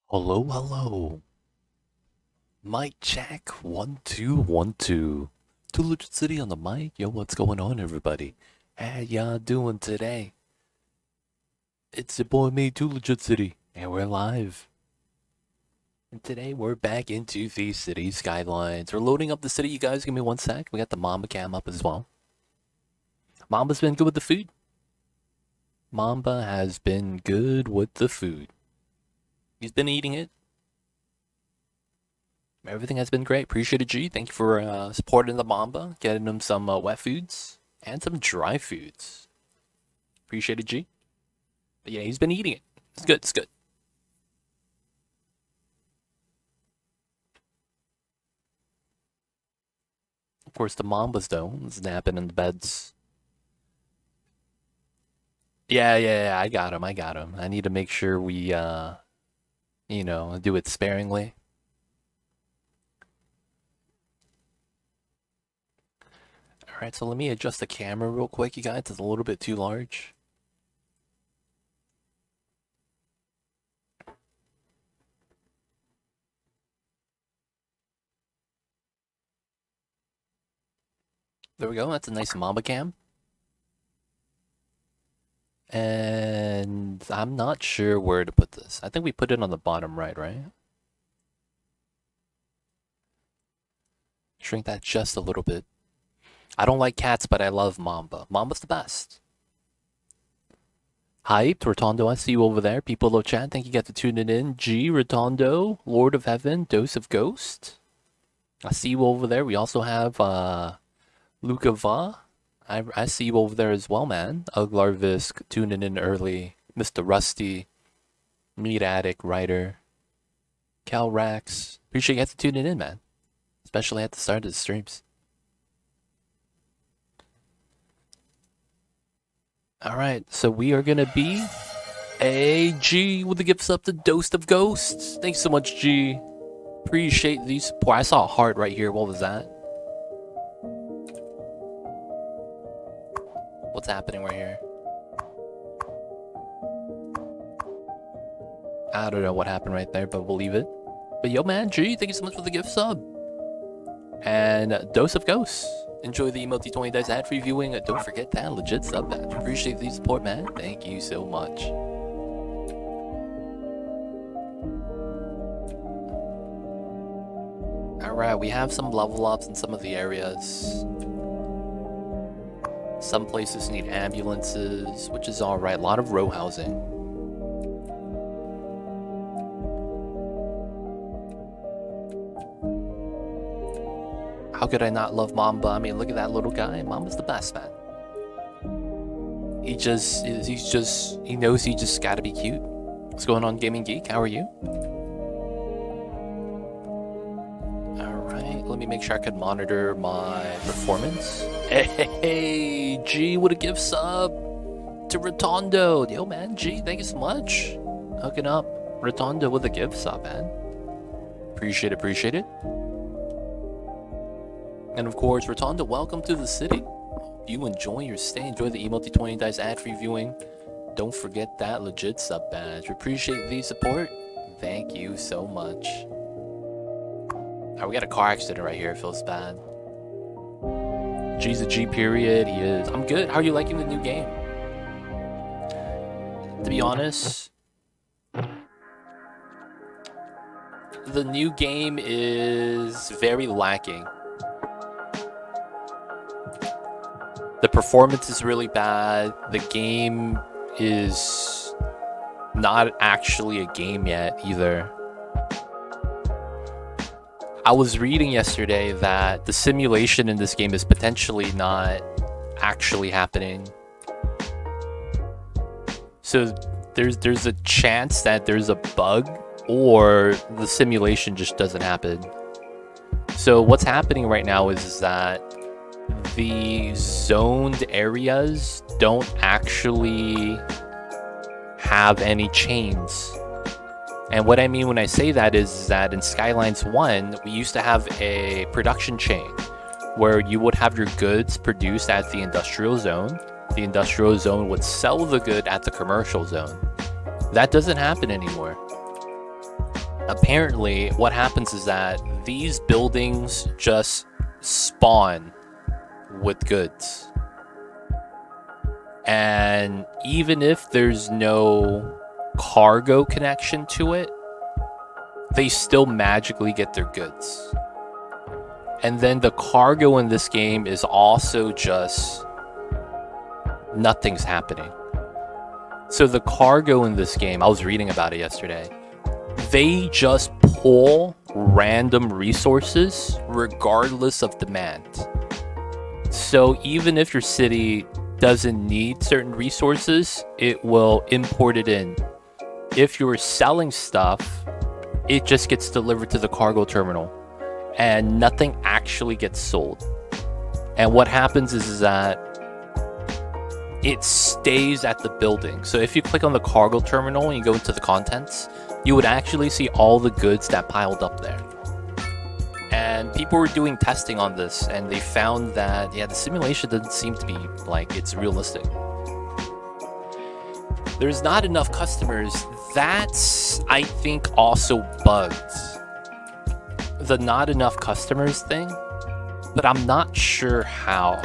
Hello, hello. Mic check. 1 2 1 2. Too Legit City on the mic. Yo, what's going on, everybody? How y'all doing today? It's your boy me, Too Legit City, and we're live. And today we're back into the Cities Skylines. We're loading up the city, you guys. Give me 1 sec. We got the Mamba cam up as well. Mamba's been good with the food. Mamba has been good with the food. He's been eating it. Everything has been great. Appreciate it, G. Thank you for supporting the Mamba, getting him some wet foods and some dry foods. Appreciate it, G. But yeah, he's been eating it. It's good. It's good. Of course, the Mambas though, napping in the beds. Yeah. I got him. I got him. I need to make sure we, do it sparingly. All right, so let me adjust the camera real quick, you guys. It's a little bit too large. There we go. That's a nice Mamba cam. And I'm not sure where to put this. I think we put it on the bottom right? Shrink that just a little bit. I don't like cats, but I love Mamba. Mamba's the best. Hyped, Rotondo, I see you over there. People of chat, thank you guys for tuning in. G, Rotondo, Lord of Heaven, Dose of Ghost. I see you over there. We also have Luca Va. I see you over there as well, man. Uglarvisk tuning in early. Mr. Rusty, Meat Addict, Writer, Cal Rax. Appreciate you guys for tuning in, man. Especially at the start of the streams. Alright, so we are gonna be a G with the gifts up to Dose of Ghosts. Thanks so much, G. Appreciate the support. I saw a heart right here. What was that? What's happening right here? I don't know what happened right there, but we'll leave it. But yo, man, G, thank you so much for the gift sub. And Dose of Ghosts. Enjoy the emote 20 dice ad free viewing. Don't forget that legit sub badge. Appreciate the support, man. Thank you so much. Alright, we have some level ups in some of the areas. Some places need ambulances, which is alright. A lot of row housing. How could I not love Mamba? I mean, look at that little guy. Mamba's the best, man. He knows he just gotta be cute. What's going on, Gaming Geek? How are you? Alright, let me make sure I can monitor my performance. Hey, G, what a gift sub to Rotondo. Yo, man, G, thank you so much. Hooking up Rotondo with a gift sub, man. Appreciate it. And of course, Rotondo, welcome to the city. You enjoy your stay. Enjoy the emote 20 dice ad-free viewing. Don't forget that legit sub badge. Appreciate the support. Thank you so much. Alright, we got a car accident right here. It feels bad. G's a G period. He is. I'm good. How are you liking the new game? To be honest, the new game is very lacking. The performance is really bad. The game is not actually a game yet either. I was reading yesterday that the simulation in this game is potentially not actually happening. So there's a chance that there's a bug or the simulation just doesn't happen. So what's happening right now is that the zoned areas don't actually have any chains. And what I mean when I say that is that in Skylines 1, we used to have a production chain where you would have your goods produced at the industrial zone. The industrial zone would sell the good at the commercial zone. That doesn't happen anymore. apparently what happens is that these buildings just spawn with goods. And even if there's no cargo connection to it, they still magically get their goods. And then the cargo in this game is also just nothing's happening. So the cargo in this game, I was reading about it yesterday, they just pull random resources regardless of demand. So even if your city doesn't need certain resources, it will import it in. If you're selling stuff, it just gets delivered to the cargo terminal and nothing actually gets sold. And what happens is that it stays at the building. So if you click on the cargo terminal and you go into the contents, you would actually see all the goods that piled up there. And people were doing testing on this, and they found that, yeah, the simulation doesn't seem to be like it's realistic. There's not enough customers. That's, I think, also bugged. The not enough customers thing, but I'm not sure how.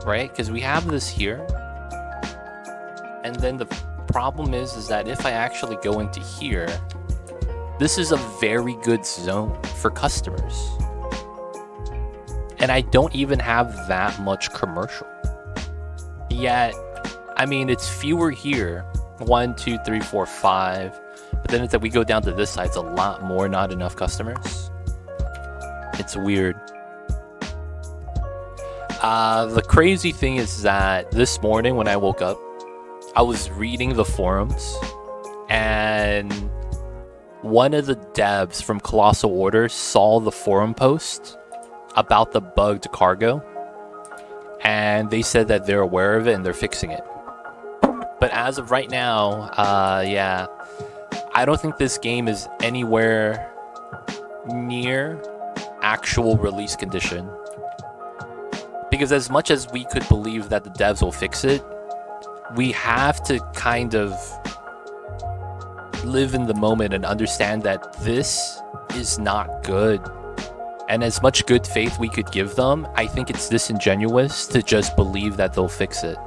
Right? Because we have this here. And then the problem is that if I actually go into here, this is a very good zone for customers. And I don't even have that much commercial. Yet, I mean, it's fewer here. 1, 2, 3, 4, 5. But then it's that we go down to this side, it's a lot more not enough customers. It's weird. The crazy thing is that this morning when I woke up, I was reading the forums, and one of the devs from Colossal Order saw the forum post about the bugged cargo, and they said that they're aware of it and they're fixing it. But as of right now, yeah, I don't think this game is anywhere near actual release condition. Because as much as we could believe that the devs will fix it, we have to kind of live in the moment and understand that this is not good. And as much good faith we could give them, I think it's disingenuous to just believe that they'll fix it.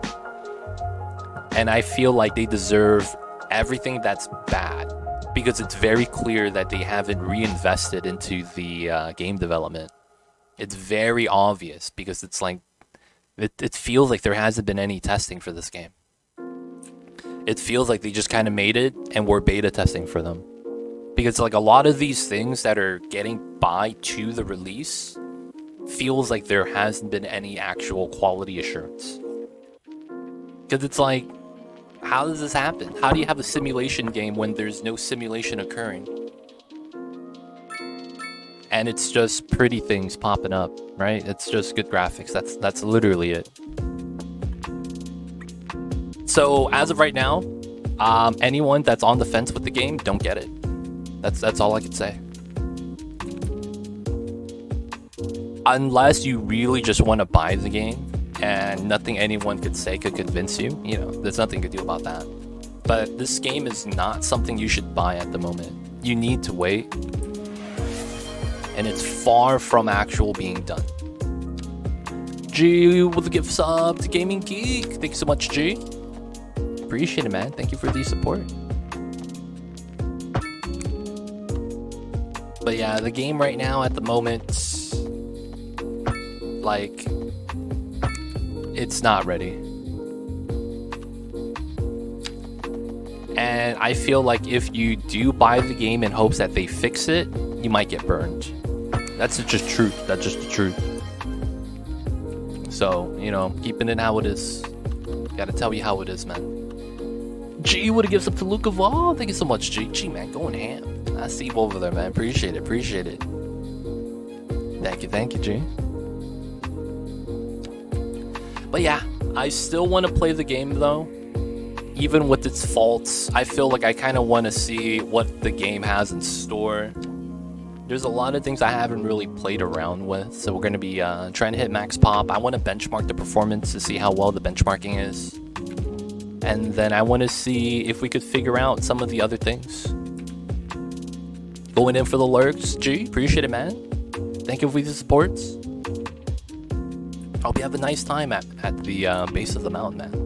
And I feel like they deserve everything that's bad, because it's very clear that they haven't reinvested into the game development. It's very obvious, because it's like it feels like there hasn't been any testing for this game. It feels like they just kind of made it and we're beta testing for them. Because like a lot of these things that are getting by to the release feels like there hasn't been any actual quality assurance. Because it's like, how does this happen? How do you have a simulation game when there's no simulation occurring? And it's just pretty things popping up, right? It's just good graphics. That's literally it. So as of right now, anyone that's on the fence with the game, don't get it. That's all I can say. Unless you really just want to buy the game and nothing anyone could say could convince you, you know, there's nothing to do about that. But this game is not something you should buy at the moment. You need to wait. And it's far from actual being done. G with a gift sub to Gaming Geek. Thank you so much, G. Appreciate it, man. Thank you for the support. But yeah, the game right now at the moment, like, it's not ready. And I feel like if you do buy the game in hopes that they fix it, you might get burned. That's just truth. That's just the truth. So, you know, keeping it how it is. Gotta tell you how it is, man. G would have gives up to Luca Val. Thank you so much, G. G, man, going ham. I see you over there, man. Appreciate it. Appreciate it. Thank you, G. But yeah, I still want to play the game, though. Even with its faults, I feel like I kind of want to see what the game has in store. There's a lot of things I haven't really played around with, so we're going to be trying to hit max pop. I want to benchmark the performance to see how well the benchmarking is. And then I want to see if we could figure out some of the other things. Going in for the lurks. G, appreciate it, man. Thank you for the supports. Hope you have a nice time at the base of the mountain, man.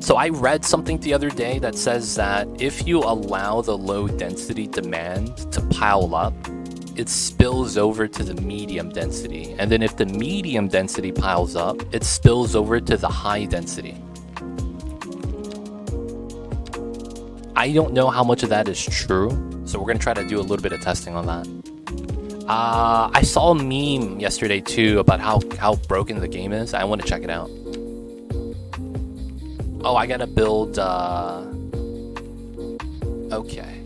So I read something the other day that says that if you allow the low density demand to pile up, it spills over to the medium density. And then if the medium density piles up, it spills over to the high density. I don't know how much of that is true, so we're gonna try to do a little bit of testing on that. I saw a meme yesterday too about how broken the game is. I want to check it out. Oh, I gotta build, okay.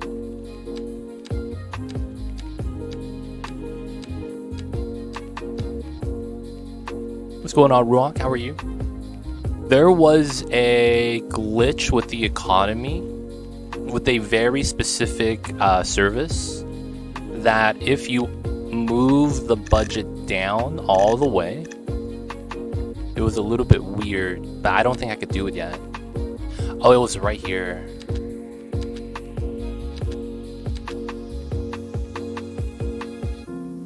What's going on, Ruok? How are you? There was a glitch with the economy with a very specific service that if you move the budget down all the way, it was a little bit weird, but I don't think I could do it yet. Oh, it was right here.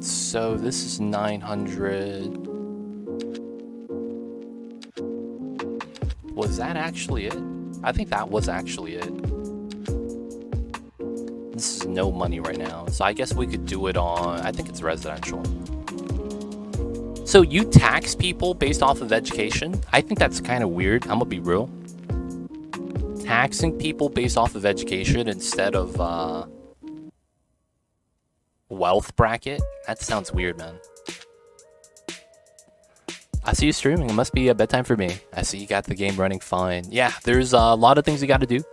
So this is 900. Was that actually it? I think that was actually it. This is no money right now, so I guess we could do it on, I think it's residential. So you tax people based off of education? I think that's kind of weird, I'm gonna be real. Taxing people based off of education instead of wealth bracket? That sounds weird, man. I see you streaming, it must be a bedtime for me. I see you got the game running fine. Yeah, there's a lot of things you gotta do.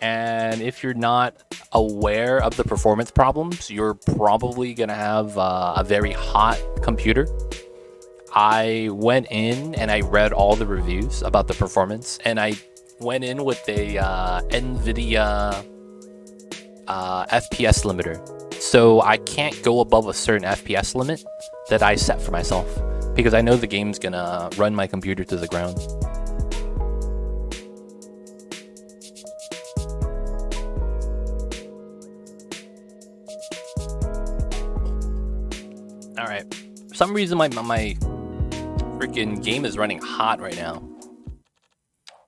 And if you're not aware of the performance problems, you're probably gonna have a very hot computer. I went in and I read all the reviews about the performance, and I went in with a NVIDIA FPS limiter. So I can't go above a certain FPS limit that I set for myself, because I know the game's gonna run my computer to the ground. Alright, for some reason my freaking game is running hot right now.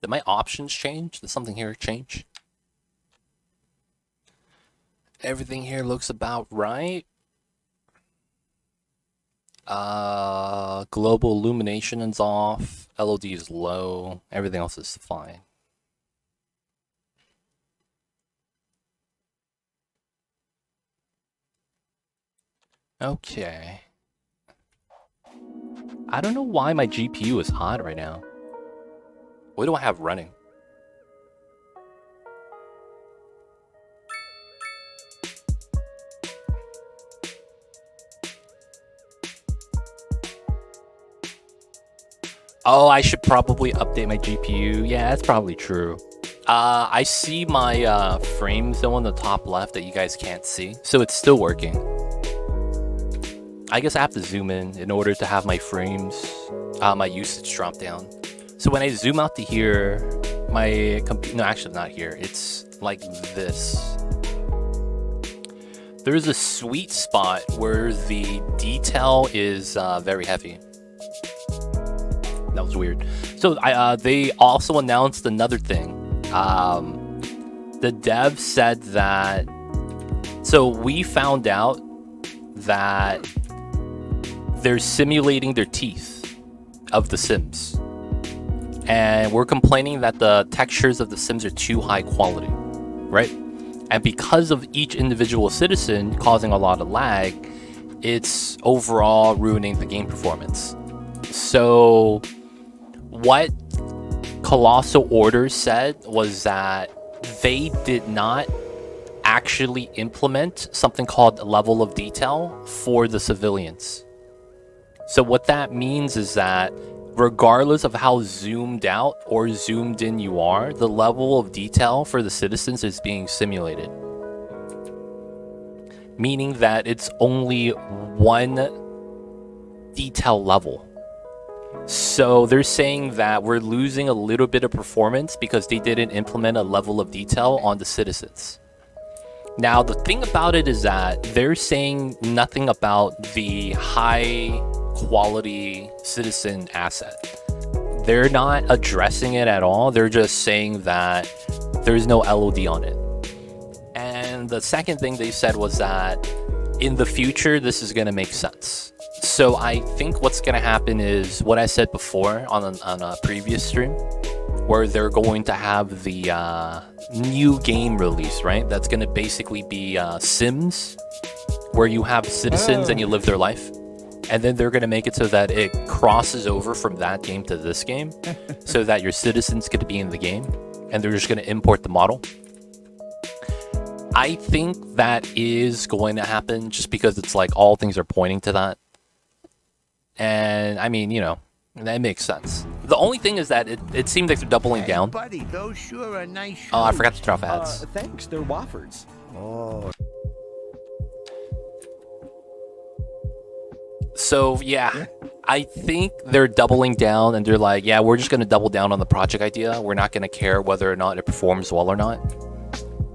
Did my options change? Did something here change? Everything here looks about right. Global illumination is off. LOD is low. Everything else is fine. Okay. I don't know why my GPU is hot right now. What do I have running? Oh, I should probably update my GPU. Yeah, that's probably true. I see my frame zone on the top left that you guys can't see, so it's still working. I guess I have to zoom in order to have my frames, my usage drop down. So when I zoom out to here, my computer, no, actually not here, it's like this. There's a sweet spot where the detail is very heavy. That was weird. So they also announced another thing. The dev said that, so we found out that they're simulating their teeth of the Sims. And we're complaining that the textures of the Sims are too high quality, right? And because of each individual citizen causing a lot of lag, it's overall ruining the game performance. So what Colossal Order said was that they did not actually implement something called level of detail for the civilians. So what that means is that regardless of how zoomed out or zoomed in you are, the level of detail for the citizens is being simulated. Meaning that it's only one detail level. So they're saying that we're losing a little bit of performance because they didn't implement a level of detail on the citizens. Now, the thing about it is that they're saying nothing about the high quality citizen asset. They're not addressing it at all. They're just saying that there's no LOD on it. And the second thing they said was that in the future, this is going to make sense. So I think what's going to happen is what I said before on a previous stream, where they're going to have the new game release, right? That's going to basically be Sims, where you have citizens and you live their life. And then they're going to make it so that it crosses over from that game to this game, so that your citizens get to be in the game, and they're just going to import the model. I think that is going to happen just because it's like all things are pointing to that. And I mean, you know, that makes sense. The only thing is that it seems like they're doubling down. Buddy, those sure are nice shoes. Oh, I forgot to turn off ads. Thanks, they're Wofford's. Oh. So, yeah, I think they're doubling down and they're like, yeah, we're just going to double down on the project idea. We're not going to care whether or not it performs well or not.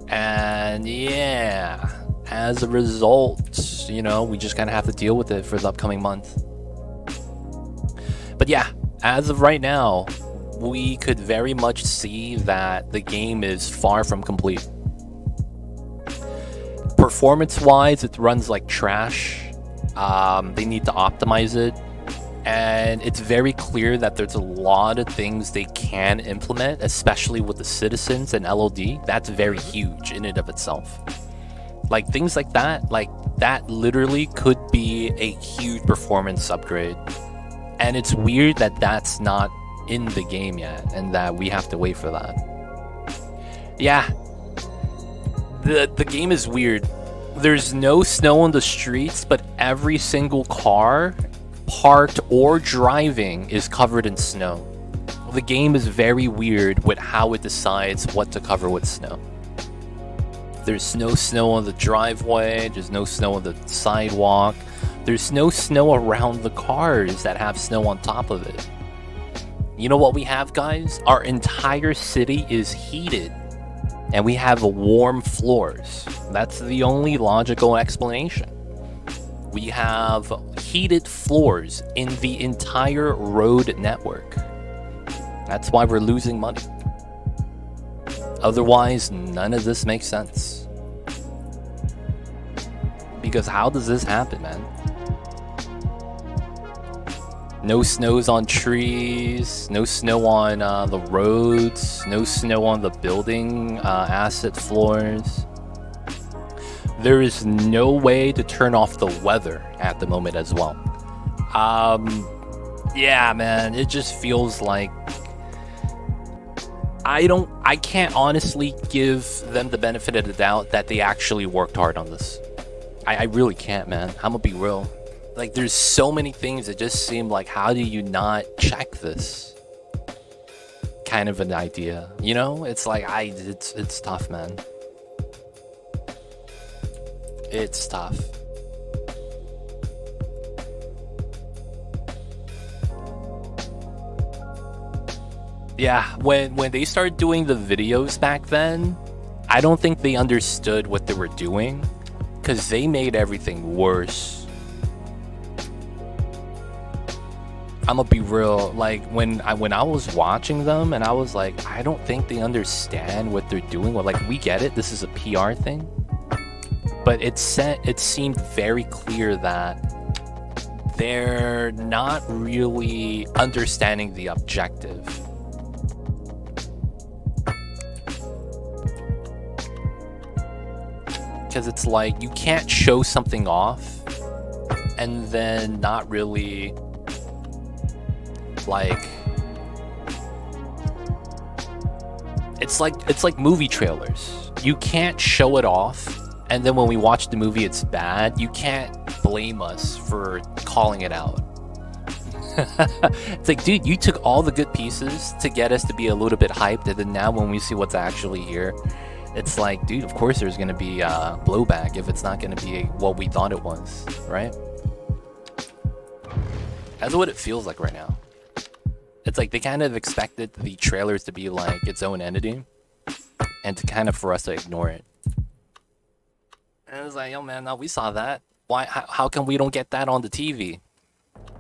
And yeah, as a result, you know, we just kind of have to deal with it for the upcoming month. But yeah, as of right now, we could very much see that the game is far from complete. Performance-wise, it runs like trash. They need to optimize it. And it's very clear that there's a lot of things they can implement, especially with the citizens and LOD. That's very huge in and of itself. Like things like that literally could be a huge performance upgrade. And it's weird that that's not in the game yet and that we have to wait for that. Yeah. The game is weird. There's no snow on the streets, but every single car parked or driving is covered in snow. The game is very weird with how it decides what to cover with snow. There's no snow on the driveway, there's no snow on the sidewalk, there's no snow around the cars that have snow on top of it. You know what we have, guys? Our entire city is heated, and we have warm floors. That's the only logical explanation. We have heated floors in the entire road network. That's why we're losing money. Otherwise, none of this makes sense. Because how does this happen, man? No snows on trees, no snow on the roads, no snow on the building asset floors. There is no way to turn off the weather at the moment as well. Yeah, man, it just feels like I can't honestly give them the benefit of the doubt that they actually worked hard on this. I really can't, man. I'm gonna be real. Like, there's so many things that just seem like, how do you not check this? Kind of an idea, you know? It's like, it's tough, man. It's tough. Yeah, when they started doing the videos back then, I don't think they understood what they were doing, because they made everything worse. I'm gonna be real, like when I was watching them and I was like, I don't think they understand what they're doing. Well, like, we get it, this is a PR thing, but it seemed very clear that they're not really understanding the objective. Because it's like, you can't show something off and then not really, like, it's like movie trailers. You can't show it off, and then when we watch the movie it's bad. You can't blame us for calling it out. It's like, dude, you took all the good pieces to get us to be a little bit hyped, and then now when we see what's actually here, it's like, dude, of course there's gonna be blowback if it's not gonna be what we thought it was, right? That's what it feels like right now. It's like they kind of expected the trailers to be like its own entity, and to kind of for us to ignore it. And it's like, yo, man, no, we saw that. Why? How come we don't get that on the TV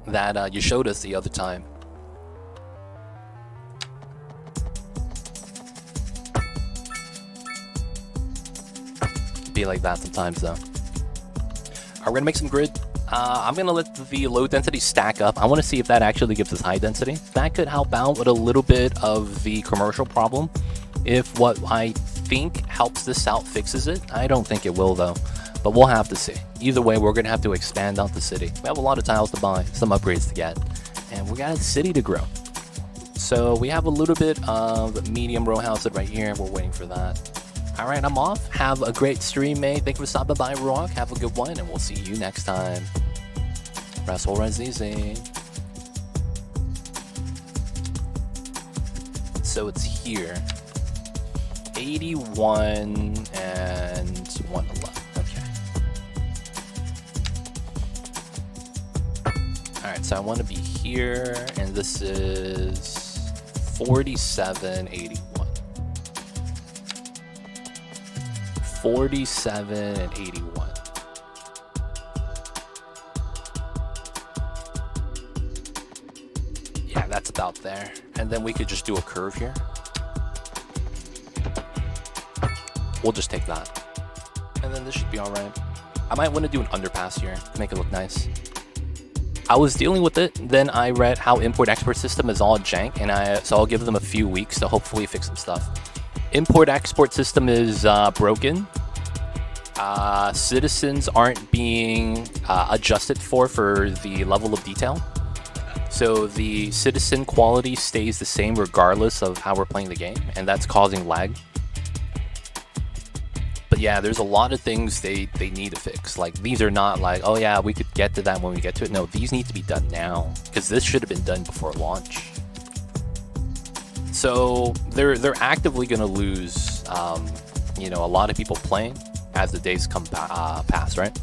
that you showed us the other time? Be like that sometimes, though. We're gonna make some grid. I'm gonna let the low density stack up. I want to see if that actually gives us high density. That could help out with a little bit of the commercial problem. If what I think helps this out fixes it, I don't think it will though. But we'll have to see. Either way, we're gonna have to expand out the city. We have a lot of tiles to buy, some upgrades to get, and we got a city to grow. So we have a little bit of medium row house right here. We're waiting for that. All right, I'm off. Have a great stream, mate. Thank you for stopping by, Rock. Have a good one, and we'll see you next time. Wrestle Res Easy. So it's here. 81 and 111. Okay. All right, so I want to be here, and this is 4781. 47 and 81. Yeah, that's about there. And then we could just do a curve here. We'll just take that. And then this should be all right. I might want to do an underpass here to make it look nice. I was dealing with it, then I read how import-export system is all jank, and so I'll give them a few weeks to hopefully fix some stuff. Import-export system is broken. Citizens aren't being adjusted for the level of detail. So the citizen quality stays the same regardless of how we're playing the game, and that's causing lag. But yeah, there's a lot of things they need to fix. Like, these are not like, oh yeah, we could get to that when we get to it. No, these need to be done now, because this should have been done before launch. So they're actively going to lose, you know, a lot of people playing as the days come past, right?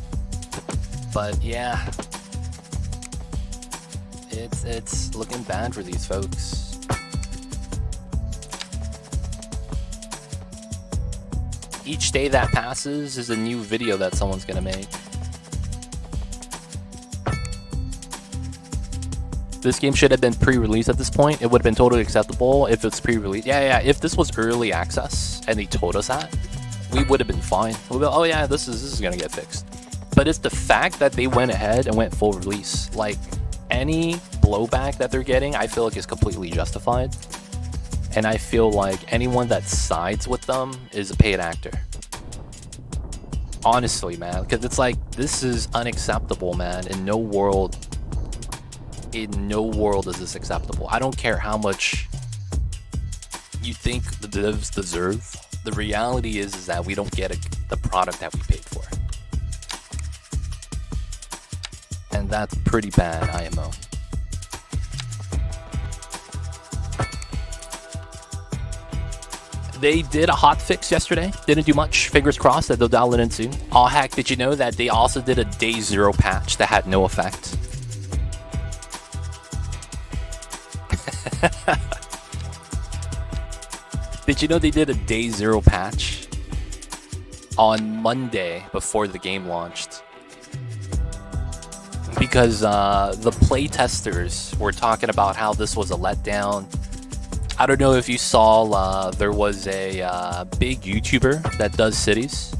But yeah, it's looking bad for these folks. Each day that passes is a new video that someone's gonna make. This game should have been pre-released at this point. It would have been totally acceptable if it's pre-released. Yeah, if this was early access and they told us that, we would have been fine. We'd be like, oh yeah, this is gonna get fixed. But it's the fact that they went ahead and went full release. Like, any blowback that they're getting, I feel like is completely justified. And I feel like anyone that sides with them is a paid actor. Honestly, man, because it's like, this is unacceptable, man. In no world is this acceptable. I don't care how much you think the devs deserve. The reality is that we don't get the product that we paid for. And that's pretty bad, IMO. They did a hot fix yesterday. Didn't do much. Fingers crossed that they'll dial it in soon. Aw heck, did you know that they also did a day 0 patch that had no effect? Did you know they did a day 0 patch on Monday before the game launched? Because the playtesters were talking about how this was a letdown. I don't know if you saw, there was a big YouTuber that does cities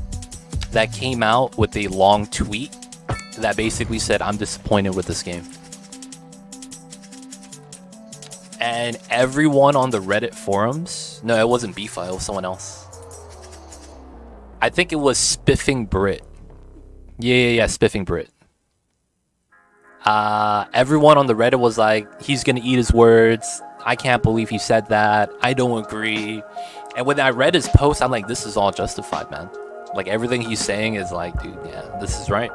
that came out with a long tweet that basically said, I'm disappointed with this game. And everyone on the Reddit forums, no, it wasn't B-File, it was someone else. I think it was Spiffing Brit. Yeah, Spiffing Brit. Everyone on the Reddit was like, he's gonna eat his words. I can't believe he said that. I don't agree. And when I read his post, I'm like, this is all justified, man. Like, everything he's saying is like, dude, yeah, this is right.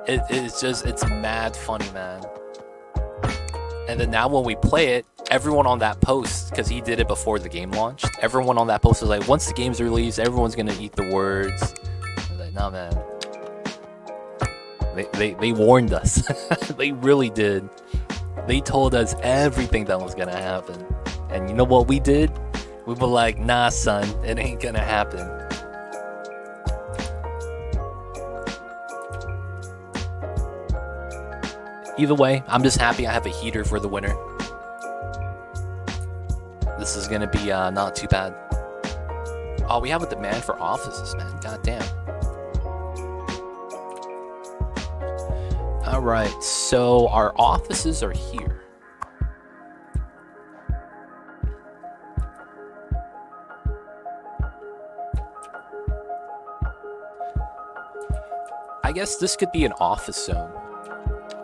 It's mad funny, man. And then now when we play it, everyone on that post, because he did it before the game launched, everyone on that post was like, once the game's released, everyone's gonna eat the words. I was like, nah, man. They warned us. They really did. They told us everything that was gonna happen. And you know what we did? We were like, nah, son, it ain't gonna happen. Either way, I'm just happy I have a heater for the winter. This is gonna be not too bad. Oh, we have a demand for offices, man. God damn. Alright, so our offices are here. I guess this could be an office zone.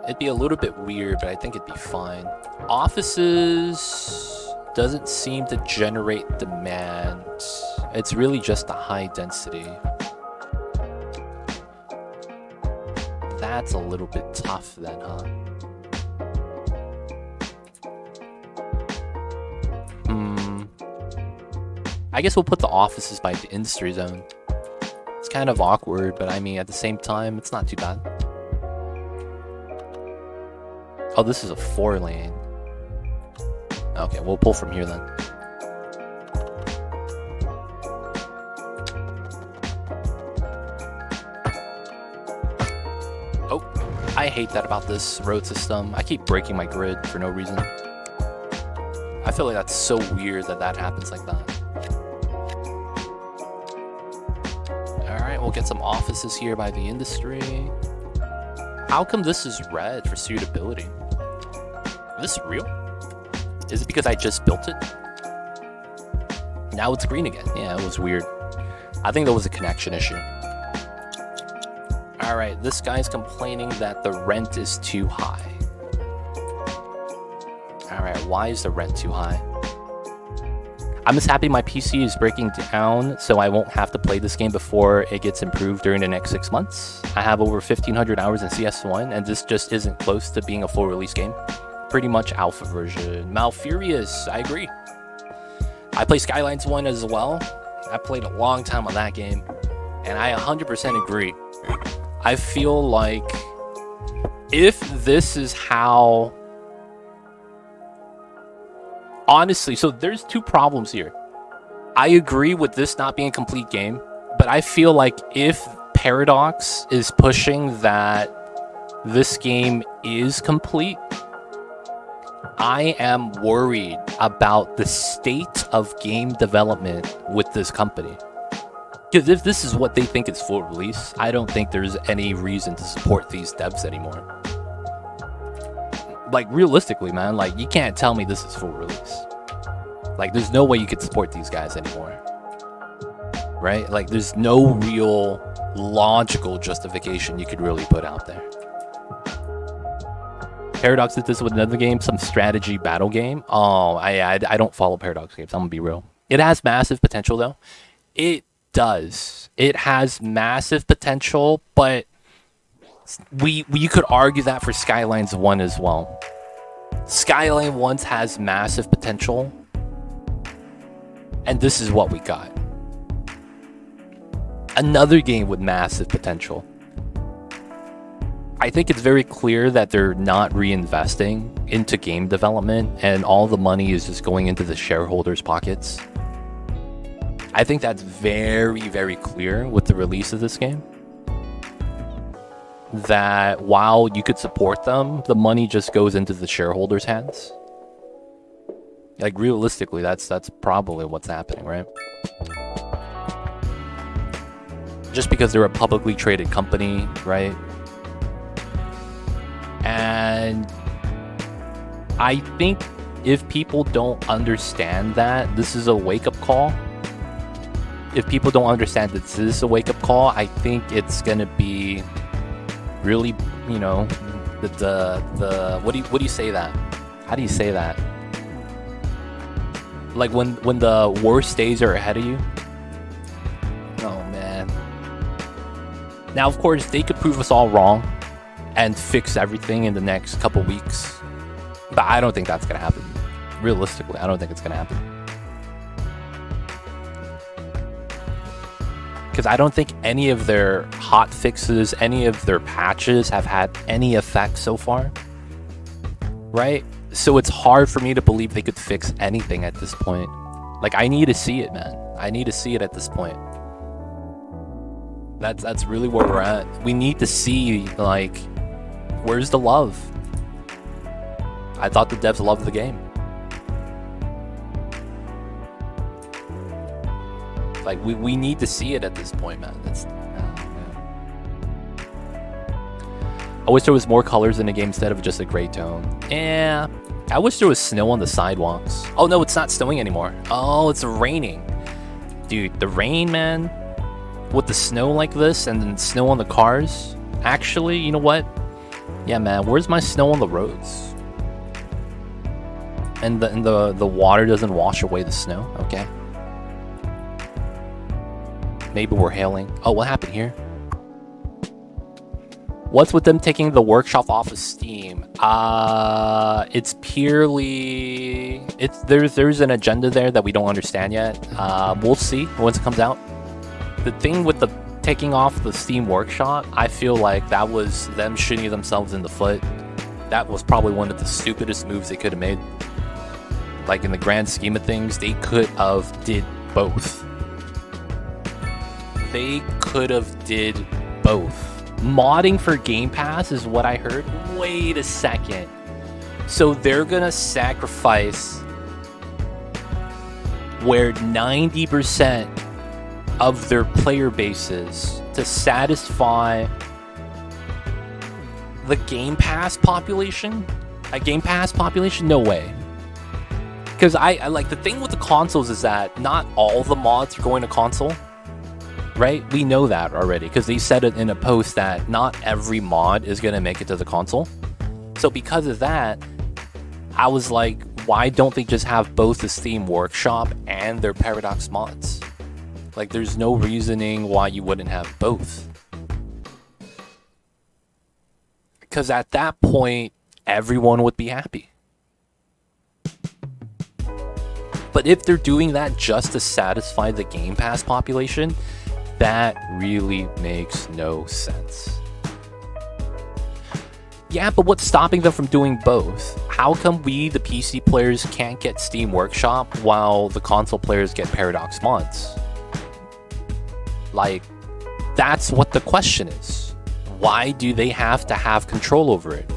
It'd be a little bit weird, but I think it'd be fine. Offices doesn't seem to generate demand. It's really just a high density. That's a little bit tough then, huh? I guess we'll put the offices by the industry zone. It's kind of awkward, but I mean, at the same time, it's not too bad. Oh, this is a 4-lane. Okay, we'll pull from here then. Oh, I hate that about this road system. I keep breaking my grid for no reason. I feel like that's so weird that that happens like that. Alright, we'll get some offices here by the industry. How come this is red for suitability? Is this real? Is it because I just built it? Now it's green again. Yeah, it was weird. I think there was a connection issue. Alright, this guy's complaining that the rent is too high. Alright, why is the rent too high? I'm just happy my PC is breaking down so I won't have to play this game before it gets improved during the next 6 months. I have over 1,500 hours in CS1, and this just isn't close to being a full release game. Pretty much alpha version. Malfurious, I agree. I play Skylines 1 as well. I played a long time on that game, and I 100% agree. I feel like if this is how... Honestly, so there's two problems here. I agree with this not being a complete game, but I feel like if Paradox is pushing that this game is complete, I am worried about the state of game development with this company. Because if this is what they think is full release, I don't think there's any reason to support these devs anymore. Like, realistically, man, like, you can't tell me this is full release. Like, there's no way you could support these guys anymore. Right? Like, there's no real logical justification you could really put out there. Paradox did this with another game, some strategy battle game. Oh, I don't follow Paradox games, I'm gonna be real. It has massive potential, though. It does. It has massive potential, but you could argue that for Skylines 1 as well. Skyline 1 has massive potential, and this is what we got. Another game with massive potential. I think it's very clear that they're not reinvesting into game development, and all the money is just going into the shareholders' pockets. I think that's very, very clear with the release of this game. That while you could support them, the money just goes into the shareholders' hands. Like, realistically, that's probably what's happening, right? Just because they're a publicly traded company, right? And I think if people don't understand that, this is a wake-up call. If people don't understand that this is a wake-up call, I think it's gonna be really, you know, the what do you say that? How do you say that? Like when the worst days are ahead of you? Oh man. Now of course they could prove us all wrong and fix everything in the next couple weeks. But I don't think that's gonna happen. Realistically, I don't think it's gonna happen. because I don't think any of their hot fixes, any of their patches have had any effect so far, right? So it's hard for me to believe they could fix anything at this point. Like, I need to see it, man. I need to see it at this point. That's really where we're at. We need to see, like, where's the love? I thought the devs loved the game. Like, we need to see it at this point, man. I wish there was more colors in the game instead of just a gray tone. Yeah. I wish there was snow on the sidewalks. Oh, no, it's not snowing anymore. Oh, it's raining. Dude, the rain, man, with the snow like this and then snow on the cars. Actually, you know what? Yeah, man, where's my snow on the roads? And the water doesn't wash away the snow. Okay. Maybe we're hailing. Oh, what happened here? What's with them taking the workshop off of Steam? It's purely... There's an agenda there that we don't understand yet. We'll see once it comes out. The thing with the taking off the Steam workshop, I feel like that was them shooting themselves in the foot. That was probably one of the stupidest moves they could have made. Like, in the grand scheme of things, they could have did both. They could have did both. Modding for Game Pass is what I heard. Wait a second. So they're gonna sacrifice where 90% of their player bases to satisfy the Game Pass population? A Game Pass population? No way. Because I like, the thing with the consoles is that not all the mods are going to console. Right? We know that already because they said it in a post that not every mod is going to make it to the console. So because of that, I was like, why don't they just have both the Steam Workshop and their Paradox mods? Like, there's no reasoning why you wouldn't have both. Because at that point, everyone would be happy. But if they're doing that just to satisfy the Game Pass population, that really makes no sense. Yeah, but what's stopping them from doing both? How come we, the PC players, can't get Steam Workshop while the console players get Paradox mods? Like, that's what the question is. Why do they have to have control over it?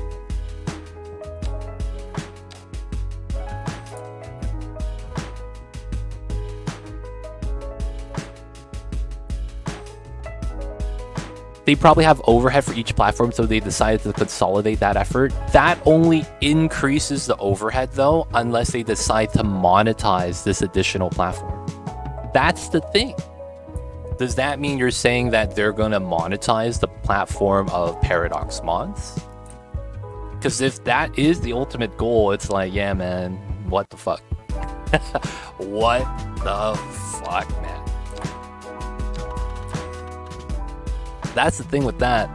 They probably have overhead for each platform, so they decided to consolidate that effort. That only increases the overhead, though, unless they decide to monetize this additional platform. That's the thing. Does that mean you're saying that they're going to monetize the platform of Paradox mods? Because if that is the ultimate goal, it's like, yeah, man, what the fuck? What the fuck, man? That's the thing with that.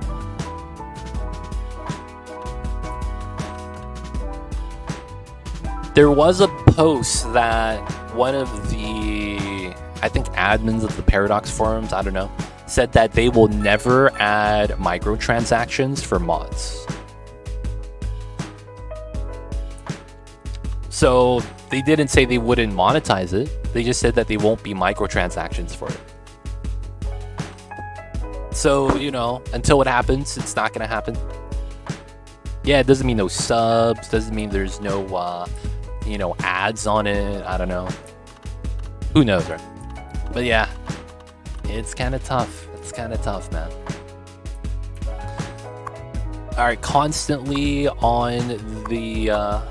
There was a post that one of the, I think, admins of the Paradox forums, I don't know, said that they will never add microtransactions for mods. So they didn't say they wouldn't monetize it. They just said that they won't be microtransactions for it. So, you know, until it happens, it's not going to happen. Yeah, it doesn't mean no subs. Doesn't mean there's no, you know, ads on it. I don't know. Who knows, right? But yeah, it's kind of tough. It's kind of tough, man. All right, constantly on the...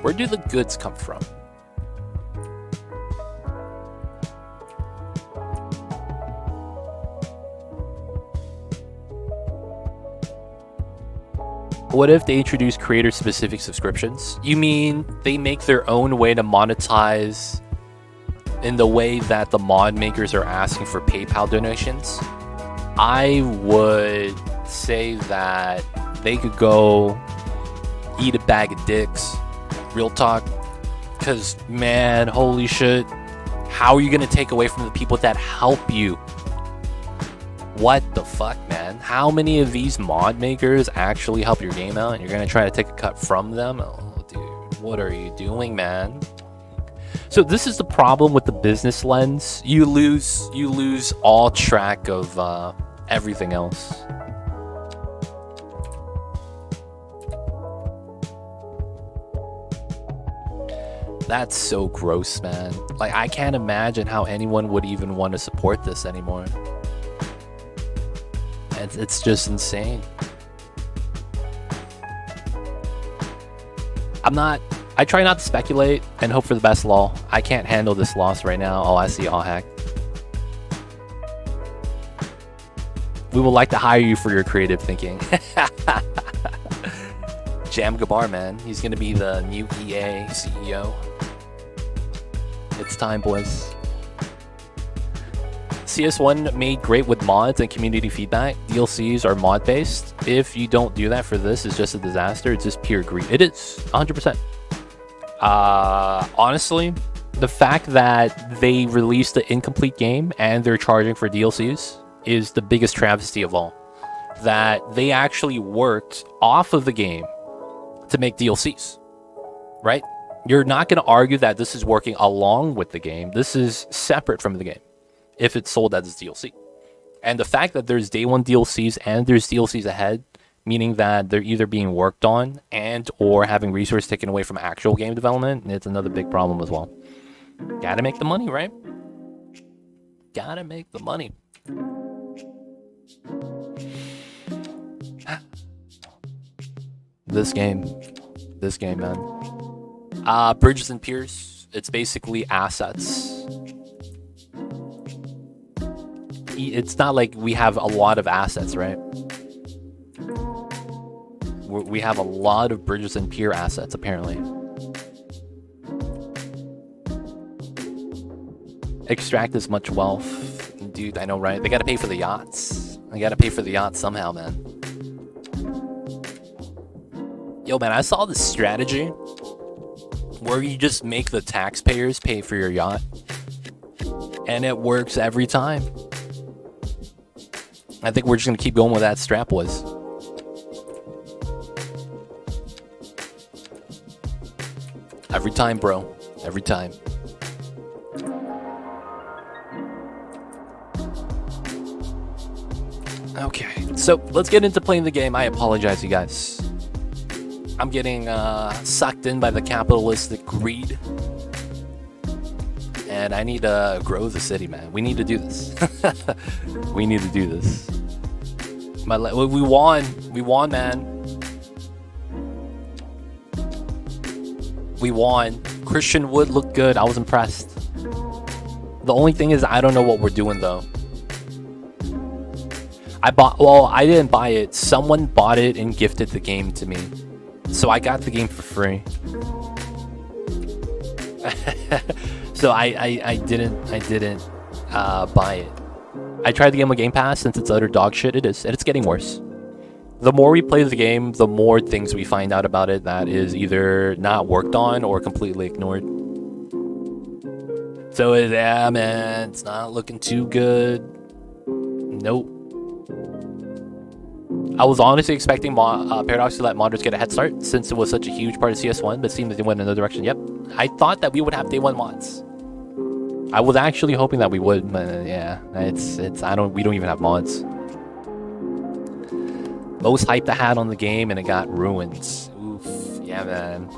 Where do the goods come from? What if they introduce creator-specific subscriptions? You mean they make their own way to monetize in the way that the mod makers are asking for PayPal donations? I would say that they could go eat a bag of dicks Real talk. Because, man, holy shit. How are you going to take away from the people that help you? What the fuck, man? How many of these mod makers actually help your game out and you're going to try to take a cut from them? Oh, dude, what are you doing, man? So this is the problem with the business lens. You lose all track of everything else. That's so gross, man. Like, I can't imagine how anyone would even want to support this anymore. It's just insane. I try not to speculate and hope for the best, lol. I can't handle this loss right now. Oh, I see, all hack. We would like to hire you for your creative thinking. Jam Gabar, man. He's gonna be the new EA CEO. It's time, boys. CS1 made great with mods and community feedback. DLCs are mod-based. If you don't do that for this, it's just a disaster. It's just pure greed. It is, 100%. Honestly, the fact that they released the incomplete game and they're charging for DLCs is the biggest travesty of all. That they actually worked off of the game to make DLCs, right? You're not going to argue that this is working along with the game. This is separate from the game if it's sold as DLC. And the fact that there's day one DLCs and there's DLCs ahead, meaning that they're either being worked on and or having resources taken away from actual game development, it's another big problem as well. Gotta make the money, right? Gotta make the money. This game, man. Bridges and Piers, it's basically assets. It's not like we have a lot of assets, right? We have a lot of Bridges and Pier assets, apparently. Extract as much wealth. Dude, I know, right? They gotta pay for the yachts. I gotta pay for the yachts somehow, man. Yo, man, I saw this strategy where you just make the taxpayers pay for your yacht. And it works every time. I think we're just going to keep going with that strat, boys. Every time, bro. Every time. Okay, so let's get into playing the game. I apologize, you guys. I'm getting sucked in by the capitalistic greed. And I need to grow the city, man. We need to do this. We need to do this. We won. We won, man. We won. Christian Wood looked good. I was impressed. The only thing is I don't know what we're doing, though. I didn't buy it. Someone bought it and gifted the game to me. So I got the game for free. So I didn't buy it. I tried the game on Game Pass since it's utter dog shit. It is, and it's getting worse. The more we play the game, the more things we find out about it that is either not worked on or completely ignored. So yeah, man, it's not looking too good. Nope. I was honestly expecting Paradox to let modders get a head start since it was such a huge part of CS1, but it seems that they went in another direction. Yep. I thought that we would have day one mods. I was actually hoping that we would, but yeah, we don't even have mods. Most hype I had on the game and it got ruined. Oof, yeah, man.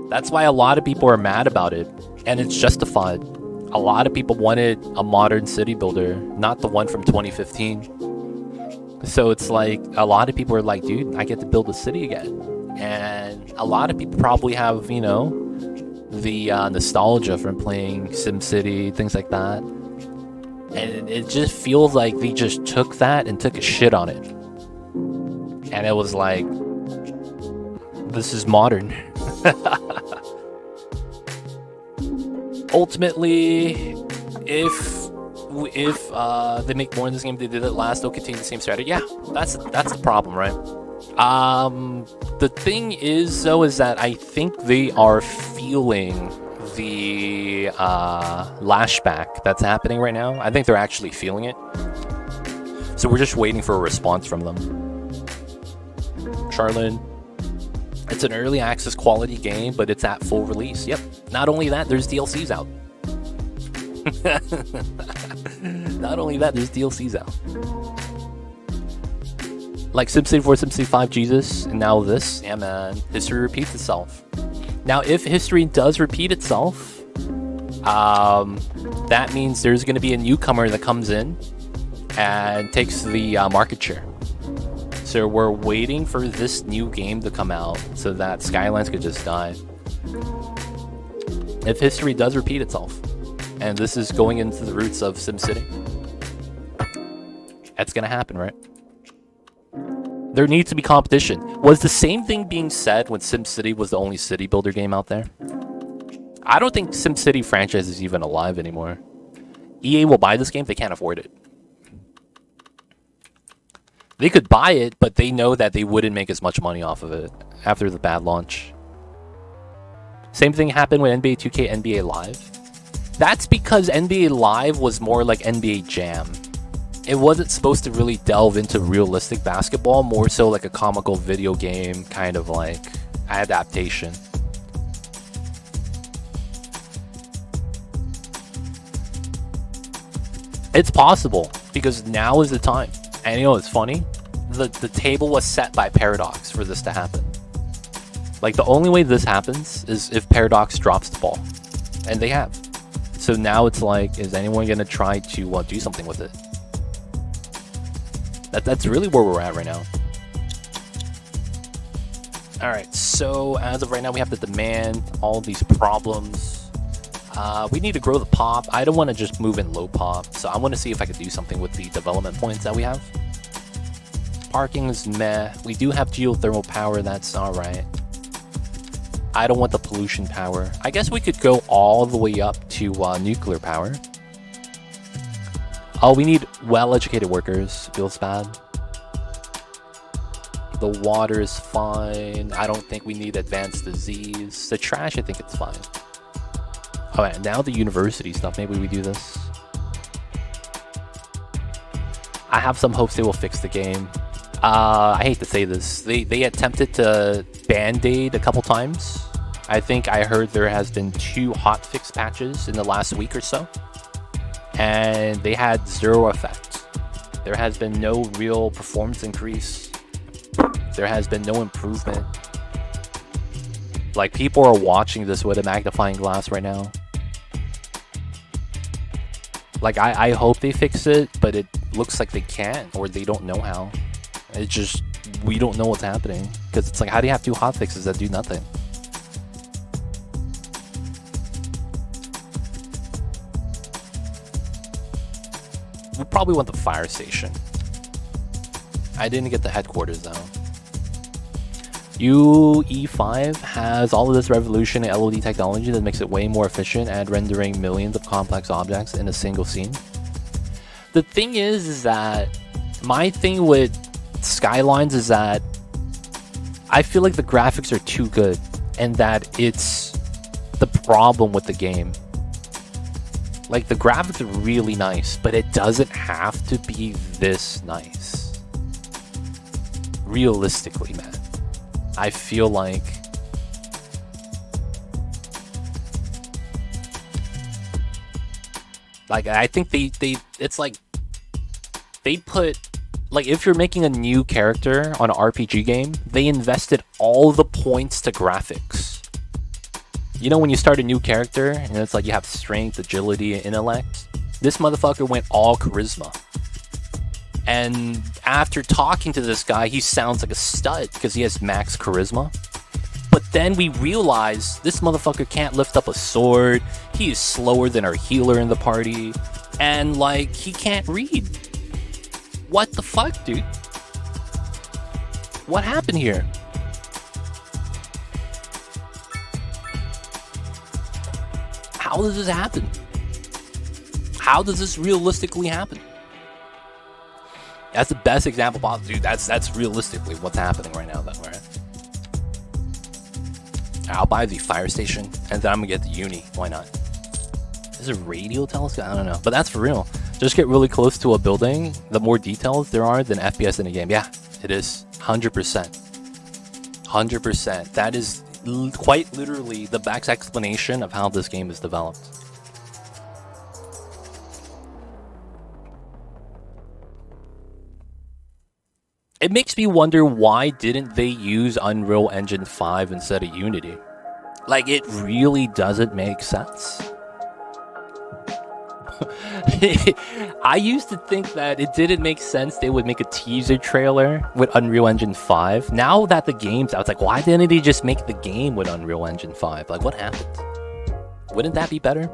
That's why a lot of people are mad about it, and it's justified. A lot of people wanted a modern city builder, not the one from 2015. So it's like, a lot of people are like, dude, I get to build a city again. And a lot of people probably have, you know, the nostalgia from playing SimCity, things like that. And it just feels like they just took that and took a shit on it. And it was like, this is modern. Ultimately, if they make more in this game, they did it last, they'll continue the same strategy. Yeah, that's the problem, right? The thing is, though, is that I think they are feeling the lashback that's happening right now. I think they're actually feeling it. So we're just waiting for a response from them. Charlene, it's an early access quality game, but it's at full release. Yep. Not only that, there's DLCs out. Not only that, there's DLCs out. Like SimCity 4, SimCity 5, Jesus, and now this. Yeah, man. History repeats itself. Now, if history does repeat itself, that means there's going to be a newcomer that comes in and takes the market share. So we're waiting for this new game to come out so that Skylines could just die. If history does repeat itself, and this is going into the roots of SimCity, that's going to happen, right? There needs to be competition. Was the same thing being said when SimCity was the only city builder game out there? I don't think SimCity franchise is even alive anymore. EA will buy this game, they can't afford it. They could buy it, but they know that they wouldn't make as much money off of it after the bad launch. Same thing happened with NBA 2K, NBA Live. That's because NBA Live was more like NBA Jam. It wasn't supposed to really delve into realistic basketball, more so like a comical video game kind of like adaptation. It's possible, because now is the time. And you know what's funny? The table was set by Paradox for this to happen. Like, the only way this happens is if Paradox drops the ball. And they have. So now it's like, is anyone going to try to do something with it? That's really where we're at right now. Alright, so as of right now, we have to demand all these problems. We need to grow the pop. I don't want to just move in low pop, so I want to see if I could do something with the development points that we have. Parking is meh. We do have geothermal power, that's alright. I don't want the pollution power. I guess we could go all the way up to nuclear power. Oh, we need well-educated workers. Feels bad. The water is fine. I don't think we need advanced disease. The trash, I think it's fine. Alright, now the university stuff. Maybe we do this. I have some hopes they will fix the game. I hate to say this. They attempted to band-aid a couple times. I think I heard there has been 2 hotfix patches in the last week or so. And they had 0 effect. There has been no real performance increase. There has been no improvement. Like, people are watching this with a magnifying glass right now. Like, I hope they fix it, but it looks like they can't, or they don't know how. It's just, we don't know what's happening. Because it's like, how do you have 2 hotfixes that do nothing? We probably want the fire station. I didn't get the headquarters though. UE5 has all of this revolution in LOD technology that makes it way more efficient at rendering millions of complex objects in a single scene. The thing is that my thing with Skylines is that I feel like the graphics are too good, and that it's the problem with the game. Like, the graphics are really nice, but it doesn't have to be this nice. Realistically, man. I feel like I think it's like they put, like, if you're making a new character on an RPG game, they invested all the points to graphics. You know, when you start a new character and it's like you have strength, agility, and intellect, this motherfucker went all charisma. And after talking to this guy, he sounds like a stud because he has max charisma. But then we realize this motherfucker can't lift up a sword. He is slower than our healer in the party. And, like, he can't read. What the fuck, dude? What happened here? How does this happen? How does this realistically happen? That's the best example possible, dude. That's realistically what's happening right now, though, right? I'll buy the fire station, and then I'm gonna get the uni. Why not? Is it a radio telescope? I don't know, but that's for real. Just get really close to a building. The more details there are than FPS in a game. Yeah, it is 100%. 100%. That is quite literally the back explanation of how this game is developed. It makes me wonder, why didn't they use Unreal Engine 5 instead of Unity? Like, it really doesn't make sense. I used to think that it didn't make sense they would make a teaser trailer with Unreal Engine 5. Now that the game's out, it's like, why didn't they just make the game with Unreal Engine 5? Like, what happened? Wouldn't that be better?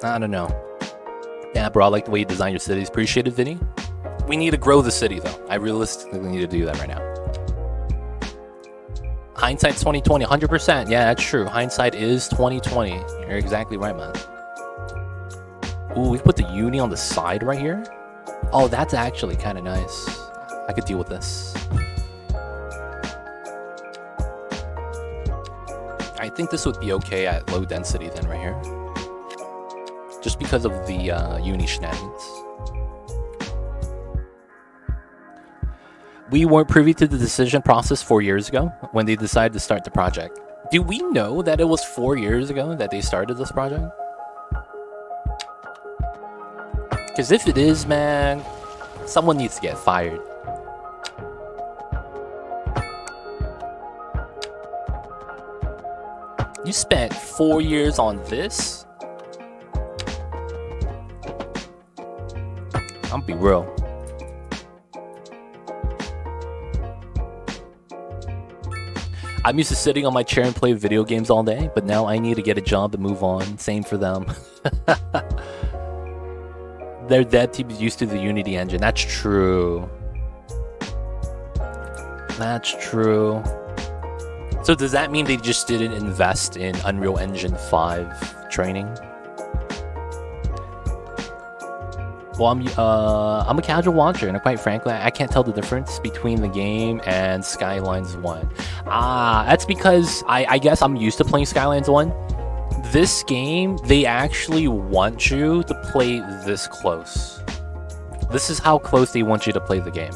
I don't know. Yeah, bro, I like the way you design your cities. Appreciate it, Vinny. We need to grow the city, though. I realistically need to do that right now. Hindsight's 2020, 100%. Yeah, that's true. Hindsight is 2020. You're exactly right, man. Ooh, we put the uni on the side right here. Oh, that's actually kind of nice. I could deal with this. I think this would be okay at low density then right here. Just because of the uni shenanigans. We weren't privy to the decision process 4 years ago when they decided to start the project. Do we know that it was 4 years ago that they started this project? Because if it is, man, someone needs to get fired. You spent 4 years on this? I'm be real. I'm used to sitting on my chair and play video games all day, but now I need to get a job to move on. Same for them. Their dev team is used to the Unity engine. That's true. That's true. So does that mean they just didn't invest in Unreal Engine 5 training? Well, I'm a casual watcher, and quite frankly, I can't tell the difference between the game and Skylines 1. That's because I guess I'm used to playing Skylines 1. This game, they actually want you to play this close. This is how close they want you to play the game.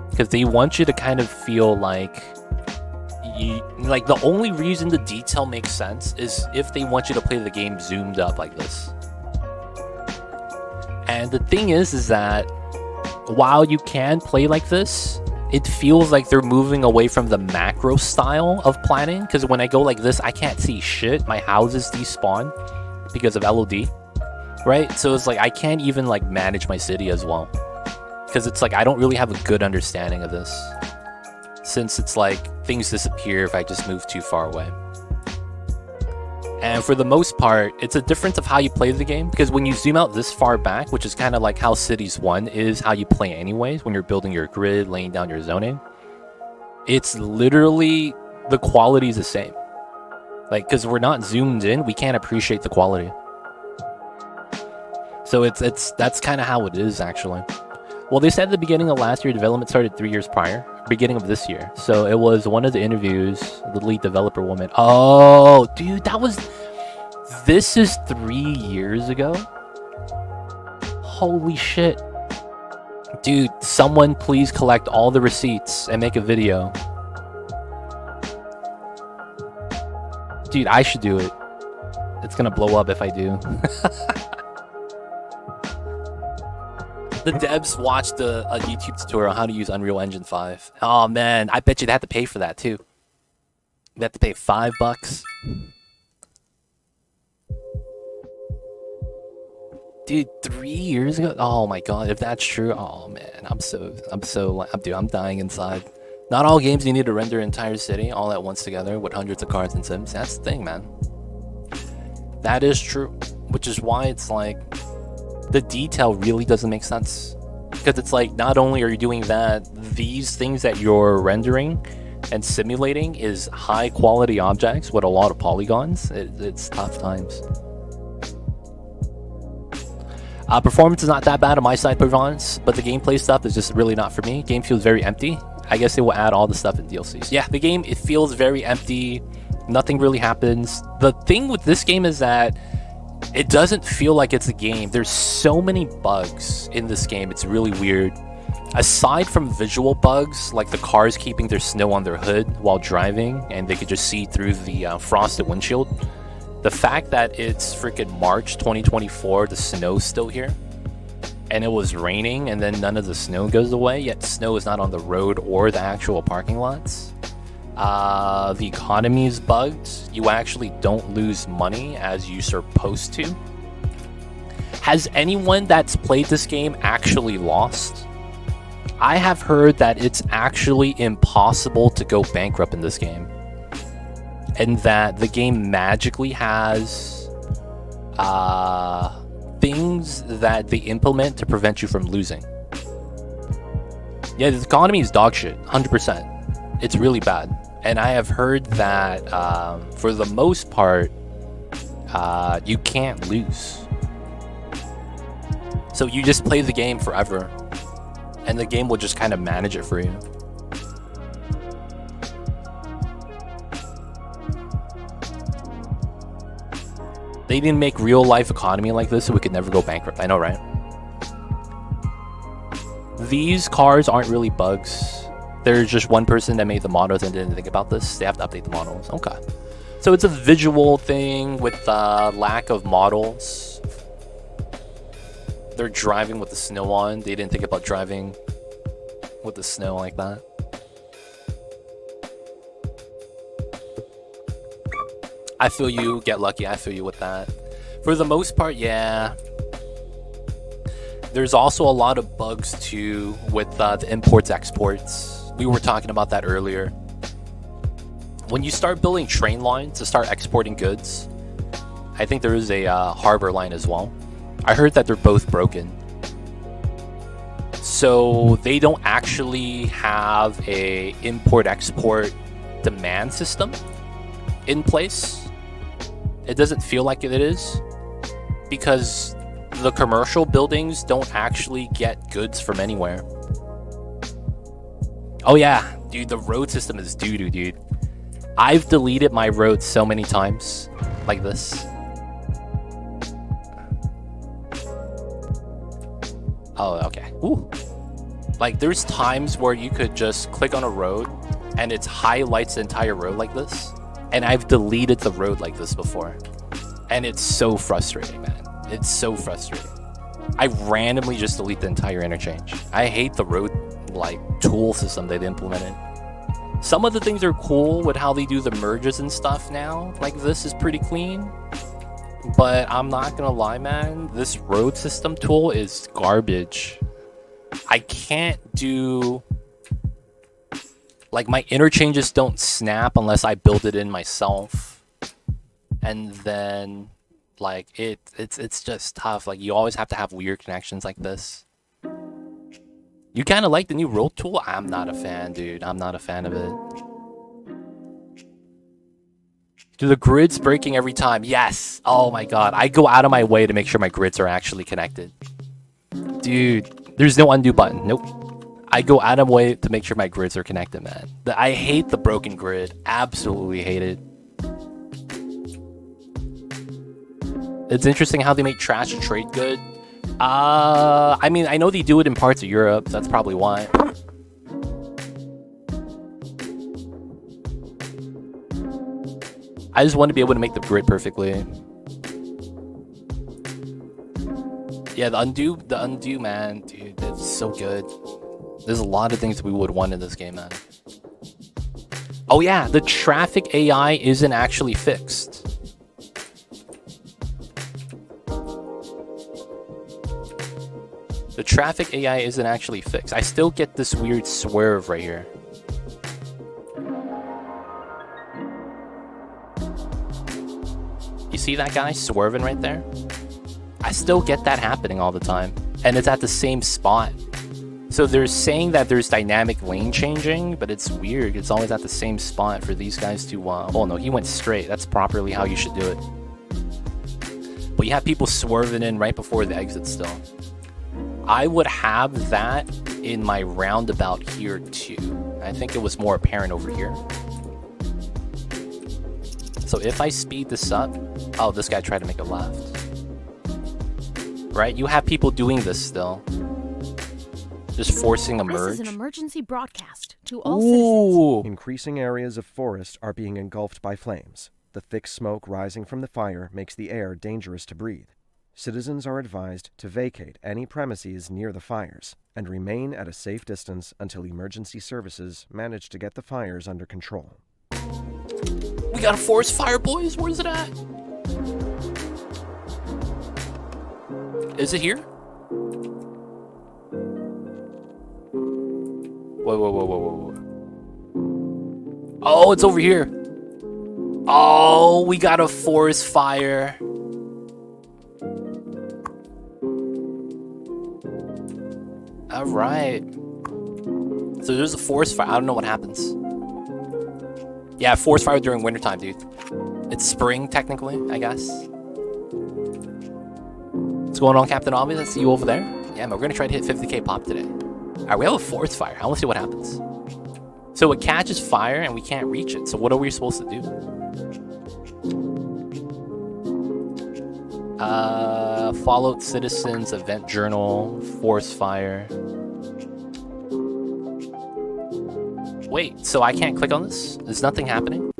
Because they want you to kind of feel like... like, the only reason the detail makes sense is if they want you to play the game zoomed up like this. And the thing is that while you can play like this, it feels like they're moving away from the macro style of planning. Because when I go like this, I can't see shit. My houses despawn because of LOD, right? So it's like I can't even like manage my city as well. Because it's like I don't really have a good understanding of this. Since it's like things disappear if I just move too far away. And for the most part, it's a difference of how you play the game. Because when you zoom out this far back, which is kind of like how Cities 1 is how you play anyways, when you're building your grid, laying down your zoning, it's literally, the quality is the same. Like, because we're not zoomed in, we can't appreciate the quality. So that's kind of how it is, actually. Well, they said at the beginning of last year, development started 3 years prior. Beginning of this year. So it was one of the interviews, the lead developer woman. Oh, dude, this is 3 years ago? Holy shit. Dude, someone please collect all the receipts and make a video. Dude, I should do it. It's gonna blow up if I do. The devs watched a YouTube tutorial on how to use Unreal Engine 5. Oh man, I bet you'd have to pay for that too. You'd have to pay $5. Dude, 3 years ago? Oh my god, if that's true, oh man, I'm dying inside. Not all games you need to render an entire city all at once together with hundreds of cars and sims. That's the thing, man. That is true, which is why it's like, the detail really doesn't make sense. Because it's like, not only are you doing that, these things that you're rendering and simulating is high quality objects with a lot of polygons. It's tough times. Performance is not that bad on my side, Pervance, but the gameplay stuff is just really not for me. Game feels very empty. I guess they will add all the stuff in DLCs. Yeah, the game, it feels very empty. Nothing really happens. The thing with this game is that it doesn't feel like it's a game. There's so many bugs in this game. It's really weird. Aside from visual bugs, like the cars keeping their snow on their hood while driving, and they could just see through the frosted windshield. The fact that it's freaking March 2024, the snow's still here, and it was raining, and then none of the snow goes away, yet snow is not on the road or the actual parking lots. The economy is bugged. You actually don't lose money as you're supposed to. Has anyone that's played this game actually lost? I have heard that it's actually impossible to go bankrupt in this game, and that the game magically has things that they implement to prevent you from losing. Yeah, the economy is dog shit, 100%. It's really bad. And I have heard that for the most part, you can't lose. So you just play the game forever, and the game will just kind of manage it for you. They didn't make real life economy like this so we could never go bankrupt. I know, right? These cars aren't really bugs. There's just one person that made the models and didn't think about this. They have to update the models. Okay. So it's a visual thing with lack of models. They're driving with the snow on. They didn't think about driving with the snow like that. I feel you. Get lucky. I feel you with that. For the most part, yeah. There's also a lot of bugs too with the imports exports. We were talking about that earlier. When you start building train lines to start exporting goods, I think there is a harbor line as well. I heard that they're both broken. So they don't actually have a import-export demand system in place. It doesn't feel like it is, because the commercial buildings don't actually get goods from anywhere. Oh yeah, dude, the road system is doo-doo, dude. I've deleted my roads so many times, like this. Oh, okay. Ooh. Like, there's times where you could just click on a road and it highlights the entire road like this. And I've deleted the road like this before. And it's so frustrating, man. It's so frustrating. I randomly just delete the entire interchange. I hate the road, like, tool system they've implemented. Some of the things are cool with how they do the merges and stuff now. Like, this is pretty clean. But I'm not gonna lie, man. This road system tool is garbage. I can't do... Like, my interchanges don't snap unless I build it in myself. And then, like, it's just tough. Like, you always have to have weird connections like this. You kind of like the new road tool? I'm not a fan, dude. I'm not a fan of it. Do the grids breaking every time? Yes. Oh my god. I go out of my way to make sure my grids are actually connected. Dude, there's no undo button. Nope. I go out of my way to make sure my grids are connected, man. I hate the broken grid. Absolutely hate it. It's interesting how they make trash trade good. I mean, I know they do it in parts of Europe. So that's probably why. I just want to be able to make the grid perfectly. Yeah, the undo, man, dude, it's so good. There's a lot of things we would want in this game, man. Oh yeah, the traffic AI isn't actually fixed. The traffic AI isn't actually fixed. I still get this weird swerve right here. You see that guy swerving right there? I still get that happening all the time. And it's at the same spot. So they're saying that there's dynamic lane changing, but it's weird. It's always at the same spot for these guys to... oh no, he went straight. That's properly how you should do it. But you have people swerving in right before the exit still. I would have that in my roundabout here too. I think it was more apparent over here. So if I speed this up... Oh, this guy tried to make a left. Right? You have people doing this still. Just forcing a merge. This is an emergency broadcast to all citizens. Increasing areas of forest are being engulfed by flames. The thick smoke rising from the fire makes the air dangerous to breathe. Citizens are advised to vacate any premises near the fires and remain at a safe distance until emergency services manage to get the fires under control. We got a forest fire, boys. Where's it at? Is it here? Whoa. Oh, it's over here. Oh, we got a forest fire. All right. So there's a forest fire. I don't know what happens. Yeah, forest fire during wintertime, dude. It's spring, technically, I guess. What's going on, Captain Obvious? I see you over there. Yeah, man, we're gonna try to hit 50k pop today. Alright, we have a forest fire. I wanna see what happens. So it catches fire and we can't reach it. So what are we supposed to do? Followed citizens, event journal, forest fire. Wait, so I can't click on this? There's nothing happening?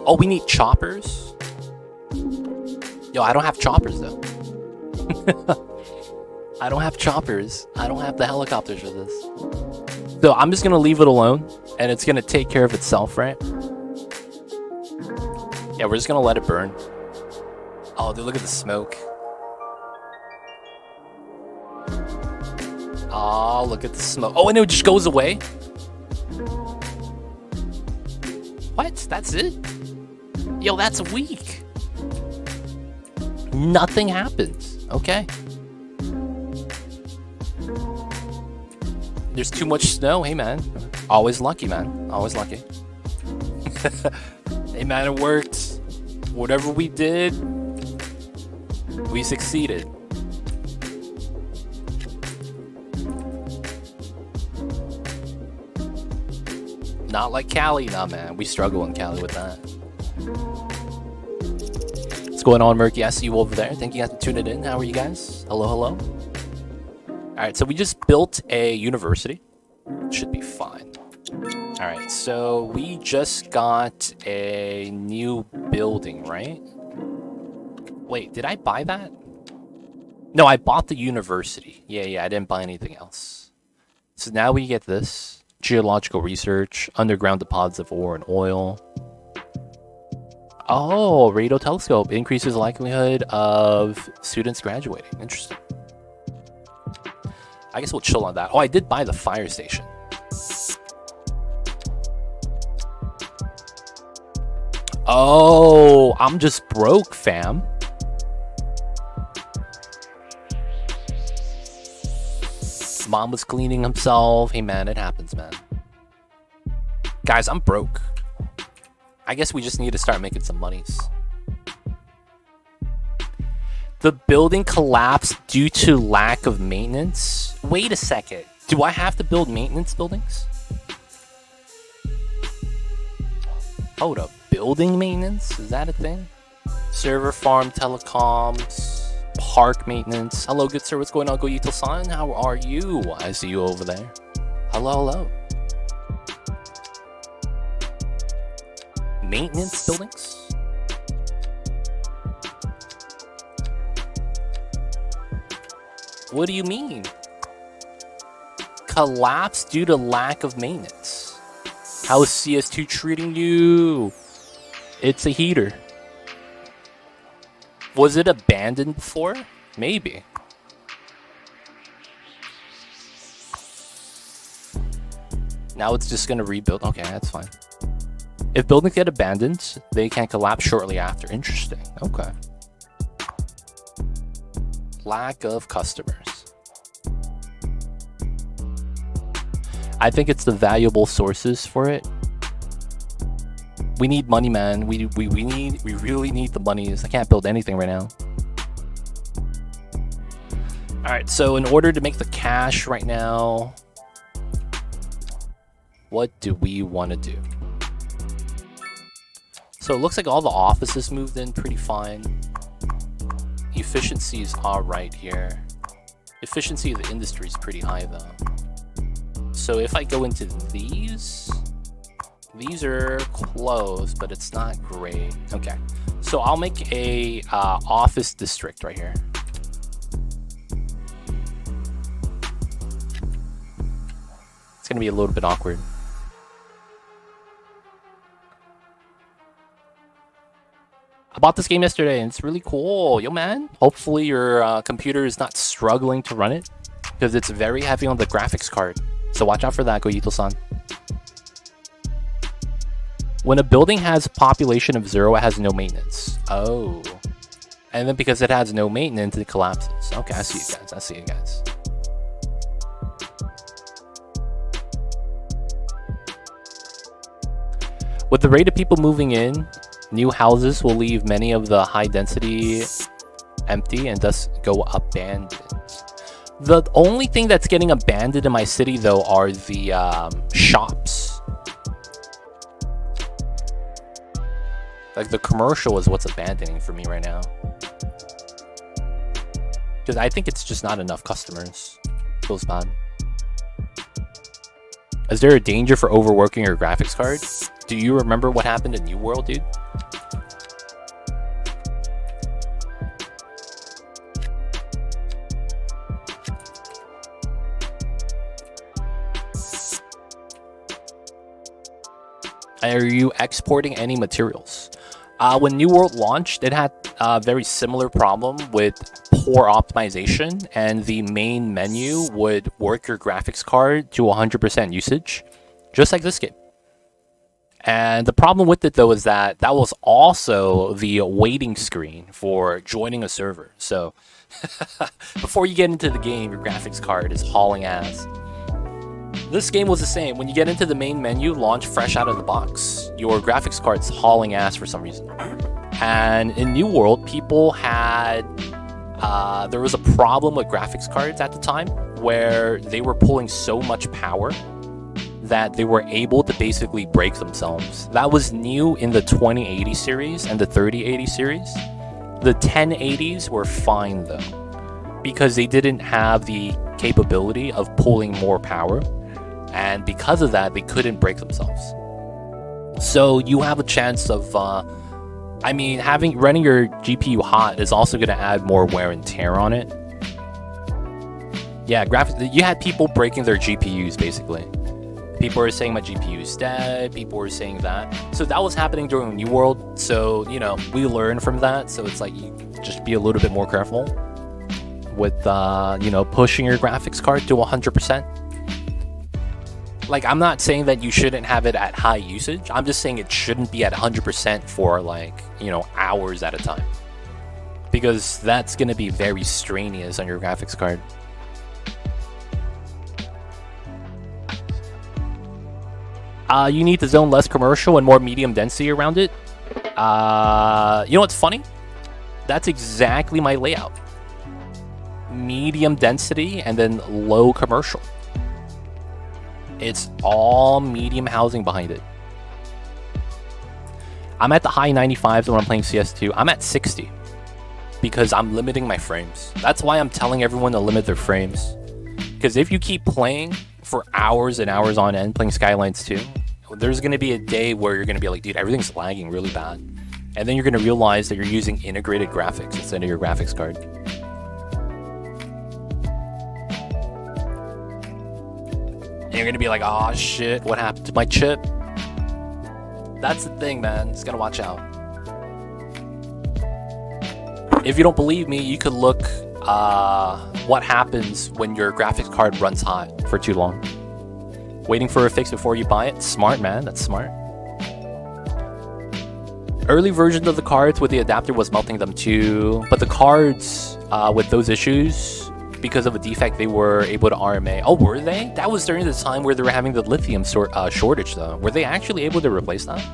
Oh, we need choppers? Yo, I don't have choppers though. I don't have choppers. I don't have the helicopters for this. So I'm just gonna leave it alone and it's gonna take care of itself, right? Yeah, we're just gonna let it burn. Oh, dude, look at the smoke. Oh, look at the smoke. Oh, and it just goes away? What? That's it? Yo, that's weak. Nothing happens. Okay. There's too much snow. Hey, man. Always lucky, man. Always lucky. Hey, man, it worked. Whatever we did, we succeeded. Not like Cali. Nah, man. We struggle in Cali with that. What's going on, Murky? I see you over there. Thank you guys for tuning in. How are you guys? Hello, hello. Alright, so we just built a university. Should be fine. Alright, so we just got a new building, right? Wait, did I buy that? No, I bought the university. Yeah, I didn't buy anything else. So now we get this. Geological research, underground deposits of ore and oil. Oh, radio telescope increases the likelihood of students graduating. Interesting. I guess we'll chill on that. Oh, I did buy the fire station. Oh, I'm just broke, fam. Mom was cleaning himself. Hey, man, it happens, man. Guys, I'm broke. I guess we just need to start making some monies. The building collapsed due to lack of maintenance. Wait a second. Do I have to build maintenance buildings? Hold up. Building maintenance? Is that a thing? Server farm, telecoms, park maintenance. Hello, good sir. What's going on, Goyito-san? How are you? I see you over there. Hello. Maintenance buildings? What do you mean? Collapse due to lack of maintenance. How is CS2 treating you? It's a heater. Was it abandoned before? Maybe. Now it's just gonna rebuild. Okay, that's fine. If buildings get abandoned, they can collapse shortly after. Interesting. Okay. Lack of customers. I think it's the valuable sources for it. We need money, man. We really need the monies. I can't build anything right now. Alright, so in order to make the cash right now, what do we want to do? So it looks like all the offices moved in pretty fine. Efficiency is alright here. Efficiency of the industry is pretty high though. So if I go into these are close, but it's not great. Okay, so I'll make a office district right here. It's gonna be a little bit awkward. I bought this game yesterday and it's really cool. Yo man, hopefully your computer is not struggling to run it, because it's very heavy on the graphics card. So watch out for that, Goyito-san. When a building has a population of 0, it has no maintenance. Oh. And then because it has no maintenance, it collapses. Okay, I see you guys. I see you guys. With the rate of people moving in, new houses will leave many of the high density empty and thus go abandoned. The only thing that's getting abandoned in my city though are the shops. Like the commercial is what's abandoning for me right now. Because I think it's just not enough customers. Feels bad. Is there a danger for overworking your graphics card? Do you remember what happened in New World, dude? Are you exporting any materials? When New World launched, it had a very similar problem with poor optimization, and the main menu would work your graphics card to 100% usage, just like this game. And the problem with it though is that that was also the waiting screen for joining a server. So before you get into the game, your graphics card is hauling ass. This game was the same. When you get into the main menu, launch fresh out of the box, your graphics card's hauling ass for some reason. And in New World, people had... there was a problem with graphics cards at the time where they were pulling so much power that they were able to basically break themselves. That was new in the 2080 series and the 3080 series. The 1080s were fine though, because they didn't have the capability of pulling more power. And because of that, they couldn't break themselves. So you have a chance of, I mean, running your GPU hot is also going to add more wear and tear on it. Yeah, you had people breaking their GPUs basically. People were saying my GPU is dead. People were saying that. So that was happening during New World. So, you know, we learned from that. So it's like, you just be a little bit more careful with, you know, pushing your graphics card to 100%. Like, I'm not saying that you shouldn't have it at high usage. I'm just saying it shouldn't be at 100% for, like, you know, hours at a time. Because that's going to be very strenuous on your graphics card. You need to zone less commercial and more medium density around it. You know what's funny? That's exactly my layout. Medium density and then low commercial. It's all medium housing behind it. I'm at the high 95s when I'm playing CS2. I'm at 60 because I'm limiting my frames. That's why I'm telling everyone to limit their frames. Because if you keep playing for hours and hours on end playing Skylines 2, there's going to be a day where you're going to be like, dude, everything's lagging really bad. And then you're going to realize that you're using integrated graphics instead of your graphics card. And you're going to be like, oh shit, what happened to my chip? That's the thing, man. Just got to watch out. If you don't believe me, you could look what happens when your graphics card runs hot for too long. Waiting for a fix before you buy it? Smart, man. That's smart. early versions of the cards with the adapter was melting them too, but the cards with those issues, because of a defect, they were able to RMA. Oh, were they? That was during the time where they were having the lithium shortage, though. Were they actually able to replace that?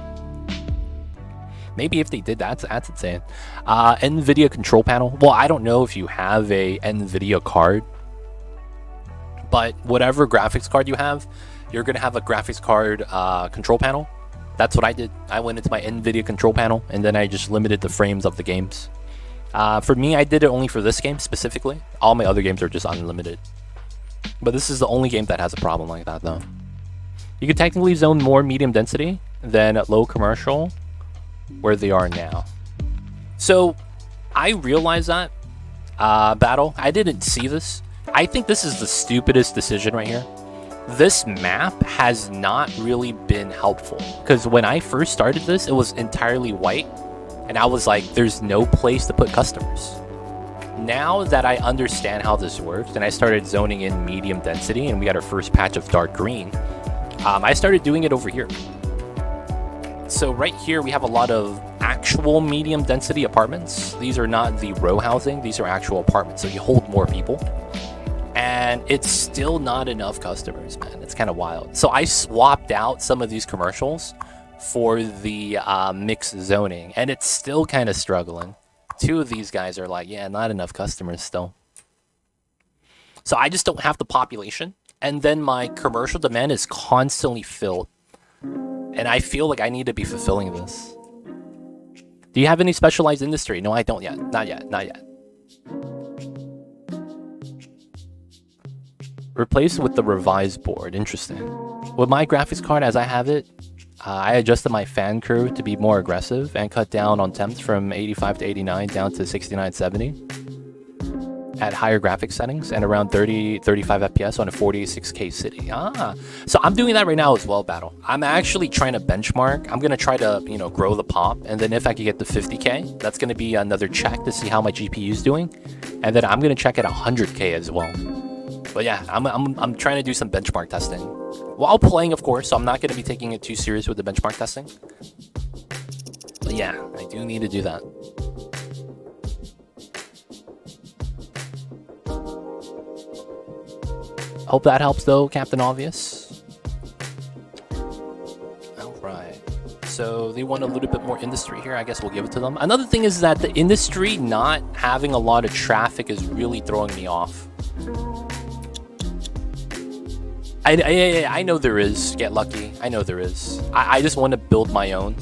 Maybe if they did, that's insane. NVIDIA control panel. Well, I don't know if you have a NVIDIA card, but whatever graphics card you have, you're going to have a graphics card control panel. That's what I did. I went into my NVIDIA control panel, and then I just limited the frames of the games. For me, I did it only for this game specifically. All my other games are just unlimited. But this is the only game that has a problem like that, though. You can technically zone more medium density than low commercial, where they are now. So, I realized that, Battle. I didn't see this. I think this is the stupidest decision right here. This map has not really been helpful. Because when I first started this, it was entirely white. And I was like, there's no place to put customers. Now that I understand how this works, and I started zoning in medium density, and we got our first patch of dark green, I started doing it over here. So right here, we have a lot of actual medium density apartments. These are not the row housing. These are actual apartments, so you hold more people. And it's still not enough customers, man. It's kind of wild. So I swapped out some of these commercials for the mixed zoning, and it's still kind of struggling. Two of these guys are like, yeah, not enough customers still. So I just don't have the population, and then my commercial demand is constantly filled, and I feel like I need to be fulfilling this. Do you have any specialized industry? No, I don't yet. Not yet. Replace with the revised board. Interesting. With my graphics card as I have it, I adjusted my fan curve to be more aggressive and cut down on temps from 85 to 89 down to 69, 70 at higher graphics settings and around 35 FPS on a 46K city. So I'm doing that right now as well, Battle. I'm actually trying to benchmark. I'm going to try to, grow the pop. And then if I could get to 50K, that's going to be another check to see how my GPU is doing. And then I'm going to check at 100K as well. But yeah, I'm trying to do some benchmark testing while playing, of course, so I'm not going to be taking it too serious with the benchmark testing. But yeah, I do need to do that. Hope that helps, though, Captain Obvious. Alright. So they want a little bit more industry here. I guess we'll give it to them. Another thing is that the industry not having a lot of traffic is really throwing me off. I know there is. Get lucky. I know there is. I just want to build my own.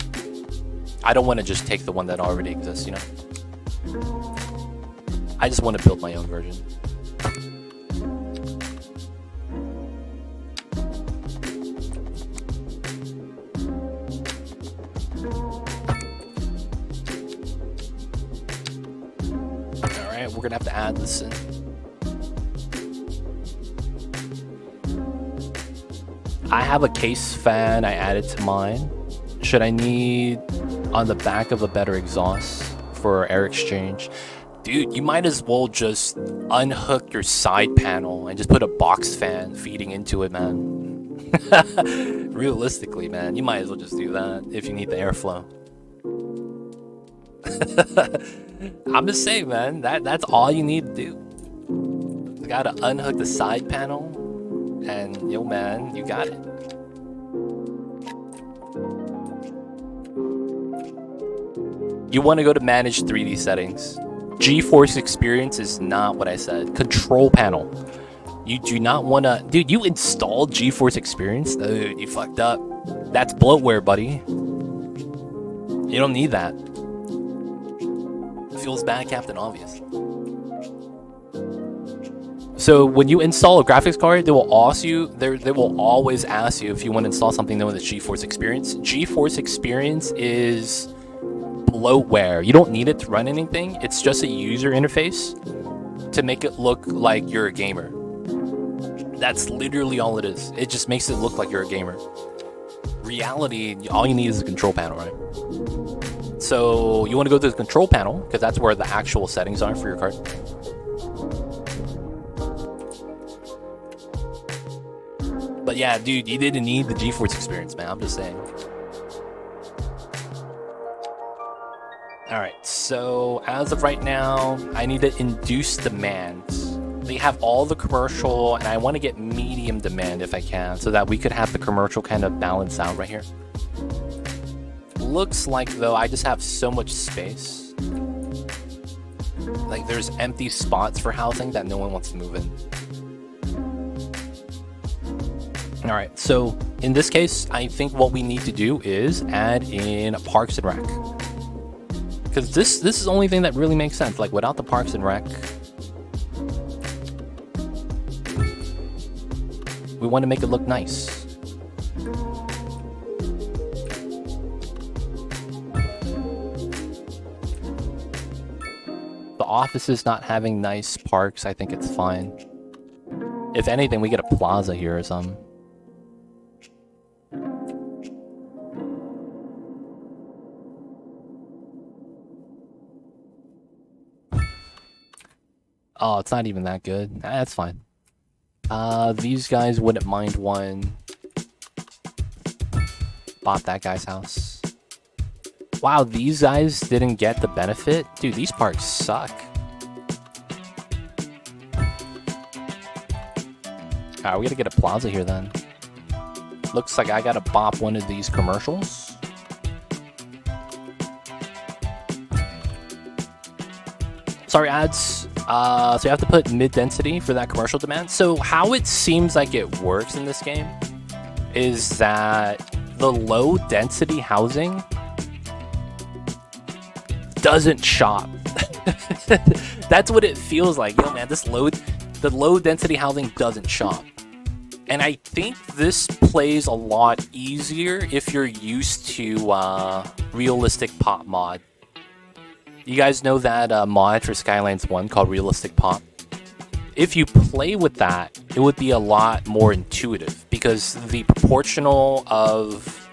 I don't want to just take the one that already exists, I just want to build my own version. Alright, we're going to have to add this in. I have a case fan I added to mine. Should I need on the back of a better exhaust for air exchange? Dude, you might as well just unhook your side panel and just put a box fan feeding into it, man. Realistically, man, you might as well just do that if you need the airflow. I'm just saying, man, that's all you need to do. You gotta unhook the side panel. And yo, man, you got it. You want to go to manage 3D settings. GeForce Experience is not what I said. Control panel. You do not want to... Dude, you installed GeForce Experience? Dude, you fucked up. That's bloatware, buddy. You don't need that. Feels bad, Captain Obvious. So when you install a graphics card, they will always ask you if you want to install something known as GeForce Experience. GeForce Experience is bloatware. You don't need it to run anything. It's just a user interface to make it look like you're a gamer. That's literally all it is. It just makes it look like you're a gamer. Reality, all you need is a control panel, right? So you want to go to the control panel because that's where the actual settings are for your card. But yeah, dude, you didn't need the GeForce Experience, man. I'm just saying. All right, so as of right now, I need to induce demand. They have all the commercial, and I want to get medium demand if I can, so that we could have the commercial kind of balance out right here. Looks like, though, I just have so much space. Like, there's empty spots for housing that no one wants to move in. All right, so in this case, I think what we need to do is add in Parks and Rec. Because this is the only thing that really makes sense. Like, without the Parks and Rec, we want to make it look nice. The office is not having nice parks. I think it's fine. If anything, we get a plaza here or something. Oh, it's not even that good. That's fine. These guys wouldn't mind one. Bought that guy's house. Wow, these guys didn't get the benefit? Dude, these parks suck. Alright, we gotta get a plaza here then. Looks like I gotta bop one of these commercials. Sorry, ads. So you have to put mid-density for that commercial demand. So how it seems like it works in this game is that the low-density housing doesn't shop. That's what it feels like. Yo, man, the low-density housing doesn't shop. And I think this plays a lot easier if you're used to realistic pop mod. You guys know that mod for Skylines 1 called Realistic Pop? If you play with that, it would be a lot more intuitive because the proportional of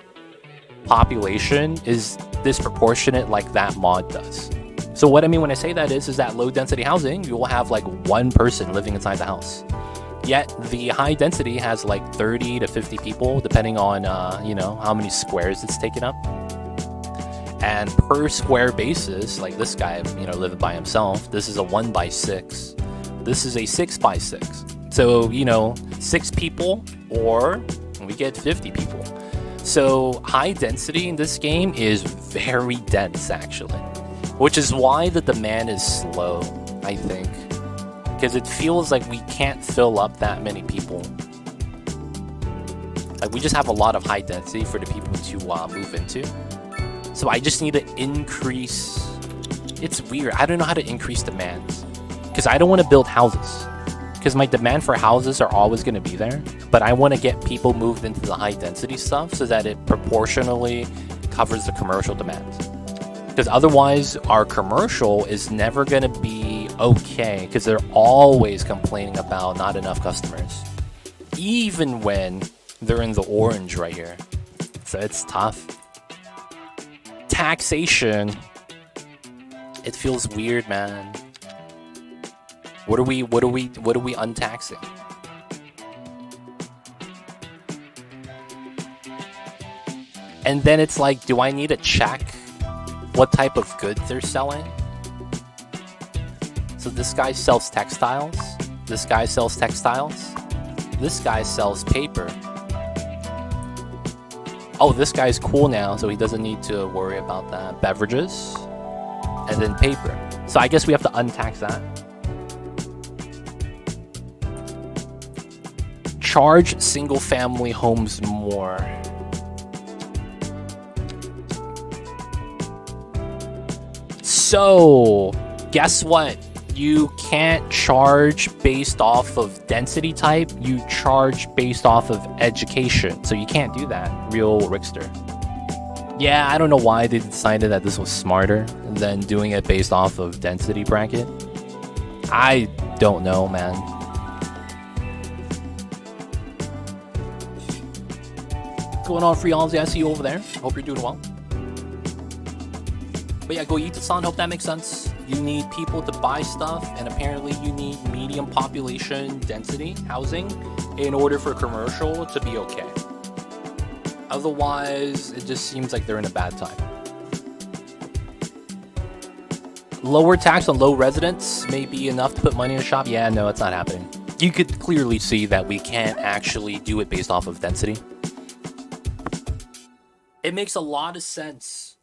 population is disproportionate like that mod does. So what I mean when I say that is that low density housing, you will have like one person living inside the house. Yet the high density has like 30 to 50 people depending on, you know, how many squares it's taken up. And per square basis, like this guy, you know, living by himself, this is a 1x6. This is a 6x6. So, you know, 6 people or we get 50 people. So high density in this game is very dense actually, which is why the demand is slow, I think. Because it feels like we can't fill up that many people. Like we just have a lot of high density for the people to move into. So I just need to increase. It's weird. I don't know how to increase demand because I don't want to build houses because my demand for houses are always going to be there. But I want to get people moved into the high density stuff so that it proportionally covers the commercial demand. Because otherwise our commercial is never going to be okay because they're always complaining about not enough customers. Even when they're in the orange right here. So it's tough. Taxation, it feels weird, man. What are we untaxing? And then it's like, do I need to check what type of goods they're selling? So this guy sells textiles. This guy sells textiles. This guy sells paper. Oh, this guy's cool now, so he doesn't need to worry about that. Beverages, and then paper. So I guess we have to untax that. Charge single-family homes more. So, guess what? You can't charge based off of density type, you charge based off of education. So you can't do that, real Rickster. Yeah, I don't know why they decided that this was smarter than doing it based off of density bracket. I don't know, man. What's going on, Free Alzi? I see you over there. Hope you're doing well. But yeah, go Yita-san, hope that makes sense. You need people to buy stuff, and apparently you need medium population density housing in order for commercial to be okay. Otherwise, it just seems like they're in a bad time. Lower tax on low residents may be enough to put money in a shop. Yeah, no, it's not happening. You could clearly see that we can't actually do it based off of density. It makes a lot of sense.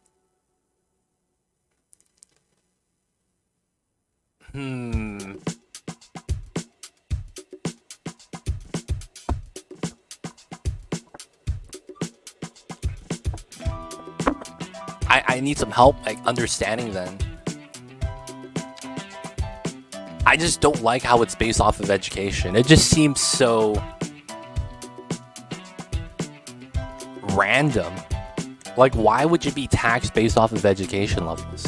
I need some help like understanding then. I just don't like how it's based off of education. It just seems so random. Like, why would you be taxed based off of education levels?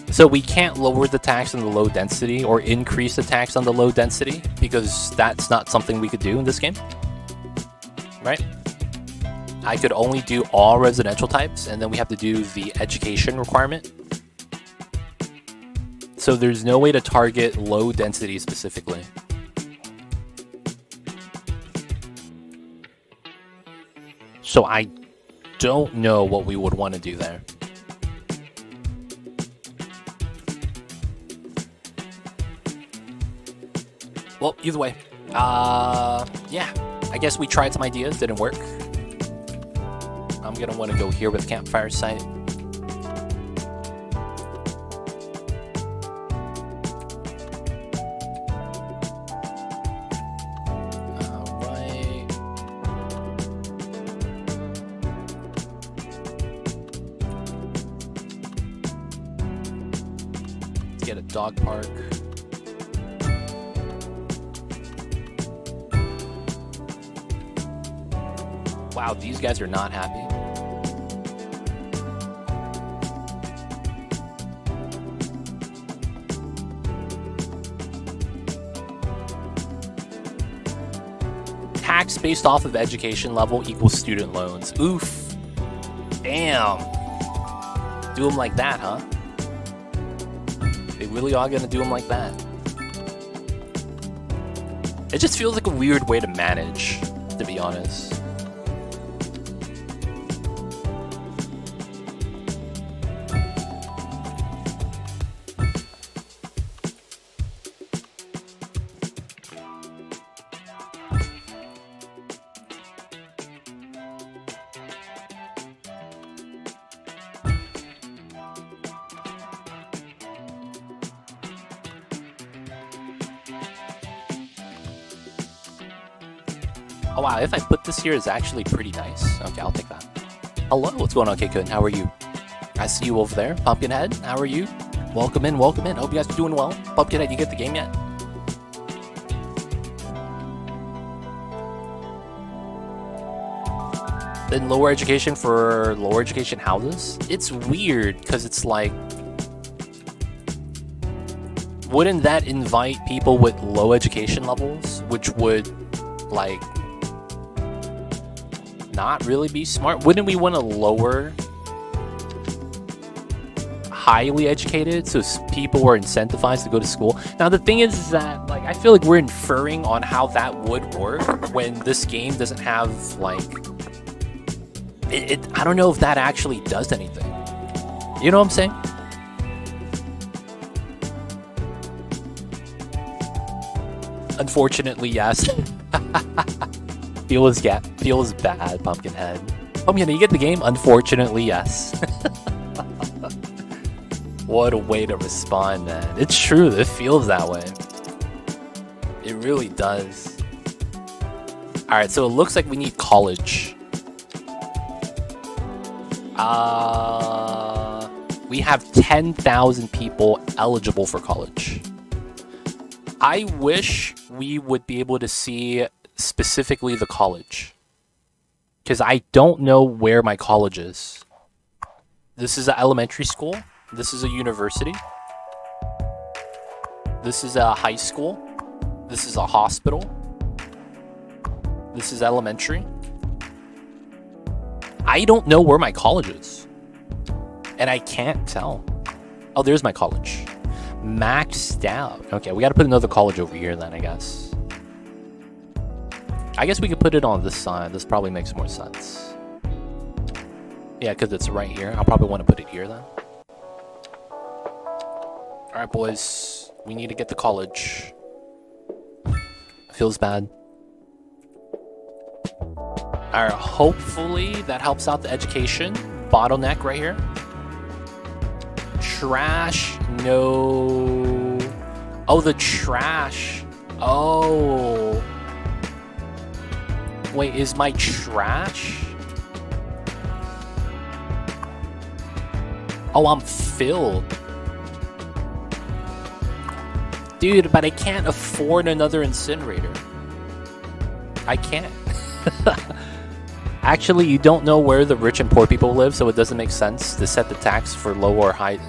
So we can't lower the tax on the low density or increase the tax on the low density because that's not something we could do in this game, right? I could only do all residential types, and then we have to do the education requirement. So there's no way to target low density specifically. So I don't know what we would want to do there. Well, either way, yeah, I guess we tried some ideas, didn't work. I'm gonna want to go here with campfire site. Get a dog park. Wow, these guys are not happy. Tax based off of education level equals student loans. Oof. Damn. Do them like that, huh? They really are gonna do them like that. It just feels like a weird way to manage, to be honest. Oh wow, if I put this here, it's actually pretty nice. Okay, I'll take that. Hello, what's going on, Kikun? How are you? I see you over there. Pumpkinhead, how are you? Welcome in, welcome in. Hope you guys are doing well. Pumpkinhead, you get the game yet? Then lower education for lower education houses? It's weird, because it's like... Wouldn't that invite people with low education levels, which would, like... not really be smart? Wouldn't we want to lower highly educated so people are incentivized to go to school? Now the thing is that like I feel like we're inferring on how that would work when this game doesn't have like I don't know if that actually does anything. You know what I'm saying? Unfortunately, yes. Feels bad, Pumpkinhead. Pumpkinhead, you get the game? Unfortunately, yes. What a way to respond, man. It's true, it feels that way. It really does. Alright, so it looks like we need college. We have 10,000 people eligible for college. I wish we would be able to see specifically the college, because I don't know where my college is. This is an elementary school. This is a university. This is a high school. This is a hospital. This is elementary. I don't know where my college is, and I can't tell. Oh, there's my college. Maxed out. Okay, we got to put another college over here then, I guess. I guess we could put it on this side. This probably makes more sense. Yeah, because it's right here. I'll probably want to put it here then. Alright, boys. We need to get to college. Feels bad. Alright, hopefully that helps out the education. Bottleneck right here. Trash. No. Oh, the trash. Oh. Wait, is my trash? Oh, I'm filled. Dude, but I can't afford another incinerator. I can't. Actually, you don't know where the rich and poor people live, so it doesn't make sense to set the tax for low or high,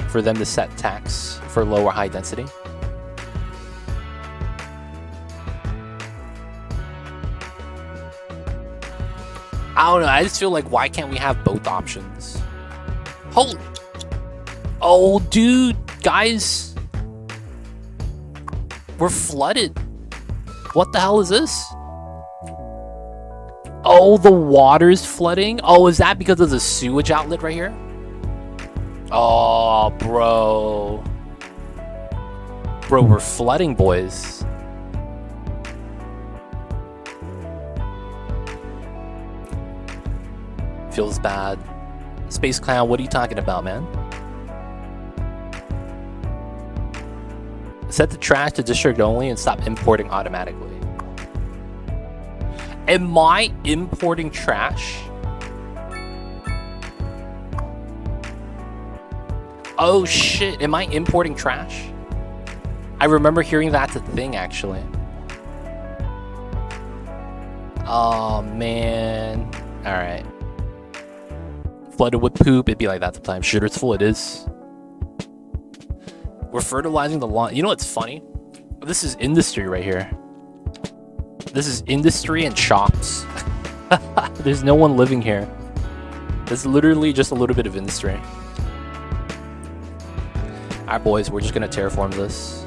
for them to set tax for low or high density. I don't know, I just feel like, why can't we have both options? Holy... Oh, dude, guys. We're flooded. What the hell is this? Oh, the water's flooding? Oh, is that because of the sewage outlet right here? Oh, bro. Bro, we're flooding, boys. Feels bad. Space Clown, what are you talking about, man? Set the trash to district only and stop importing automatically. Am I importing trash? Oh shit, am I importing trash? I remember hearing that's a thing, actually. Oh man. Alright. Flooded with poop, it'd be like that sometimes. Sure, it's full, it is. We're fertilizing the lawn. You know what's funny? This is industry right here. This is industry and shops. There's no one living here. There's literally just a little bit of industry. Alright, boys, we're just gonna terraform this.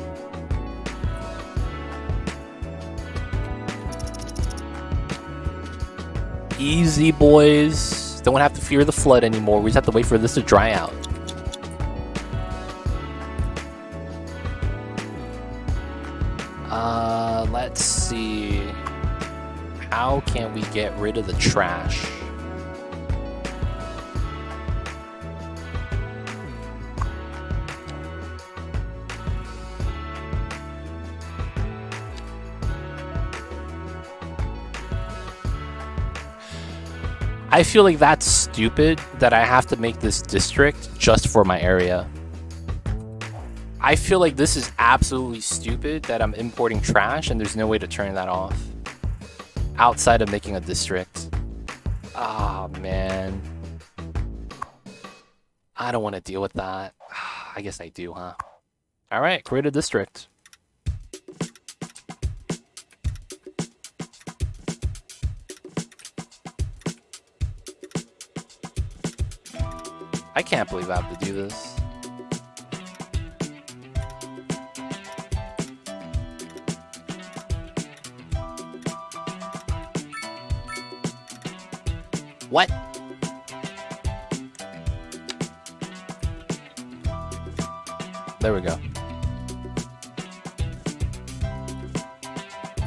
Easy, boys. Don't have to fear the flood anymore. We just have to wait for this to dry out. Let's see. How can we get rid of the trash? I feel like that's stupid that I have to make this district just for my area. I feel like this is absolutely stupid that I'm importing trash and there's no way to turn that off outside of making a district. Ah, man. I don't want to deal with that. I guess I do, huh? Alright, create a district. I can't believe I have to do this. What? There we go.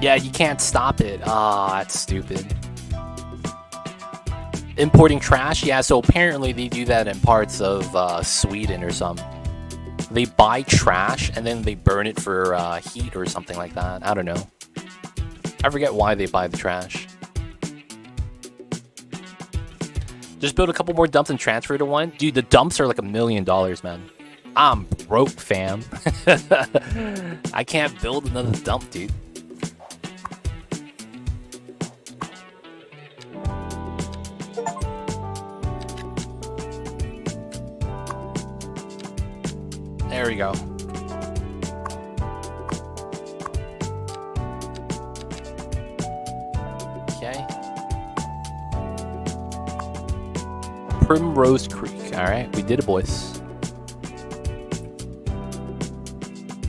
Yeah, you can't stop it. Ah, that's stupid. Importing trash? Yeah, so apparently they do that in parts of Sweden or something. They buy trash and then they burn it for heat or something like that. I don't know. I forget why they buy the trash. Just build a couple more dumps and transfer to one. Dude, the dumps are like $1 million, man. I'm broke, fam. I can't build another dump, dude. There we go. Okay. Primrose Creek. Alright, we did it, boys.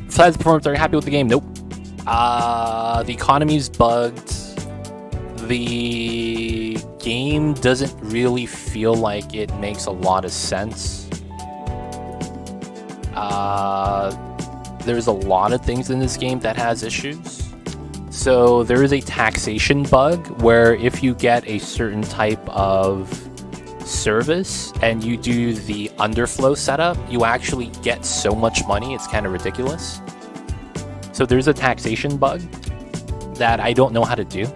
Besides the performance, are you happy with the game? Nope. The economy's bugged. the game doesn't really feel like it makes a lot of sense. There's a lot of things in this game that has issues. So there is a taxation bug where if you get a certain type of service and you do the underflow setup, you actually get so much money, it's kind of ridiculous. So there's a taxation bug that I don't know how to do,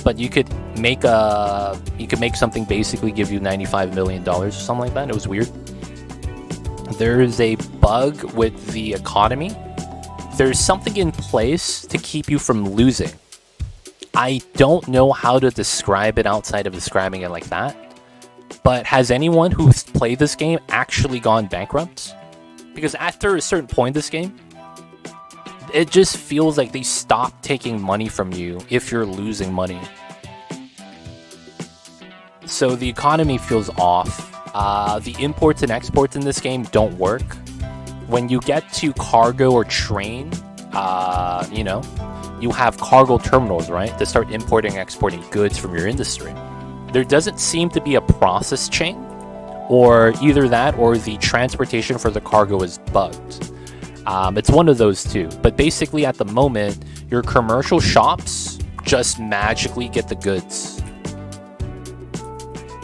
but you could make something basically give you $95 million or something like that. It was weird. There is a bug with the economy. There's something in place to keep you from losing. I don't know how to describe it outside of describing it like that. But has anyone who's played this game actually gone bankrupt? Because after a certain point in this game, it just feels like they stop taking money from you if you're losing money. So the economy feels off. The imports and exports in this game don't work. When you get to cargo or train, you have cargo terminals, right? To start importing and exporting goods from your industry. There doesn't seem to be a process chain, or either that or the transportation for the cargo is bugged. It's one of those two. But basically at the moment, your commercial shops just magically get the goods.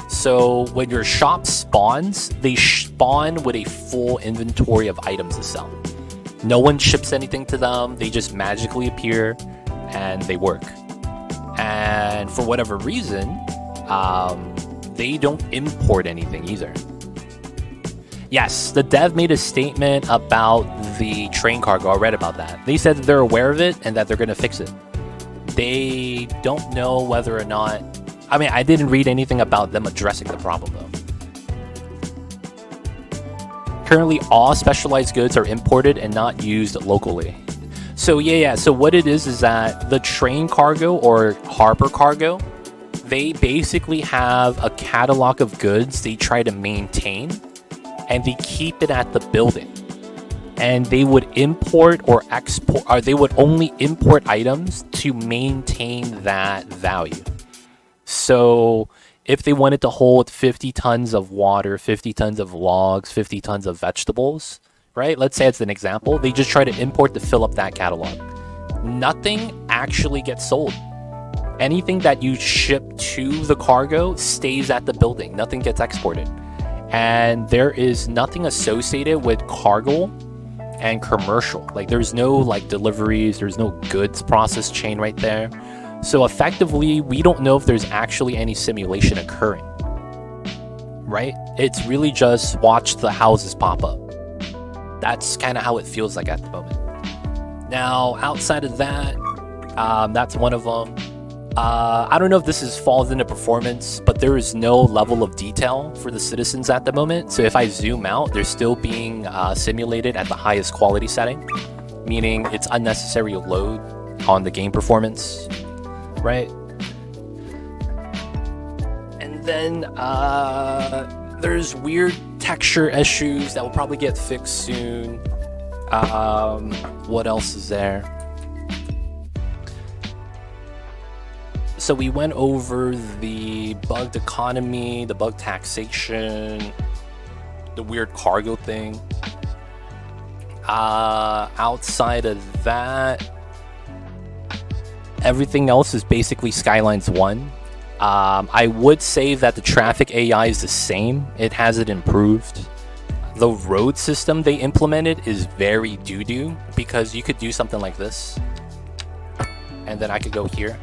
So when your shop spawns, they spawn with a full inventory of items to sell. No one ships anything to them. They just magically appear and they work. And for whatever reason, they don't import anything either. Yes, the dev made a statement about the train cargo. I read about that. They said that they're aware of it and that they're going to fix it. They don't know whether or not... I mean, I didn't read anything about them addressing the problem, though. Currently, all specialized goods are imported and not used locally. So, yeah. So what it is that the train cargo or harbor cargo, they basically have a catalog of goods they try to maintain, and they keep it at the building. And they would import or export, or they would only import items to maintain that value. So if they wanted to hold 50 tons of water, 50 tons of logs, 50 tons of vegetables, right? Let's say it's an example. They just try to import to fill up that catalog. Nothing actually gets sold. Anything that you ship to the cargo stays at the building. Nothing gets exported. And there is nothing associated with cargo and commercial. Like there's no like deliveries, there's no goods process chain right there. So effectively, we don't know if there's actually any simulation occurring, right? It's really just watch the houses pop up. That's kind of how it feels like at the moment. Now, outside of that, that's one of them. I don't know if this falls into performance, but there is no level of detail for the citizens at the moment. So if I zoom out, they're still being simulated at the highest quality setting, meaning it's unnecessary load on the game performance. Right? And then there's weird texture issues that will probably get fixed soon. What else is there? So we went over the bugged economy, the bug taxation, the weird cargo thing. Outside of that, everything else is basically Skylines 1. I would say that the traffic AI is the same. It hasn't improved. The road system they implemented is very doo-doo because you could do something like this. And then I could go here.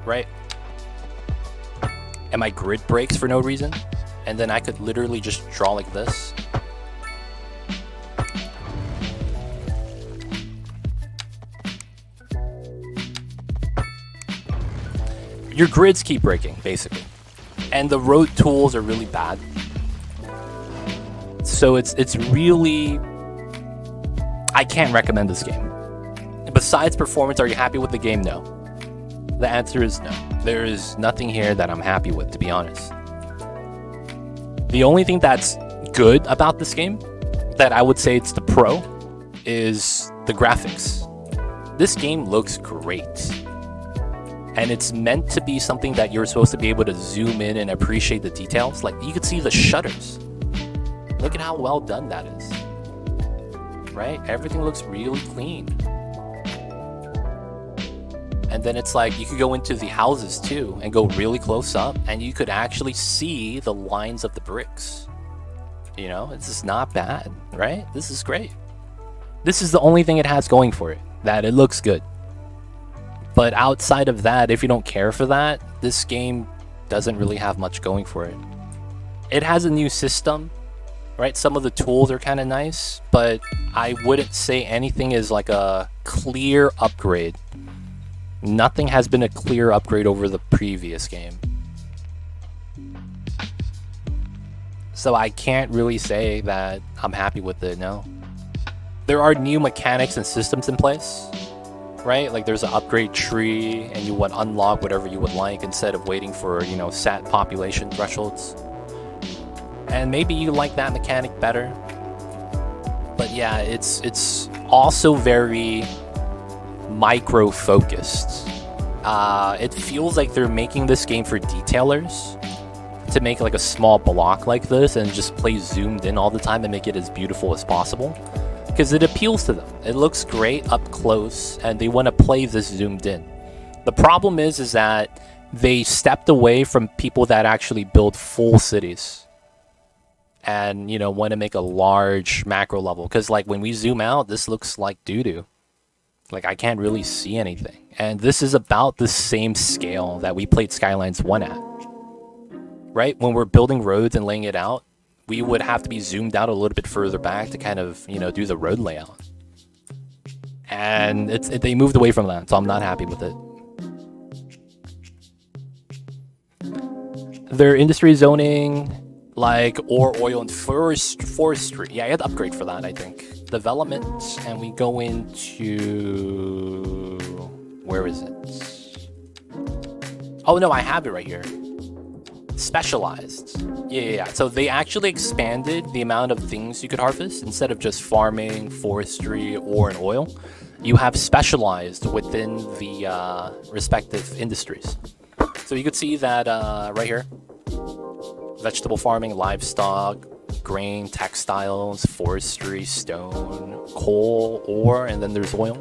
Right? And my grid breaks for no reason. And then I could literally just draw like this. Your grids keep breaking, basically. And the road tools are really bad. So it's really... I can't recommend this game. Besides performance, are you happy with the game? No. The answer is no. There is nothing here that I'm happy with, to be honest. The only thing that's good about this game, that I would say it's the pro, is the graphics. This game looks great. and it's meant to be something that you're supposed to be able to zoom in and appreciate the details. Like, you could see the shutters. Look at how well done that is. Right? Everything looks really clean. And then it's like you could go into the houses too and go really close up, and you could actually see the lines of the bricks. You know, it's just not bad, right? This is great. This is the only thing it has going for it, that it looks good. But outside of that, if you don't care for that, this game doesn't really have much going for it. It has a new system, right? Some of the tools are kind of nice, but I wouldn't say anything is like a clear upgrade. Nothing has been a clear upgrade over the previous game. So I can't really say that I'm happy with it, no. There are new mechanics and systems in place, right? Like there's an upgrade tree and you would unlock whatever you would like instead of waiting for, you know, set population thresholds. And maybe you like that mechanic better. But yeah, it's also very micro-focused. It feels like they're making this game for detailers to make like a small block like this and just play zoomed in all the time and make it as beautiful as possible, because it appeals to them. It looks great up close and they want to play this zoomed in. The problem is that they stepped away from people that actually build full cities and, you know, want to make a large macro level, because like when we zoom out, this looks like doo-doo. Like, I can't really see anything. And this is about the same scale that we played Skylines 1 at. Right? When we're building roads and laying it out, we would have to be zoomed out a little bit further back to kind of, you know, do the road layout. And they moved away from that, so I'm not happy with it. Their industry zoning, like ore, oil, and forestry. Yeah, I had to upgrade for that, I think. Development, and we go into... Where is it? Oh no, I have it right here. Specialized. Yeah. So they actually expanded the amount of things you could harvest. Instead of just farming, forestry, ore, and oil, you have specialized within the respective industries. So you could see that right here. Vegetable farming, livestock, grain, textiles, forestry, stone, coal, ore, and then there's oil.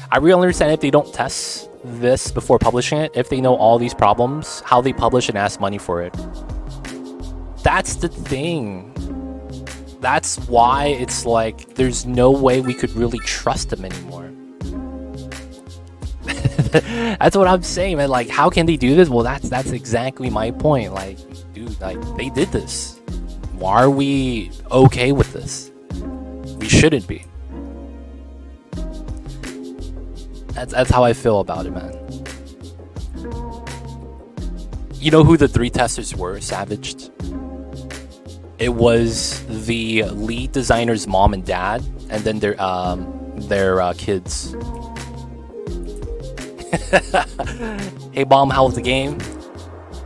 I really understand if they don't test this before publishing it, if they know all these problems, how they publish and ask money for it. That's the thing. That's why it's like there's no way we could really trust them anymore. That's what I'm saying, man. Like, how can they do this? Well, that's exactly my point. Like, dude, like, they did this. Why are we okay with this? We shouldn't be. That's how I feel about it, man. You know who the 3 testers were, Savaged? It was the lead designer's mom and dad, and then their kids. Hey mom, how was the game?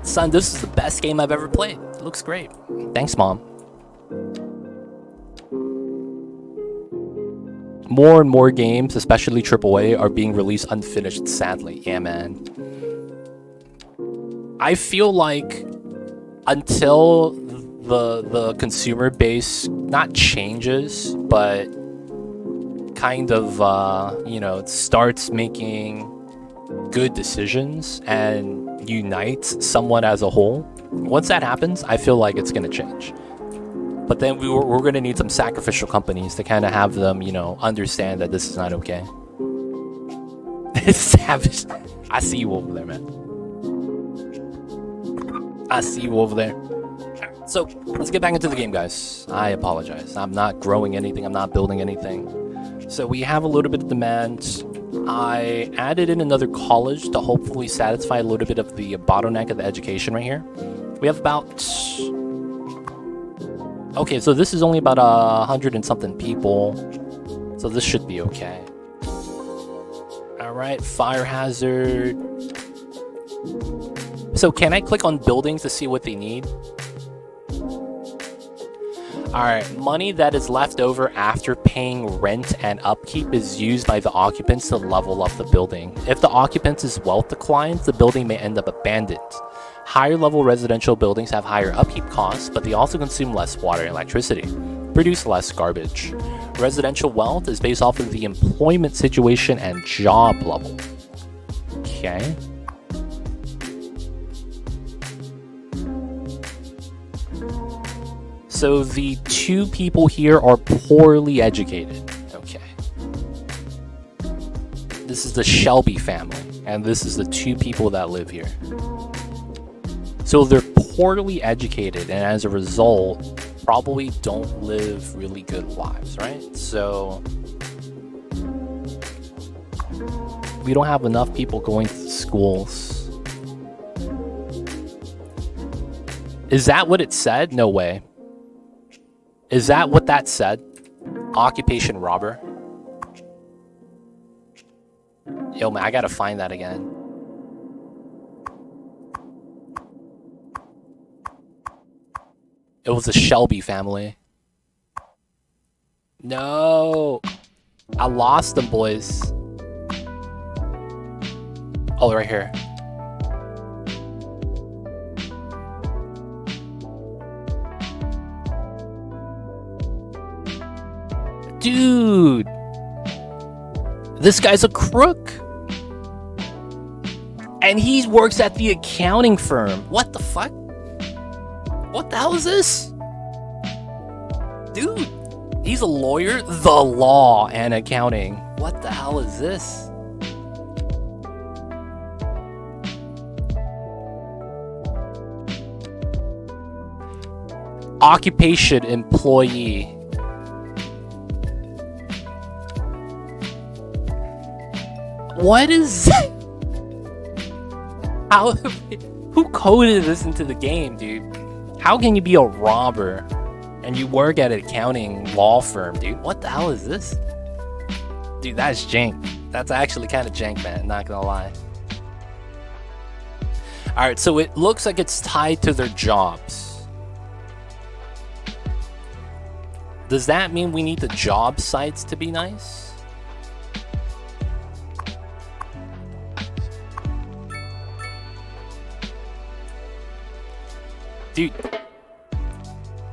Son, this is the best game I've ever played. It looks great. Thanks, mom. More and more games, especially AAA, are being released unfinished, sadly. Yeah, man. I feel like until the consumer base not changes, but kind of, you know, starts making good decisions and unites somewhat as a whole, once that happens, I feel like it's going to change. But then we're going to need some sacrificial companies to kind of have them, you know, understand that this is not okay. It's savage. I see you over there, man. I see you over there. So, let's get back into the game, guys. I apologize. I'm not growing anything. I'm not building anything. So, we have a little bit of demand. I added in another college to hopefully satisfy a little bit of the bottleneck of the education right here. We have about... Okay, so this is only about 100 and something people. So this should be okay. Alright, fire hazard. So can I click on buildings to see what they need? Alright, money that is left over after paying rent and upkeep is used by the occupants to level up the building. If the occupants' wealth declines, the building may end up abandoned. Higher level residential buildings have higher upkeep costs, but they also consume less water and electricity, produce less garbage. Residential wealth is based off of the employment situation and job level. Okay. So the two people here are poorly educated. Okay. This is the Shelby family, and this is the two people that live here. So they're poorly educated, and as a result, probably don't live really good lives, right? So we don't have enough people going to schools. Is that what it said? No way. Is that what that said? Occupation robber. Yo, man, I gotta find that again. It was the Shelby family. No. I lost them, boys. Oh, right here. Dude, this guy's a crook, and he works at the accounting firm. What the fuck? What the hell is this? Dude, he's a lawyer, the law and accounting. What the hell is this? Occupation employee. What is that? How? Who coded this into the game, dude? How can you be a robber and you work at an accounting law firm, dude? What the hell is this? Dude, that's jank. That's actually kind of jank, man. Not gonna lie. Alright, so it looks like it's tied to their jobs. Does that mean we need the job sites to be nice? Dude,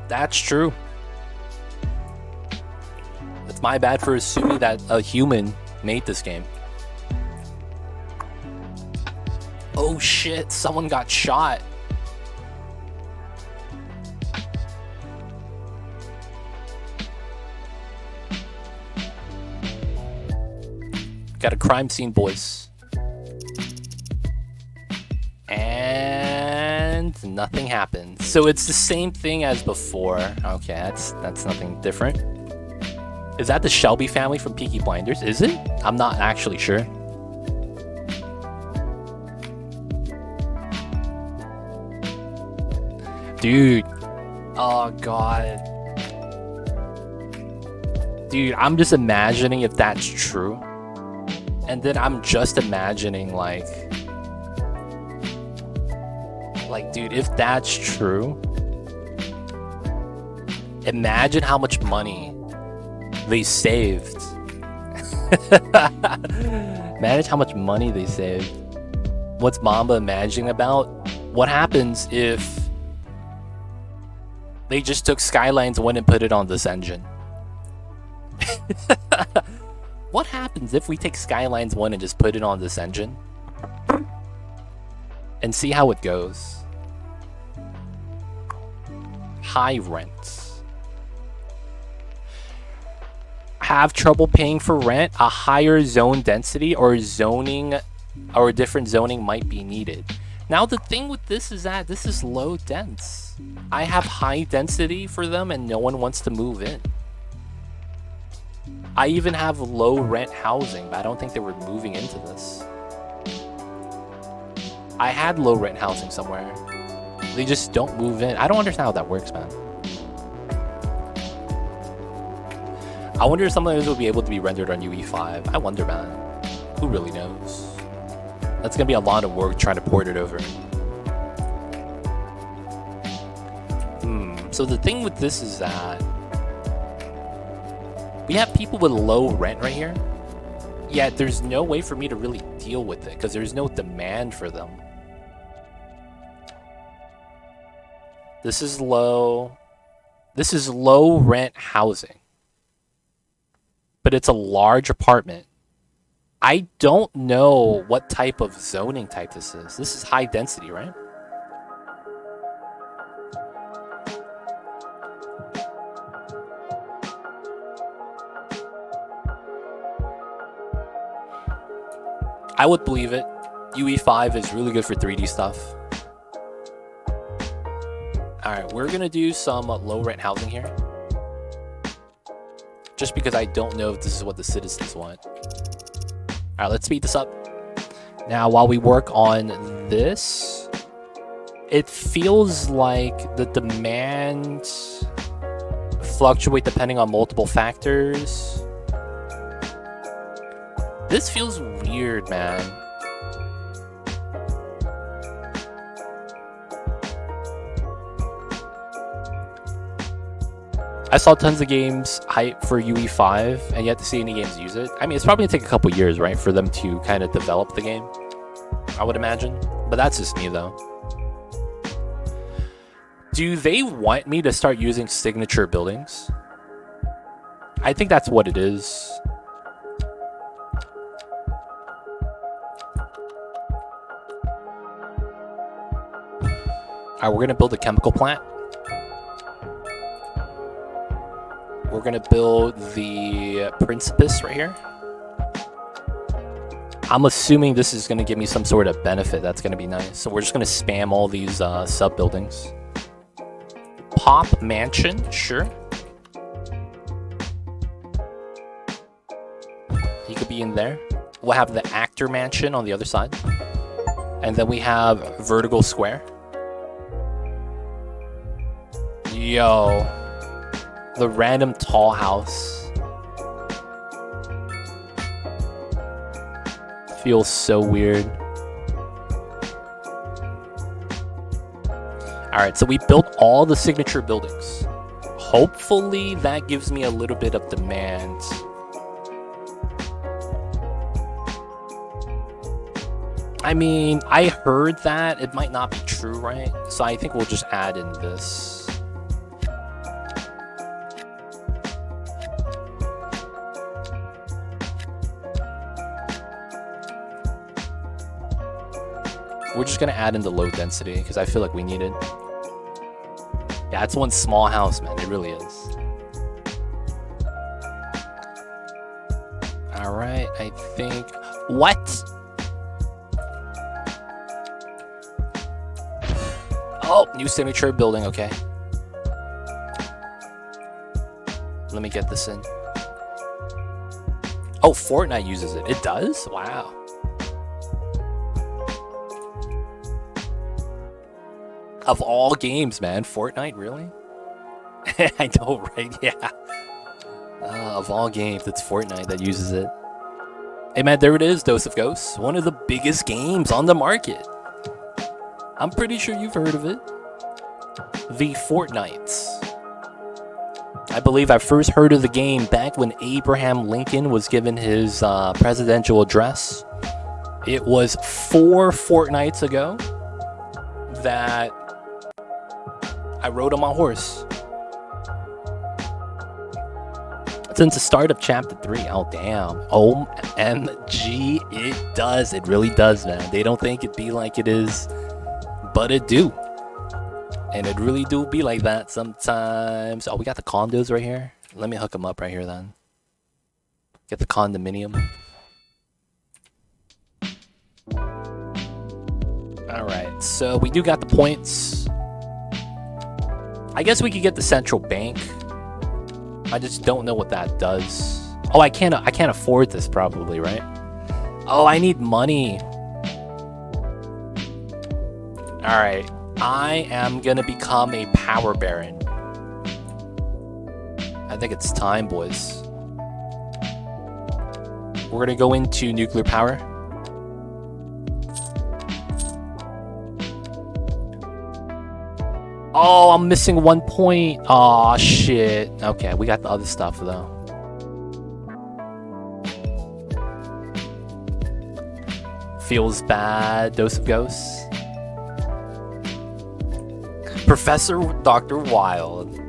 that's true. It's my bad for assuming that a human made this game. Oh shit, someone got shot. Got a crime scene, boys. And nothing happened. So it's the same thing as before. Okay, that's nothing different. Is that the Shelby family from Peaky Blinders? Is it? I'm not actually sure. Dude. Oh god. Dude, I'm just imagining if that's true. And then I'm just imagining like, dude, if that's true, imagine how much money they saved. Imagine how much money they saved. What's Mamba imagining about? What happens if they just took Skylines 1 and put it on this engine? What happens if we take Skylines 1 and just put it on this engine? And see how it goes. High rents. Have trouble paying for rent? A higher zone density or zoning or a different zoning might be needed. Now the thing with this is that this is low dense. I have high density for them and no one wants to move in. I even have low rent housing, but I don't think they were moving into this. I had low rent housing somewhere. They just don't move in. I don't understand how that works, man. I wonder if some of those will be able to be rendered on UE5. I wonder, man. Who really knows? That's gonna be a lot of work trying to port it over. So the thing with this is that we have people with low rent right here. Yet there's no way for me to really deal with it because there's no demand for them. This is low. This is low rent housing. But it's a large apartment. I don't know what type of zoning type this is. This is high density, right? I would believe it. UE5 is really good for 3D stuff. Alright, we're gonna do some low rent housing here. Just because I don't know if this is what the citizens want. Alright, let's speed this up. Now, while we work on this, it feels like the demand fluctuate depending on multiple factors. This feels weird, man. I saw tons of games hype for UE5 and yet to see any games use it. I mean, it's probably gonna take a couple years, right, for them to kind of develop the game, I would imagine. But that's just me, though. Do they want me to start using signature buildings? I think that's what it is. Alright, we're gonna build a chemical plant. We're gonna build the Principus right here. I'm assuming this is gonna give me some sort of benefit. That's gonna be nice. So we're just gonna spam all these sub buildings. Pop Mansion, sure. He could be in there. We'll have the Actor Mansion on the other side. And then we have Vertical Square. Yo. The random tall house. Feels so weird. Alright, so we built all the signature buildings. Hopefully that gives me a little bit of demand. I mean, I heard that. It might not be true, right? So I think we'll just add in this. We're just gonna add in the low density because I feel like we need it. Yeah, it's one small house, man. It really is. Alright, I think... What? Oh, new signature building, okay. Let me get this in. Oh, Fortnite uses it. It does? Wow. Of all games, man. Fortnite, really? I know, right? Yeah. Of all games, it's Fortnite that uses it. Hey, man, there it is, Dose of Ghosts. One of the biggest games on the market. I'm pretty sure you've heard of it. The Fortnites. I believe I first heard of the game back when Abraham Lincoln was given his presidential address. It was 4 fortnights ago that I rode on my horse. Since the start of chapter 3. Oh, damn. OMG, it does. It really does, man. They don't think it be like it is, but it do. And it really do be like that sometimes. Oh, we got the condos right here. Let me hook them up right here then. Get the condominium. Alright, so we do got the points. I guess we could get the central bank. I just don't know what that does. Oh, I can't afford this probably, right? Oh, I need money. Alright. I am gonna become a power baron. I think it's time, boys. We're gonna go into nuclear power. Oh, I'm missing 1 point. Aw, shit. Okay, we got the other stuff, though. Feels bad. Dose of ghosts. Professor Dr. Wild.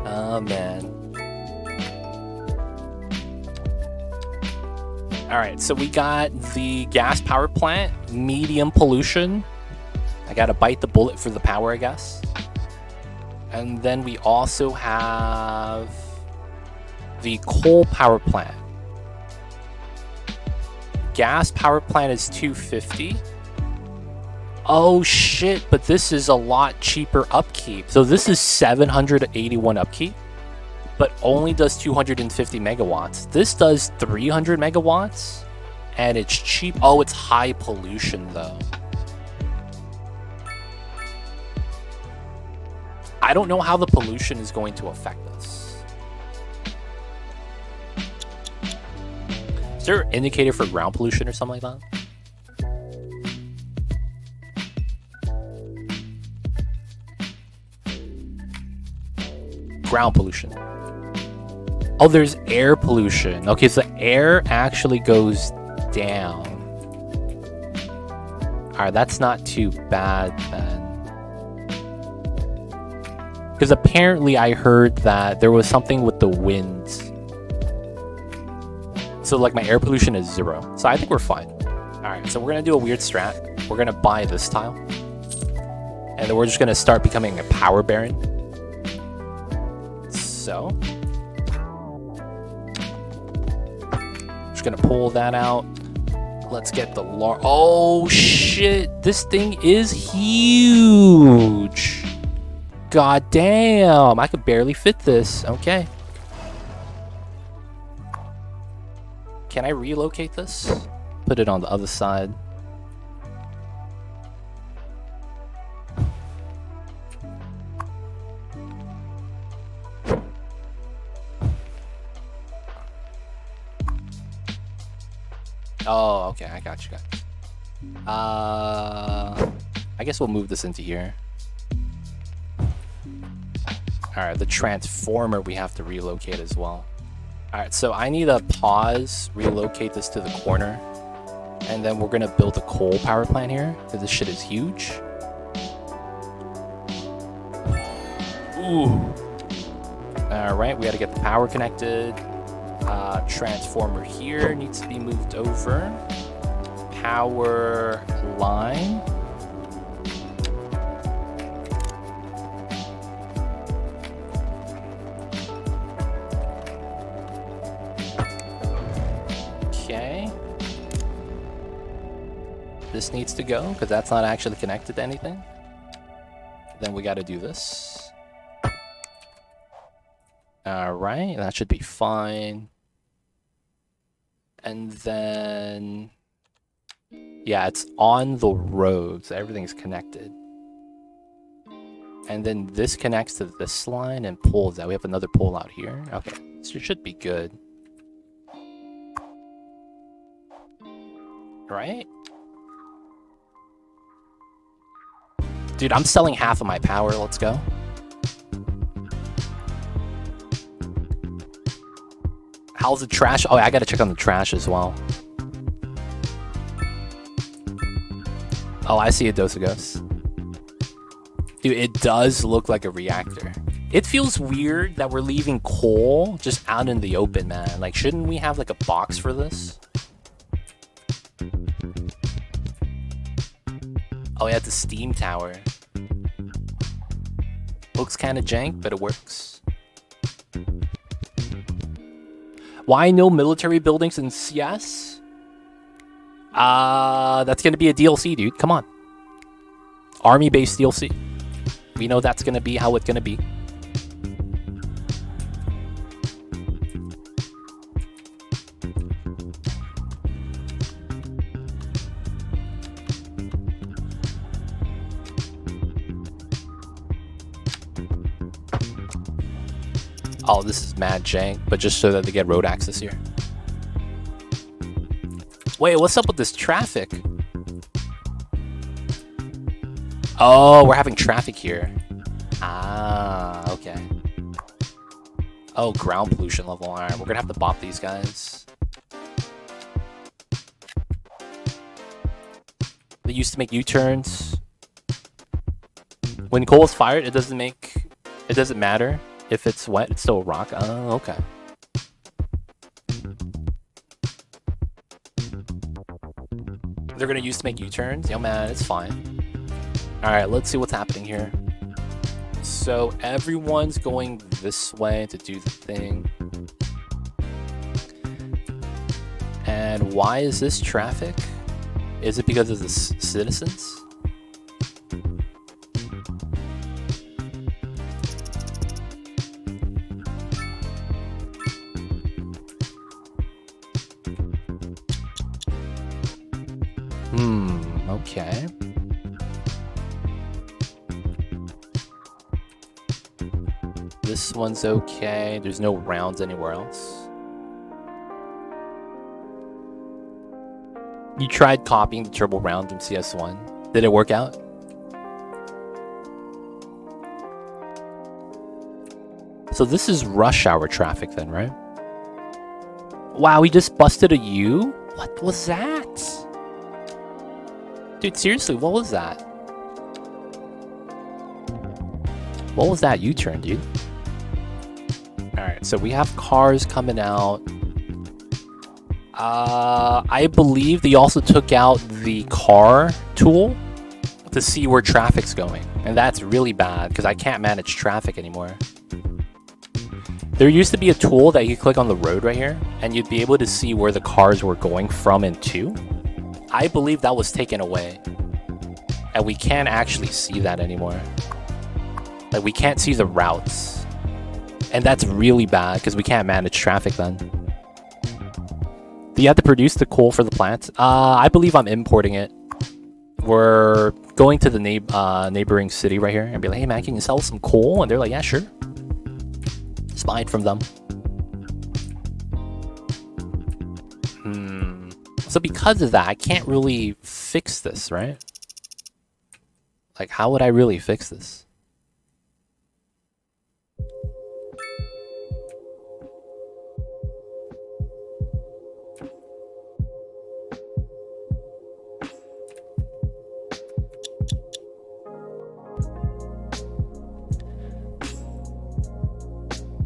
Oh, man. Alright, so we got the gas power plant, medium pollution. I gotta bite the bullet for the power, I guess. And then we also have the coal power plant. Gas power plant is 250. Oh shit, but this is a lot cheaper upkeep. So this is 781 upkeep, but only does 250 megawatts. This does 300 megawatts, and it's cheap. Oh, it's high pollution though. I don't know how the pollution is going to affect us. Is there an indicator for ground pollution or something like that? Ground pollution. Oh, there's air pollution. Okay, so the air actually goes down. Alright, that's not too bad then. Because apparently I heard that there was something with the winds. So like my air pollution is 0. So I think we're fine. Alright, so we're going to do a weird strat. We're going to buy this tile. And then we're just going to start becoming a power baron. So, just gonna pull that out. Let's get the oh shit, this thing is huge. God damn, I could barely fit this. Okay. Can I relocate this? Put it on the other side. Oh, okay, I got you guys. I guess we'll move this into here. Alright, the transformer we have to relocate as well. Alright, so I need to pause, relocate this to the corner, and then we're gonna build a coal power plant here, because this shit is huge. Ooh. Alright, we gotta get the power connected. Transformer here needs to be moved over. Power line. Okay. This needs to go because that's not actually connected to anything. Then we got to do this. All right, that should be fine. And then, yeah, it's on the road, so everything's connected. And then this connects to this line and pulls out. We have another pull out here. Okay, so it should be good. Right? Dude, I'm selling half of my power. Let's go. How's the trash? Oh, I gotta check on the trash as well. Oh, I see a dose of ghosts. Dude, it does look like a reactor. It feels weird that we're leaving coal just out in the open, man. Like, shouldn't we have like a box for this? Oh, yeah, it's a steam tower. Looks kind of jank, but it works. Why no military buildings in CS? That's gonna be a DLC, dude. Come on. Army-based DLC. We know that's gonna be how it's gonna be. Oh, this is mad jank, but just so that they get road access here. Wait, what's up with this traffic? Oh, we're having traffic here. Ah, okay. Oh, ground pollution level. Alright, we're gonna have to bop these guys. They used to make U-turns. When coal is fired, it doesn't matter if it's wet, it's still a rock. Oh, okay. They're gonna use to make U-turns? Yo man, it's fine. Alright, let's see what's happening here. So everyone's going this way to do the thing. And why is this traffic? Is it because of the citizens? Okay. This one's okay. There's no rounds anywhere else. You tried copying the turbo round from CS1. Did it work out? So this is rush hour traffic then, right? Wow, we just busted a U? What was that? Dude, seriously, what was that? What was that U-turn, dude? Alright, so we have cars coming out. I believe they also took out the car tool to see where traffic's going. And that's really bad, because I can't manage traffic anymore. There used to be a tool that you could click on the road right here, and you'd be able to see where the cars were going from and to. I believe that was taken away. And we can't actually see that anymore. Like, we can't see the routes. And that's really bad, because we can't manage traffic then. Do you have to produce the coal for the plant? I believe I'm importing it. We're going to the neighboring city right here and be like, hey man, can you sell some coal? And they're like, yeah, sure. Just buy it from them. So because of that, I can't really fix this, right? Like, how would I really fix this?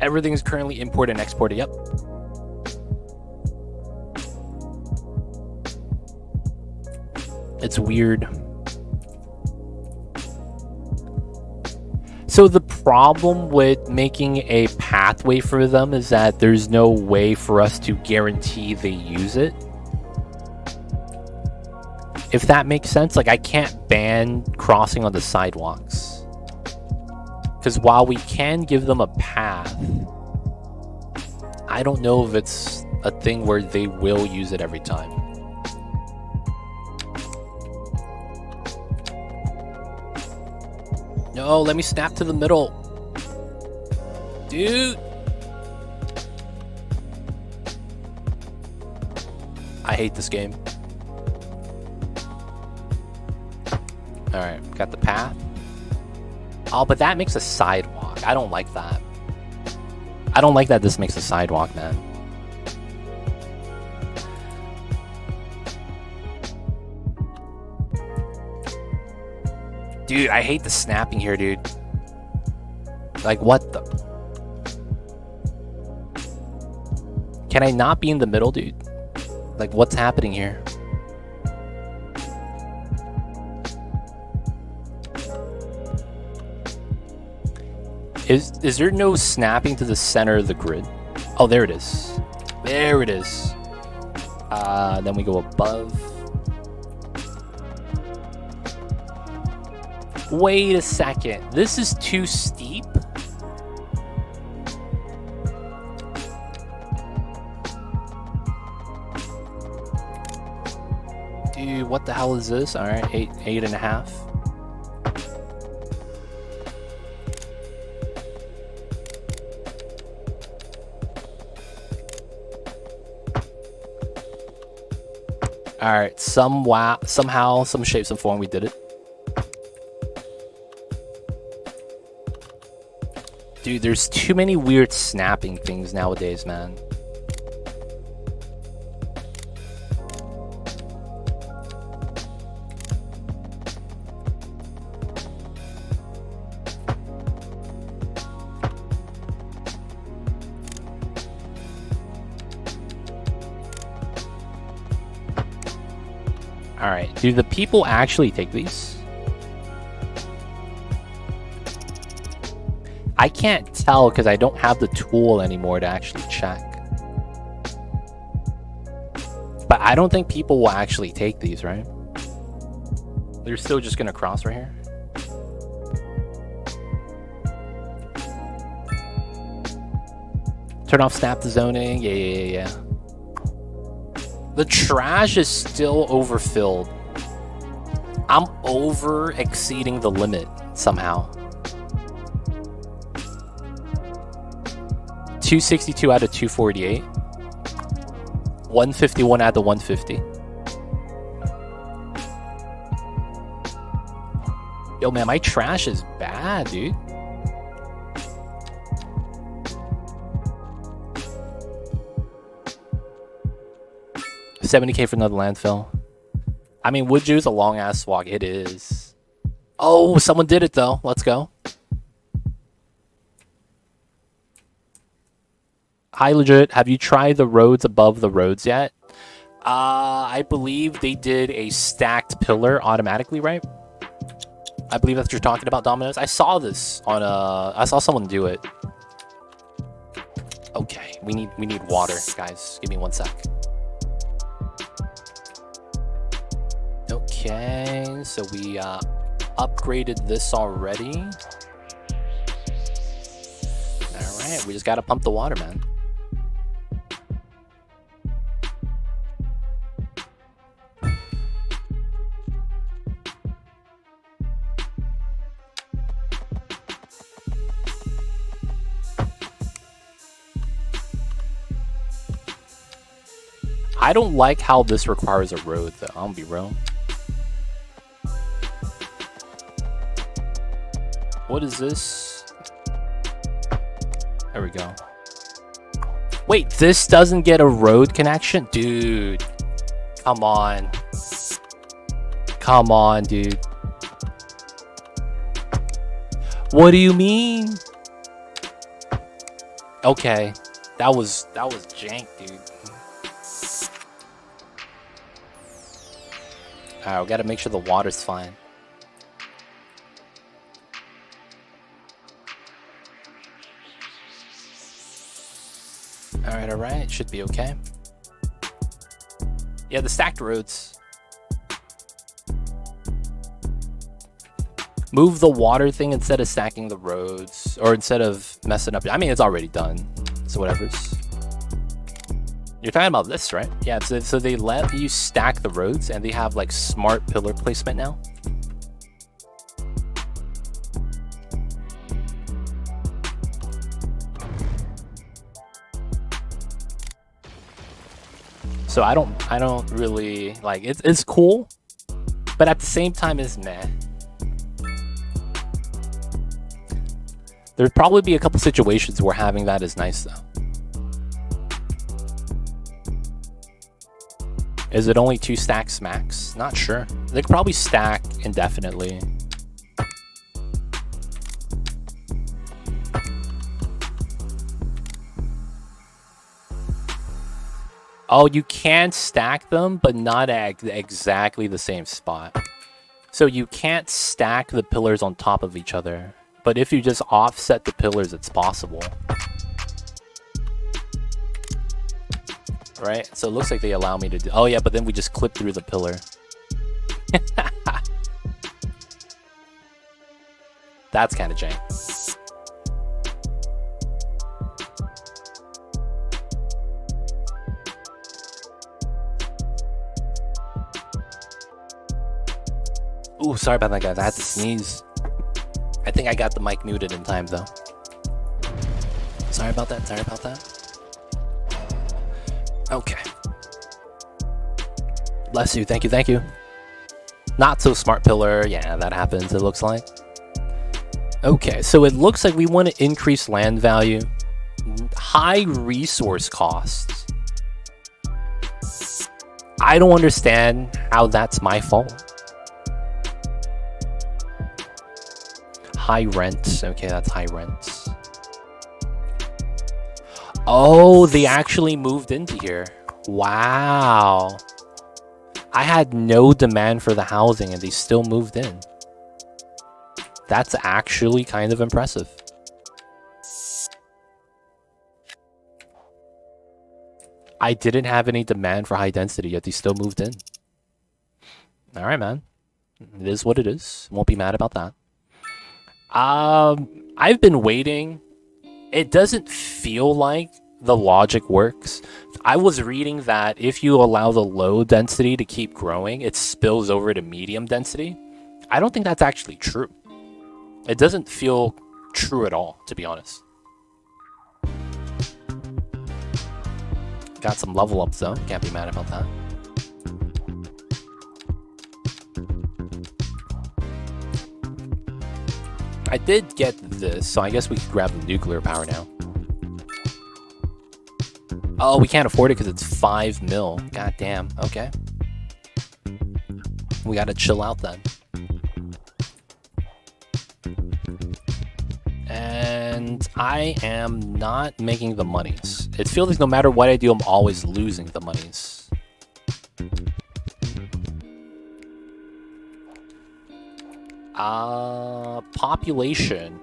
Everything is currently imported and exported. Yep. It's weird. So the problem with making a pathway for them is that there's no way for us to guarantee they use it. If that makes sense, like I can't ban crossing on the sidewalks. Because while we can give them a path, I don't know if it's a thing where they will use it every time. No, let me snap to the middle. Dude. I hate this game. Alright, got the path. Oh, but that makes a sidewalk. I don't like that. I don't like that this makes a sidewalk, man. Dude, I hate the snapping here, dude. Like, what the? Can I not be in the middle, dude? Like, what's happening here? Is there no snapping to the center of the grid? Oh, there it is. There it is. Then we go above. Wait a second. This is too steep. Dude, what the hell is this? All right, 8.5. All right, somehow, some shape, some form, we did it. Dude, there's too many weird snapping things nowadays, man. Alright, do the people actually take these? I can't tell because I don't have the tool anymore to actually check. But I don't think people will actually take these, right? They're still just gonna cross right here. Turn off snap the zoning. Yeah. The trash is still overfilled. I'm over exceeding the limit somehow. 262 out of 248. 151 out of 150. Yo, man, my trash is bad, dude. $70K for another landfill. I mean, would you? Is a long ass walk. It is. Oh, someone did it though. Let's go. Hi, legit. Have you tried the roads above the roads yet? I believe they did a stacked pillar automatically, right? I believe that's what you're talking about, Domino's. I saw this on I saw someone do it. Okay, we need water, guys. Give me 1 sec. Okay, so we upgraded this already. All right, we just gotta pump the water, man. I don't like how this requires a road, though. I'm gonna be real. What is this? There we go. Wait, this doesn't get a road connection? Dude. Come on. Come on, dude. What do you mean? Okay. That was jank, dude. Alright, we gotta make sure the water's fine. Alright, should be okay. Yeah, the stacked roads. Move the water thing instead of stacking the roads, or instead of messing up. I mean, it's already done, so whatever's. You're talking about this, right? Yeah, so they let you stack the roads, and they have like smart pillar placement now. So I don't really like it's cool, but at the same time it's meh. There'd probably be a couple situations where having that is nice though. Is it only 2 stacks max? Not sure. They could probably stack indefinitely. Oh, you can stack them, but not at exactly the same spot. So you can't stack the pillars on top of each other. But if you just offset the pillars, it's possible. Right? So it looks like they allow me to do... Oh yeah, but then we just clip through the pillar. That's kind of jank. Ooh, sorry about that, guys. I had to sneeze. I think I got the mic muted in time, though. Sorry about that. Sorry about that. Okay. Bless you. Thank you. Thank you. Not so smart pillar. Yeah, that happens, it looks like. Okay, so it looks like we want to increase land value, high resource costs. I don't understand how that's my fault. High rents. Okay, that's high rents. Oh, they actually moved into here. Wow. I had no demand for the housing and they still moved in. That's actually kind of impressive. I didn't have any demand for high density, yet they still moved in. Alright, man. It is what it is. Won't be mad about that. I've been waiting. It doesn't feel like the logic works. I was reading that if you allow the low density to keep growing, it spills over to medium density. I don't think that's actually true. It doesn't feel true at all, to be honest. Got some level ups though. Can't be mad about that. I did get this, so I guess we could grab the nuclear power now. Oh, we can't afford it because it's 5 mil. God damn. Okay. We gotta chill out then. And I am not making the monies. It feels like no matter what I do, I'm always losing the monies. Population.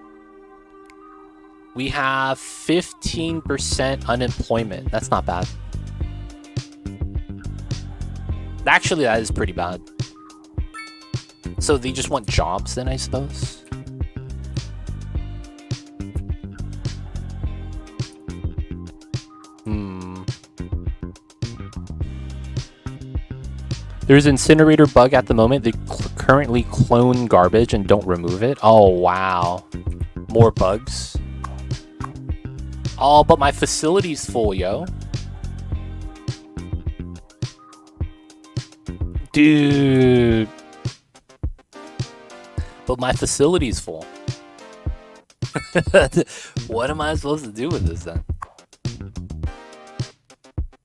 We have 15% unemployment. That's not bad. Actually, that is pretty bad. So they just want jobs then, I suppose? There's an incinerator bug at the moment. They currently clone garbage and don't remove it. Oh, wow. More bugs. Oh, but my facility's full, yo. Dude. But my facility's full. What am I supposed to do with this then?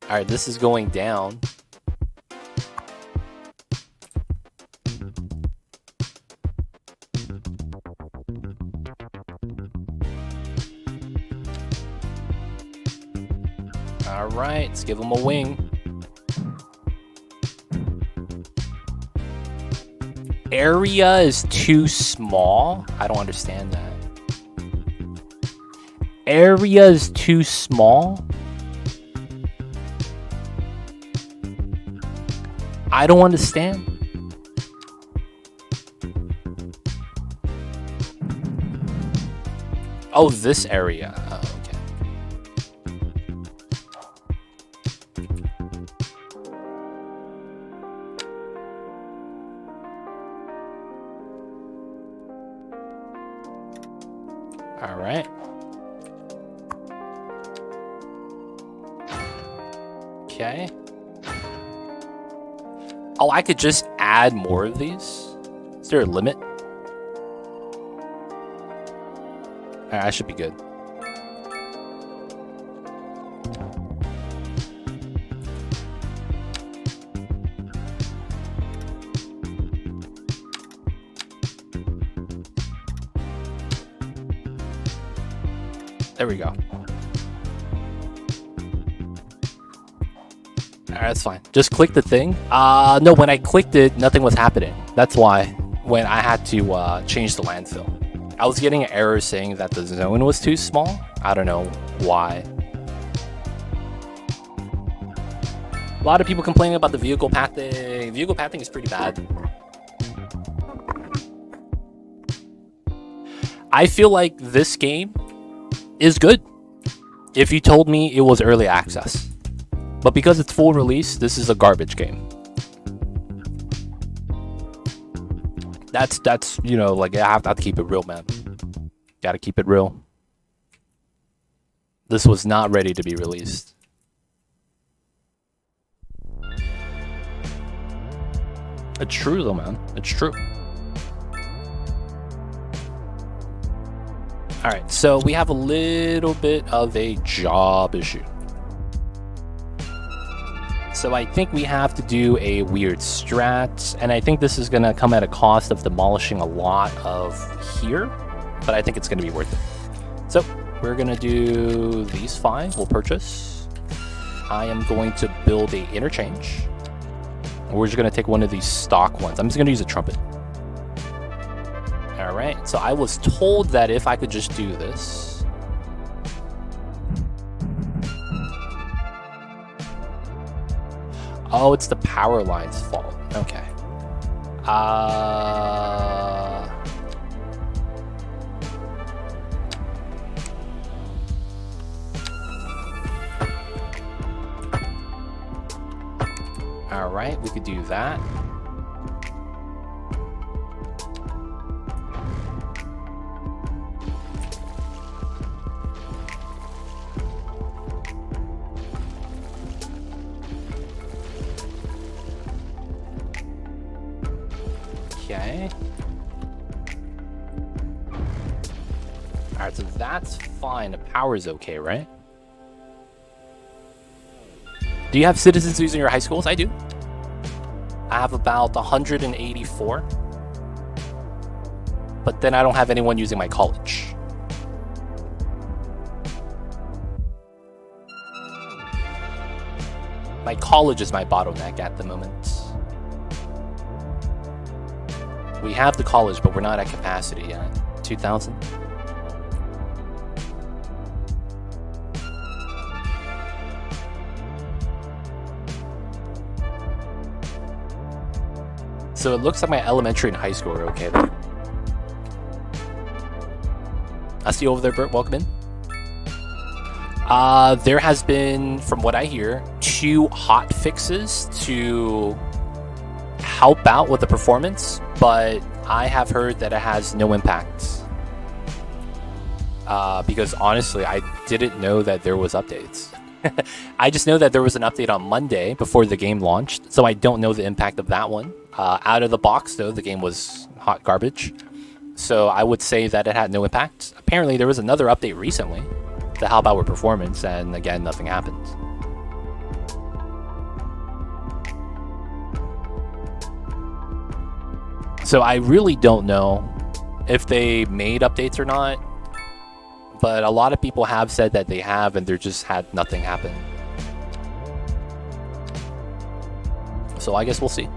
Alright, this is going down. Alright, let's give him a wing. Area is too small? I don't understand that. Area is too small? I don't understand. Oh, this area. Oh, okay. All right. Okay. Oh, I could just add more of these? Is there a limit? Alright, I should be good. There we go. Alright, that's fine. Just click the thing. No, when I clicked it, nothing was happening. That's why, when I had to change the landfill. I was getting an error saying that the zone was too small. I don't know why. A lot of people complaining about the vehicle pathing. Vehicle pathing is pretty bad. I feel like this game is good if you told me it was early access. But because it's full release, this is a garbage game. That's you know, like, I have to keep it real, man. Gotta keep it real. This was not ready to be released. It's true though, man. It's true. Alright, so we have a little bit of a job issue. So I think we have to do a weird strat, and I think this is going to come at a cost of demolishing a lot of here, but I think it's going to be worth it. So we're going to do these 5. We'll purchase. I am going to build a interchange. We're just going to take one of these stock ones. I'm just going to use a trumpet. All right, so I was told that if I could just do this. Oh, it's the power line's fault. Okay. All right, we could do that. Okay. Alright, so that's fine. The power's okay, right? Do you have citizens using your high schools? I do. I have about 184. But then I don't have anyone using my college. My college is my bottleneck at the moment. We have the college, but we're not at capacity yet. 2,000. So it looks like my elementary and high school are okay though. I see you over there, Bert. Welcome in. There has been, from what I hear, 2 hot fixes to help out with the performance, but I have heard that it has no impact. Because honestly, I didn't know that there was updates. I just know that there was an update on Monday before the game launched, so I don't know the impact of that one. Out of the box, though, the game was hot garbage. So I would say that it had no impact. Apparently, there was another update recently to help out with performance, and again, nothing happened. So I really don't know if they made updates or not, but a lot of people have said that they have, and there just had nothing happen. So I guess we'll see.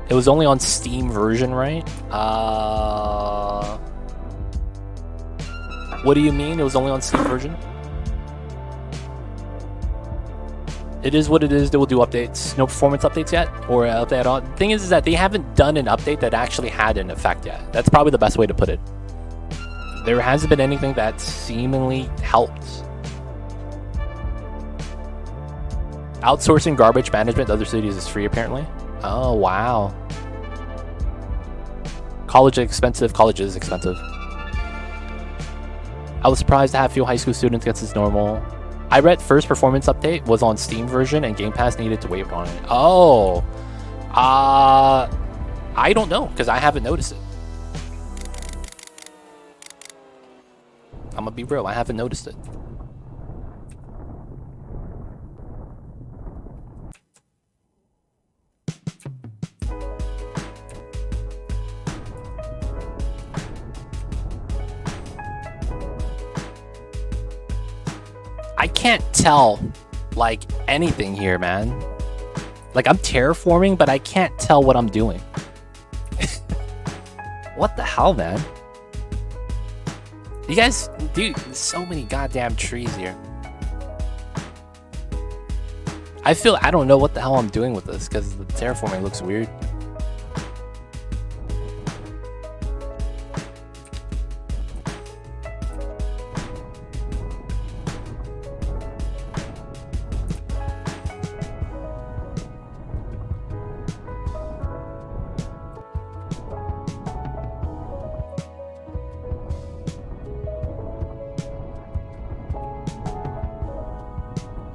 It was only on Steam version, right? What do you mean it was only on Steam version? It is what it is. They will do updates. No performance updates yet, or update at all. The thing is that they haven't done an update that actually had an effect yet. That's probably the best way to put it. There hasn't been anything that seemingly helped. Outsourcing garbage management to other cities is free, apparently. Oh, wow. College is expensive. College is expensive. I was surprised to have few high school students against this normal. I read first performance update was on Steam version and Game Pass needed to wait on it. Oh. I don't know, because I haven't noticed it. I'm gonna be real, I haven't noticed it. I can't tell, like, anything here, man. Like, I'm terraforming, but I can't tell what I'm doing. What the hell, man? You guys, dude, there's so many goddamn trees here. I don't know what the hell I'm doing with this, because the terraforming looks weird.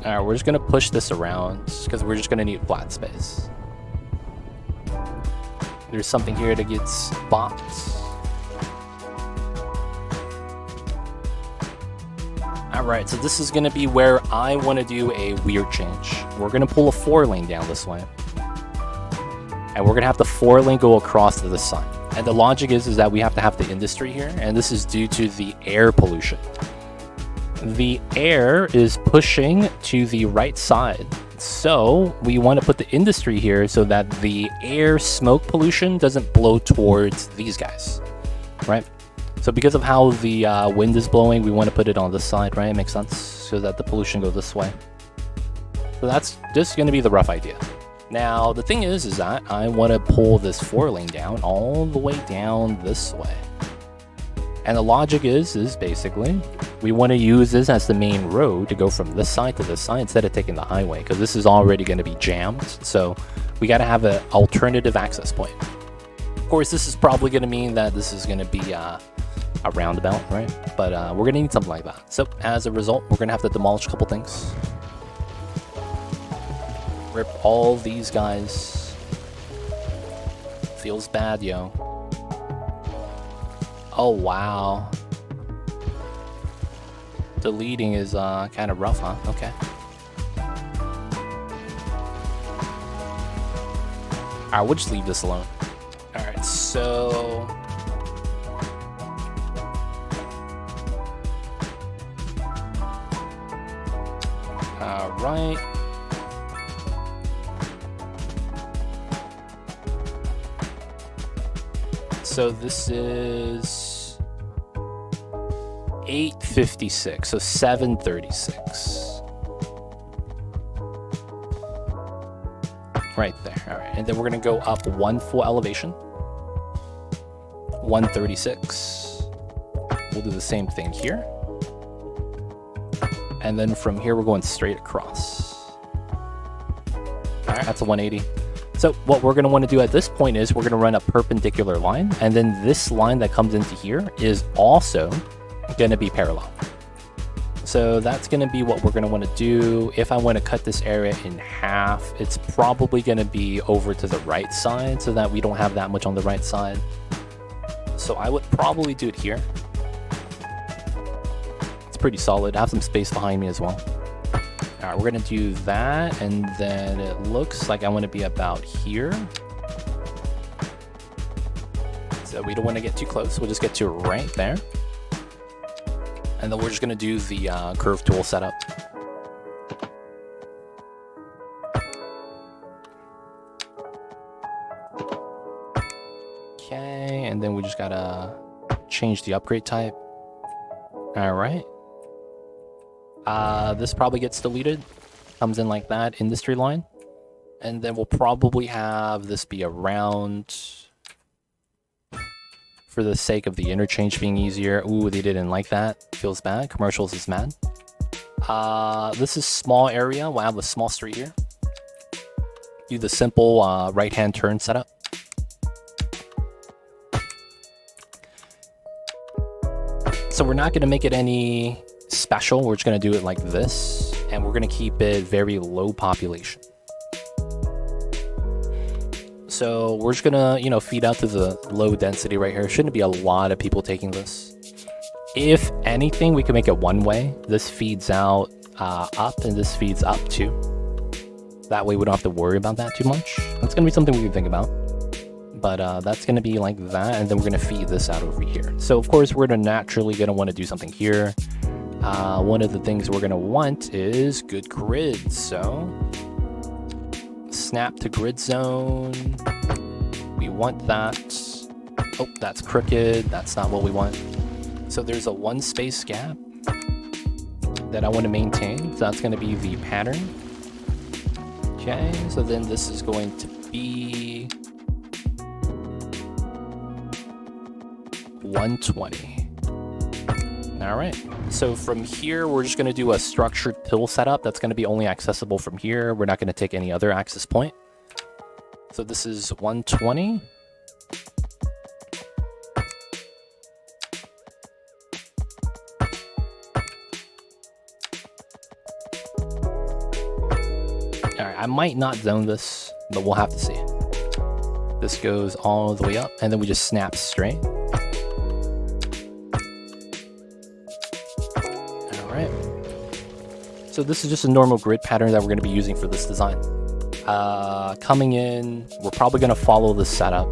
Alright, we're just gonna push this around because we're just gonna need flat space. There's something here that gets bopped. Alright, so this is going to be where I want to do a weird change. We're going to pull a 4-lane down this way. And we're going to have the 4-lane go across to the side. And the logic is that we have to have the industry here, and this is due to the air pollution. The air is pushing to the right side. So we want to put the industry here so that the air smoke pollution doesn't blow towards these guys, right? So because of how the wind is blowing, we want to put it on this side, right? It makes sense, so that the pollution goes this way. So that's just going to be the rough idea. Now, the thing is that I want to pull this 4-lane down all the way down this way. And the logic is basically, we want to use this as the main road to go from this side to this side instead of taking the highway, because this is already going to be jammed. So we got to have an alternative access point. Of course, this is probably going to mean that this is going to be a roundabout, right? But we're going to need something like that. So as a result, we're going to have to demolish a couple things. Rip all these guys. Feels bad, yo. Oh, wow. Deleting is kind of rough, huh? Okay. Alright, we'll just leave this alone. Alright, so... Alright. So this is 8:56, so 7:36. Right there. All right, and then we're gonna go up 1 full elevation. 136. We'll do the same thing here. And then from here, we're going straight across. All right, that's a 180. So what we're going to want to do at this point is we're going to run a perpendicular line, and then this line that comes into here is also going to be parallel. So that's going to be what we're going to want to do. If I want to cut this area in half, it's probably going to be over to the right side so that we don't have that much on the right side. So I would probably do it here. It's pretty solid. I have some space behind me as well. Alright, we're going to do that, and then it looks like I want to be about here. So we don't want to get too close. We'll just get to right there. And then we're just going to do the curve tool setup. Okay, and then we just got to change the upgrade type. Alright. This probably gets deleted. Comes in like that, industry line. And then we'll probably have this be around for the sake of the interchange being easier. Ooh, they didn't like that. Feels bad. Commercials is mad. This is small area. We'll have a small street here. Do the simple right-hand turn setup. So we're not going to make it any special. We're just going to do it like this, and we're going to keep it very low population. So we're just going to, feed out to the low density right here. Shouldn't be a lot of people taking this. If anything, we can make it one way. This feeds out up, and this feeds up too. That way we don't have to worry about that too much. That's going to be something we can think about. But that's going to be like that, and then we're going to feed this out over here. So of course we're naturally going to want to do something here. One of the things we're going to want is good grid. So snap to grid zone. We want that. Oh, that's crooked. That's not what we want. So there's a 1 space gap that I want to maintain. So that's going to be the pattern. Okay, so then this is going to be 120. All right, so from here, we're just going to do a structured pill setup. That's going to be only accessible from here. We're not going to take any other access point. So this is 120. All right, I might not zone this, but we'll have to see. This goes all the way up, and then we just snap straight. All right. So this is just a normal grid pattern that we're going to be using for this design. Coming in, we're probably going to follow this setup.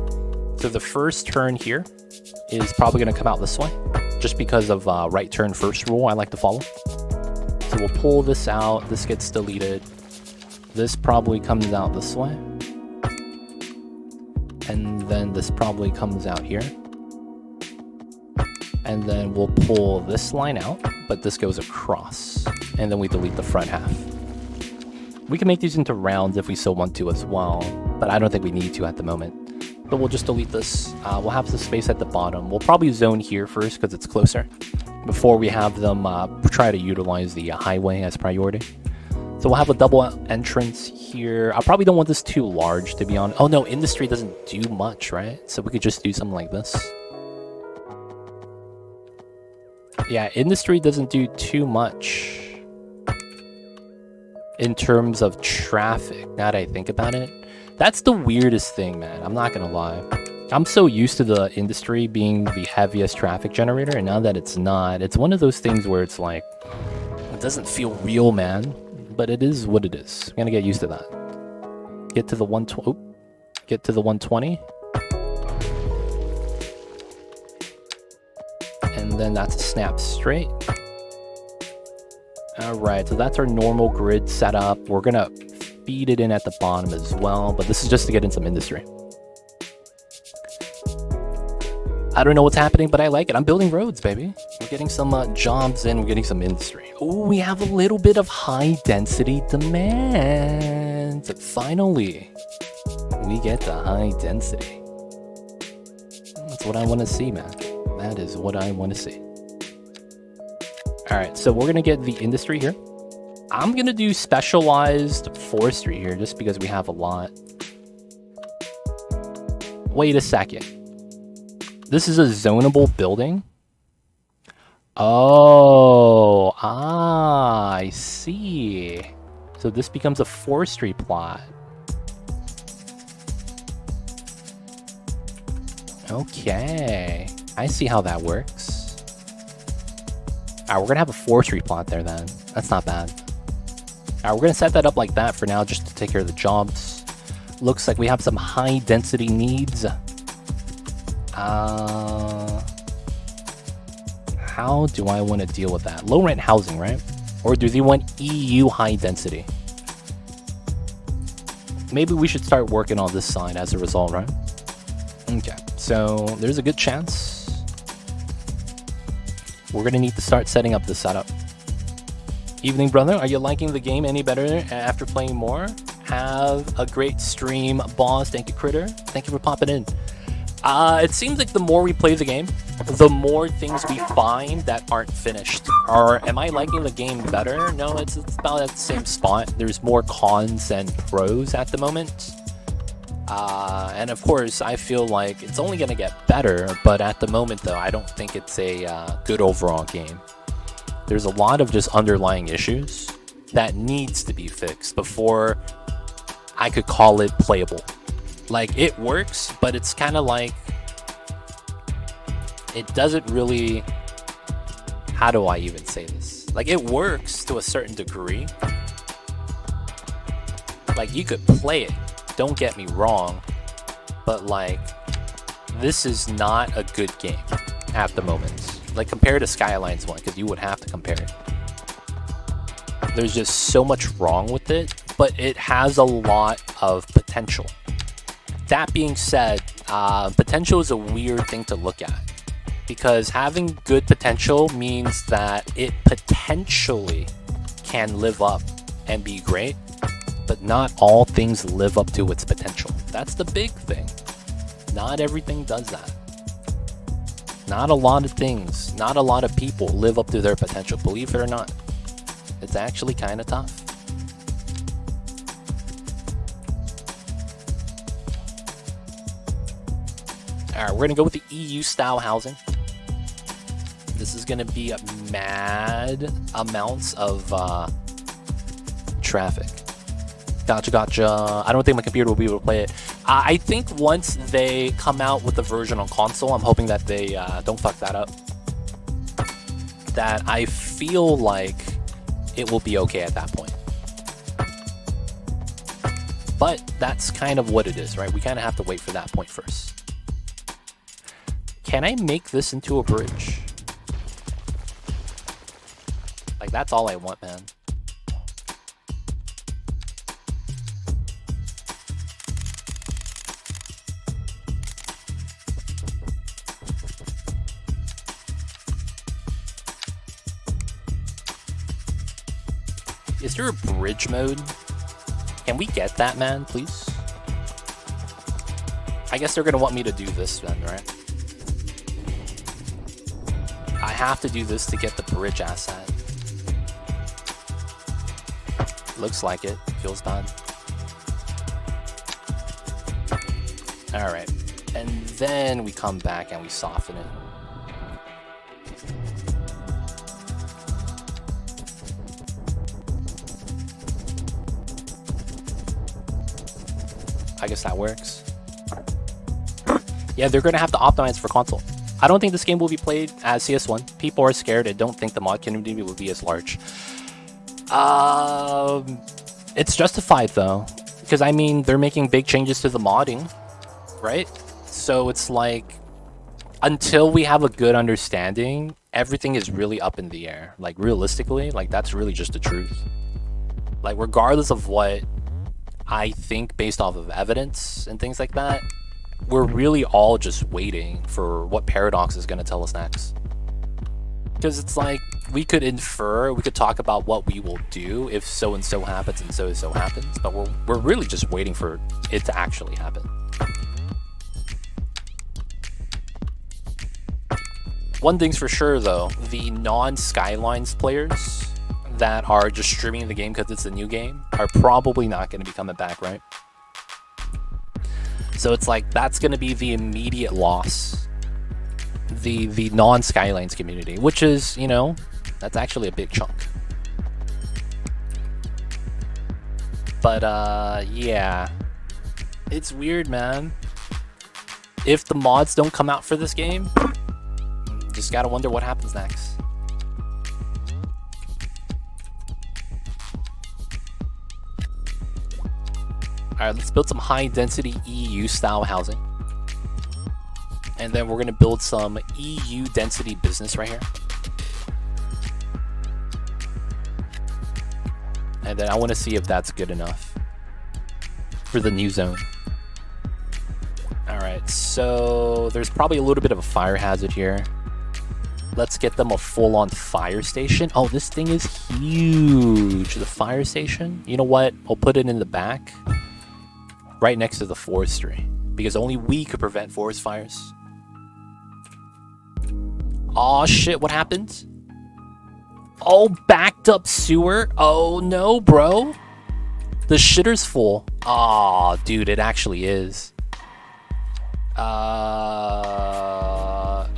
So the first turn here is probably going to come out this way, just because of right turn first rule I like to follow. So we'll pull this out, this gets deleted. This probably comes out this way. And then this probably comes out here. And then we'll pull this line out, but this goes across. And then we delete the front half. We can make these into rounds if we so want to as well, but I don't think we need to at the moment. But we'll just delete this. We'll have the space at the bottom. We'll probably zone here first because it's closer, before we have them try to utilize the highway as priority. So we'll have a double entrance here. I probably don't want this too large, to be honest. Oh no, industry doesn't do much, right? So we could just do something like this. Yeah, industry doesn't do too much in terms of traffic, now that I think about it. That's the weirdest thing, man. I'm not gonna lie. I'm so used to the industry being the heaviest traffic generator, and now that it's not, it's one of those things where it's like, it doesn't feel real, man. But it is what it is. I'm gonna get used to that. Get to the 120. Get to the 120. And then that's a snap straight. Alright, so that's our normal grid setup. We're gonna feed it in at the bottom as well, but this is just to get in some industry. I don't know what's happening, but I like it. I'm building roads, baby. We're getting some jobs in, we're getting some industry. Oh, we have a little bit of high density demand. Finally, we get the high density. That's what I want to see, man. That is what I want to see. All right, so we're gonna get the industry here. I'm gonna do specialized forestry here just because we have a lot. Wait a second. This is a zonable building? Oh, I see. So this becomes a forestry plot. Okay, I see how that works. Alright, we're gonna have a forestry plot there then. That's not bad. Alright, we're gonna set that up like that for now just to take care of the jobs. Looks like we have some high density needs. How do I want to deal with that? Low rent housing, right? Or do they want EU high density? Maybe we should start working on this side as a result, right? Okay, so there's a good chance we're gonna need to start setting up the setup. Evening, brother. Are you liking the game any better after playing more? Have a great stream, boss. Thank you, Critter. Thank you for popping in. It seems like the more we play the game, the more things we find that aren't finished. Or am I liking the game better? No, it's about at the same spot. There's more cons than pros at the moment. And of course, I feel like it's only going to get better, but at the moment, though, I don't think it's a good overall game. There's a lot of just underlying issues that needs to be fixed before I could call it playable. Like, it works, but it's kind of like, it doesn't really, how do I even say this? Like, it works to a certain degree. Like, you could play it, don't get me wrong, but like, this is not a good game at the moment. Like, compared to Skylines 1, because you would have to compare it. There's just so much wrong with it, but it has a lot of potential. That being said, potential is a weird thing to look at, because having good potential means that it potentially can live up and be great, but not all things live up to its potential. That's the big thing. Not everything does that. Not a lot of things, not a lot of people live up to their potential, believe it or not. It's actually kind of tough. Alright, we're going to go with the EU style housing. This is going to be mad amounts of traffic. Gotcha. I don't think my computer will be able to play it. I think once they come out with the version on console, I'm hoping that they don't fuck that up. That I feel like it will be okay at that point. But that's kind of what it is, right? We kind of have to wait for that point first. Can I make this into a bridge? Like, that's all I want, man. Is there a bridge mode? Can we get that, man, please? I guess they're gonna want me to do this then, right? I have to do this to get the bridge asset. Looks like it. Feels done. Alright. And then we come back and we soften it. I guess that works. Yeah, they're gonna have to optimize for console. I don't think this game will be played as CS1. People are scared. I don't think the mod community will be as large. It's justified though, because I mean they're making big changes to the modding, right? So it's like until we have a good understanding, everything is really up in the air. Like realistically, like that's really just the truth. Like regardless of what I think based off of evidence and things like that, we're really all just waiting for what Paradox is going to tell us next. Because it's like, we could infer, we could talk about what we will do if so-and-so happens and so-and-so happens, but we're really just waiting for it to actually happen. One thing's for sure though, the non-Skylines players that are just streaming the game because it's a new game are probably not going to be coming back, right? So it's like that's going to be the immediate loss, the non-Skylines community, which is, you know, that's actually a big chunk. But yeah, it's weird, man. If the mods don't come out for this game, just gotta wonder what happens next. Alright, let's build some high-density EU-style housing. And then we're going to build some EU-density business right here. And then I want to see if that's good enough for the new zone. Alright, so there's probably a little bit of a fire hazard here. Let's get them a full-on fire station. Oh, this thing is huge. The fire station. You know what? I'll put it in the back. Right next to the forestry, because only we could prevent forest fires. Aw, shit, what happened? Oh, backed up sewer? Oh no, bro. The shitter's full. Aw, dude, it actually is.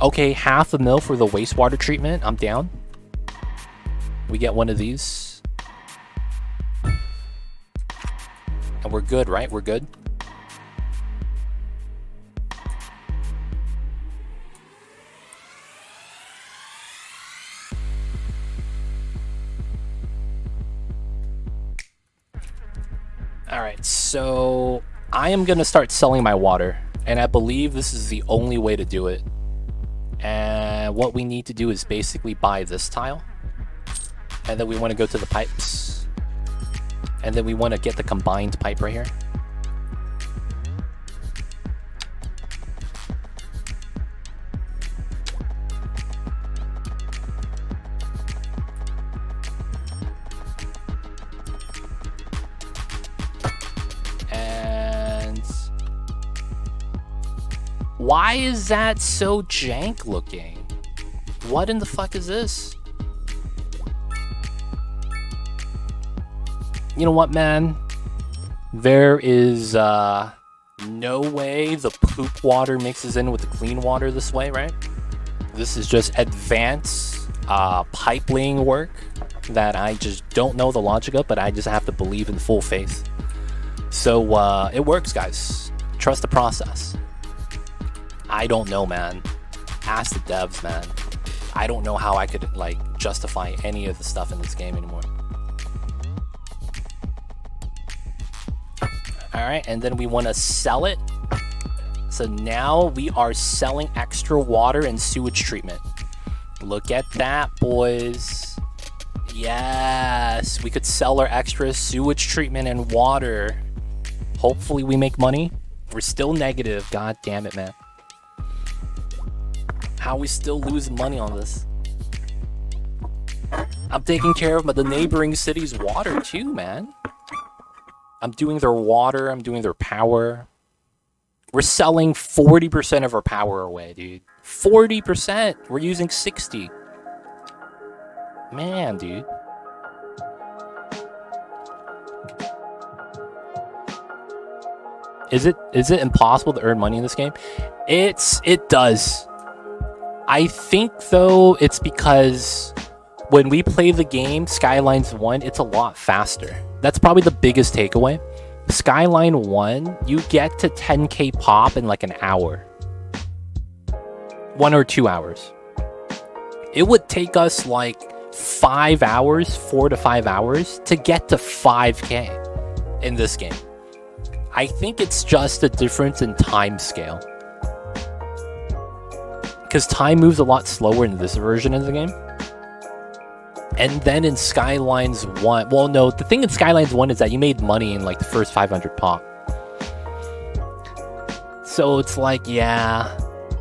Okay, $500,000 for the wastewater treatment. I'm down. We get one of these. And we're good, right? We're good. Alright, so I am going to start selling my water. And I believe this is the only way to do it. And what we need to do is basically buy this tile. And then we want to go to the pipes. And then we want to get the combined pipe right here. And why is that so jank looking? What in the fuck is this? You know what, man? There is no way the poop water mixes in with the clean water this way, right? This is just advanced pipe laying work that I just don't know the logic of, but I just have to believe in full faith. So it works, guys. Trust the process. I don't know, man. Ask the devs, man. I don't know how I could like justify any of the stuff in this game anymore. Alright, and then we want to sell it. So now we are selling extra water and sewage treatment. Look at that, boys. Yes, we could sell our extra sewage treatment and water. Hopefully we make money. We're still negative. God damn it, man. How are we still losing money on this? I'm taking care of the neighboring city's water too, man. I'm doing their water. I'm doing their power. We're selling 40% of our power away, dude. 40%. We're using 60. Man, dude. Is it impossible to earn money in this game? It does. I think though it's because when we play the game Skylines 1, it's a lot faster. That's probably the biggest takeaway. Skyline 1, you get to 10k pop in like an hour. 1 or 2 hours. It would take us like 5 hours, 4 to 5 hours to get to 5k in this game. I think it's just a difference in time scale. Because time moves a lot slower in this version of the game. And then in Skylines 1... Well, no, the thing in Skylines 1 is that you made money in like the first 500 pop. So it's like, yeah...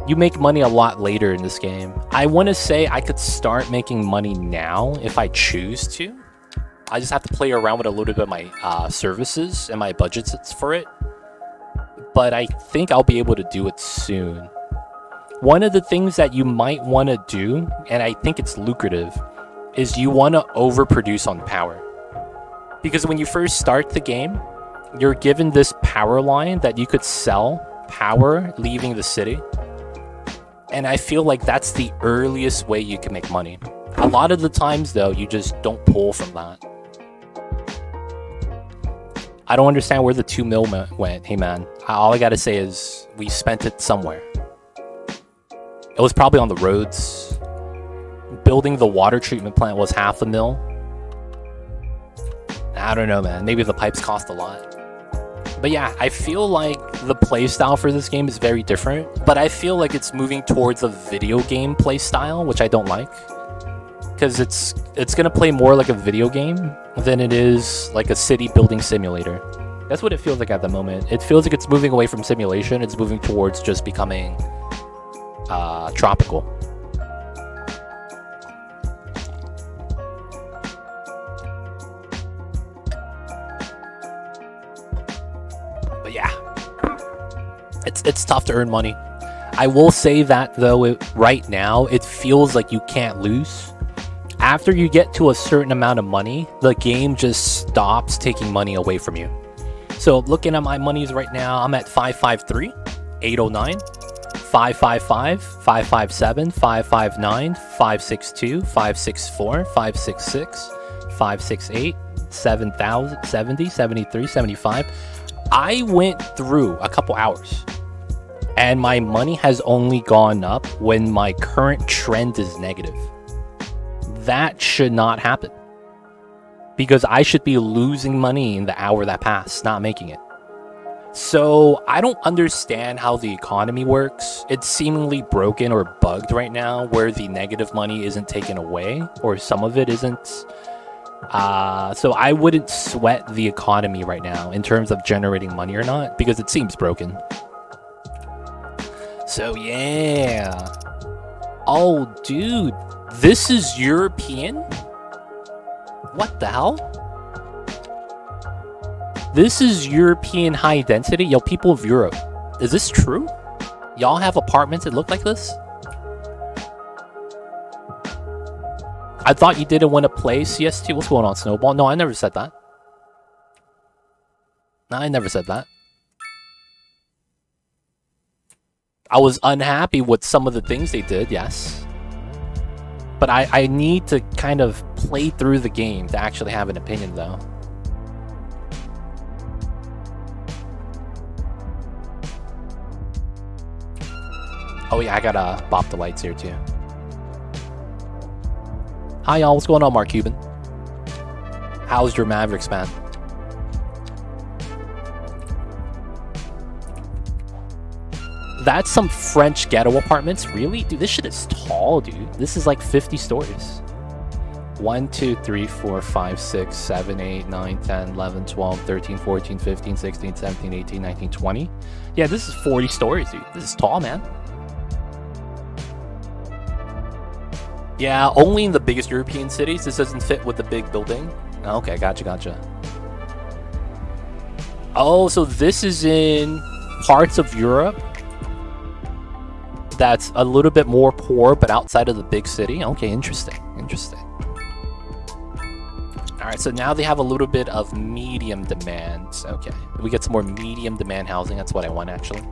You make money a lot later in this game. I want to say I could start making money now if I choose to. I just have to play around with a little bit of my services and my budgets for it. But I think I'll be able to do it soon. One of the things that you might want to do, and I think it's lucrative, is you want to overproduce on power. Because when you first start the game, you're given this power line that you could sell power leaving the city. And I feel like that's the earliest way you can make money. A lot of the times, though, you just don't pull from that. I don't understand where the 2 mil went. Hey, man. All I gotta say is we spent it somewhere. It was probably on the roads. Building the water treatment plant was $500,000. I don't know, man. Maybe the pipes cost a lot. But yeah, I feel like the playstyle for this game is very different. But I feel like it's moving towards a video game playstyle, which I don't like. Because it's going to play more like a video game than it is like a city building simulator. That's what it feels like at the moment. It feels like it's moving away from simulation. It's moving towards just becoming tropical. But yeah, it's tough to earn money. I will say that though, right now it feels like you can't lose. After you get to a certain amount of money, the game just stops taking money away from you. So looking at my monies right now, I'm at 553, 809, 555, 557, 559, 562, 564, 566, 568, 7,000, 70, 73, 75. I went through a couple hours and my money has only gone up when my current trend is negative. That should not happen. Because I should be losing money in the hour that passed, not making it. So I don't understand how the economy works. It's seemingly broken or bugged right now where the negative money isn't taken away or some of it isn't. So I wouldn't sweat the economy right now in terms of generating money or not because it seems broken. So yeah. Oh, dude. This is European? What the hell? This is European high density? Yo, people of Europe. Is this true? Y'all have apartments that look like this? I thought you didn't want to play CST. What's going on, Snowball? No, I never said that. No, I never said that. I was unhappy with some of the things they did, yes. But I need to kind of play through the game to actually have an opinion, though. Oh yeah, I gotta bop the lights here, too. Hi y'all, what's going on, Mark Cuban? How's your Mavericks, man? That's some French ghetto apartments. Really? Dude, this shit is tall, dude. This is like 50 stories. 1, 2, 3, 4, 5, 6, 7, 8, 9, 10, 11, 12, 13, 14, 15, 16, 17, 18, 19, 20. Yeah, this is 40 stories, dude. This is tall, man. Yeah, only in the biggest European cities. This doesn't fit with the big building. Okay, gotcha. Oh, so this is in parts of Europe that's a little bit more poor, but outside of the big city. Okay, interesting. All right, so now they have a little bit of medium demand. Okay, we get some more medium demand housing. That's what I want, actually.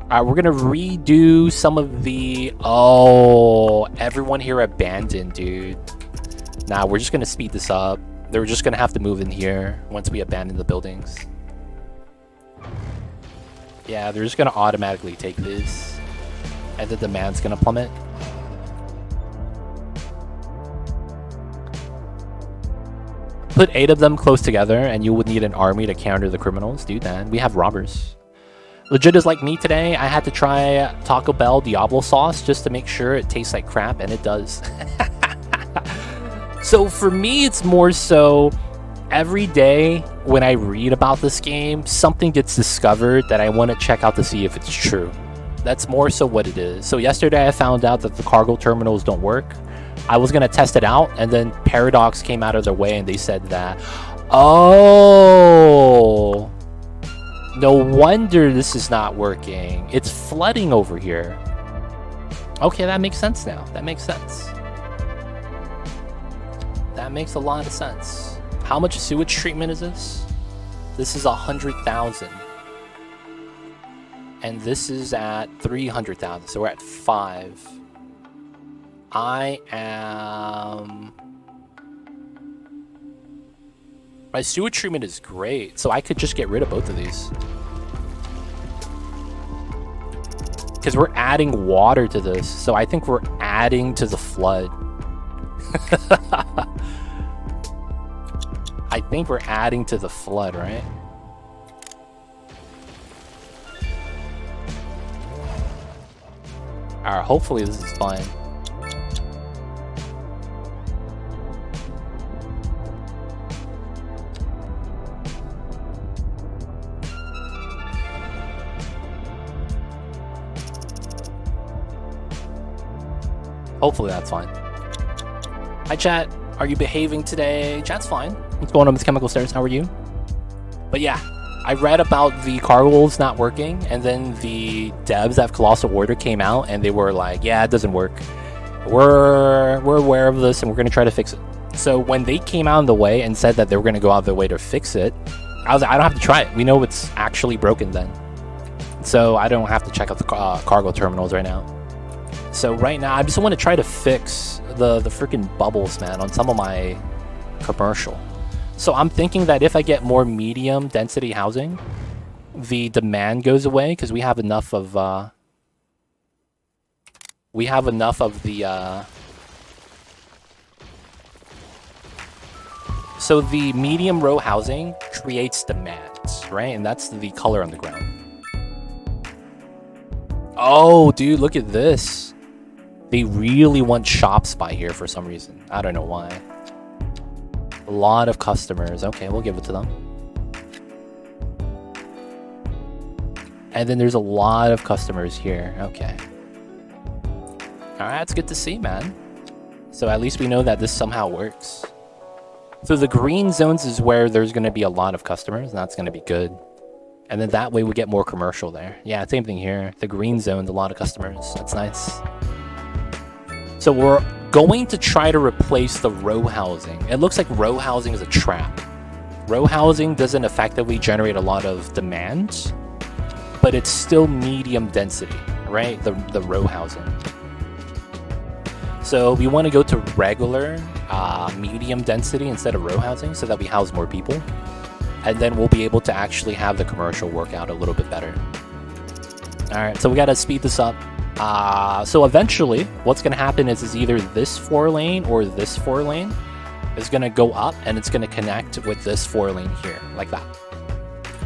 All right, we're gonna redo some of the... Oh, everyone here abandoned, dude. Nah, we're just gonna speed this up. They're just gonna have to move in here once we abandon the buildings. Yeah, they're just gonna automatically take this. And the demand's gonna plummet. Put 8 of them close together and you would need an army to counter the criminals. Dude, man, we have robbers. Legit is like me today. I had to try Taco Bell Diablo sauce just to make sure it tastes like crap, and it does. So for me, it's more so every day when I read about this game, something gets discovered that I want to check out to see if it's true. That's more so what it is. So yesterday I found out that the cargo terminals don't work. I was going to test it out, and then Paradox came out of their way and they said that, oh, no wonder this is not working. It's flooding over here. Okay, that makes sense now. That makes sense. That makes a lot of sense. How much sewage treatment is this? This is 100,000. And this is at 300,000. So we're at 5. My sewage treatment is great, so I could just get rid of both of these. Because we're adding water to this, so I think we're adding to the flood. I think we're adding to the flood, right? Alright, hopefully this is fine. Hopefully that's fine. Hi chat, are you behaving today? Chat's fine. What's going on with Chemical Stairs? How are you? But yeah, I read about the cargoes not working, and then the devs at Colossal Order came out and they were like, yeah, it doesn't work. We're aware of this and we're gonna try to fix it. So when they came out of the way and said that they were gonna go out of their way to fix it, I was like, I don't have to try it. We know it's actually broken then. So I don't have to check out the cargo terminals right now. So right now, I just want to try to fix the freaking bubbles, man, on some of my commercial. So I'm thinking that if I get more medium density housing, the demand goes away because we have enough of the so the medium row housing creates demand, right? And that's the color on the ground. Oh, dude, look at this. They really want shops by here for some reason. I don't know why. A lot of customers. Okay, we'll give it to them. And then there's a lot of customers here. Okay. Alright, it's good to see, man. So at least we know that this somehow works. So the green zones is where there's going to be a lot of customers, and that's going to be good. And then that way we get more commercial there. Yeah, same thing here. The green zone's a lot of customers. That's nice. So we're going to try to replace the row housing. It looks like row housing is a trap. Row housing doesn't effectively generate a lot of demand, but it's still medium density, right? The row housing. So we want to go to regular medium density instead of row housing so that we house more people. And then we'll be able to actually have the commercial work out a little bit better. All right, so we got to speed this up. So eventually, what's going to happen is either this 4-lane or this 4-lane is going to go up, and it's going to connect with this 4-lane here, like that.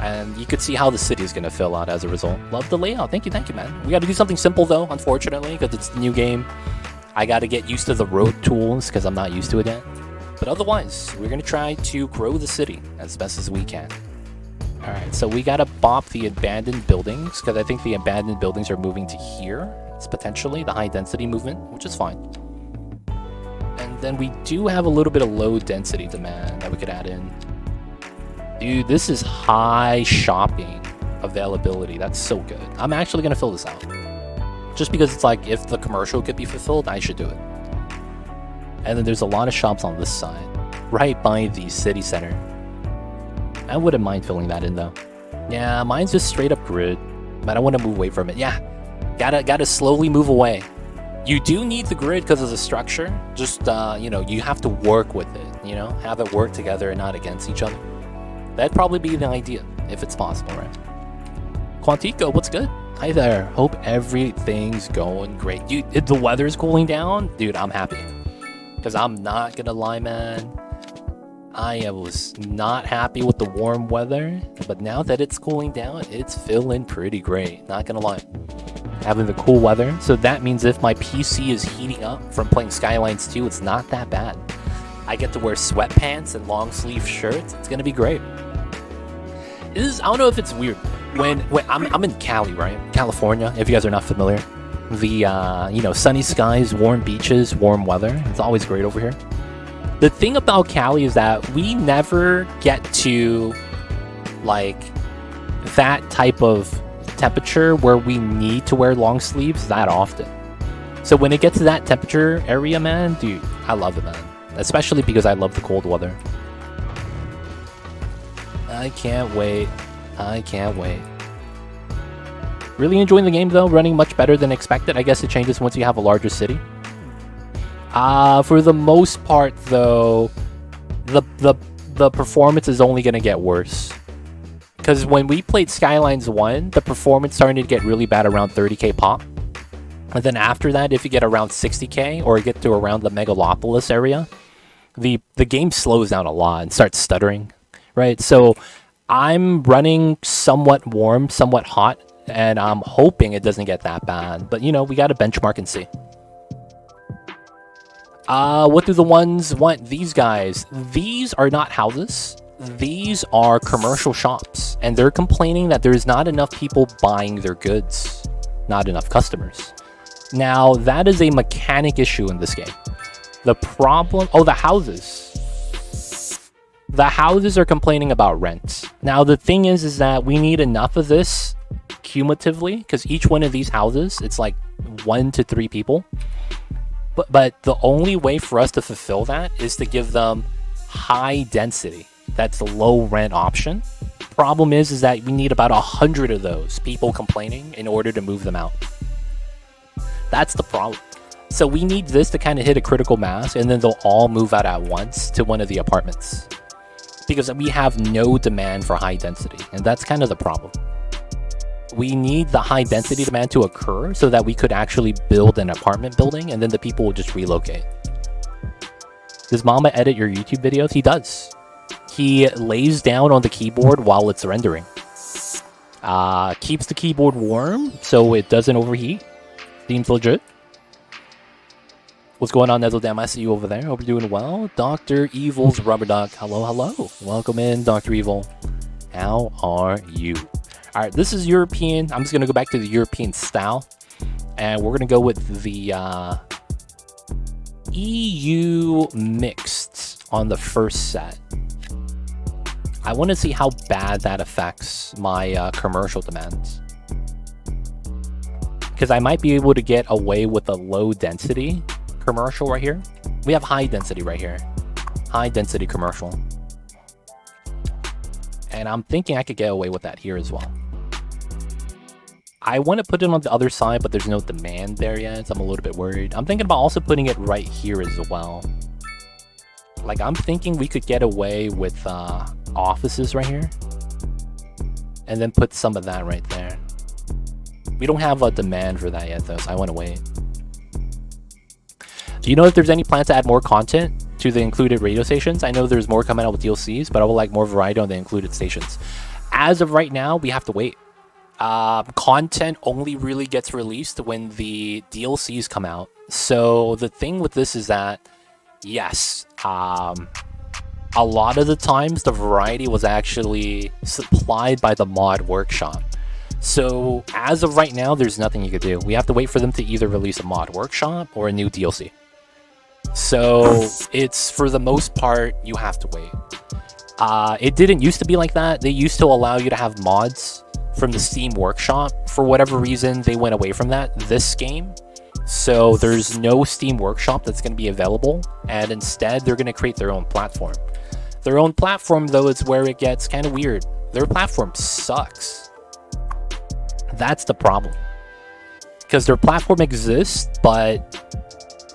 And you could see how the city is going to fill out as a result. Love the layout. Thank you, man. We got to do something simple, though, unfortunately, because it's the new game. I got to get used to the road tools, because I'm not used to it yet. But otherwise, we're going to try to grow the city as best as we can. Alright, so we got to bop the abandoned buildings, because I think the abandoned buildings are moving to here. It's potentially the high-density movement, which is fine. And then we do have a little bit of low-density demand that we could add in. Dude, this is high shopping availability. That's so good. I'm actually going to fill this out. Just because it's like, if the commercial could be fulfilled, I should do it. And then there's a lot of shops on this side, right by the city center. I wouldn't mind filling that in, though. Yeah, mine's just straight up grid, but I want to move away from it. Yeah, gotta slowly move away. You do need the grid because of the structure. Just, you know, you have to work with it, you know? Have it work together and not against each other. That'd probably be the idea, if it's possible, right? Quantico, what's good? Hi there. Hope everything's going great. Dude, if the weather's cooling down, dude, I'm happy. Because I'm not gonna lie, man. I was not happy with the warm weather, but now that it's cooling down, it's feeling pretty great. Not gonna lie. Having the cool weather, so that means if my PC is heating up from playing Skylines 2, it's not that bad. I get to wear sweatpants and long sleeve shirts. It's gonna be great. I don't know if it's weird. When I'm in Cali, right? California, if you guys are not familiar. The, you know, sunny skies, warm beaches, warm weather. It's always great over here. The thing about Cali is that we never get to, like, that type of temperature where we need to wear long sleeves that often. So when it gets to that temperature area, man, dude, I love it, man. Especially because I love the cold weather. I can't wait. I can't wait. Really enjoying the game, though. Running much better than expected. I guess it changes once you have a larger city. For the most part, though, the performance is only going to get worse. Because when we played Skylines 1, the performance started to get really bad around 30k pop. And then after that, if you get around 60k or get to around the Megalopolis area, the game slows down a lot and starts stuttering, right? So I'm running somewhat warm, somewhat hot, and I'm hoping it doesn't get that bad. But, you know, we got to benchmark and see. What do the ones want? These guys. These are not houses. These are commercial shops. And they're complaining that there's not enough people buying their goods. Not enough customers. Now, that is a mechanic issue in this game. The problem... Oh, the houses. The houses are complaining about rent. Now, the thing is that we need enough of this cumulatively, because each one of these houses, it's like 1 to 3 people. But the only way for us to fulfill that is to give them high density. That's the low rent option. Problem is that we need about 100 of those people complaining in order to move them out. That's the problem. So we need this to kind of hit a critical mass, and then they'll all move out at once to one of the apartments. Because we have no demand for high density, and that's kind of the problem. We need the high density demand to occur so that we could actually build an apartment building, and then the people will just relocate. Does Mama edit your YouTube videos? He does. He lays down on the keyboard while it's rendering. Keeps the keyboard warm so it doesn't overheat. Seems legit. What's going on, Nezzledam? I see you over there. Hope you're doing well. Dr. Evil's Rubber Duck. Hello, hello. Welcome in, Dr. Evil. How are you? All right, this is European. I'm just going to go back to the European style. And we're going to go with the EU mixed on the first set. I want to see how bad that affects my commercial demands. Because I might be able to get away with a low density commercial right here. We have high density right here. High density commercial. And I'm thinking I could get away with that here as well. I want to put it on the other side, but there's no demand there yet, so I'm a little bit worried. I'm thinking about also putting it right here as well. Like, I'm thinking we could get away with offices right here. And then put some of that right there. We don't have a demand for that yet, though, so I want to wait. Do you know if there's any plans to add more content to the included radio stations? I know there's more coming out with DLCs, but I would like more variety on the included stations. As of right now, we have to wait. Content only really gets released when the DLCs come out. So the thing with this is that, yes, a lot of the times the variety was actually supplied by the mod workshop. So as of right now, there's nothing you could do. We have to wait for them to either release a mod workshop or a new DLC. So it's, for the most part, you have to wait. It didn't used to be like that. They used to allow you to have mods from the Steam workshop. For whatever reason, they went away from that this game. So there's no Steam workshop that's going to be available, and instead they're going to create their own platform. Their own platform, though, is where it gets kind of weird. Their platform sucks. That's the problem. Because their platform exists, but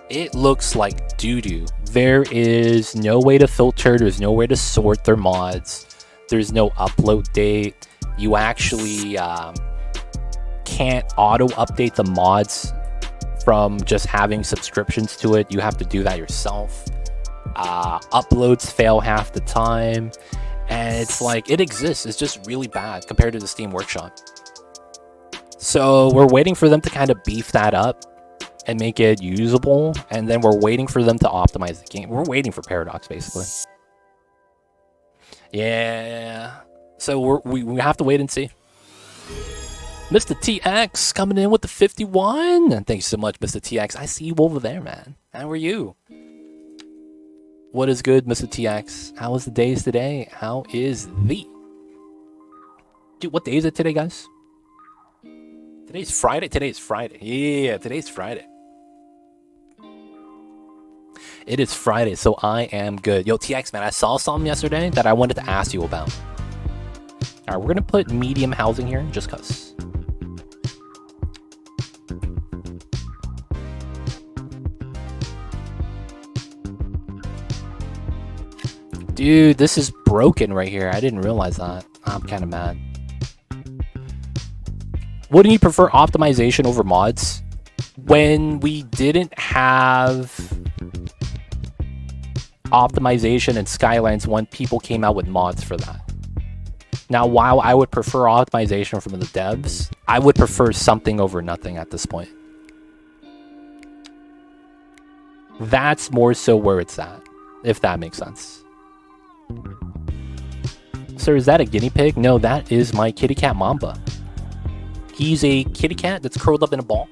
it looks like doo-doo. There is no way to filter, there's no way to sort their mods, there's no upload date. You actually can't auto-update the mods from just having subscriptions to it. You have to do that yourself. Uploads fail half the time, and it's like, it exists, it's just really bad compared to the Steam Workshop. So we're waiting for them to kind of beef that up and make it usable, and then we're waiting for them to optimize the game. We're waiting for Paradox, basically. Yeah, so we have to wait and see. Mr. TX coming in with the 51. And thanks so much, Mr. TX. I see you over there, man. How are you? What is good, Mr. TX? How was the days today? How is the... Dude, what day is it today, guys? Today's Friday? Today's Friday. Yeah, today's Friday. It is Friday, so I am good. Yo, TX, man, I saw something yesterday that I wanted to ask you about. Alright, we're gonna put medium housing here, just cause. Dude, this is broken right here. I didn't realize that. I'm kind of mad. Wouldn't you prefer optimization over mods? When we didn't have optimization in Skylines 1, people came out with mods for that. Now, while I would prefer optimization from the devs, I would prefer something over nothing at this point. That's more so where it's at, if that makes sense. Sir, is that a guinea pig? No, that is my kitty cat Mamba. He's a kitty cat that's curled up in a ball.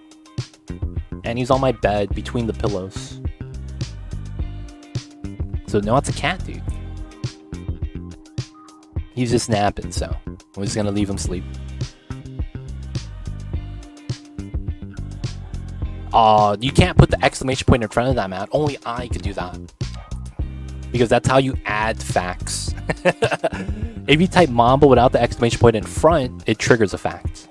And he's on my bed between the pillows. So no, it's a cat, dude. He's just napping, so we're just gonna leave him sleep. You can't put the exclamation point in front of that, man. Only I could do that. Because that's how you add facts. If you type Mamba without the exclamation point in front, it triggers a fact.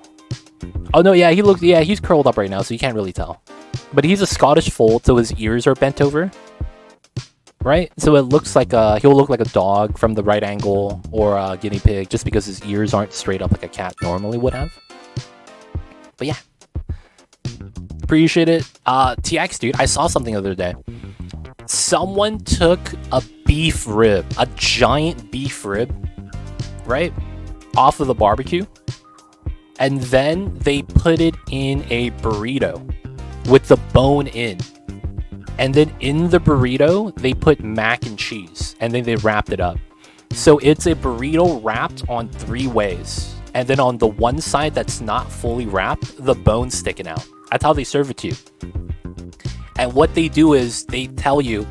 Oh no, yeah, he's curled up right now, so you can't really tell. But he's a Scottish fold, so his ears are bent over. Right? So it looks like he'll look like a dog from the right angle, or a guinea pig, just because his ears aren't straight up like a cat normally would have. But yeah. Appreciate it. TX, dude, I saw something the other day. Someone took a beef rib, a giant beef rib, right, off of the barbecue, and then they put it in a burrito with the bone in. And then in the burrito, they put mac and cheese, and then they wrapped it up. So it's a burrito wrapped on 3 ways. And then on the one side that's not fully wrapped, the bone's sticking out. That's how they serve it to you. And what they do is they tell you,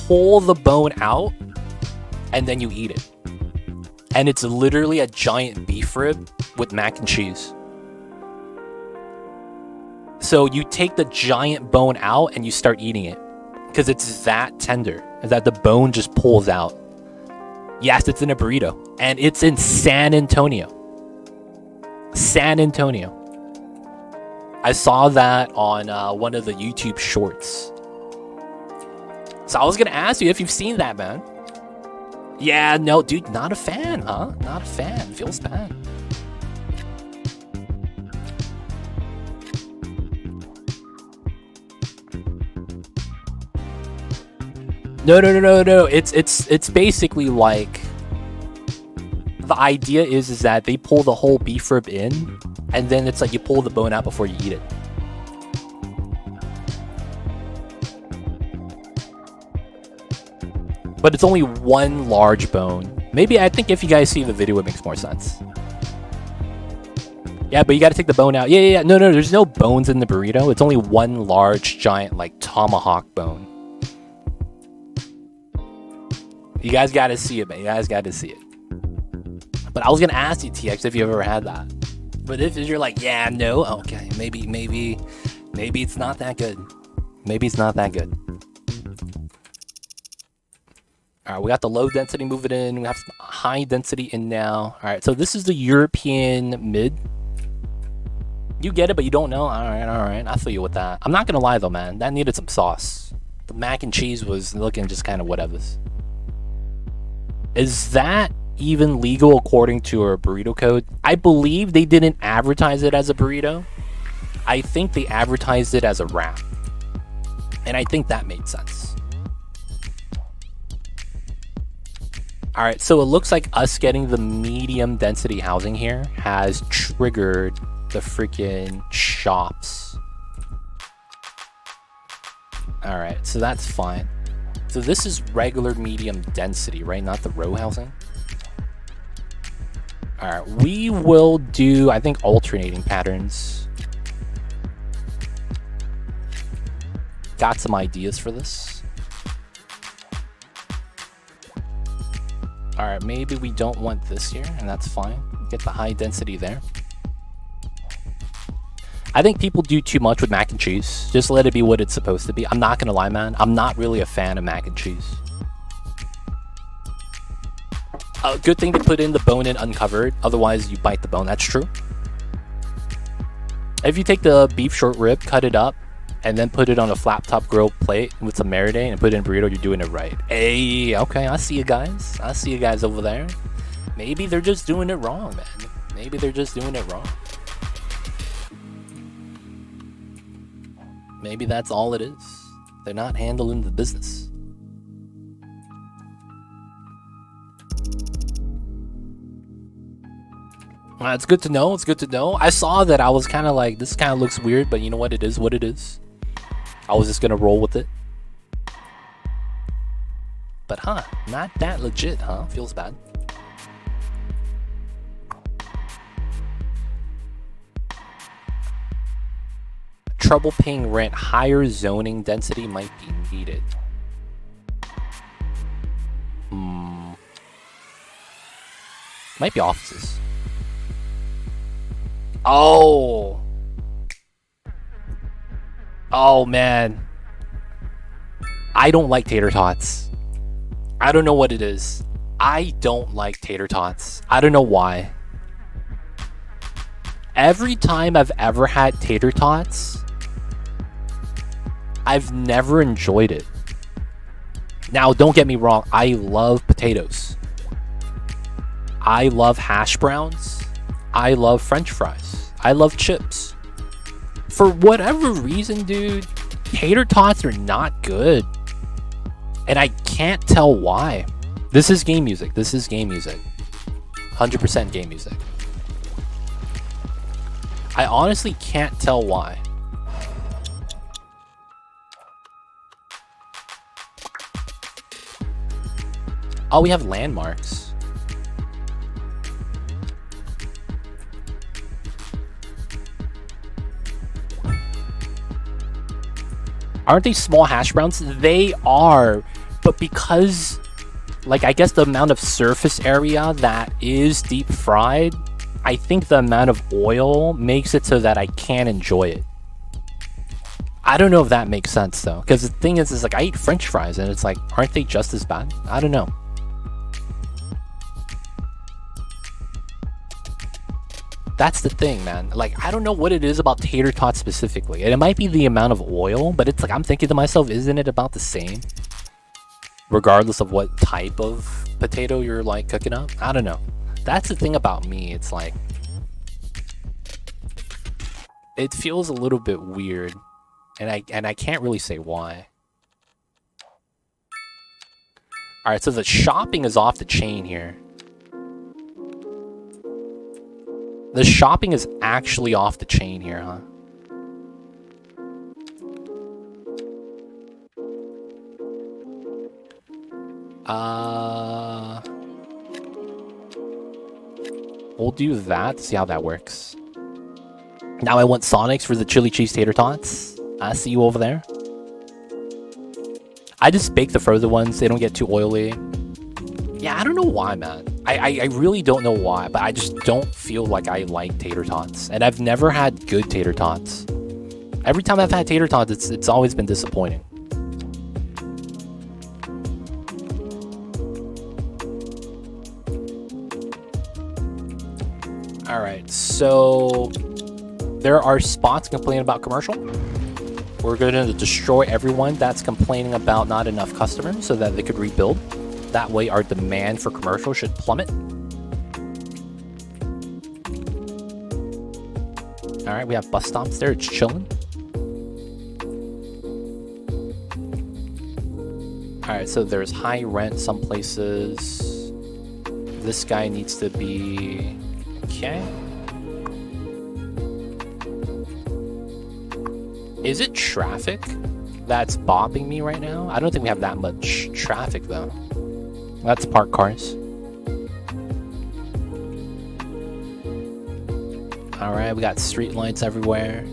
pull the bone out, and then you eat it. And it's literally a giant beef rib with mac and cheese. So you take the giant bone out and you start eating it. Because it's that tender, that the bone just pulls out. Yes, it's in a burrito. And it's in San Antonio. San Antonio. I saw that on one of the YouTube shorts. So I was going to ask you if you've seen that, man. Yeah, no, dude, not a fan, huh? Not a fan. Feels bad. No. It's basically like the idea is that they pull the whole beef rib in, and then it's like you pull the bone out before you eat it. But it's only one large bone. Maybe I think if you guys see the video, it makes more sense. Yeah, but you got to take the bone out. Yeah. No. There's no bones in the burrito. It's only one large, giant, like tomahawk bone. You guys got to see it, man. You guys got to see it. But I was gonna ask you, TX, if you ever had that. But if you're like, yeah, no, okay, maybe it's not that good. Maybe it's not that good. All right, we got the low density moving in. We have some high density in now. All right, so this is the European mid. You get it, but you don't know. All right. I feel you with that. I'm not gonna lie though, man. That needed some sauce. The mac and cheese was looking just kind of whatever. Is that even legal according to our burrito code? I believe they didn't advertise it as a burrito. I think they advertised it as a wrap. And I think that made sense. All right, so it looks like us getting the medium density housing here has triggered the freaking shops. All right, so that's fine. So this is regular medium density, right? Not the row housing. All right, we will do, I think, alternating patterns. Got some ideas for this. All right, maybe we don't want this here, and that's fine. Get the high density there. I think people do too much with mac and cheese. Just let it be what it's supposed to be. I'm not gonna lie, man. I'm not really a fan of mac and cheese. A good thing to put in the bone in uncovered, otherwise you bite the bone. That's true. If you take the beef short rib, cut it up, and then put it on a flat top grilled plate with some marinade and put it in a burrito, you're doing it right. Hey, okay, I see you guys. I see you guys over there. Maybe they're just doing it wrong, man. Maybe they're just doing it wrong. Maybe that's all it is. They're not handling the business. It's good to know. It's good to know. I saw that. I was kind of like, this kind of looks weird, but you know what? It is what it is. I was just going to roll with it. But not that legit, Feels bad. Trouble paying rent. Higher zoning density might be needed. Might be offices. Oh man, I don't like tater tots. I don't know what it is. I don't like tater tots. I don't know why. Every time I've ever had tater tots, I've never enjoyed it. Now, don't get me wrong. I love potatoes. I love hash browns. I love French fries. I love chips. For whatever reason, dude, tater tots are not good. And I can't tell why. This is game music. 100% game music. I honestly can't tell why. Oh, we have landmarks. Aren't they small hash browns? They are, but because, like, I guess the amount of surface area that is deep fried, I think the amount of oil makes it so that I can't enjoy it. I don't know if that makes sense though, because the thing is like I eat French fries and it's like, aren't they just as bad? I don't know. That's the thing, man. Like, I don't know what it is about tater tots specifically. And it might be the amount of oil, but it's like, I'm thinking to myself, isn't it about the same? Regardless of what type of potato you're like cooking up? I don't know. That's the thing about me. It's like, it feels a little bit weird. And I can't really say why. Alright, so the shopping is off the chain here. The shopping is actually off the chain here, huh? We'll do that to see how that works. Now I want Sonics for the chili cheese tater tots. I see you over there. I just bake the frozen ones. They don't get too oily. Yeah, I don't know why, man. I really don't know why, but I just don't feel like I like tater tots. And I've never had good tater tots. Every time I've had tater tots, it's always been disappointing. Alright, so there are spots complaining about commercial. We're going to destroy everyone that's complaining about not enough customers so that they could rebuild. That way our demand for commercial should plummet. Alright, we have bus stops there. It's chilling. Alright, so there's high rent some places. This guy needs to be... okay. Is it traffic that's bopping me right now? I don't think we have that much traffic though. That's parked cars. Alright, we got street lights everywhere.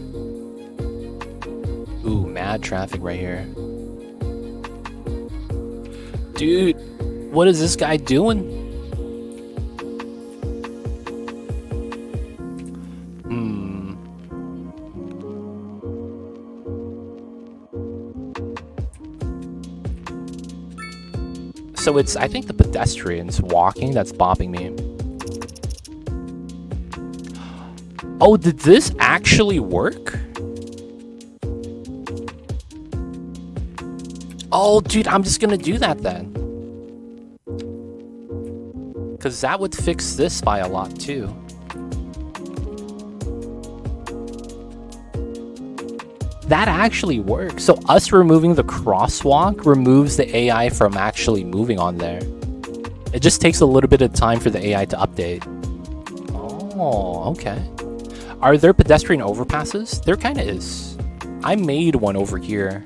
Ooh, mad traffic right here. Dude, what is this guy doing? So it's, I think, the pedestrians walking that's bopping me. Oh, did this actually work? Oh, dude, I'm just gonna do that then. Because that would fix this by a lot, too. That actually works. So us removing the crosswalk removes the AI from actually moving on there. It just takes a little bit of time for the AI to update. Oh, okay. Are there pedestrian overpasses? There kind of is. I made one over here.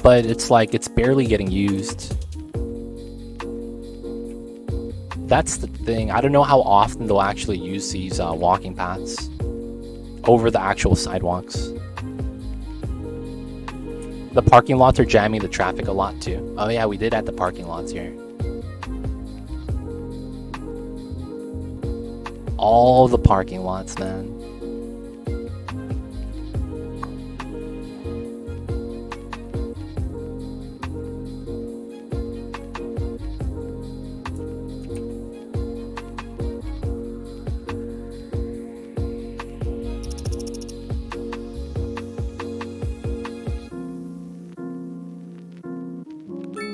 But it's like, it's barely getting used. That's the thing. I don't know how often they'll actually use these walking paths over the actual sidewalks. The parking lots are jamming the traffic a lot too. Oh yeah, we did add the parking lots here. All the parking lots, man.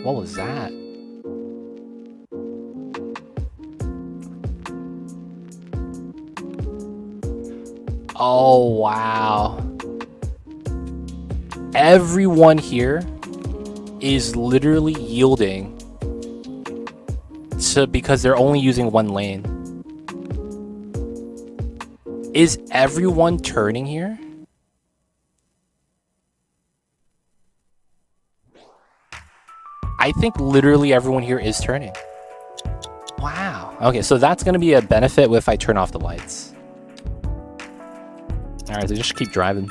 What was that? Oh, wow. Everyone here is literally yielding because they're only using one lane. Is everyone turning here? I think literally everyone here is turning. Wow. Okay, so that's going to be a benefit if I turn off the lights. Alright, so just keep driving.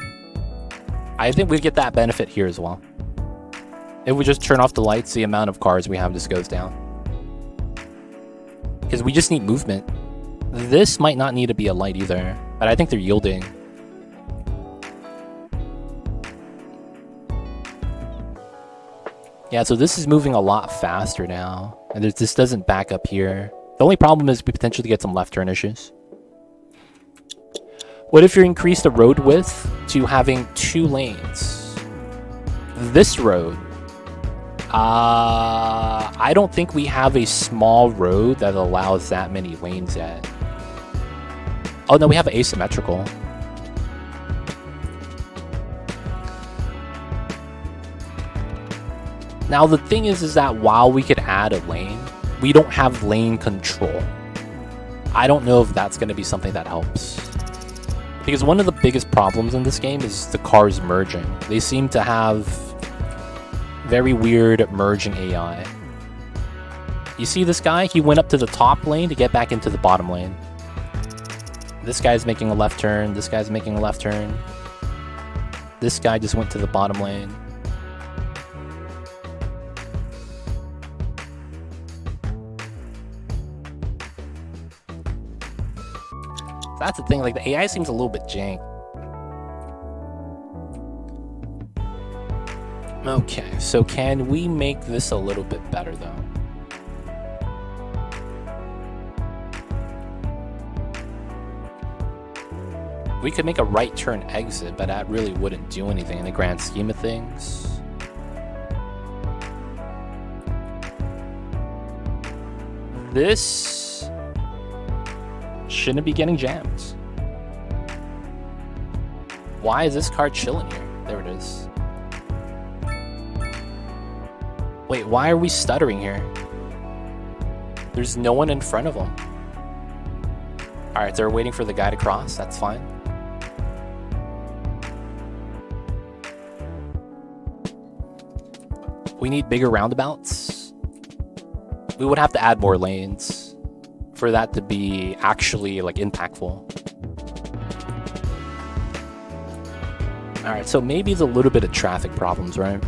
I think we get that benefit here as well. If we just turn off the lights, the amount of cars we have just goes down. Because we just need movement. This might not need to be a light either, but I think they're yielding. Yeah, so this is moving a lot faster now. And this doesn't back up here. The only problem is we potentially get some left turn issues. What if you increase the road width to having 2 lanes? This road. I don't think we have a small road that allows that many lanes yet. Oh no, we have asymmetrical. Now the thing is that while we could add a lane, we don't have lane control. I don't know if that's going to be something that helps. Because one of the biggest problems in this game is the cars merging. They seem to have very weird merging AI. You see this guy? He went up to the top lane to get back into the bottom lane. This guy's making a left turn. This guy's making a left turn. This guy just went to the bottom lane. That's the thing, like the AI seems a little bit jank. Okay, so can we make this a little bit better though? We could make a right turn exit, but that really wouldn't do anything in the grand scheme of things. This shouldn't be getting jammed. Why is this car chilling here? There it is. Wait, why are we stuttering here? There's no one in front of them. Alright, they're waiting for the guy to cross. That's fine. We need bigger roundabouts. We would have to add more lanes for that to be actually like impactful. Alright, so maybe it's a little bit of traffic problems, right?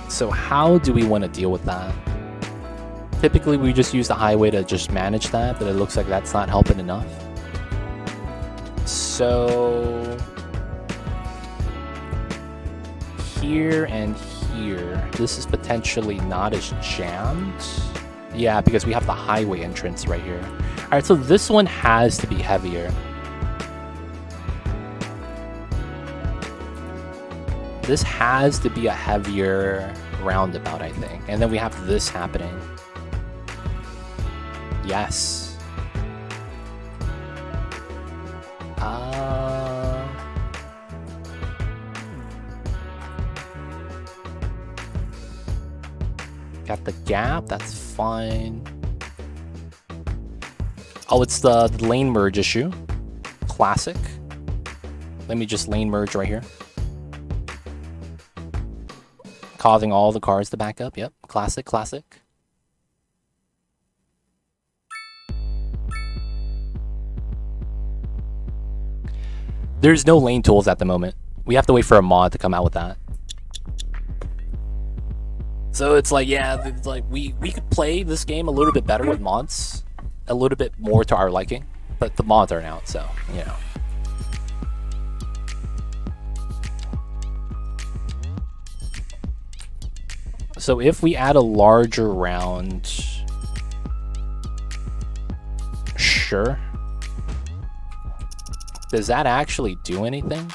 So how do we want to deal with that? Typically we just use the highway to just manage that, but it looks like that's not helping enough. So here and here, this is potentially not as jammed. Yeah, because we have the highway entrance right here. Alright, so this one has to be heavier. This has to be a heavier roundabout, I think. And then we have this happening. Yes. Got the gap, that's fine. Oh, it's the lane merge issue. Classic. Let me just lane merge right here. Causing all the cars to back up. Yep, classic, classic. There's no lane tools at the moment. We have to wait for a mod to come out with that. So it's like, yeah, it's like we could play this game a little bit better with mods. A little bit more to our liking. But the mods aren't out, so, you know. So if we add a larger round, sure. Does that actually do anything?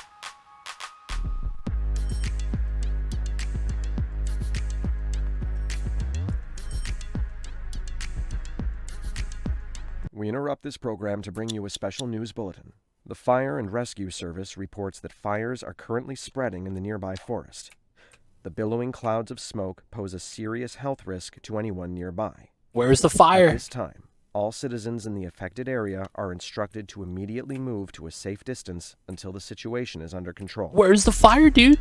We interrupt this program to bring you a special news bulletin. The Fire and Rescue Service reports that fires are currently spreading in the nearby forest. The billowing clouds of smoke pose a serious health risk to anyone nearby. Where's the fire? At this time, all citizens in the affected area are instructed to immediately move to a safe distance until the situation is under control. Where's the fire, dude?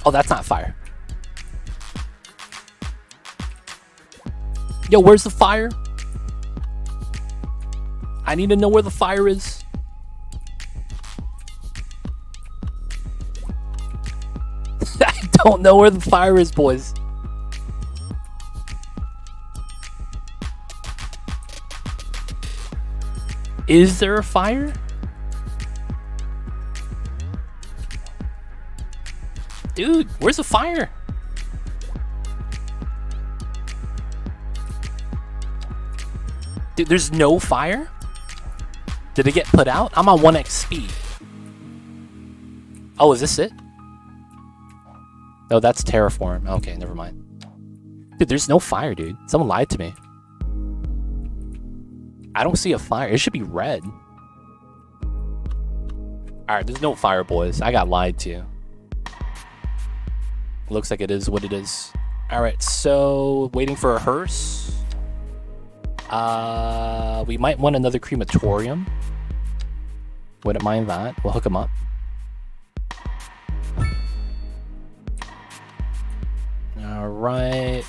Oh, that's not fire. Yo, where's the fire? I need to know where the fire is. I don't know where the fire is, boys. Is there a fire? Dude, where's the fire? Dude, there's no fire? Did it get put out? I'm on 1x speed. Oh, is this it? Oh, that's Terraform. Okay, never mind. Dude, there's no fire, dude. Someone lied to me. I don't see a fire. It should be red. Alright, there's no fire, boys. I got lied to. Looks like it is what it is. Alright, so waiting for a hearse. We might want another crematorium. Wouldn't mind that. We'll hook them up. Alright.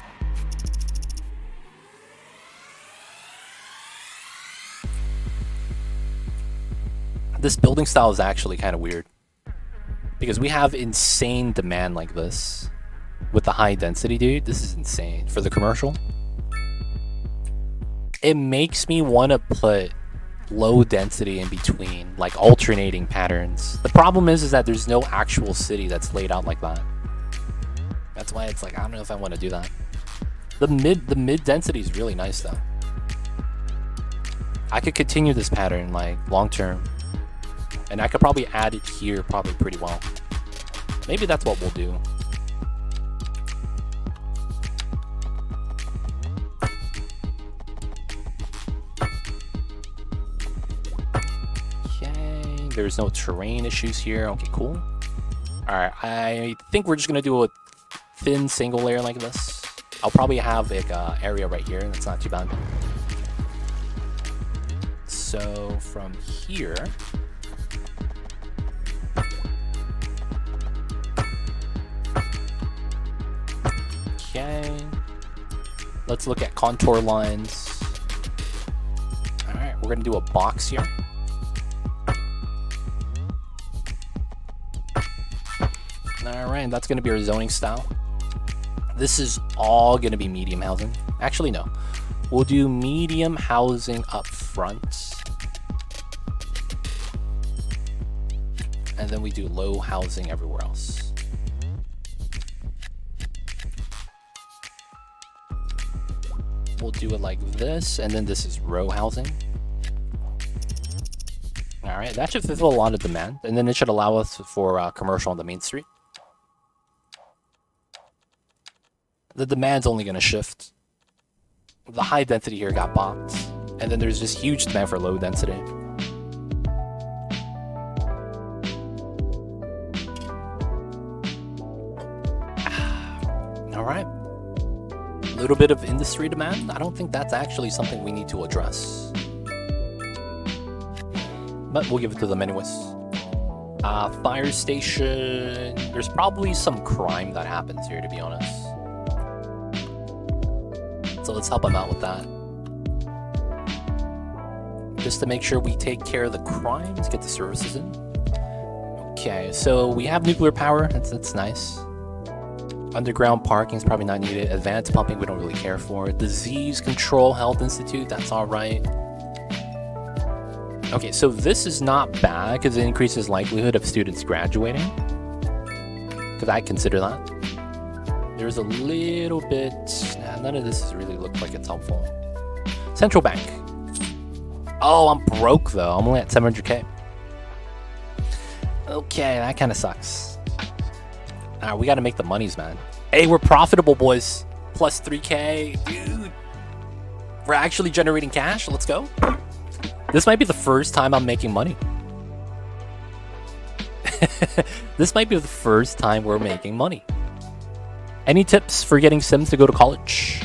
This building style is actually kind of weird. Because we have insane demand like this. With the high density, dude. This is insane. For the commercial. It makes me want to put low density in between. Like alternating patterns. The problem is that there's no actual city that's laid out like that. That's why it's like, I don't know if I want to do that. The mid density is really nice though. I could continue this pattern like long term. And I could probably add it here probably pretty well. Maybe that's what we'll do. Okay, there's no terrain issues here. Okay, cool. Alright, I think we're just gonna do a thin single layer like this. I'll probably have like a area right here. That's not too bad. So from here, okay, let's look at contour lines. All right, we're gonna do a box here. All right, that's gonna be our zoning style. This is all gonna be medium housing. Actually, no. We'll do medium housing up front. And then we do low housing everywhere else. We'll do it like this, and then this is row housing. All right, that should fulfill a lot of demand, and then it should allow us for commercial on the main street. The demand's only going to shift. The high density here got bopped, and then there's just huge demand for low density. All right. A little bit of industry demand. I don't think that's actually something we need to address. But we'll give it to them anyways. Fire station. There's probably some crime that happens here, to be honest. So let's help them out with that. Just to make sure we take care of the crimes, get the services in. Okay, so we have nuclear power. That's nice. Underground parking is probably not needed. Advanced pumping, we don't really care for. Disease Control Health Institute, that's all right. Okay, so this is not bad because it increases likelihood of students graduating. Because I consider that. There's a little bit... Nah, none of this really looks like it's helpful. Central Bank. Oh, I'm broke though. I'm only at 700k. Okay, that kind of sucks. We gotta make the monies, man. Hey, we're profitable, boys. Plus 3k. Dude. We're actually generating cash. Let's go. This might be the first time I'm making money. This might be the first time we're making money. Any tips for getting Sims to go to college?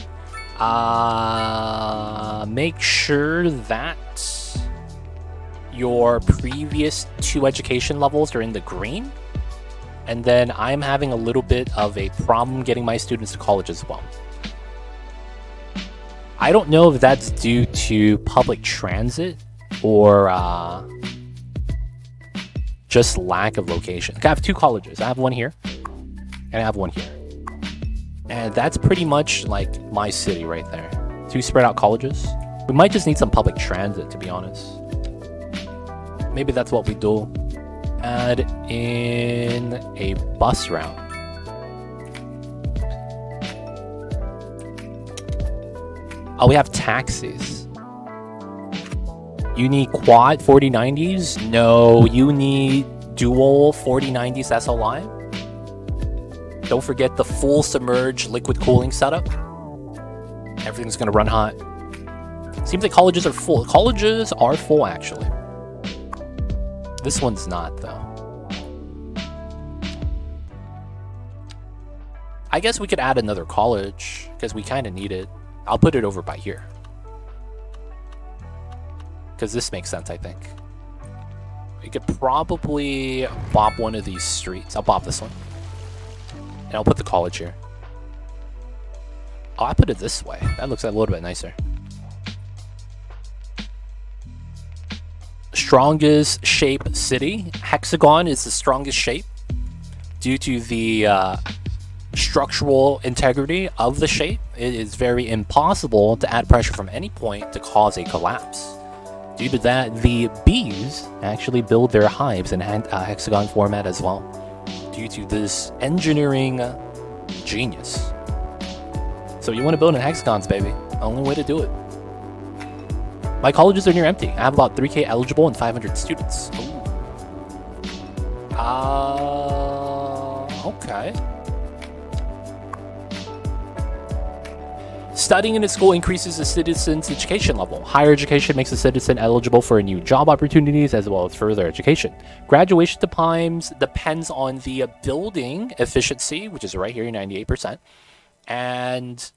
Make sure that your previous 2 education levels are in the green. And then I'm having a little bit of a problem getting my students to college as well. I don't know if that's due to public transit or just lack of location. Like I have 2 colleges. I have one here and I have one here. And that's pretty much like my city right there. 2 spread out colleges. We might just need some public transit, to be honest. Maybe that's what we do. Add in a bus route. Oh, we have taxis. You need quad 4090s? No, you need dual 4090s SLI. Don't forget the full submerged liquid cooling setup. Everything's gonna run hot. Seems like colleges are full. Colleges are full, actually. This one's not, though. I guess we could add another college, because we kind of need it. I'll put it over by here. Because this makes sense, I think. We could probably bop one of these streets. I'll bop this one. And I'll put the college here. Oh, I put it this way. That looks a little bit nicer. Strongest shape city. Hexagon is the strongest shape due to the structural integrity of the shape. It is very impossible to add pressure from any point to cause a collapse. Due to that, the bees actually build their hives in hexagon format as well, due to this engineering genius. So you want to build in hexagons, baby. Only way to do it. My colleges are near empty. I have about 3K eligible and 500 students. Okay. Studying in a school increases a citizen's education level. Higher education makes a citizen eligible for new job opportunities as well as further education. Graduation times depends on the building efficiency, which is right here, 98%, and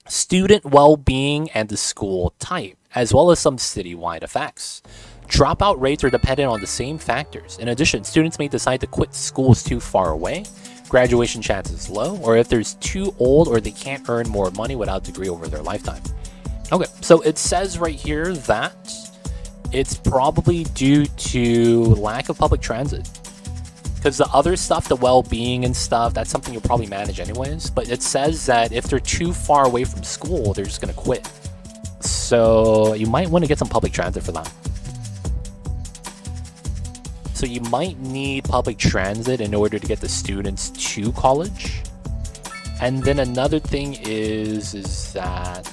student well-being and the school type, as well as some citywide effects. Dropout rates are dependent on the same factors. In addition, students may decide to quit schools too far away, graduation chances low, or if they're too old or they can't earn more money without a degree over their lifetime. Okay, so it says right here that it's probably due to lack of public transit. Because the other stuff, the well-being and stuff, that's something you'll probably manage anyways. But it says that if they're too far away from school, they're just going to quit. So you might want to get some public transit for that. So you might need public transit in order to get the students to college. And then another thing is that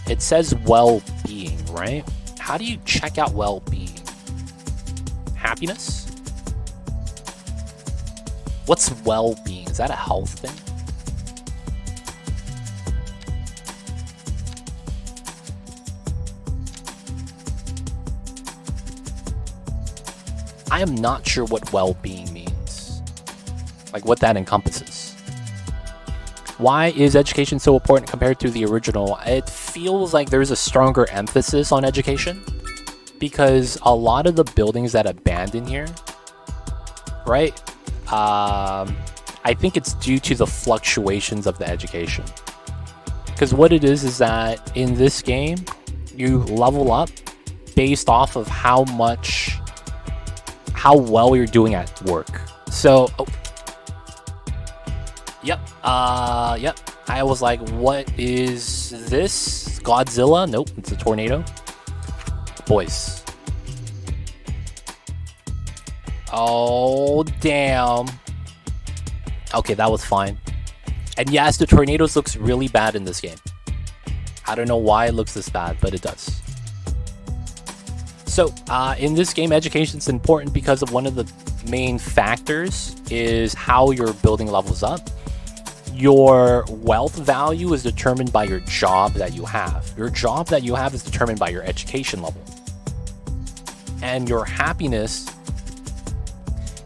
it says well-being, right? How do you check out well-being? Happiness? What's well-being? Is that a health thing? I am not sure what well-being means. Like what that encompasses. Why is education so important compared to the original? It feels like there's a stronger emphasis on education because a lot of the buildings that abandon here, right? I think it's due to the fluctuations of the education. Because what it is that in this game, you level up based off of how well you're doing at work. So, yep. I was like, what is this? Godzilla? Nope, it's a tornado. Boys. Oh, damn. Okay, that was fine. And yes, the tornadoes looks really bad in this game. I don't know why it looks this bad, but it does. So, in this game, education is important because of one of the main factors is how your building levels up. Your wealth value is determined by your job that you have. Your job that you have is determined by your education level. And your happiness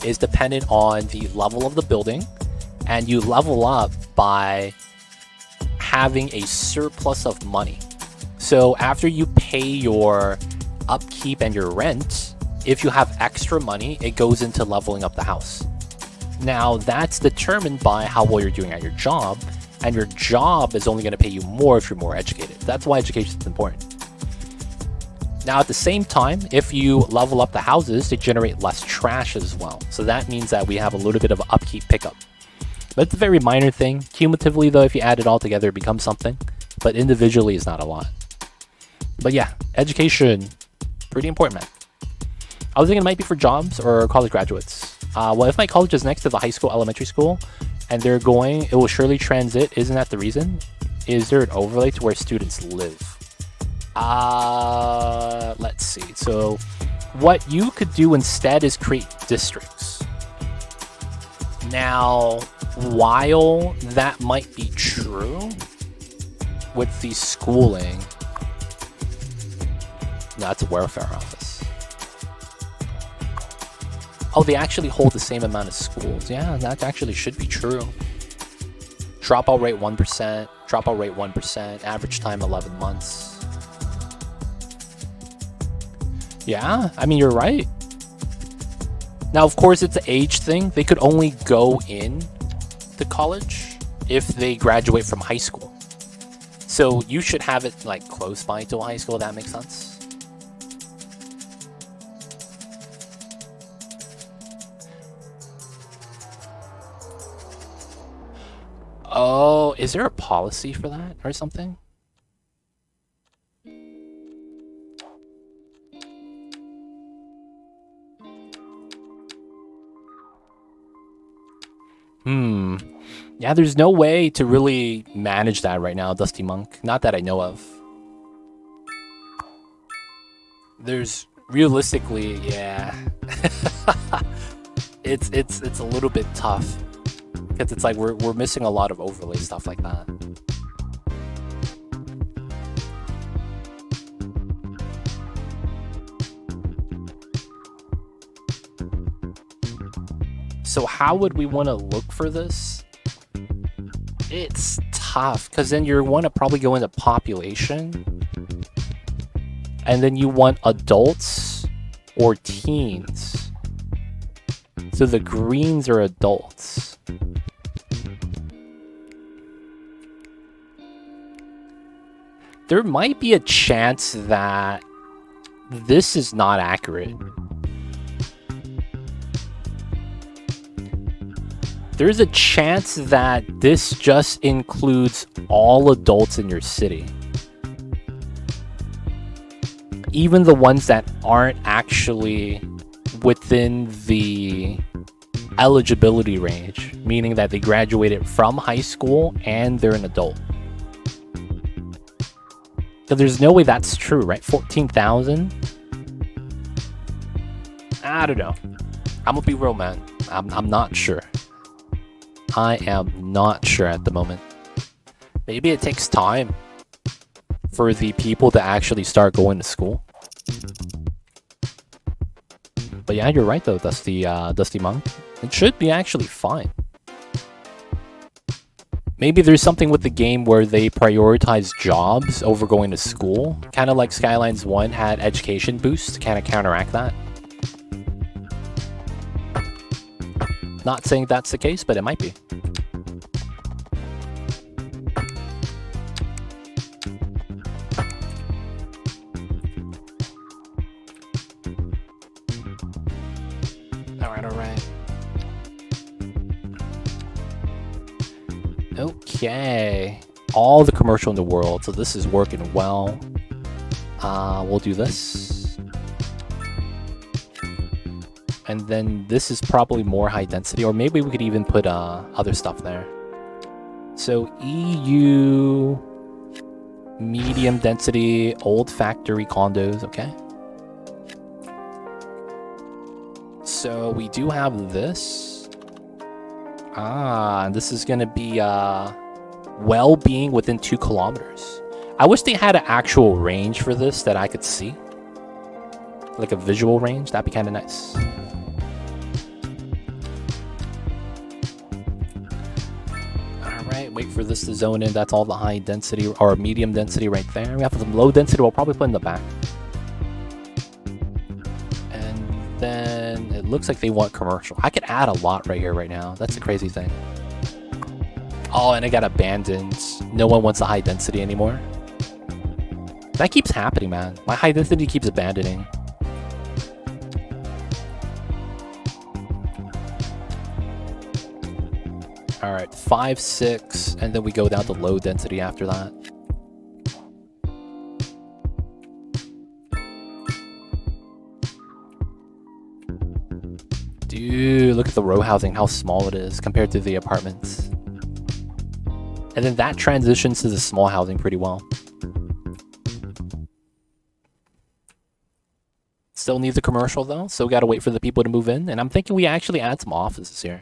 is dependent on the level of the building. And you level up by having a surplus of money. So after you pay your upkeep and your rent, if you have extra money, it goes into leveling up the house. Now that's determined by how well you're doing at your job, and your job is only going to pay you more if you're more educated. That's why education is important. Now at the same time, if you level up the houses, they generate less trash as well. So that means that we have a little bit of upkeep pickup. But it's a very minor thing. Cumulatively though, if you add it all together, it becomes something. But individually, it's not a lot. But yeah, education, pretty important, man. I was thinking it might be for jobs or college graduates. Well, if my college is next to the high school, elementary school, and they're going, it will surely transit. Isn't that the reason? Is there an overlay to where students live? Let's see. So what you could do instead is create districts. Now, while that might be true with the schooling, no, that's a welfare office. Oh, they actually hold the same amount of schools. Yeah, that actually should be true. Dropout rate 1%. Dropout rate 1%. Average time 11 months. Yeah, I mean, you're right. Now, of course, it's an age thing. They could only go in to college if they graduate from high school. So you should have it like close by to high school. That makes sense. Oh, is there a policy for that or something? Yeah, there's no way to really manage that right now, Dusty Monk. Not that I know of. There's realistically, yeah. it's a little bit tough. Because it's like we're missing a lot of overlay stuff like that. So how would we want to look for this? It's tough because then you want to probably go into population, and then you want adults or teens. So the greens are adults. There might be a chance that this is not accurate. There's a chance that this just includes all adults in your city. Even the ones that aren't actually within the eligibility range, meaning that they graduated from high school and they're an adult. So there's no way that's true, right? 14,000? I don't know. I'm gonna be real, man. I'm not sure. I am not sure at the moment. Maybe it takes time for the people to actually start going to school. But yeah, you're right though, Dusty Monk. It should be actually fine. Maybe there's something with the game where they prioritize jobs over going to school. Kind of like Skylines 1 had education boost to kind of counteract that. Not saying that's the case, but it might be. Alright. Okay. All the commercial in the world, so this is working well. We'll do this. And then this is probably more high density, or maybe we could even put other stuff there. So EU, medium density, old factory condos, okay. So we do have this. This is gonna be well-being within 2 kilometers. I wish they had an actual range for this that I could see. Like a visual range, that'd be kind of nice. Alright, wait for this to zone in. That's all the high density or medium density right there. We have some low density we'll probably put in the back. And then it looks like they want commercial. I could add a lot right here right now. That's the crazy thing. Oh, and it got abandoned. No one wants the high density anymore. That keeps happening, man. My high density keeps abandoning. Alright, 5, 6, and then we go down to low density after that. Dude, look at the row housing, how small it is compared to the apartments. And then that transitions to the small housing pretty well. Still need the commercial though, so we gotta wait for the people to move in. And I'm thinking we actually add some offices here.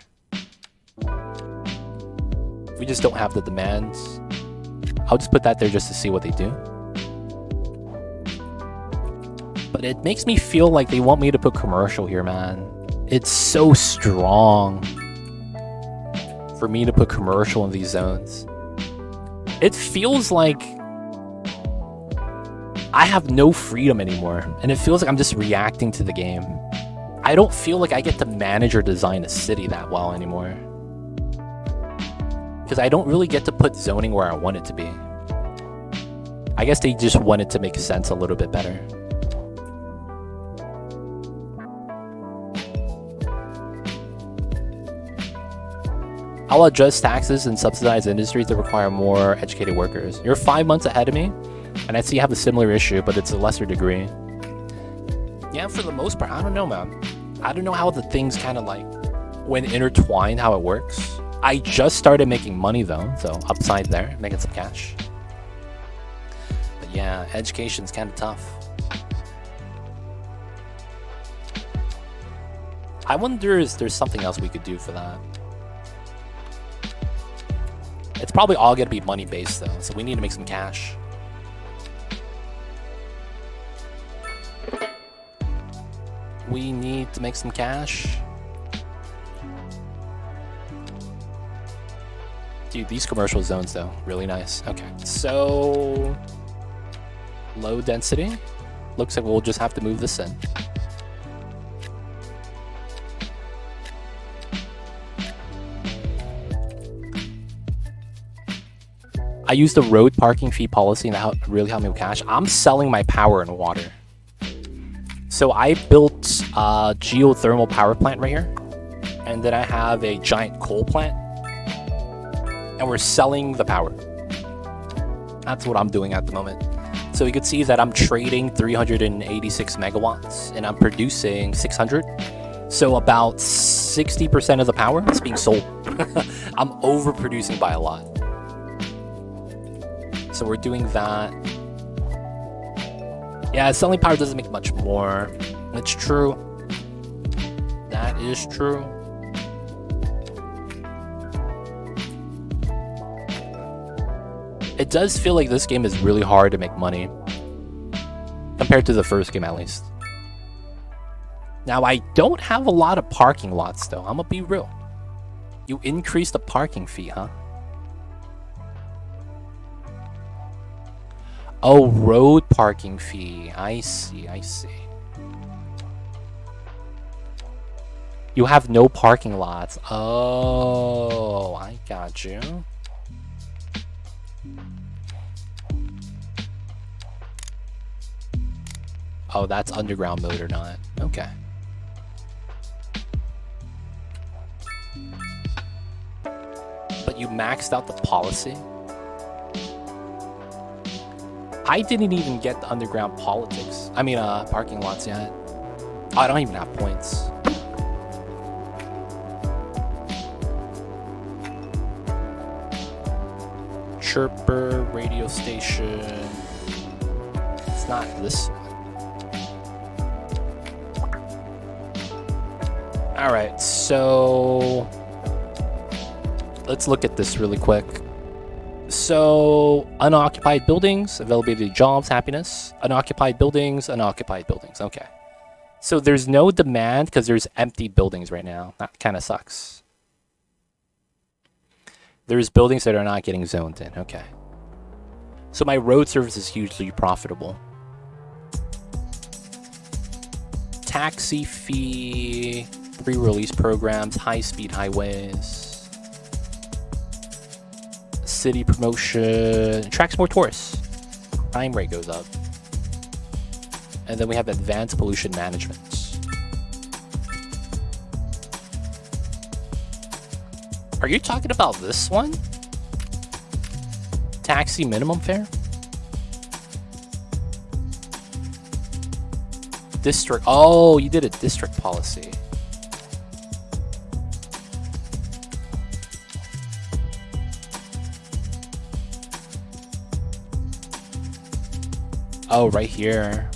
We just don't have the demands. I'll just put that there just to see what they do. But it makes me feel like they want me to put commercial here, man. It's so strong for me to put commercial in these zones. It feels like I have no freedom anymore, and it feels like I'm just reacting to the game. I don't feel like I get to manage or design a city that well anymore. Because I don't really get to put zoning where I want it to be. I guess they just wanted to make sense a little bit better. I'll adjust taxes and subsidize industries that require more educated workers. You're 5 months ahead of me, and I see you have a similar issue, but it's a lesser degree. Yeah, for the most part, I don't know, man. I don't know how the things kind of like, when intertwined, how it works. I just started making money though, so upside there, making some cash. But yeah, education's kind of tough. I wonder if there's something else we could do for that. It's probably all gonna be money based though, so we need to make some cash. We need to make some cash. Dude, these commercial zones though, really nice. Okay, so low density. Looks like we'll just have to move this in. I used the road parking fee policy and that really helped me with cash. I'm selling my power and water. So I built a geothermal power plant right here. And then I have a giant coal plant. And we're selling the power. That's what I'm doing at the moment. So you can see that I'm trading 386 megawatts and I'm producing 600. So about 60% of the power is being sold. I'm overproducing by a lot. So we're doing that. Yeah, selling power doesn't make much more. It's true. That is true. It does feel like this game is really hard to make money. Compared to the first game, at least. Now, I don't have a lot of parking lots, though. I'm gonna be real. You increased the parking fee, huh? Oh, road parking fee. I see, I see. You have no parking lots. Oh, I got you. Oh, that's underground mode or not. Okay. But you maxed out the policy? I didn't even get the underground politics. I mean, parking lots yet. Oh, I don't even have points. Chirper, radio station. It's not this one. Alright, so let's look at this really quick. So, unoccupied buildings, availability, jobs, happiness. Unoccupied buildings, unoccupied buildings. Okay. So there's no demand because there's empty buildings right now. That kind of sucks. There's buildings that are not getting zoned in. Okay. So my road service is hugely profitable. Taxi fee, pre-release programs, high-speed highways. City promotion, attracts more tourists. Crime rate goes up. And then we have advanced pollution management. Are you talking about this one? Taxi minimum fare? District. Oh, you did a district policy. Oh, right here.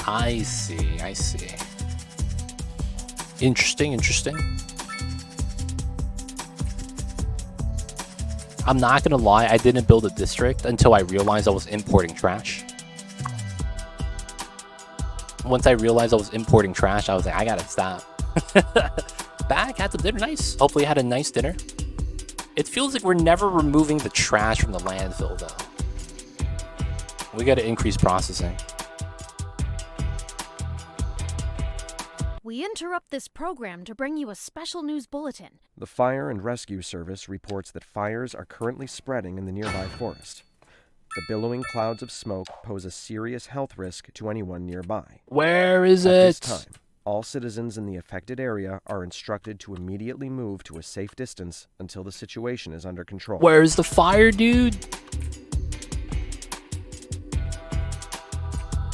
I see, I see. Interesting, interesting. I'm not gonna lie, I didn't build a district until I realized I was importing trash. Once I realized I was importing trash, I was like, I gotta stop. Back, had some dinner, nice. Hopefully I had a nice dinner. It feels like we're never removing the trash from the landfill though. We gotta increase processing. We interrupt this program to bring you a special news bulletin. The Fire and Rescue Service reports that fires are currently spreading in the nearby forest. The billowing clouds of smoke pose a serious health risk to anyone nearby. Where is At it? this time, all citizens in the affected area are instructed to immediately move to a safe distance until the situation is under control. Where's the fire, dude?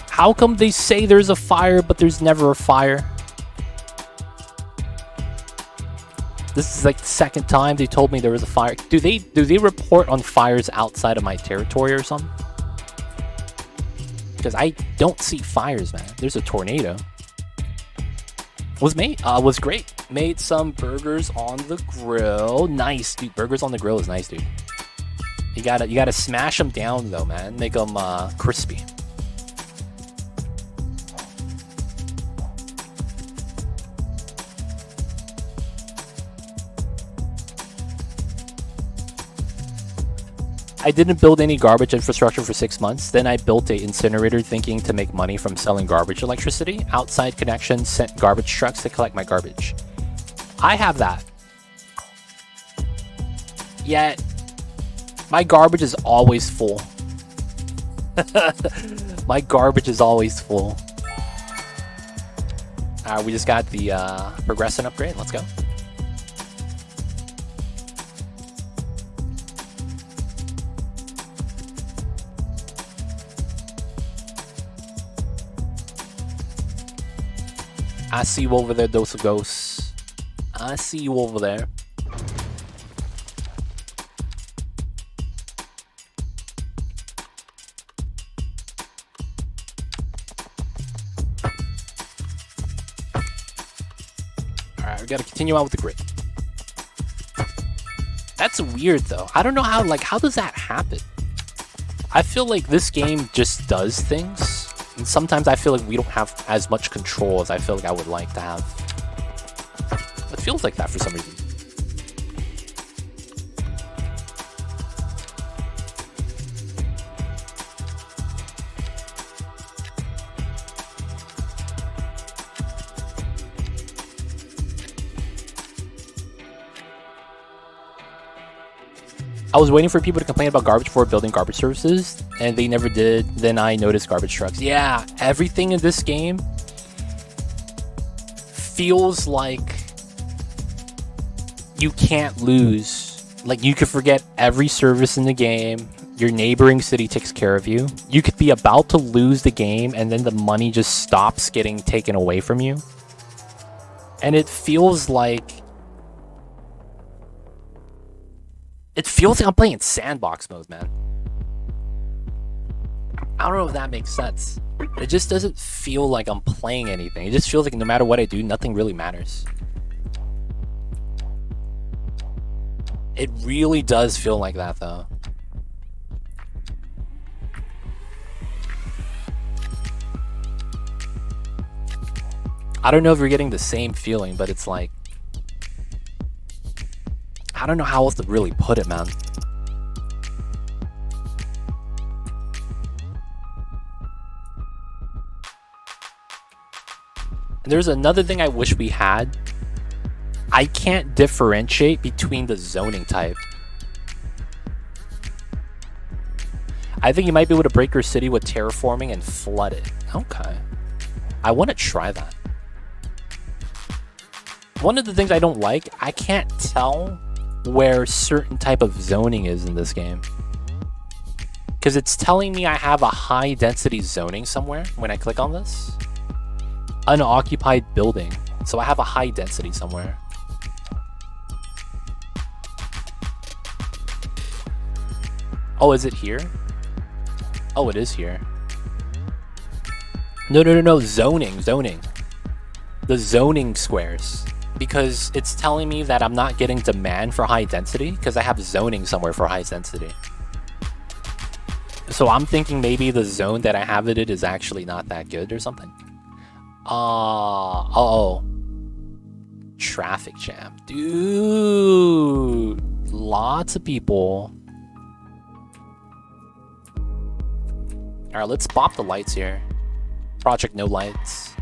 How come they say there's a fire, but there's never a fire? This is like the second time they told me there was a fire. Do they report on fires outside of my territory or something? Because I don't see fires, man. There's a tornado. Was great. Made some burgers on the grill. Nice, dude. Burgers on the grill is nice, dude. You gotta smash them down though, man. Make them crispy. I didn't build any garbage infrastructure for 6 months. Then I built an incinerator thinking to make money from selling garbage electricity. Outside connections sent garbage trucks to collect my garbage. I have that. Yet, my garbage is always full. My garbage is always full. We just got the progression upgrade. Let's go. I see you over there, Dose of Ghosts. I see you over there. Alright, we gotta continue on with the grid. That's weird though. I don't know how does that happen? I feel like this game just does things. And sometimes I feel like we don't have as much control as I feel like I would like to have. It feels like that for some reason. I was waiting for people to complain about garbage before building garbage services, and they never did. Then I noticed garbage trucks. Yeah, everything in this game feels like you can't lose. Like, you could forget every service in the game. Your neighboring city takes care of you. You could be about to lose the game, and then the money just stops getting taken away from you. And it feels like I'm playing sandbox mode, man. I don't know if that makes sense. It just doesn't feel like I'm playing anything. It just feels like no matter what I do, nothing really matters. It really does feel like that, though. I don't know if you're getting the same feeling, but it's like, I don't know how else to really put it, man. And there's another thing I wish we had. I can't differentiate between the zoning type. I think you might be able to break your city with terraforming and flood it. Okay. I want to try that. One of the things I don't like, I can't tell where certain type of zoning is in this game. Because it's telling me I have a high density zoning somewhere when I click on this. Unoccupied building. So I have a high density somewhere. Oh, is it here? Oh, it is here. No. Zoning. The zoning squares. Because it's telling me that I'm not getting demand for high density because I have zoning somewhere for high density. So I'm thinking maybe the zone that I have it in is actually not that good or something. Uh-oh. Traffic jam. Dude. Lots of people. Alright, let's pop the lights here. Project no lights.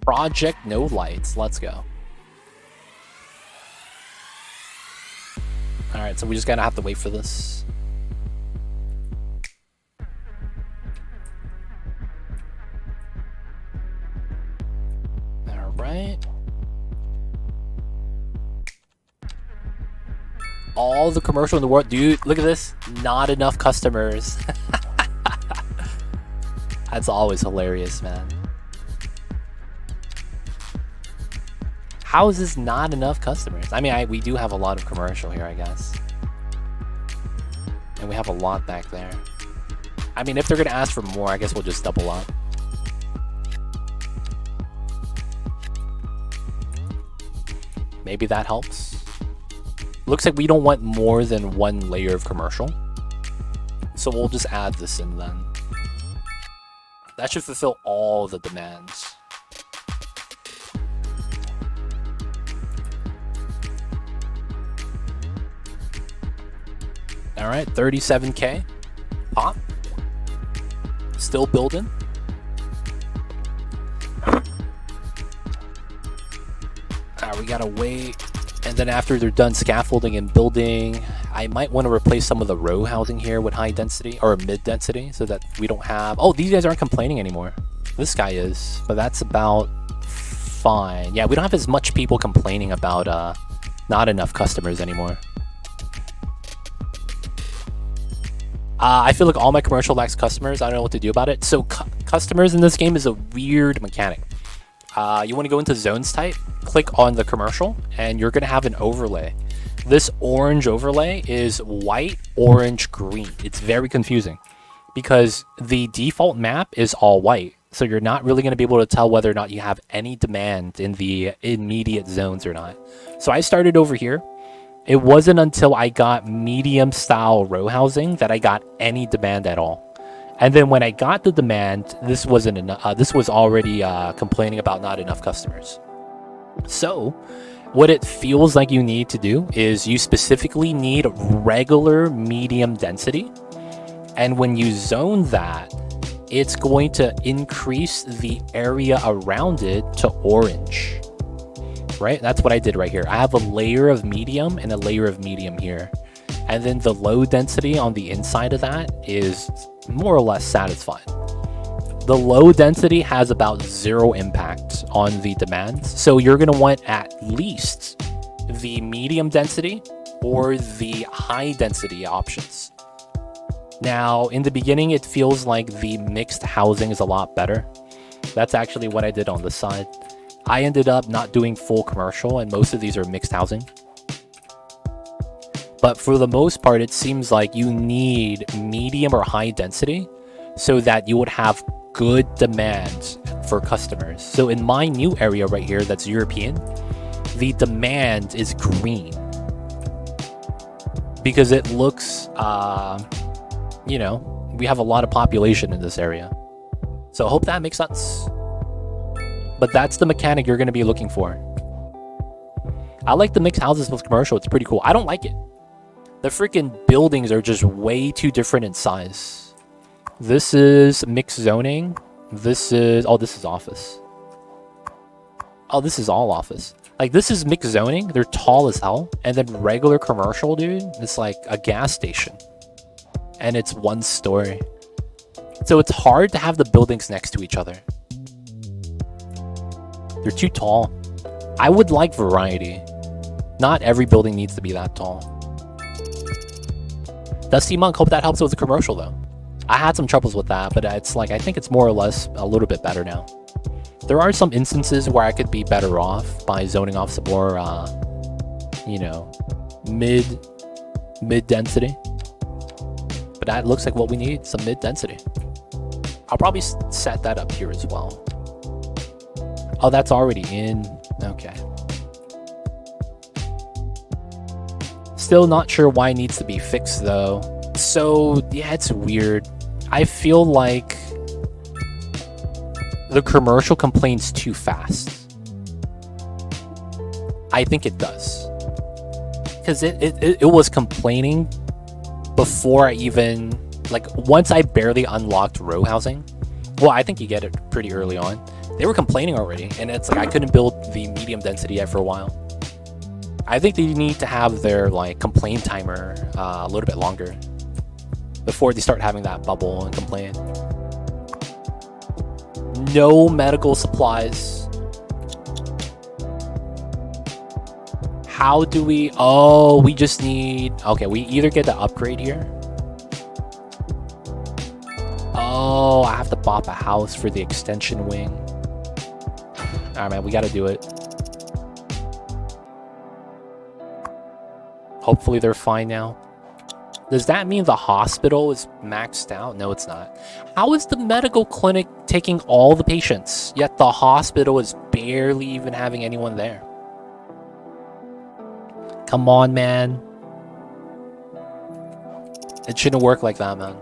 Project no lights. Let's go. Alright, so we just gotta have to wait for this. Alright. All the commercial in the world. Dude, look at this. Not enough customers. That's always hilarious, man. How is this not enough customers? I mean, we do have a lot of commercial here, I guess. And we have a lot back there. I mean, if they're gonna ask for more, I guess we'll just double up. Maybe that helps. Looks like we don't want more than one layer of commercial. So we'll just add this in then. That should fulfill all the demands. Alright, 37K. Pop. Still building. We gotta wait. And then after they're done scaffolding and building, I might want to replace some of the row housing here with high density or mid density so that we don't have... Oh, these guys aren't complaining anymore. This guy is, but that's about fine. Yeah, we don't have as much people complaining about not enough customers anymore. I feel like all my commercial lacks customers. I don't know what to do about it. So customers in this game is a weird mechanic. You want to go into zones type, click on the commercial, and you're going to have an overlay. This orange overlay is white, orange, green. It's very confusing because the default map is all white. So you're not really going to be able to tell whether or not you have any demand in the immediate zones or not. So I started over here. It wasn't until I got medium style row housing that I got any demand at all. And then when I got the demand, this wasn't enough. This was already complaining about not enough customers. So what it feels like you need to do is you specifically need regular medium density. And when you zone that, it's going to increase the area around it to orange. Right? That's what I did right here. I have a layer of medium and a layer of medium here. And then the low density on the inside of that is more or less satisfied. The low density has about 0 impact on the demands. So you're going to want at least the medium density or the high density options. Now, in the beginning, it feels like the mixed housing is a lot better. That's actually what I did on this side. I ended up not doing full commercial, and most of these are mixed housing. But for the most part, it seems like you need medium or high density so that you would have good demand for customers. So in my new area right here, that's European, the demand is green. Because it looks, you know, we have a lot of population in this area. So I hope that makes sense. But that's the mechanic you're going to be looking for. I like the mixed houses with commercial. It's pretty cool. I don't like it. The freaking buildings are just way too different in size. This is mixed zoning. This is... Oh, this is office. Oh, this is all office. Like, this is mixed zoning. They're tall as hell. And then regular commercial, dude, it's like a gas station. And it's 1 story. So it's hard to have the buildings next to each other. They're too tall. I would like variety. Not every building needs to be that tall. Dusty Monk, hope that helps with the commercial though. I had some troubles with that, but it's like, I think it's more or less a little bit better now. There are some instances where I could be better off by zoning off some more, you know, mid density. But that looks like what we need, some mid density. I'll probably set that up here as well. Oh, that's already in. Okay. Still not sure why it needs to be fixed though. So yeah, it's weird. I feel like the commercial complains too fast. I think it does. Because it was complaining before I even, like, once I barely unlocked row housing. Well, I think you get it pretty early on. They were complaining already, and it's like I couldn't build the medium density yet for a while. I think they need to have their, like, complaint timer a little bit longer before they start having that bubble and complain. No medical supplies. How do we... Oh, we just need... Okay, we either get the upgrade here. Oh, I have to bop a house for the extension wing. Alright, man, we gotta do it. Hopefully they're fine now. Does that mean the hospital is maxed out? No, it's not. How is the medical clinic taking all the patients, yet the hospital is barely even having anyone there? Come on, man. It shouldn't work like that, man.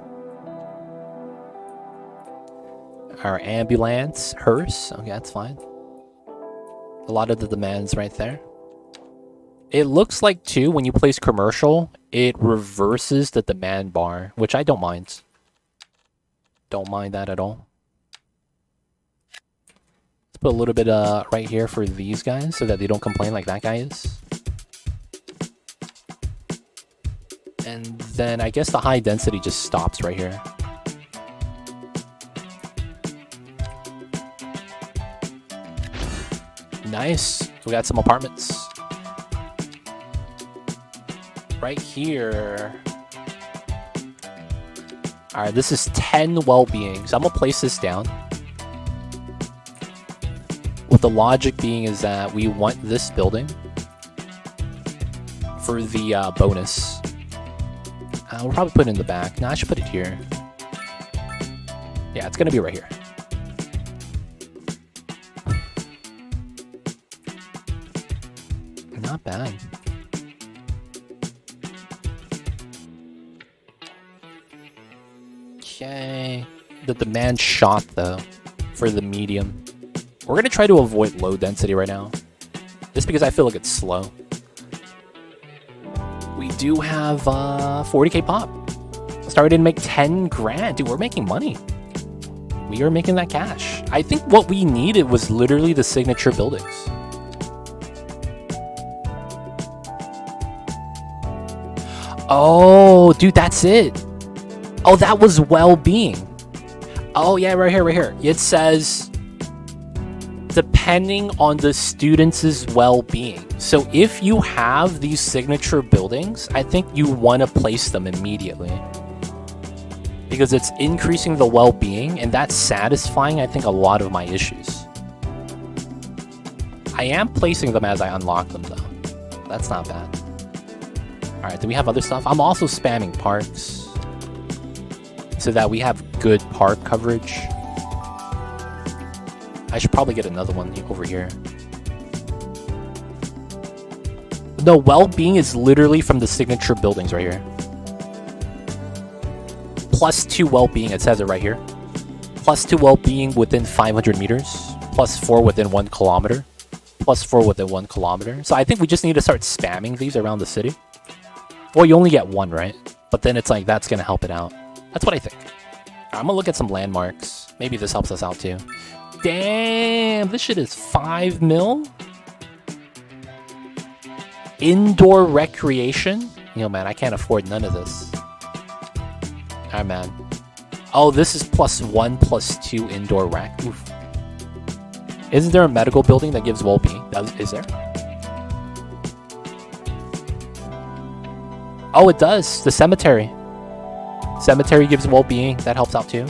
Our ambulance, hearse. Okay, that's fine. A lot of the demands right there. It looks like, too, when you place commercial, it reverses the demand bar, which I don't mind. Don't mind that at all. Let's put a little bit right here for these guys so that they don't complain like that guy is. And then I guess the high density just stops right here. Nice. We got some apartments. Right here. Alright, this is 10 well-being. So I'm gonna place this down. What the logic being is that we want this building for the bonus. We'll probably put it in the back. No, I should put it here. Yeah, it's gonna be right here. Not bad. Okay. The demand shot though for the medium. We're gonna try to avoid low density right now, just because I feel like it's slow. We do have 40k pop. Started to make 10 grand. Dude, we're making money. We are making that cash. I think what we needed was literally the signature buildings. Oh, dude, that's it. Oh, that was well-being. Oh, yeah, right here, right here. It says, depending on the students' well-being. So if you have these signature buildings, I think you want to place them immediately. Because it's increasing the well-being, and that's satisfying, I think, a lot of my issues. I am placing them as I unlock them, though. That's not bad. Alright, do we have other stuff? I'm also spamming parks so that we have good park coverage. I should probably get another one over here. No, well-being is literally from the signature buildings right here. +2 well-being, it says it right here. +2 well-being within 500 meters. +4 within 1 kilometer. +4 within 1 kilometer. So I think we just need to start spamming these around the city. Well, you only get 1, right? But then it's like, that's going to help it out. That's what I think. I'm going to look at some landmarks. Maybe this helps us out too. Damn, this shit is 5 mil? Indoor recreation? Yo, man, I can't afford none of this. Alright, man. Oh, this is +1, +2 indoor rec. Oof. Isn't there a medical building that gives well-being? Is there? Oh, it does. The cemetery. Cemetery gives well-being. That helps out too.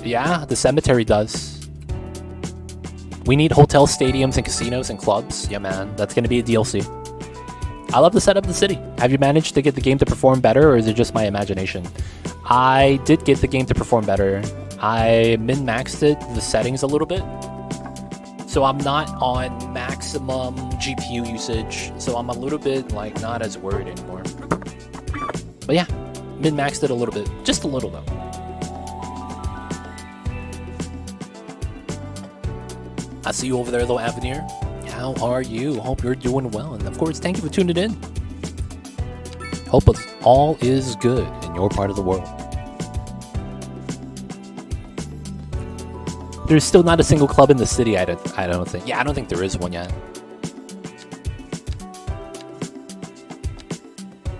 Yeah, the cemetery does. We need hotel stadiums and casinos and clubs. Yeah, man. That's going to be a DLC. I love the setup of the city. Have you managed to get the game to perform better, or is it just my imagination? I did get the game to perform better. I min-maxed it, the settings a little bit. So I'm not on maximum GPU usage. So I'm a little bit like not as worried anymore. But yeah, min-maxed it a little bit. Just a little though. I see you over there though, Avenir. How are you? Hope you're doing well. And of course, thank you for tuning in. Hope all is good in your part of the world. There's still not a single club in the city, I don't think. Yeah, I don't think there is one yet.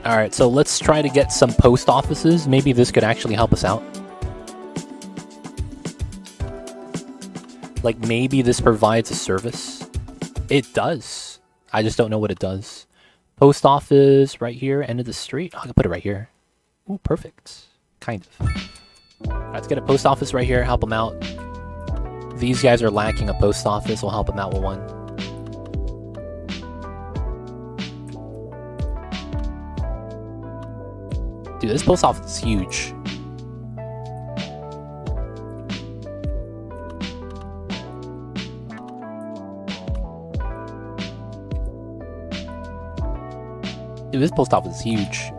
Alright, so let's try to get some post offices. Maybe this could actually help us out. Like, maybe this provides a service. It does. I just don't know what it does. Post office right here, end of the street. I can put it right here. Ooh, perfect. Kind of. Alright, let's get a post office right here, help them out. These guys are lacking a post office. We'll help them out with one. Dude, this post office is huge. Dude, this post office is huge.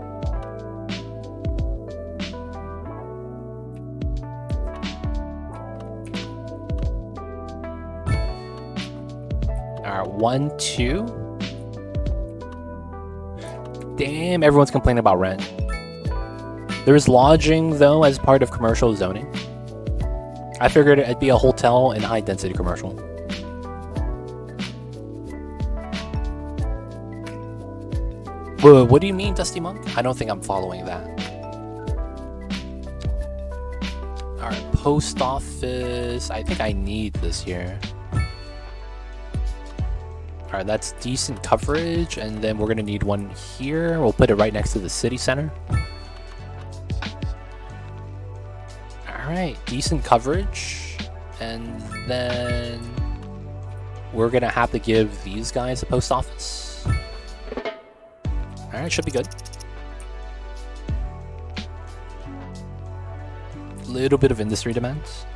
Alright, 1, 2. Damn, everyone's complaining about rent. There's lodging, though, as part of commercial zoning. I figured it'd be a hotel and high-density commercial. Whoa, what do you mean, Dusty Monk? I don't think I'm following that. Alright, post office. I think I need this here. Alright, that's decent coverage, and then we're gonna need one here. We'll put it right next to the city center. Alright, decent coverage. And then we're gonna have to give these guys a post office. Alright, should be good. Little bit of industry demands.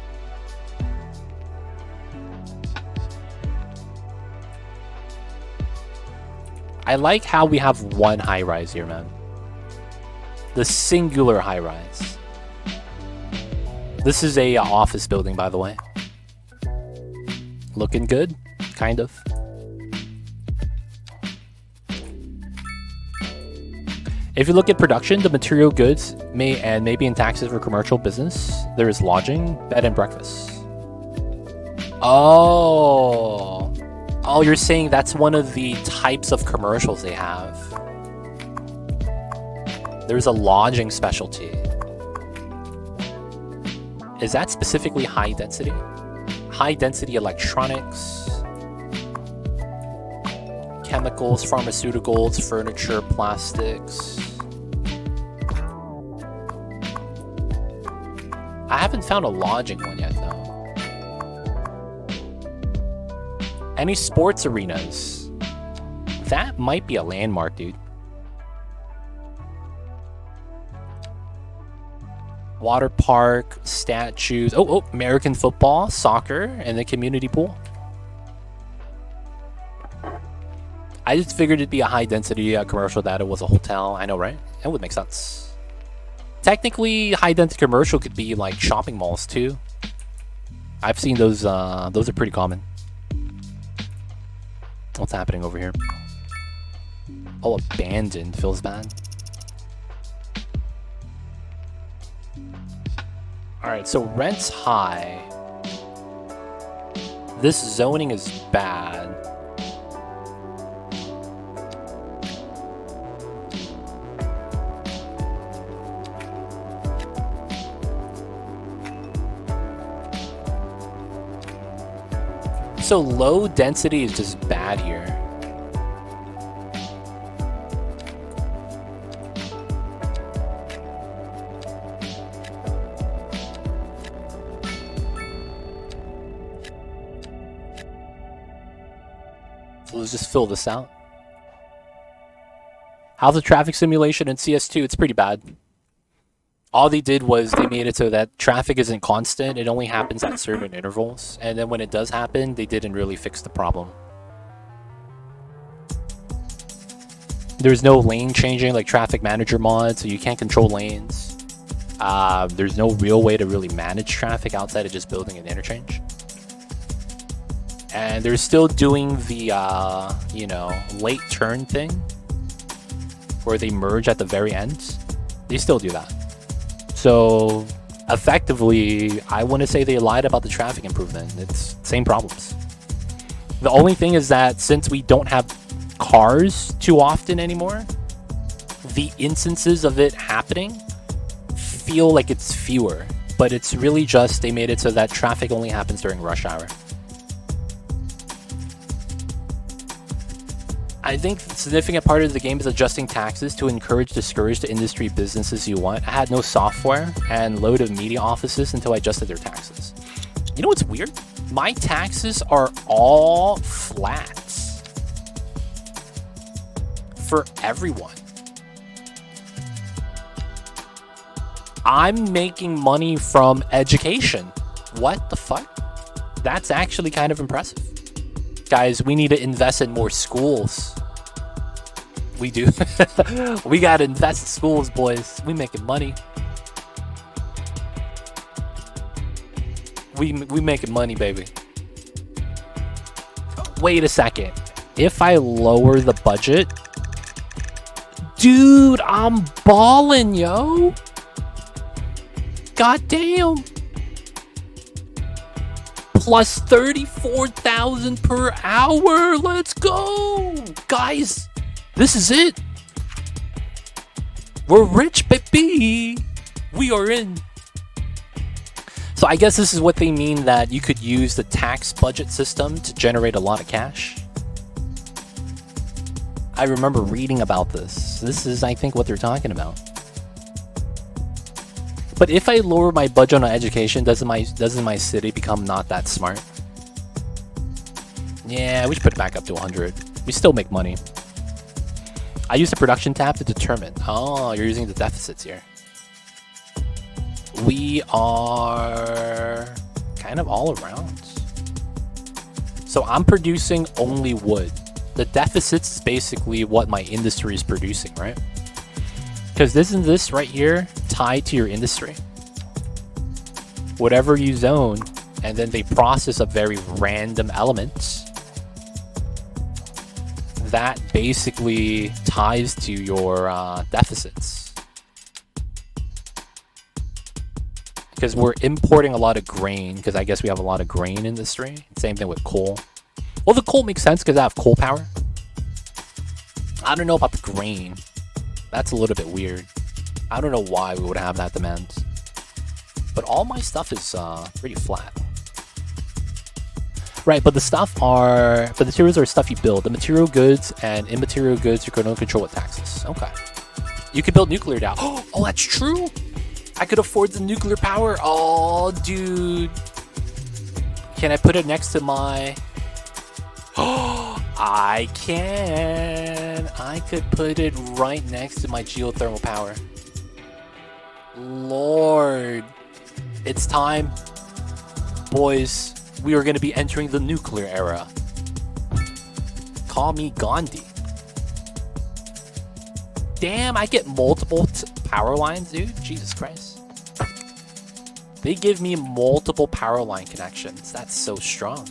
I like how we have one high-rise here, man. The singular high-rise. This is a office building, by the way. Looking good, kind of. If you look at production, the material goods maybe in taxes for commercial business, there is lodging, bed and breakfast. Oh, you're saying that's one of the types of commercials they have. There's a lodging specialty. Is that specifically high density? High density electronics, chemicals, pharmaceuticals, furniture, plastics. I haven't found a lodging one yet, though. Any sports arenas? That might be a landmark, dude. Water park, statues. Oh, American football, soccer, and the community pool. I just figured it'd be a high-density commercial that it was a hotel. I know, right? That would make sense. Technically, high-density commercial could be like shopping malls too. I've seen those. Those are pretty common. What's happening over here? Oh, abandoned. Feels bad. Alright, so rent's high. This zoning is bad. So low density is just bad here. So let's just fill this out. How's the traffic simulation in CS2? It's pretty bad. All they did was they made it so that traffic isn't constant. It only happens at certain intervals. And then when it does happen, they didn't really fix the problem. There's no lane changing like traffic manager mod, so you can't control lanes. There's no real way to really manage traffic outside of just building an interchange. And they're still doing the, late turn thing where they merge at the very end. They still do that. So effectively, I want to say they lied about the traffic improvement. It's same problems. The only thing is that since we don't have cars too often anymore, the instances of it happening feel like it's fewer. But it's really just they made it so that traffic only happens during rush hour. I think a significant part of the game is adjusting taxes to discourage the industry businesses you want. I had no software and load of media offices until I adjusted their taxes. You know what's weird? My taxes are all flat for everyone. I'm making money from education. What the fuck? That's actually kind of impressive. Guys, we need to invest in more schools. We do. We gotta invest in schools, boys. We making money. We making money, baby. Wait a second. If I lower the budget, dude, I'm balling, yo. God damn. Plus 34,000 per hour. Let's go. Guys, this is it. We're rich, baby. We are in. So I guess this is what they mean that you could use the tax budget system to generate a lot of cash. I remember reading about this. This is, I think, what they're talking about. But if I lower my budget on education, doesn't my city become not that smart? Yeah, we should put it back up to 100. We still make money. I use the production tab to determine. Oh, you're using the deficits here. We are kind of all around. So I'm producing only wood. The deficits is basically what my industry is producing, right? Because isn't this right here tied to your industry? Whatever you zone, and then they process a very random element that basically ties to your deficits. Because we're importing a lot of grain, because I guess we have a lot of grain industry. Same thing with coal. Well, the coal makes sense because I have coal power. I don't know about the grain. That's a little bit weird. I don't know why we would have that demand. But all my stuff is pretty flat. Right, but the materials are stuff you build. The material goods and immaterial goods you're going to control with taxes. Okay. You could build nuclear now. Oh, that's true. I could afford the nuclear power. Oh, dude. Can I put it next to my... Oh, I can. I could put it right next to my geothermal power. Lord. It's time. Boys, we are going to be entering the nuclear era. Call me Gandhi. Damn, I get multiple power lines, dude. Jesus Christ. They give me multiple power line connections. That's so strong.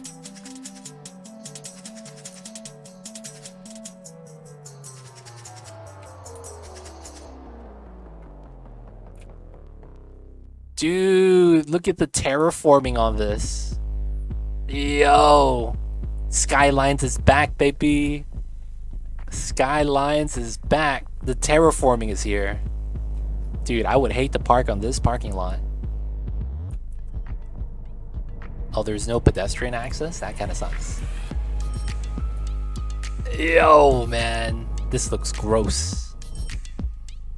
Dude, look at the terraforming on this. Yo. Skylines is back, baby. Skylines is back. The terraforming is here. Dude, I would hate to park on this parking lot. Oh, there's no pedestrian access? That kind of sucks. Yo, man. This looks gross.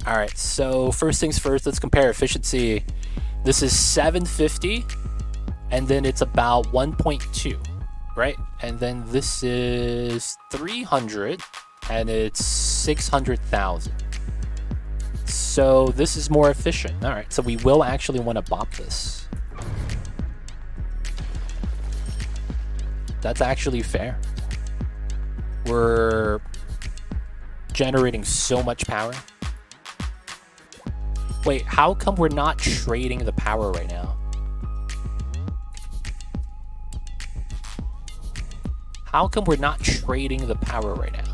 Alright, so first things first, let's compare efficiency. This is 750, and then it's about 1.2, right? And then this is 300, and it's 600,000. So this is more efficient. All right, so we will actually want to bop this. That's actually fair. We're generating so much power. Wait, how come we're not trading the power right now? How come we're not trading the power right now?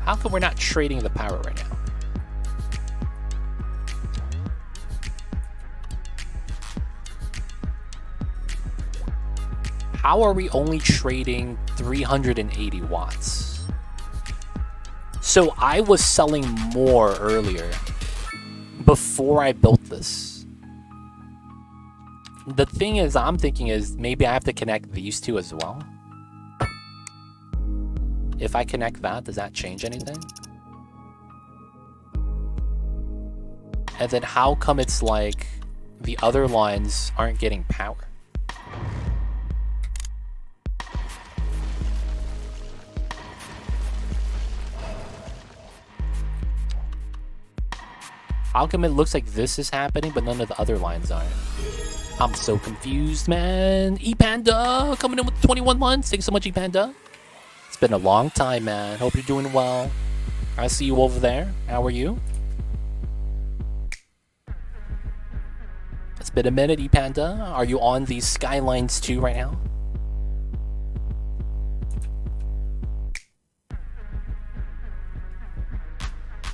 How come we're not trading the power right now? How are we only trading 380 watts? So I was selling more earlier before I built this. The thing is, I'm thinking is maybe I have to connect these two as well. If I connect that, does that change anything? And then how come it's like the other lines aren't getting power? How come it looks like this is happening, but none of the other lines aren't? I'm so confused, man. ePanda coming in with 21 months. Thanks so much, ePanda. It's been a long time, man. Hope you're doing well. I see you over there. How are you? It's been a minute, ePanda. Are you on the Skylines 2 right now?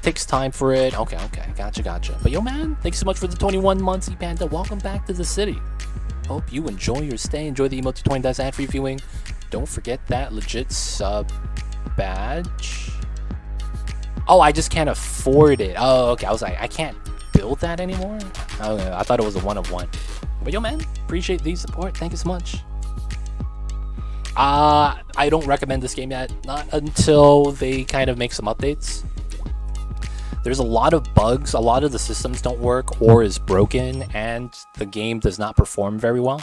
Takes time for it. Okay. Gotcha. But yo, man, thanks so much for the 21 months, ePanda. Welcome back to the city. Hope you enjoy your stay. Enjoy the emote 20 dice ad free viewing. Don't forget that legit sub badge. Oh, I just can't afford it. Oh, okay. I was like, I can't build that anymore? Okay, I thought it was a one of one. But yo, man, appreciate the support. Thank you so much. I don't recommend this game yet. Not until they kind of make some updates. There's a lot of bugs. A lot of the systems don't work or is broken, and the game does not perform very well.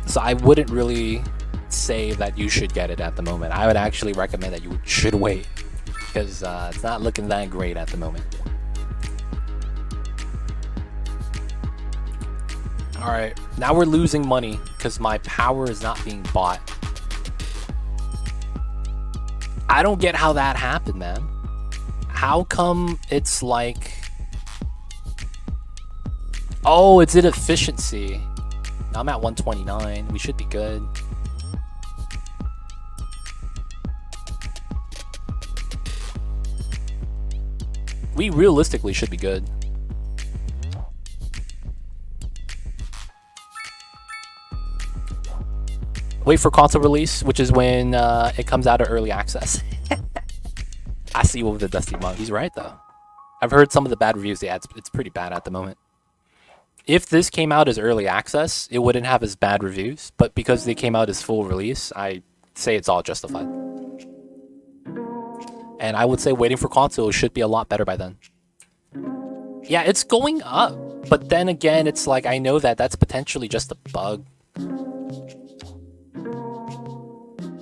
So I wouldn't really say that you should get it at the moment. I would actually recommend that you should wait, because it's not looking that great at the moment. Alright, now we're losing money because my power is not being bought. I don't get how that happened, man. How come it's like... Oh, it's in efficiency. I'm at 129. We should be good. We realistically should be good. Wait for console release, which is when it comes out of early access. I see you with the Dusty Monk. He's right, though. I've heard some of the bad reviews. Yeah, it's pretty bad at the moment. If this came out as early access, it wouldn't have as bad reviews. But because they came out as full release, I say it's all justified. And I would say waiting for console should be a lot better by then. Yeah, it's going up. But then again, it's like, I know that that's potentially just a bug.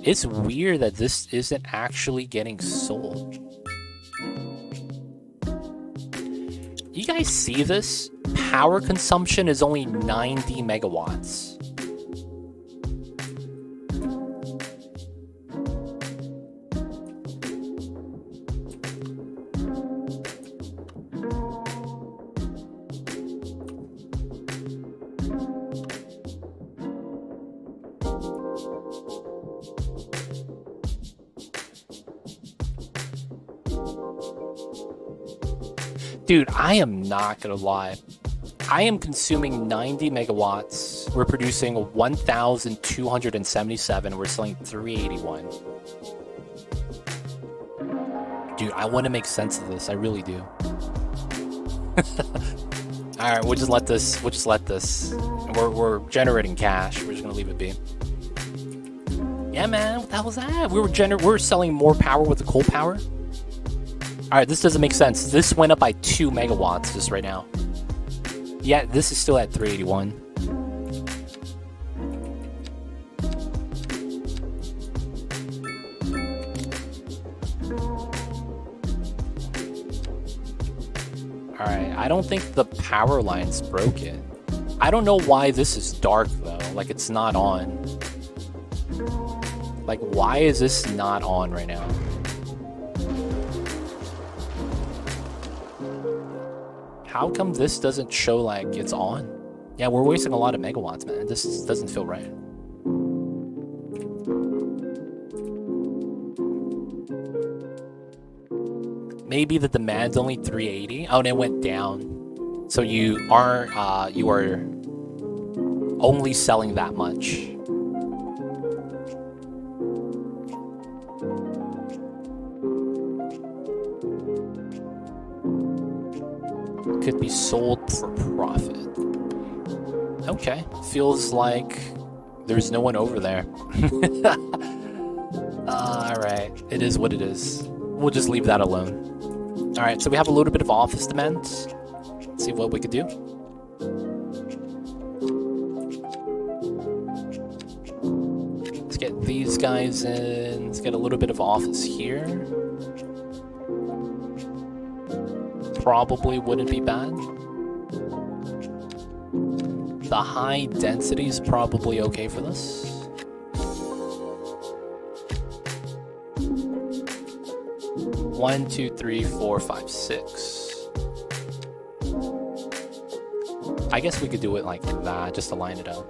It's weird that this isn't actually getting sold. You guys see this? Power consumption is only 90 megawatts. Dude, I am not gonna lie. I am consuming 90 megawatts. We're producing 1,277. We're selling 381. Dude, I want to make sense of this. I really do. All right, we'll just let this. We're generating cash. We're just gonna leave it be. Yeah, man. What the hell was that? We're selling more power with the coal power. All right, this doesn't make sense. This went up by 2 megawatts just right now. Yeah, this is still at 381. Alright, I don't think the power line's broken. I don't know why this is dark though, like it's not on. Like, why is this not on right now? How come this doesn't show like it's on? Yeah, we're wasting a lot of megawatts, man. This doesn't feel right. Maybe the demand's only 380. Oh, and it went down. So you are only selling that much. Could be sold for profit. Okay, feels like there's no one over there. Alright, it is what it is. We'll just leave that alone. Alright, so we have a little bit of office demands. Let's see what we could do. Let's get these guys in. Let's get a little bit of office here. Probably wouldn't be bad. The high density is probably okay for this. One, two, three, four, five, six. I guess we could do it like that, just to line it up.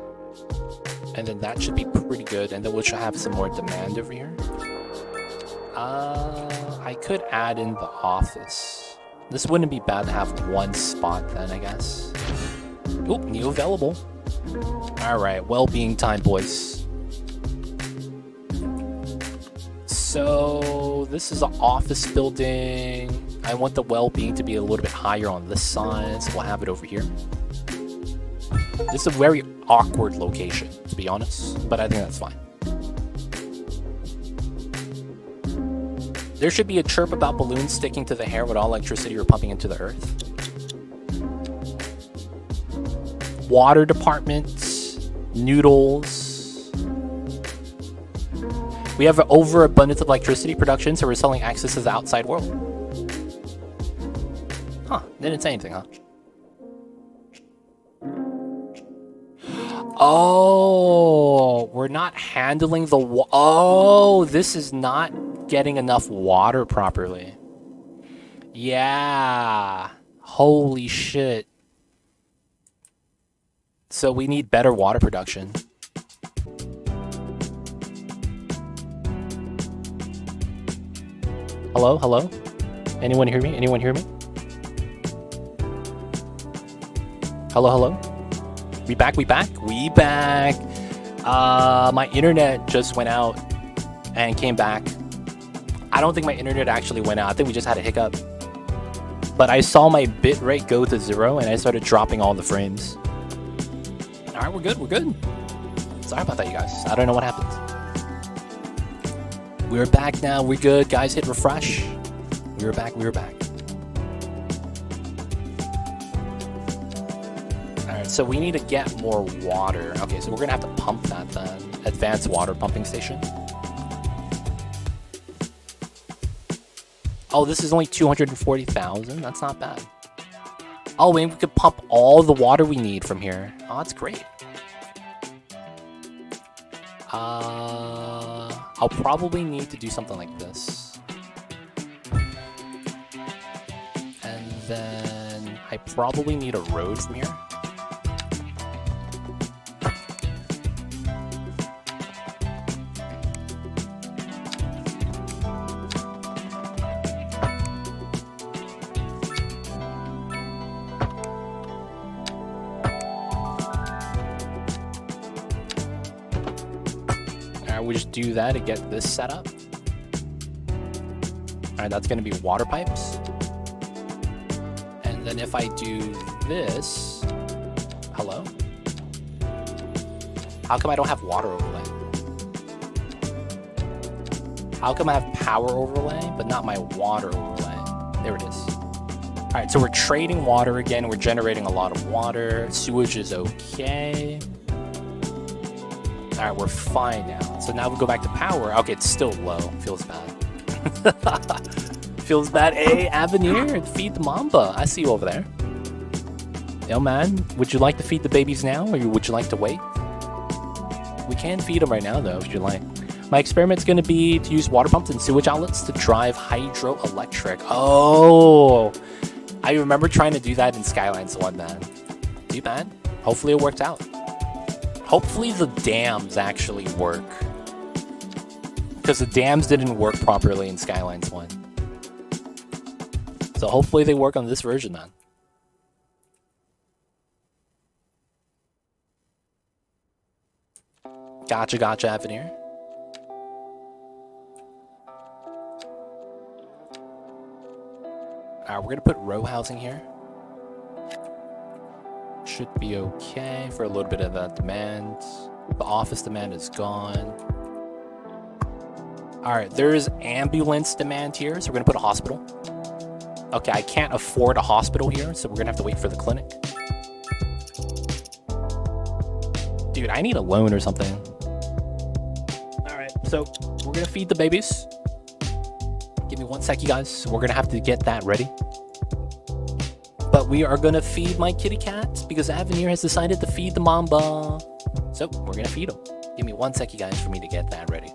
And then that should be pretty good. And then we should have some more demand over here. I could add in the office. This wouldn't be bad to have one spot then, I guess. Oop, new available. Alright, well-being time, boys. So, this is an office building. I want the well-being to be a little bit higher on this side, so we'll have it over here. This is a very awkward location, to be honest, but I think that's fine. There should be a chirp about balloons sticking to the hair with all electricity you're pumping into the earth. Water department, noodles. We have an overabundance of electricity production, so we're selling access to the outside world. Huh, didn't say anything, huh? Oh, we're not handling the oh, this is not getting enough water properly. Yeah. Holy shit. So we need better water production. Hello? Hello? Anyone hear me? Anyone hear me? Hello? Hello? We back? We back? We back. My internet just went out and came back. I don't think my internet actually went out. I think we just had a hiccup. But I saw my bitrate go to 0 and I started dropping all the frames. Alright, we're good, we're good. Sorry about that, you guys. I don't know what happened. We're back now, we're good. Guys, hit refresh. We're back, we're back. Alright, so we need to get more water. Okay, so we're gonna have to pump that then. Advanced water pumping station. Oh, this is only 240,000. That's not bad. Oh, and we could pump all the water we need from here. Oh, that's great. I'll probably need to do something like this. And then I probably need a road from here. We just do that to get this set up. Alright, that's going to be water pipes. And then if I do this... Hello? How come I don't have water overlay? How come I have power overlay, but not my water overlay? There it is. Alright, so we're trading water again. We're generating a lot of water. Sewage is okay. Alright, we're fine now. So now we go back to power. Okay, it's still low. Feels bad. Feels bad. Hey, Avenir, feed the Mamba. I see you over there. Yo, man, would you like to feed the babies now, or would you like to wait? We can feed them right now, though, if you like. My experiment's going to be to use water pumps and sewage outlets to drive hydroelectric. Oh, I remember trying to do that in Skylines 1, man. Too bad. Hopefully it worked out. Hopefully the dams actually work. Because the dams didn't work properly in Skylines 1. So hopefully they work on this version, man. Gotcha, Avenir. Alright, we're gonna put row housing here. Should be okay for a little bit of that demand. The office demand is gone. Alright, there's ambulance demand here, so we're gonna put a hospital. Okay, I can't afford a hospital here, so we're gonna have to wait for the clinic. Dude, I need a loan or something. Alright, so we're gonna feed the babies. Give me 1 sec, you guys. We're gonna have to get that ready. But we are gonna feed my kitty cat because Avenir has decided to feed the Mamba. So we're gonna feed him. Give me 1 sec, you guys, for me to get that ready.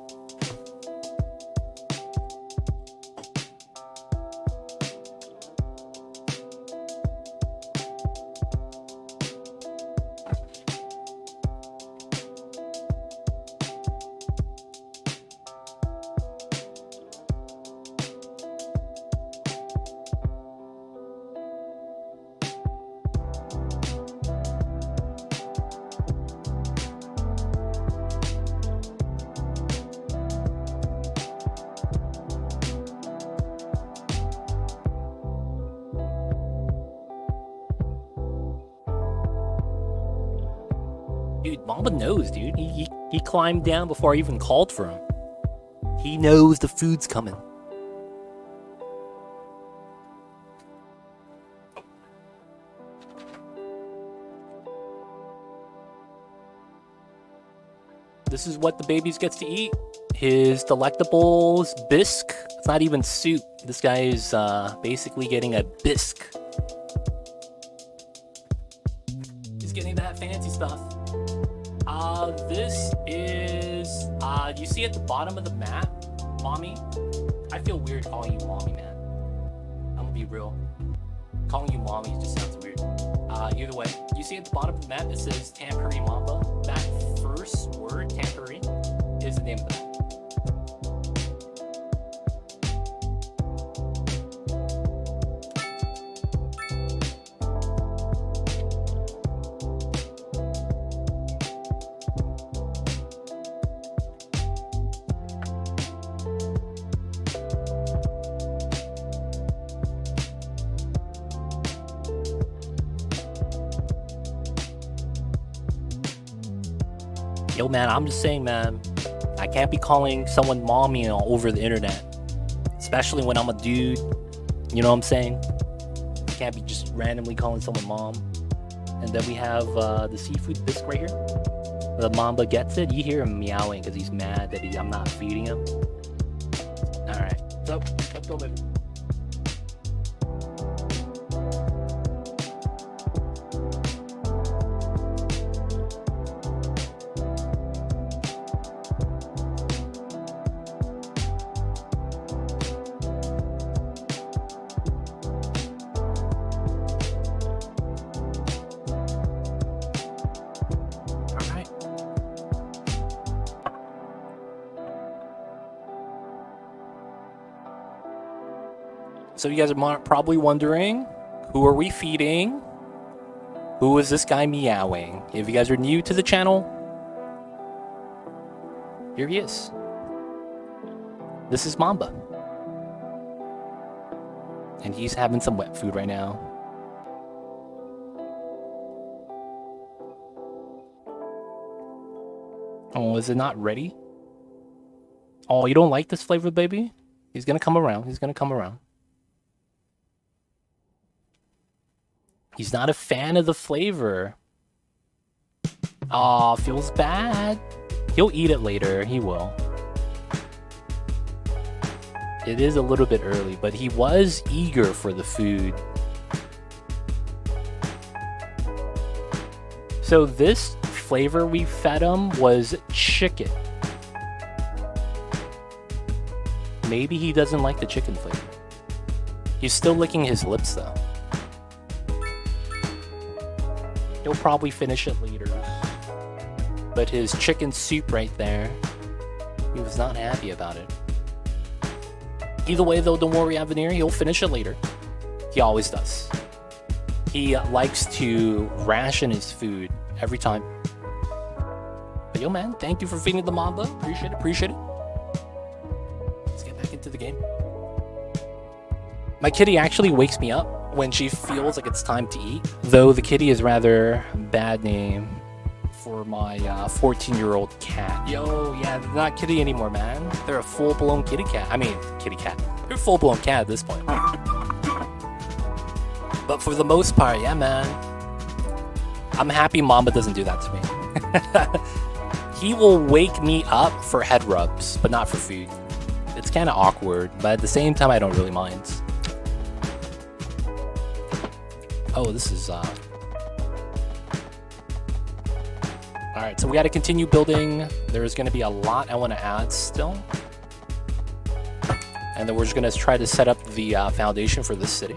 Dude, Mamba knows, dude. He climbed down before I even called for him. He knows the food's coming. This is what the babies gets to eat. His delectables bisque. It's not even soup. This guy is basically getting a bisque. He's getting that fancy stuff. This is, you see at the bottom of the map, Mommy? I feel weird calling you Mommy, man. I'm gonna be real. Calling you Mommy just sounds weird. Either way, you see at the bottom of the map, it says Tampere Mamba. That first word, Tampere, is the name of the map. Yo, man, I'm just saying, man, I can't be calling someone mommy over the internet, especially when I'm a dude. You know what I'm saying? I can't be just randomly calling someone mom. And then we have the seafood bisque right here. The Mamba gets it. You hear him meowing because he's mad that I'm not feeding him. All right, so let's go, baby. So you guys are probably wondering, who are we feeding? Who is this guy meowing? If you guys are new to the channel, here he is. This is Mamba. And he's having some wet food right now. Oh, is it not ready? Oh, you don't like this flavor, baby? He's gonna come around. He's gonna come around. He's not a fan of the flavor. Aw, feels bad. He'll eat it later. He will. It is a little bit early, but he was eager for the food. So this flavor we fed him was chicken. Maybe he doesn't like the chicken flavor. He's still licking his lips though. He'll probably finish it later. But his chicken soup right there, he was not happy about it. Either way though, don't worry, Avenir, he'll finish it later. He always does. He likes to ration his food every time. But yo man, thank you for feeding the mob though. Appreciate it, appreciate it. Let's get back into the game. My kitty actually wakes me up when she feels like it's time to eat. Though the kitty is rather bad name for my 14-year-old cat. Yo, yeah, they're not kitty anymore, man. They're a full-blown kitty cat. I mean, kitty cat. They're a full-blown cat at this point. But for the most part, yeah, man. I'm happy Mamba doesn't do that to me. He will wake me up for head rubs, but not for food. It's kind of awkward, but at the same time, I don't really mind. Oh, this is... Alright, so we got to continue building. There's going to be a lot I want to add still. And then we're just going to try to set up the foundation for this city.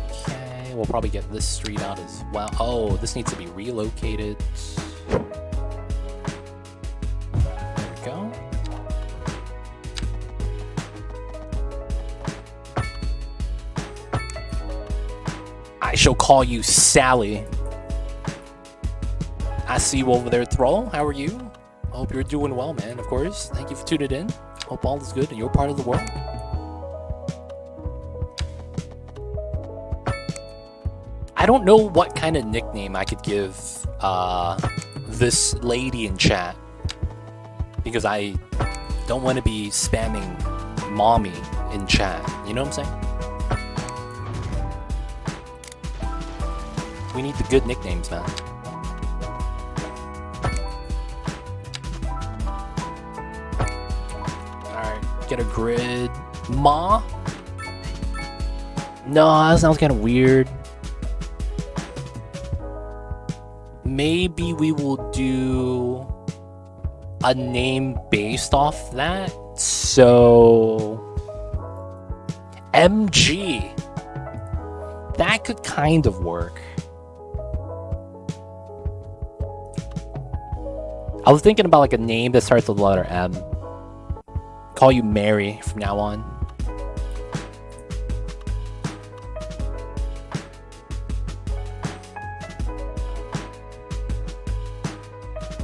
Okay, we'll probably get this street out as well. Oh, this needs to be relocated. There we go. I shall call you Sally. I see you over there, Thrall. How are you? I hope you're doing well, man, of course. Thank you for tuning in. Hope all is good in your part of the world. I don't know what kind of nickname I could give this lady in chat. Because I don't want to be spamming mommy in chat. You know what I'm saying? We need the good nicknames, man. Alright, get a grid. Ma? No, that sounds kind of weird. Maybe we will do a name based off that. So... MG. That could kind of work. I was thinking about like a name that starts with the letter M. Call you Mary from now on.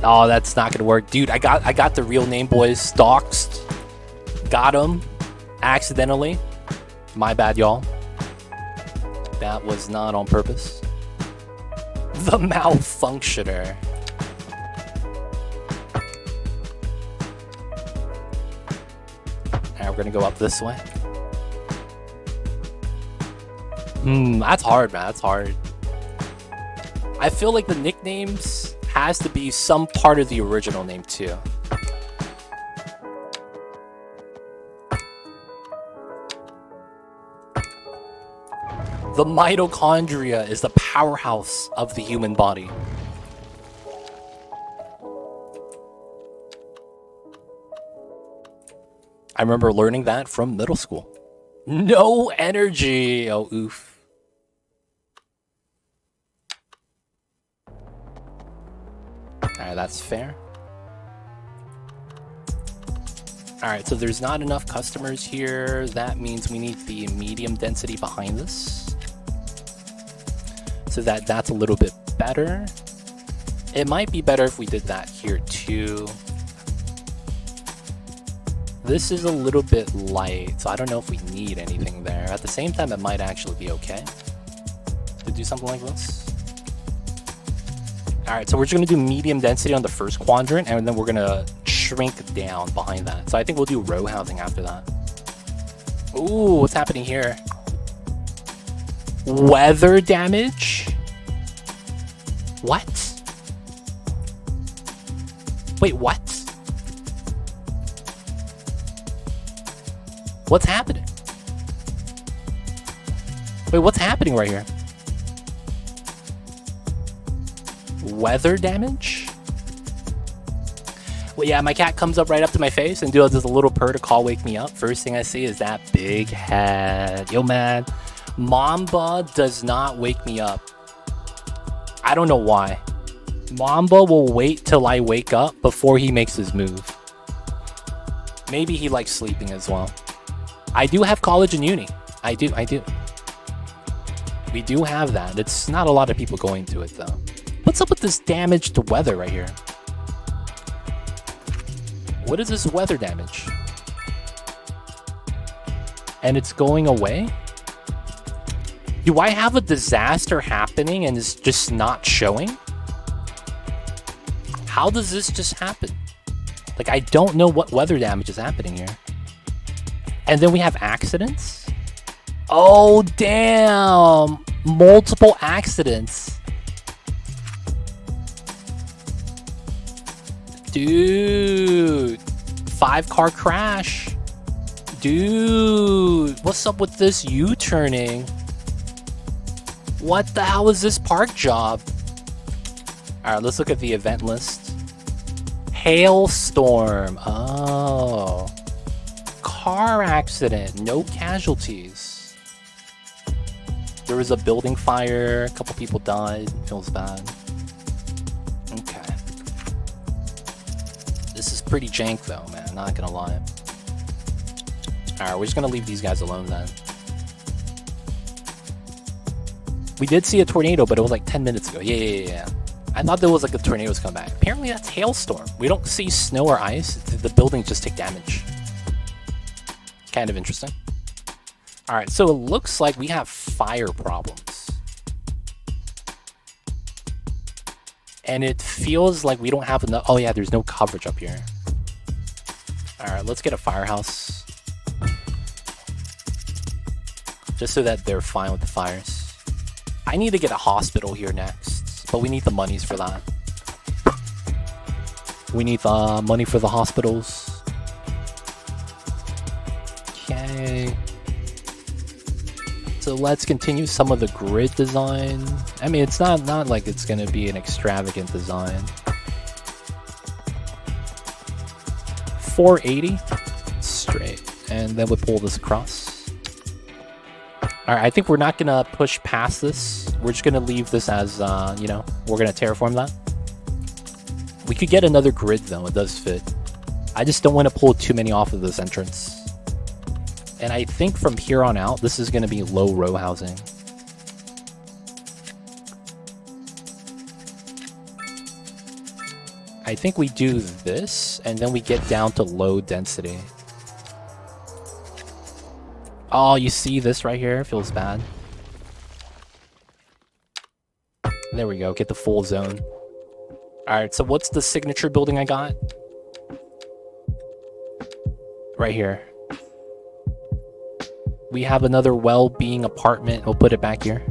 Oh, that's not gonna work, dude. I got the real name, boys. Doxed. Got him. Accidentally. My bad, y'all. That was not on purpose. The Malfunctioner. Alright, we're gonna go up this way. That's hard, man. That's hard. I feel like the nicknames has to be some part of the original name too. The mitochondria is the powerhouse of the human body. I remember learning that from middle school. No energy! Oh, oof. Alright, that's fair. Alright, so there's not enough customers here. That means we need the medium density behind this. So that's a little bit better. It might be better if we did that here too. This is a little bit light, so I don't know if we need anything there. At the same time, it might actually be okay to do something like this. Alright, so we're just going to do medium density on the first quadrant, and then we're going to shrink down behind that. So I think we'll do row housing after that. Ooh, what's happening here? Weather damage? What? Wait, what? What's happening? Wait, what's happening right here? Weather damage? Well, yeah, my cat comes up right up to my face and does a little purr to call wake me up. First thing I see is that big head. Yo, man. Mamba does not wake me up. I don't know why. Mamba will wait till I wake up before he makes his move. Maybe he likes sleeping as well. I do have college and uni. I do. We do have that. It's not a lot of people going to it, though. What's up with this damage to weather right here? What is this weather damage? And it's going away? Do I have a disaster happening and it's just not showing? How does this just happen? Like, I don't know what weather damage is happening here. And then we have accidents? Oh, damn! Multiple accidents. Dude. 5-car crash. Dude. What's up with this U-turning? What the hell is this park job? Alright, let's look at the event list. Hailstorm. Oh. Car accident. No casualties. There was a building fire. A couple people died. Feels bad. Okay. This is pretty jank though, man. Not gonna lie. Alright, we're just gonna leave these guys alone then. We did see a tornado, but it was like 10 minutes ago. Yeah. I thought there was like a tornado was coming back. Apparently that's hailstorm. We don't see snow or ice. The buildings just take damage. Kind of interesting. Alright, so it looks like we have fire problems. And it feels like we don't have enough... Oh yeah, there's no coverage up here. Alright, let's get a firehouse. Just so that they're fine with the fires. I need to get a hospital here next. But we need the monies for that. We need the money for the hospitals. Okay. So let's continue some of the grid design. I mean, it's not like it's going to be an extravagant design. 480 straight. And then we pull this across. Alright, I think we're not going to push past this. We're just going to leave this as, you know, we're going to terraform that. We could get another grid though, it does fit. I just don't want to pull too many off of this entrance. And I think from here on out, this is going to be low row housing. I think we do this, and then we get down to low density. Oh, you see this right here? Feels bad. There we go, get the full zone. Alright, so what's the signature building I got? Right here. We have another well-being apartment. We'll put it back here.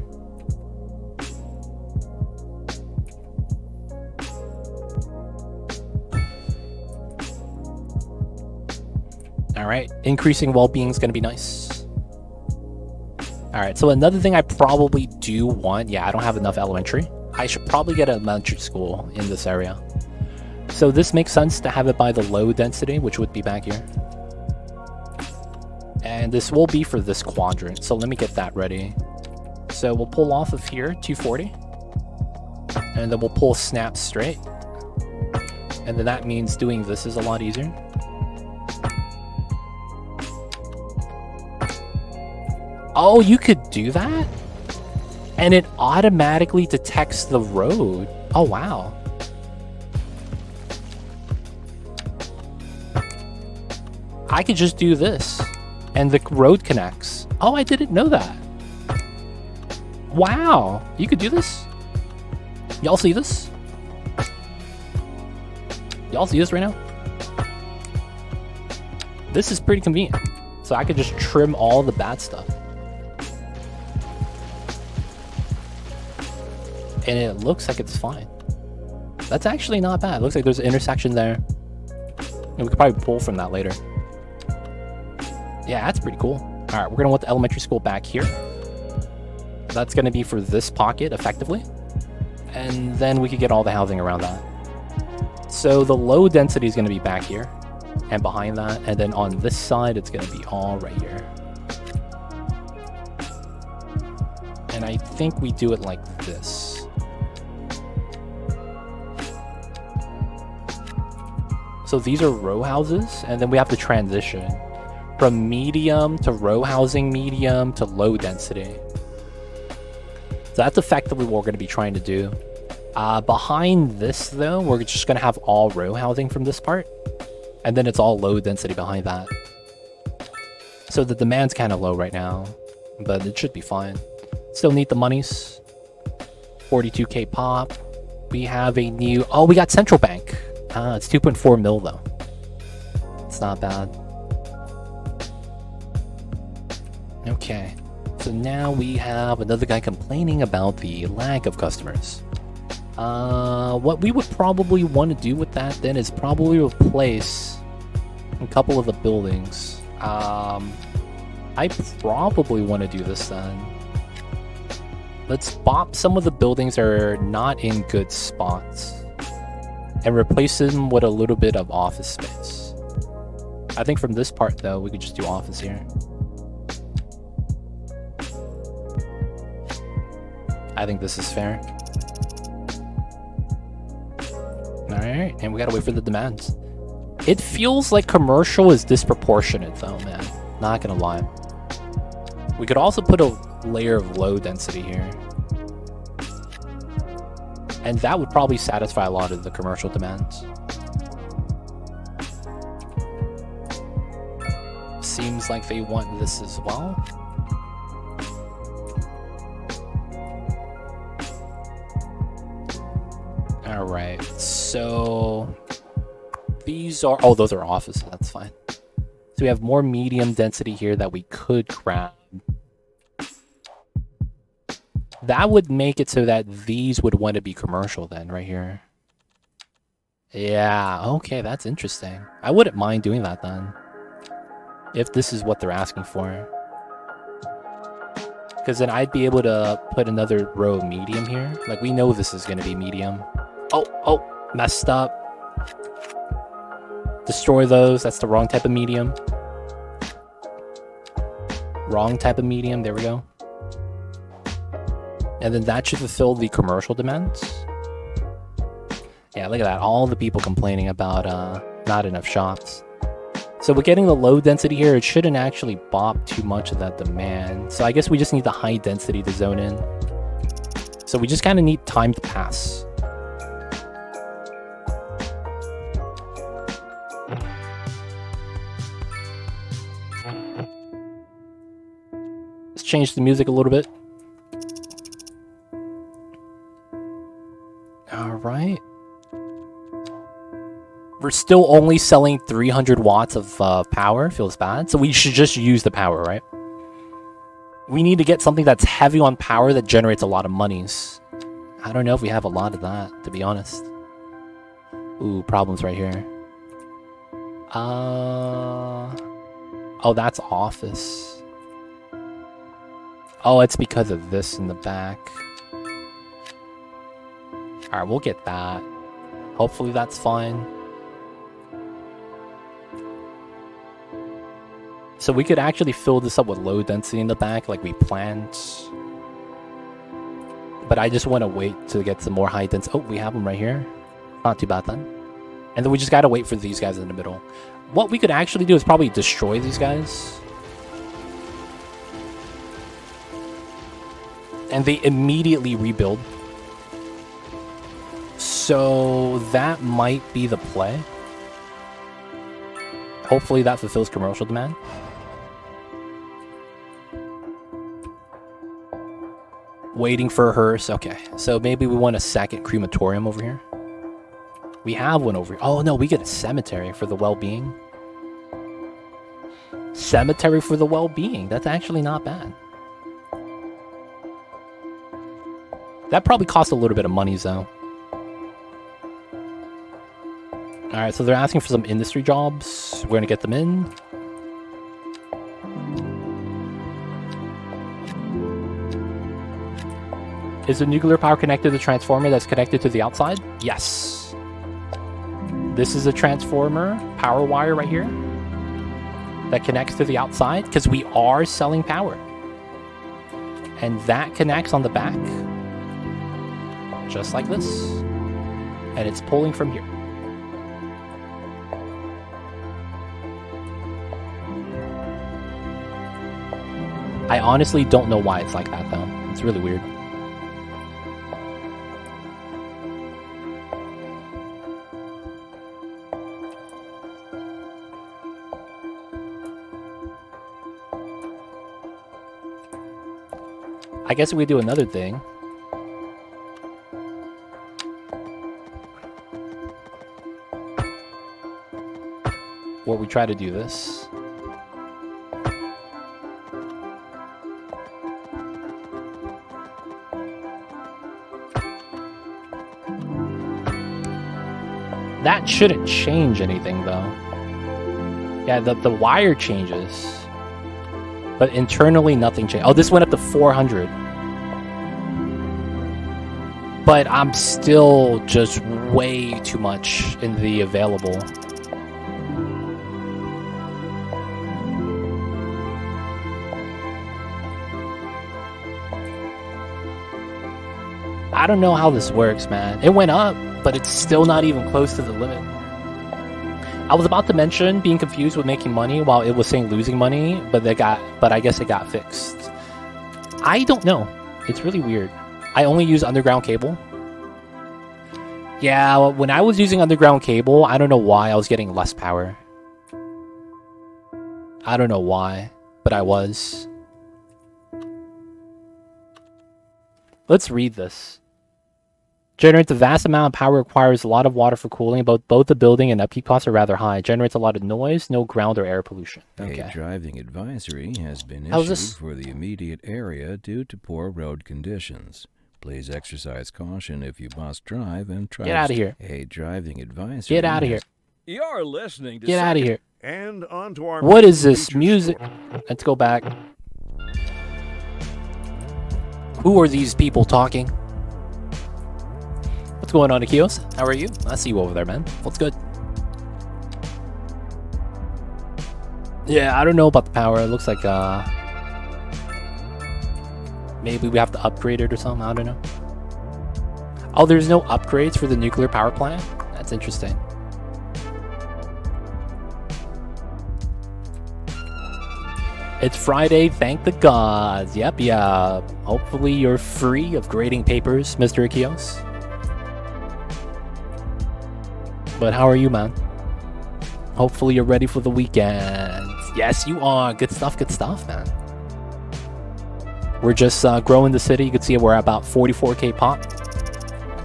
Alright, increasing well-being is going to be nice. Alright, so another thing I probably do want... Yeah, I don't have enough elementary. I should probably get an elementary school in this area. So this makes sense to have it by the low density, which would be back here. And this will be for this quadrant, so let me get that ready. So we'll pull off of here, 240. And then we'll pull snap straight. And then that means doing this is a lot easier. Oh, you could do that? And it automatically detects the road. Oh, wow. I could just do this. And the road connects. Oh, I didn't know that. Wow. You could do this? Y'all see this? Y'all see this right now? This is pretty convenient. So I could just trim all the bad stuff. And it looks like it's fine. That's actually not bad. It looks like there's an intersection there. And we could probably pull from that later. Yeah, that's pretty cool. Alright, we're going to want the elementary school back here. That's going to be for this pocket, effectively. And then we could get all the housing around that. So the low density is going to be back here. And behind that. And then on this side, it's going to be all right here. And I think we do it like this. So these are row houses. And then we have to transition from medium to row housing, medium to low density. So that's effectively what we're going to be trying to do. Behind this, though, we're just going to have all row housing from this part. And then it's all low density behind that. So the demand's kind of low right now. But it should be fine. Still need the monies. 42k pop. We have a new... Oh, we got Central Bank. It's 2.4 mil, though. It's not bad. Okay. So now we have another guy complaining about the lack of customers. What we would probably want to do with that then is probably replace a couple of the buildings. I probably want to do this then. Let's bop some of the buildings that are not in good spots and replace them with a little bit of office space. I think from this part though, we could just do office here. I think this is fair. Alright, and we gotta wait for the demands. It feels like commercial is disproportionate though, man. Not gonna lie. We could also put a layer of low density here. And that would probably satisfy a lot of the commercial demands. Seems like they want this as well. Alright, so these are... Oh, those are offices, that's fine. So we have more medium density here that we could grab. That would make it so that these would want to be commercial then, right here. Yeah, okay, that's interesting. I wouldn't mind doing that then. If this is what they're asking for. Because then I'd be able to put another row of medium here. Like, we know this is going to be medium. Oh, messed up. Destroy those. That's the wrong type of medium. Wrong type of medium. There we go. And then that should fulfill the commercial demands. Yeah, look at that. All the people complaining about not enough shops. So we're getting the low density here. It shouldn't actually bop too much of that demand. So I guess we just need the high density to zone in. So we just kind of need time to pass. Let's change the music a little bit. Alright. We're still only selling 300 watts of power. Feels bad. So we should just use the power, right? We need to get something that's heavy on power that generates a lot of monies. I don't know if we have a lot of that, to be honest. Ooh, problems right here. Oh, that's office. Oh, it's because of this in the back. Alright, we'll get that. Hopefully that's fine. So we could actually fill this up with low density in the back like we planned. But I just want to wait to get some more high density. Oh, we have them right here. Not too bad then. And then we just got to wait for these guys in the middle. What we could actually do is probably destroy these guys. And they immediately rebuild. So that might be the play. Hopefully that fulfills commercial demand. Waiting for a hearse. Okay, so maybe we want a second crematorium over here. We have one over here. Oh no, we get a cemetery for the well-being. Cemetery for the well-being. That's actually not bad. That probably costs a little bit of money, though. Alright, so they're asking for some industry jobs. We're gonna get them in. Is the nuclear power connected to the transformer that's connected to the outside? Yes. This is a transformer power wire right here that connects to the outside because we are selling power. And that connects on the back. Just like this. And it's pulling from here. I honestly don't know why it's like that, though. It's really weird. I guess we do another thing. Where we try to do this. That shouldn't change anything, though. Yeah, the wire changes. But internally, nothing changed. Oh, this went up to 400. But I'm still just way too much in the available. I don't know how this works, man. It went up, but it's still not even close to the limit. I was about to mention being confused with making money while it was saying losing money, but I guess it got fixed. I don't know. It's really weird. I only use underground cable. Yeah, when I was using underground cable, I don't know why I was getting less power. I don't know why, but I was. Let's read this. Generates a vast amount of power, requires a lot of water for cooling, but both the building and upkeep costs are rather high. Generates a lot of noise, no ground or air pollution. Okay. A driving advisory has been How's issued this? for the immediate area due to poor road conditions. Please exercise caution if you must drive and trust. Get out of here. A driving advisory. Get out of here. You're listening to Get out of here. And on to our What is this feature music? story. Let's go back. Who are these people talking? What's going on, Akios? How are you? I see you over there, man. What's good? Yeah, I don't know about the power. It looks like maybe we have to upgrade it or something. I don't know. Oh, there's no upgrades for the nuclear power plant? That's interesting. It's Friday, thank the gods. Yep, yeah. Hopefully you're free of grading papers, Mr. Akios. But how are you, man? Hopefully you're ready for the weekend. Yes, you are. Good stuff, man. We're just growing the city. You can see we're at about 44k pop.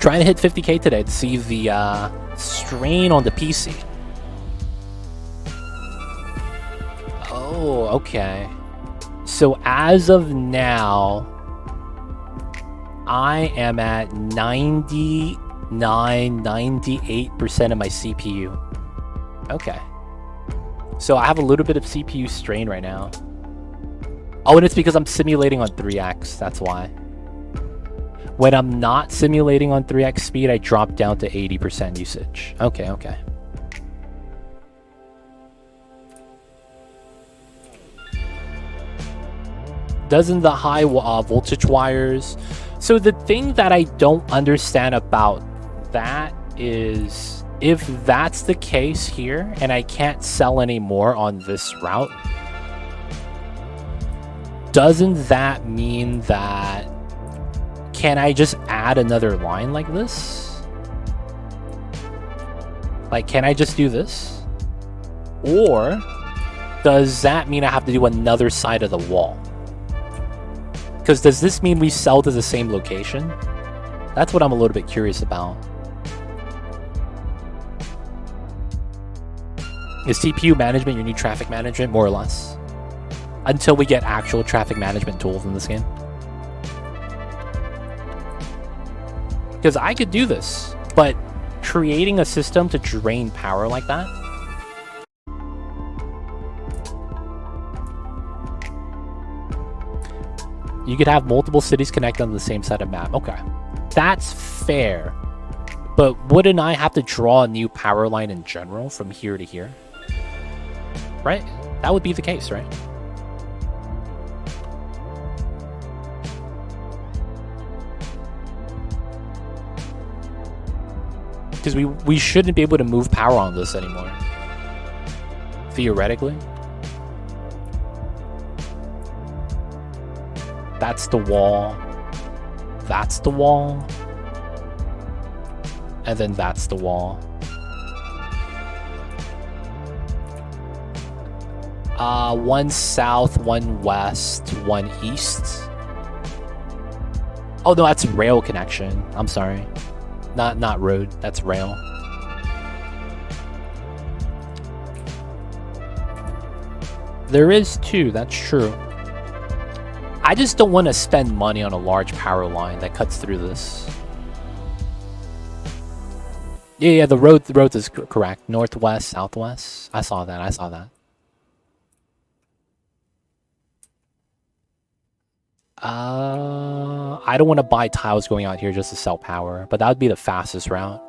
Trying to hit 50k today to see the strain on the PC. Oh, okay. So as of now, I am at 98% of my CPU. Okay. So I have a little bit of CPU strain right now. Oh, and it's because I'm simulating on 3x. That's why. When I'm not simulating on 3x speed, I drop down to 80% usage. Okay, okay. Doesn't the high voltage wires... So the thing that I don't understand about that is if that's the case here and I can't sell any more on this route, doesn't that mean that can I just add another line like this? Like, can I just do this? Or does that mean I have to do another side of the wall? Because does this mean we sell to the same location? That's what I'm a little bit curious about. Is CPU management your new traffic management, more or less? Until we get actual traffic management tools in this game. Because I could do this, but creating a system to drain power like that. You could have multiple cities connect on the same side of map. Okay, that's fair. But wouldn't I have to draw a new power line in general from here to here? Right? That would be the case, right? Because we shouldn't be able to move power on this anymore. Theoretically. That's the wall. That's the wall. And then that's the wall. One south, one west, one east. Oh no, that's rail connection. I'm sorry. Not road, that's rail. There is two, that's true. I just don't want to spend money on a large power line that cuts through this. Yeah, the road is correct. Northwest, southwest. I saw that. I don't want to buy tiles going out here just to sell power, but that would be the fastest route.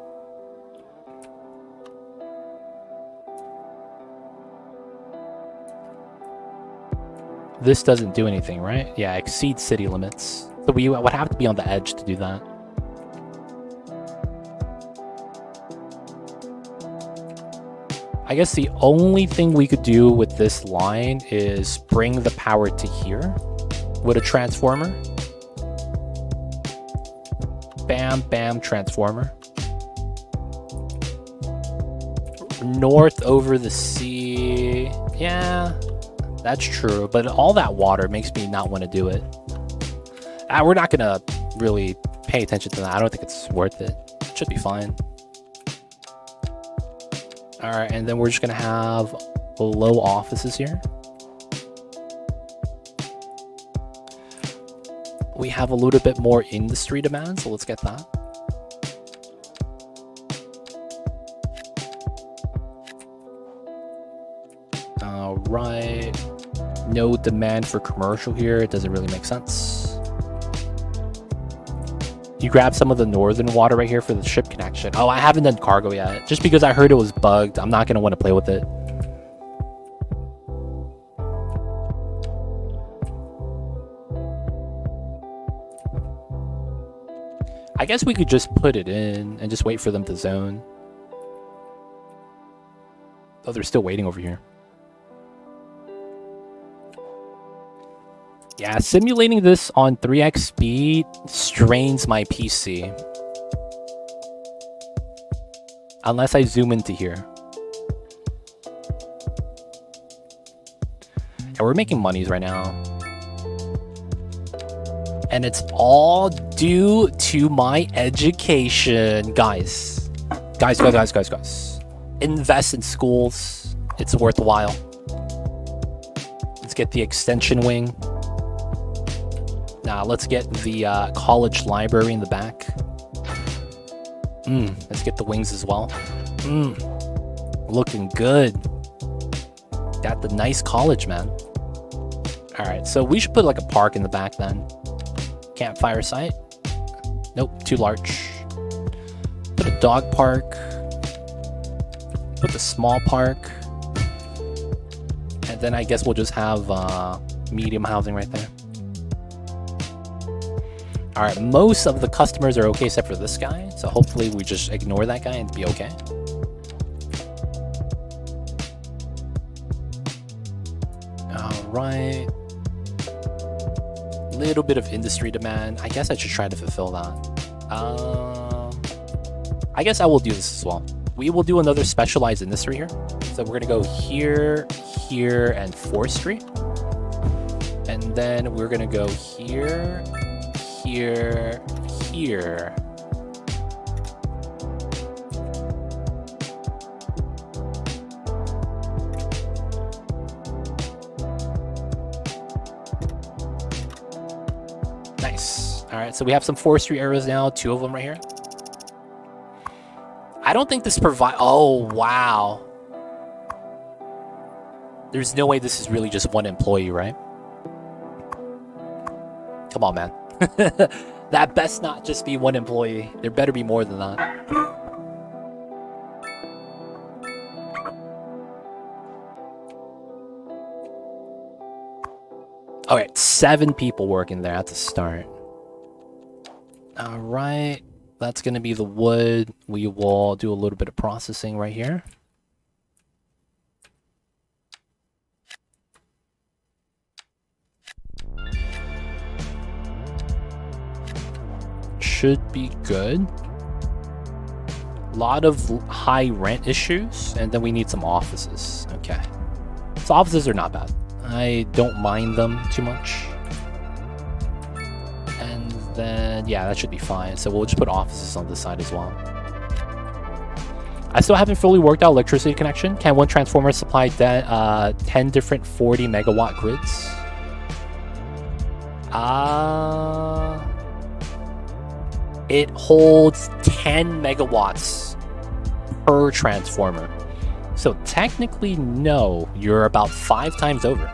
This doesn't do anything, right? Yeah, exceed city limits. So we would have to be on the edge to do that. I guess the only thing we could do with this line is bring the power to here with a transformer. Bam, bam, transformer. North over the sea. Yeah, that's true. But all that water makes me not want to do it. We're not going to really pay attention to that. I don't think it's worth it. It should be fine. Alright, and then we're just going to have low offices here. We have a little bit more industry demand, so let's get that. Alright. No demand for commercial here. It doesn't really make sense. You grab some of the northern water right here for the ship connection. Oh, I haven't done cargo yet. Just because I heard it was bugged, I'm not going to want to play with it. I guess we could just put it in and just wait for them to zone. Oh, they're still waiting over here. Yeah, simulating this on 3x speed strains my PC. Unless I zoom into here. Yeah, we're making monies right now. And it's all due to my education. Guys. Guys. Invest in schools. It's worthwhile. Let's get the extension wing. Now let's get the college library in the back. Let's get the wings as well. Looking good. Got the nice college, man. Alright, so we should put like a park in the back then. Campfire site. Nope, too large. Put a dog park. Put the small park. And then I guess we'll just have medium housing right there. Alright, most of the customers are okay except for this guy. So hopefully we just ignore that guy and be okay. Alright. Little bit of industry demand. I guess I should try to fulfill that. I guess I will do this as well. We will do another specialized industry here. So we're gonna go here, here, and forestry. And then we're gonna go here, here, here. Nice. All right, so we have some forestry areas now, 2 of them right here. I don't think this provide. Oh wow. There's no way this is really just one employee, right? Come on, man. That best not just be one employee. There better be more than that. Okay, 7 people working there at the start. All right, that's gonna be the wood. We will do a little bit of processing right here. Should be good. A lot of high rent issues, and then we need some offices. Okay, so offices are not bad. I don't mind them too much. And then, yeah, that should be fine. So we'll just put offices on this side as well. I still haven't fully worked out electricity connection. Can one transformer supply 10 different 40 megawatt grids? It holds 10 megawatts per transformer. So technically, no, you're about 5 times over.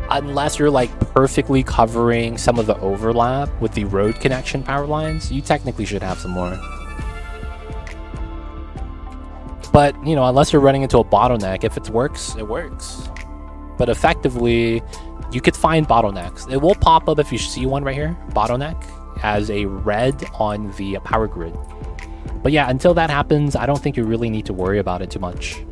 Unless you're like perfectly covering some of the overlap with the road connection power lines, you technically should have some more. But, you know, unless you're running into a bottleneck, if it works, it works. But effectively, you could find bottlenecks. It will pop up if you see one right here, bottleneck, as a red on the power grid. But yeah, until that happens, I don't think you really need to worry about it too much.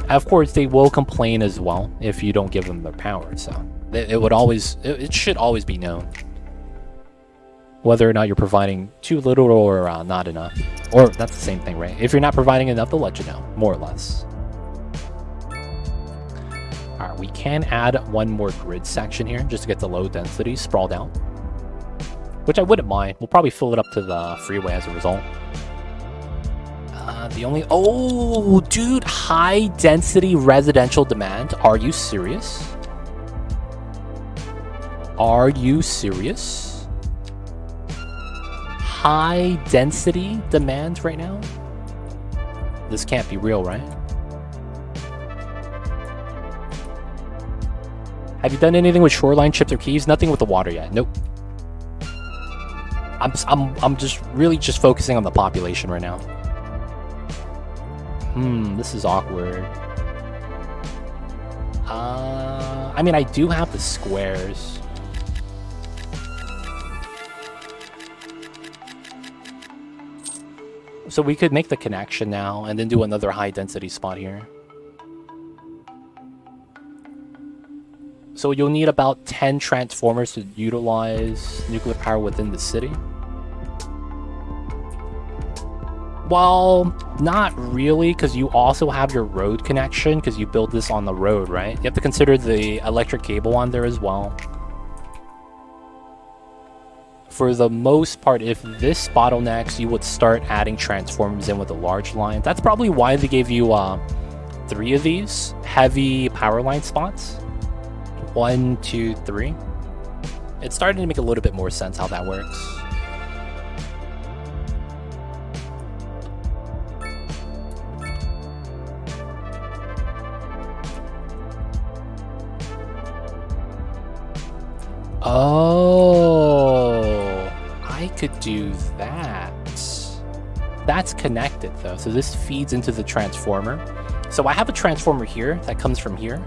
Of course, they will complain as well if you don't give them their power, so it should always be known whether or not you're providing too little or not enough. Or that's the same thing, right? If you're not providing enough, they'll let you know, more or less. All right, we can add one more grid section here just to get the low density sprawled out, which I wouldn't mind. We'll probably fill it up to the freeway as a result. Oh, dude, high density residential demand. Are you serious? Are you serious? High density demand right now? This can't be real, right? Have you done anything with shoreline chips or keys? Nothing with the water yet. Nope. I'm just really focusing on the population right now. This is awkward. I mean, I do have the squares. So we could make the connection now and then do another high density spot here. So you'll need about 10 transformers to utilize nuclear power within the city. Well, not really, because you also have your road connection, because you build this on the road, right? You have to consider the electric cable on there as well. For the most part, if this bottlenecks, you would start adding transformers in with a large line. That's probably why they gave you 3 of these heavy power line spots. 1, 2, 3. It's starting to make a little bit more sense how that works. Oh, I could do that. That's connected though, so this feeds into the transformer. So I have a transformer here that comes from here.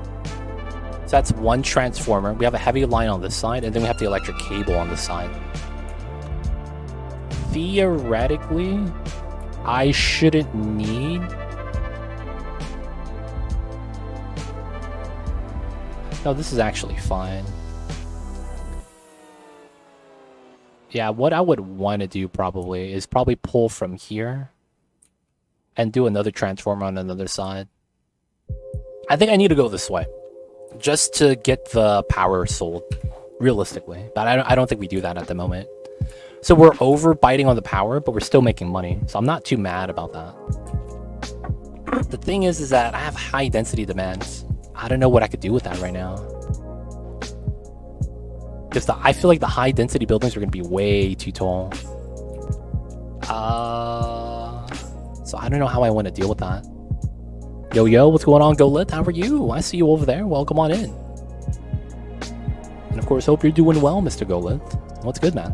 So that's one transformer. We have a heavy line on this side, and then we have the electric cable on this side. Theoretically, I shouldn't need... No, this is actually fine. Yeah, what I would want to do probably is pull from here and do another transformer on another side. I think I need to go this way just to get the power sold realistically, but I don't think we do that at the moment. So we're over biting on the power, but we're still making money, so I'm not too mad about that. The thing is that I have high density demands. I don't know what I could do with that right now. Because I feel like the high density buildings are going to be way too tall. So I don't know how I want to deal with that. Yo, what's going on, GoLit? How are you? I see you over there. Welcome on in. And of course, hope you're doing well, Mr. GoLit. What's good, man?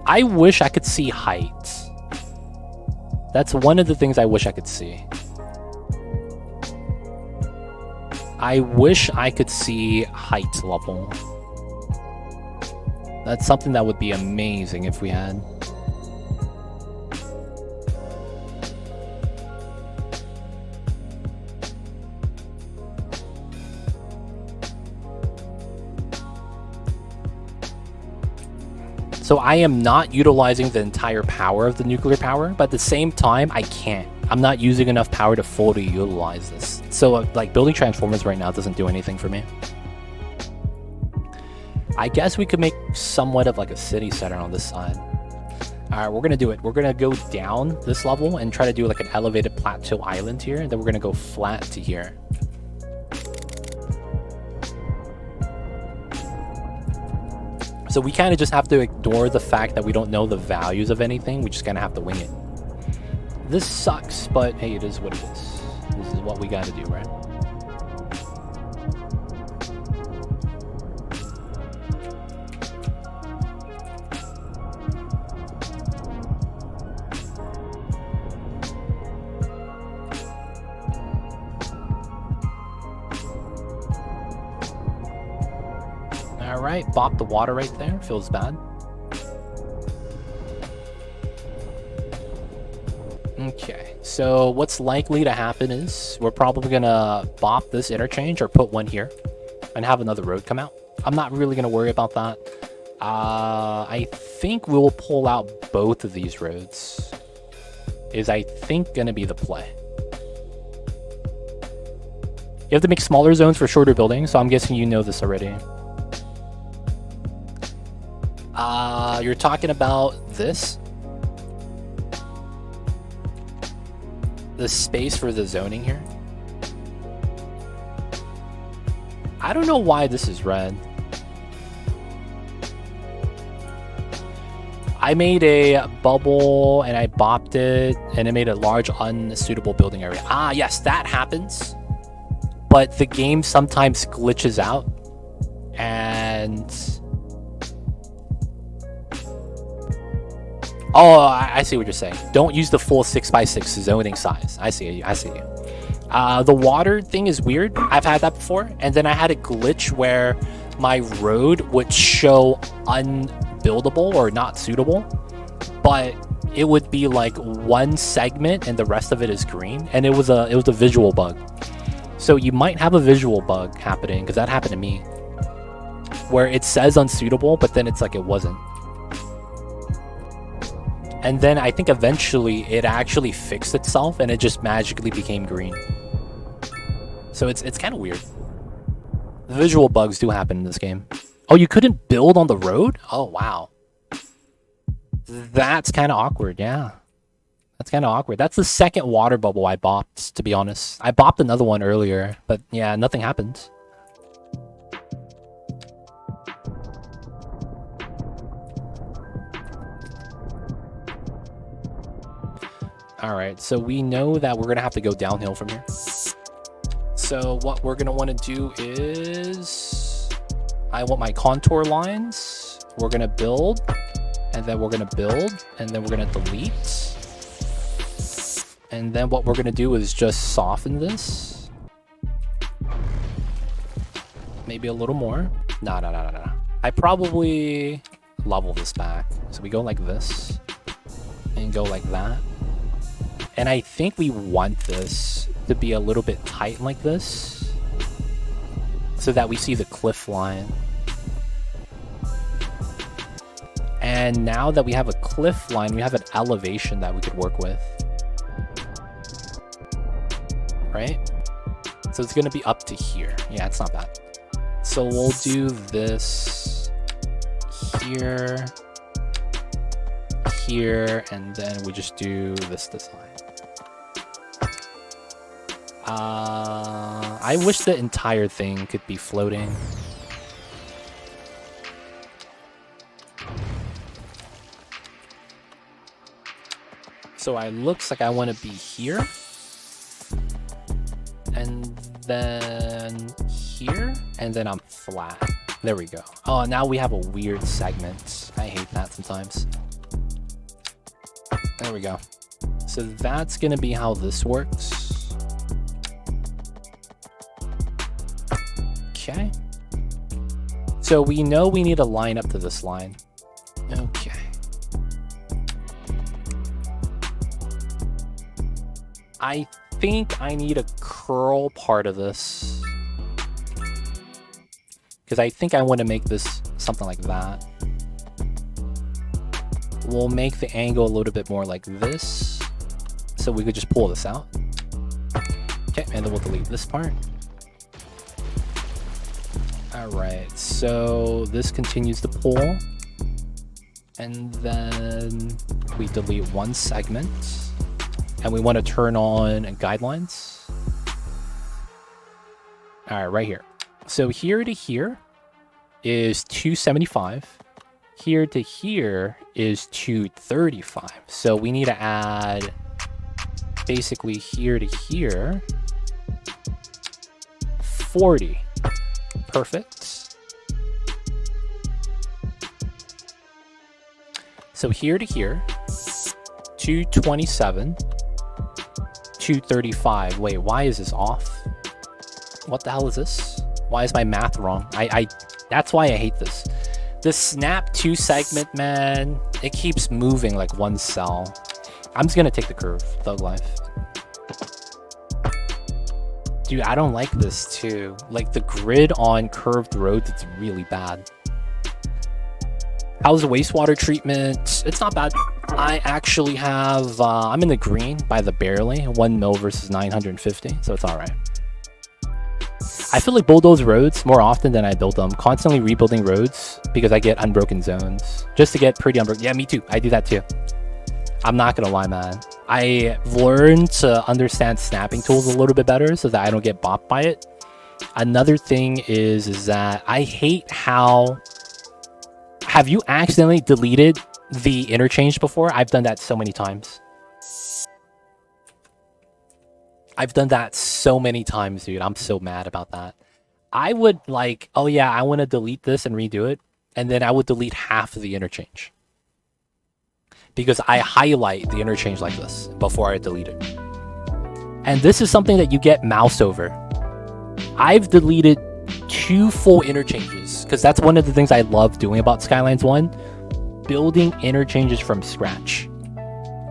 I wish I could see height. That's one of the things I wish I could see. I wish I could see height level. That's something that would be amazing if we had. So I am not utilizing the entire power of the nuclear power, but at the same time, I can't. I'm not using enough power to fully utilize this. So like building transformers right now doesn't do anything for me. I guess we could make somewhat of like a city center on this side. All right, we're gonna do it. We're gonna go down this level and try to do like an elevated plateau island here, and then we're gonna go flat to here. So we kind of just have to ignore the fact that we don't know the values of anything. We just kind of have to wing it. This sucks, but hey, it is what it is. This is what we got to do, right? Alright, bop the water right there. Feels bad. Okay, so what's likely to happen is we're probably gonna bop this interchange or put one here and have another road come out. I'm not really gonna worry about that. I think we'll pull out both of these roads. Is I think gonna be the play. You have to make smaller zones for shorter buildings, so I'm guessing you know this already. You're talking about this? The space for the zoning here? I don't know why this is red. I made a bubble and I bopped it and it made a large unsuitable building area. Ah, yes, that happens. But the game sometimes glitches out and... Oh, I see what you're saying. Don't use the full 6x6 zoning size. I see you. I see you. The water thing is weird. I've had that before. And then I had a glitch where my road would show unbuildable or not suitable. But it would be like one segment and the rest of it is green. And it was a visual bug. So you might have a visual bug happening, because that happened to me. Where it says unsuitable, but then it's like it wasn't. And then I think eventually it actually fixed itself and it just magically became green. So it's kind of weird. The visual bugs do happen in this game. Oh, you couldn't build on the road? Oh, wow. That's kind of awkward, yeah. That's kind of awkward. That's the second water bubble I bopped, to be honest. I bopped another one earlier, but yeah, nothing happened. Alright, so we know that we're going to have to go downhill from here. So what we're going to want to do is... I want my contour lines. We're going to build. And then we're going to build. And then we're going to delete. And then what we're going to do is just soften this. Maybe a little more. No. I probably level this back. So we go like this. And go like that. And I think we want this to be a little bit tight like this, so that we see the cliff line. And now that we have a cliff line, we have an elevation that we could work with. Right? So it's going to be up to here. Yeah, it's not bad. So we'll do this here, here, and then we just do this line. I wish the entire thing could be floating. So it looks like I want to be here. And then here. And then I'm flat. There we go. Oh, now we have a weird segment. I hate that sometimes. There we go. So that's going to be how this works. Okay. So we know we need a line up to this line. Okay. I think I need a curl part of this. Because I think I want to make this something like that. We'll make the angle a little bit more like this. So we could just pull this out. Okay, and then we'll delete this part. Alright, so this continues to pull. And then we delete one segment. And we want to turn on guidelines. Alright, right here. So here to here is 275. Here to here is 235. So we need to add basically here to here 40. Perfect. So here to here 227, 235. Wait, why is this off? What the hell is this? Why is my math wrong? That's why I hate this. The snap 2 segment, man, it keeps moving like one cell. I'm just gonna take the curve, Thug Life. Dude, I don't like this too. Like the grid on curved roads, it's really bad. How's the wastewater treatment? It's not bad. I actually have, I'm in the green by the barely. 1 mil versus 950, so it's all right. I feel like bulldoze roads more often than I build them. Constantly rebuilding roads because I get unbroken zones. Just to get pretty unbroken. Yeah, me too. I do that too. I'm not gonna lie, man. I've learned to understand snapping tools a little bit better so that I don't get bopped by it. Another thing is that I hate how... Have you accidentally deleted the interchange before? I've done that so many times. I've done that so many times, dude. I'm so mad about that. I would like, oh yeah, I want to delete this and redo it. And then I would delete half of the interchange. Because I highlight the interchange like this before I delete it. And this is something that you get mouse over. I've deleted 2 full interchanges. Because that's one of the things I love doing about Skylines 1. Building interchanges from scratch.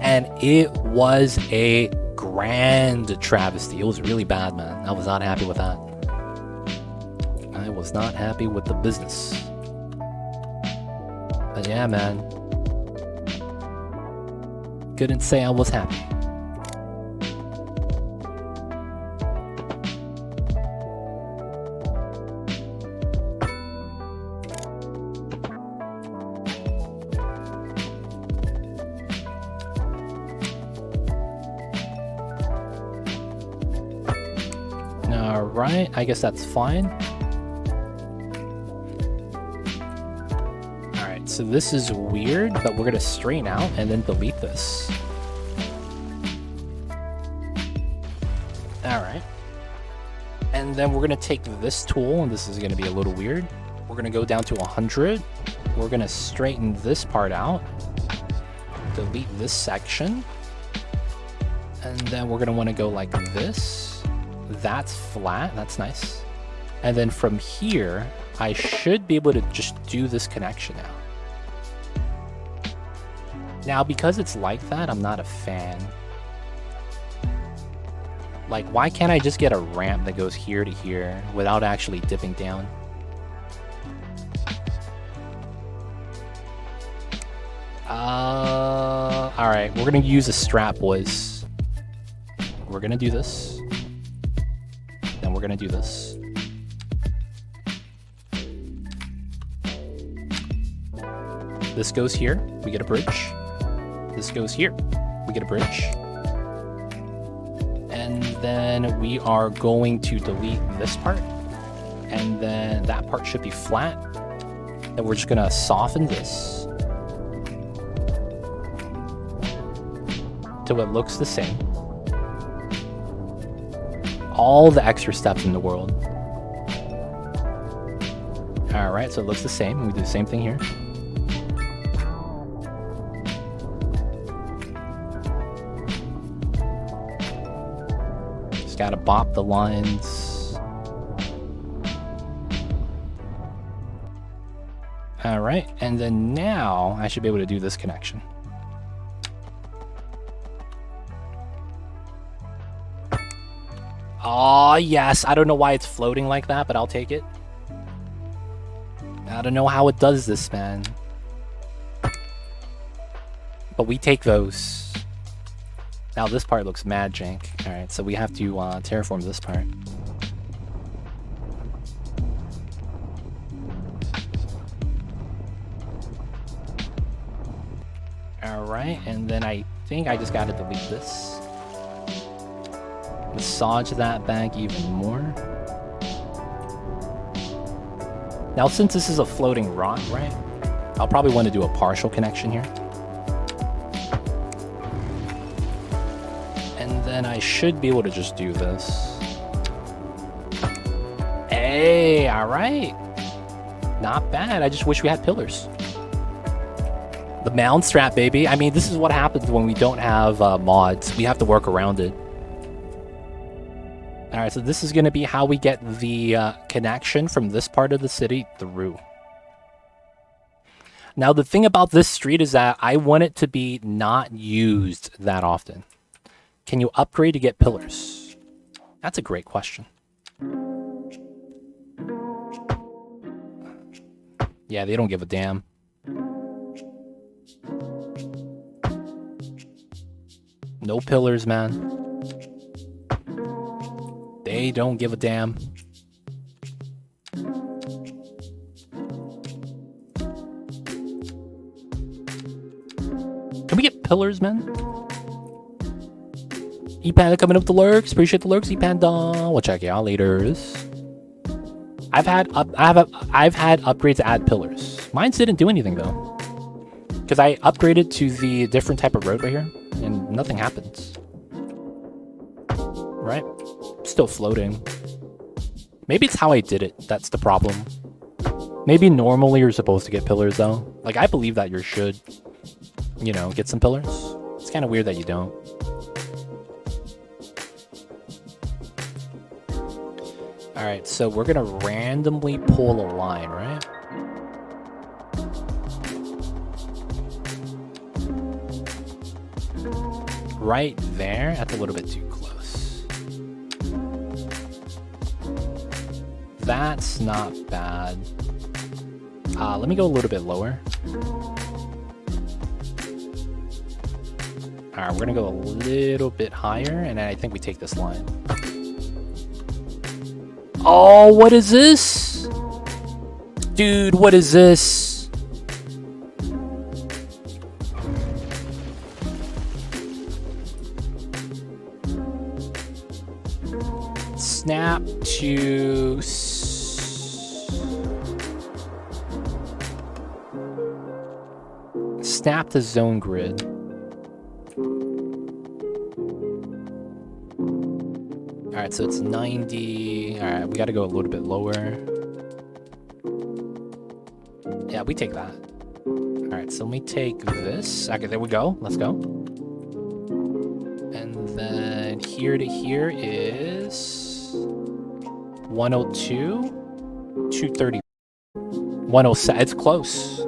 And it was a grand travesty. It was really bad, man. I was not happy with that. I was not happy with the business. But yeah, man. Couldn't say I was happy. Alright, I guess that's fine. Alright, so this is weird, but we're gonna straighten out and then delete this. Alright. And then we're gonna take this tool, and this is gonna be a little weird. We're gonna go down to 100. We're gonna straighten this part out. Delete this section. And then we're gonna wanna go like this. That's flat, that's nice. And then from here, I should be able to just do this connection now. Now, because it's like that, I'm not a fan. Like, why can't I just get a ramp that goes here to here without actually dipping down? Alright, we're gonna use a strap, boys. We're gonna do this. Then we're gonna do this. This goes here, we get a bridge. This goes here, we get a bridge. And And then we are going to delete this part. And then that part should be flat. And we're just gonna soften this till it looks the same. All the extra steps in the world. Alright, so it looks the same. We do the same thing here. Just gotta bop the lines. Alright, and then now I should be able to do this connection. Oh yes, I don't know why it's floating like that, but I'll take it. I don't know how it does this, man. But we take those. Now this part looks mad jank. Alright, so we have to terraform this part. Alright, and then I think I just gotta delete this. Massage that back even more. Now, since this is a floating rock, right? I'll probably want to do a partial connection here. And then I should be able to just do this. Hey, alright. Not bad. I just wish we had pillars. The mound strap, baby. I mean, this is what happens when we don't have mods. We have to work around it. Alright, so this is going to be how we get the connection from this part of the city through. Now, the thing about this street is that I want it to be not used that often. Can you upgrade to get pillars? That's a great question. Yeah, they don't give a damn. No pillars, man. They don't give a damn. Can we get pillars, man? E-Panda coming up the lurks. Appreciate the lurks, E-Panda. We'll check y'all later. I've had upgrades to add pillars. Mine didn't do anything though, because I upgraded to the different type of road right here, and nothing happens. Right? Still floating. Maybe it's how I did it. That's the problem. Maybe normally you're supposed to get pillars though. Like, I believe that you should, you know, get some pillars. It's kind of weird that you don't. Alright, so we're gonna randomly pull a line, right? Right there. That's a little bit too close. That's not bad. Let me go a little bit lower. Alright, we're gonna go a little bit higher, and I think we take this line. Oh, what is this? Dude, what is this? Snap to... Snap to zone grid. Alright, so it's 90. Alright, we gotta go a little bit lower. Yeah, we take that. Alright, so let me take this. Okay, there we go. Let's go. And then here to here is 102, 230, 107. It's close.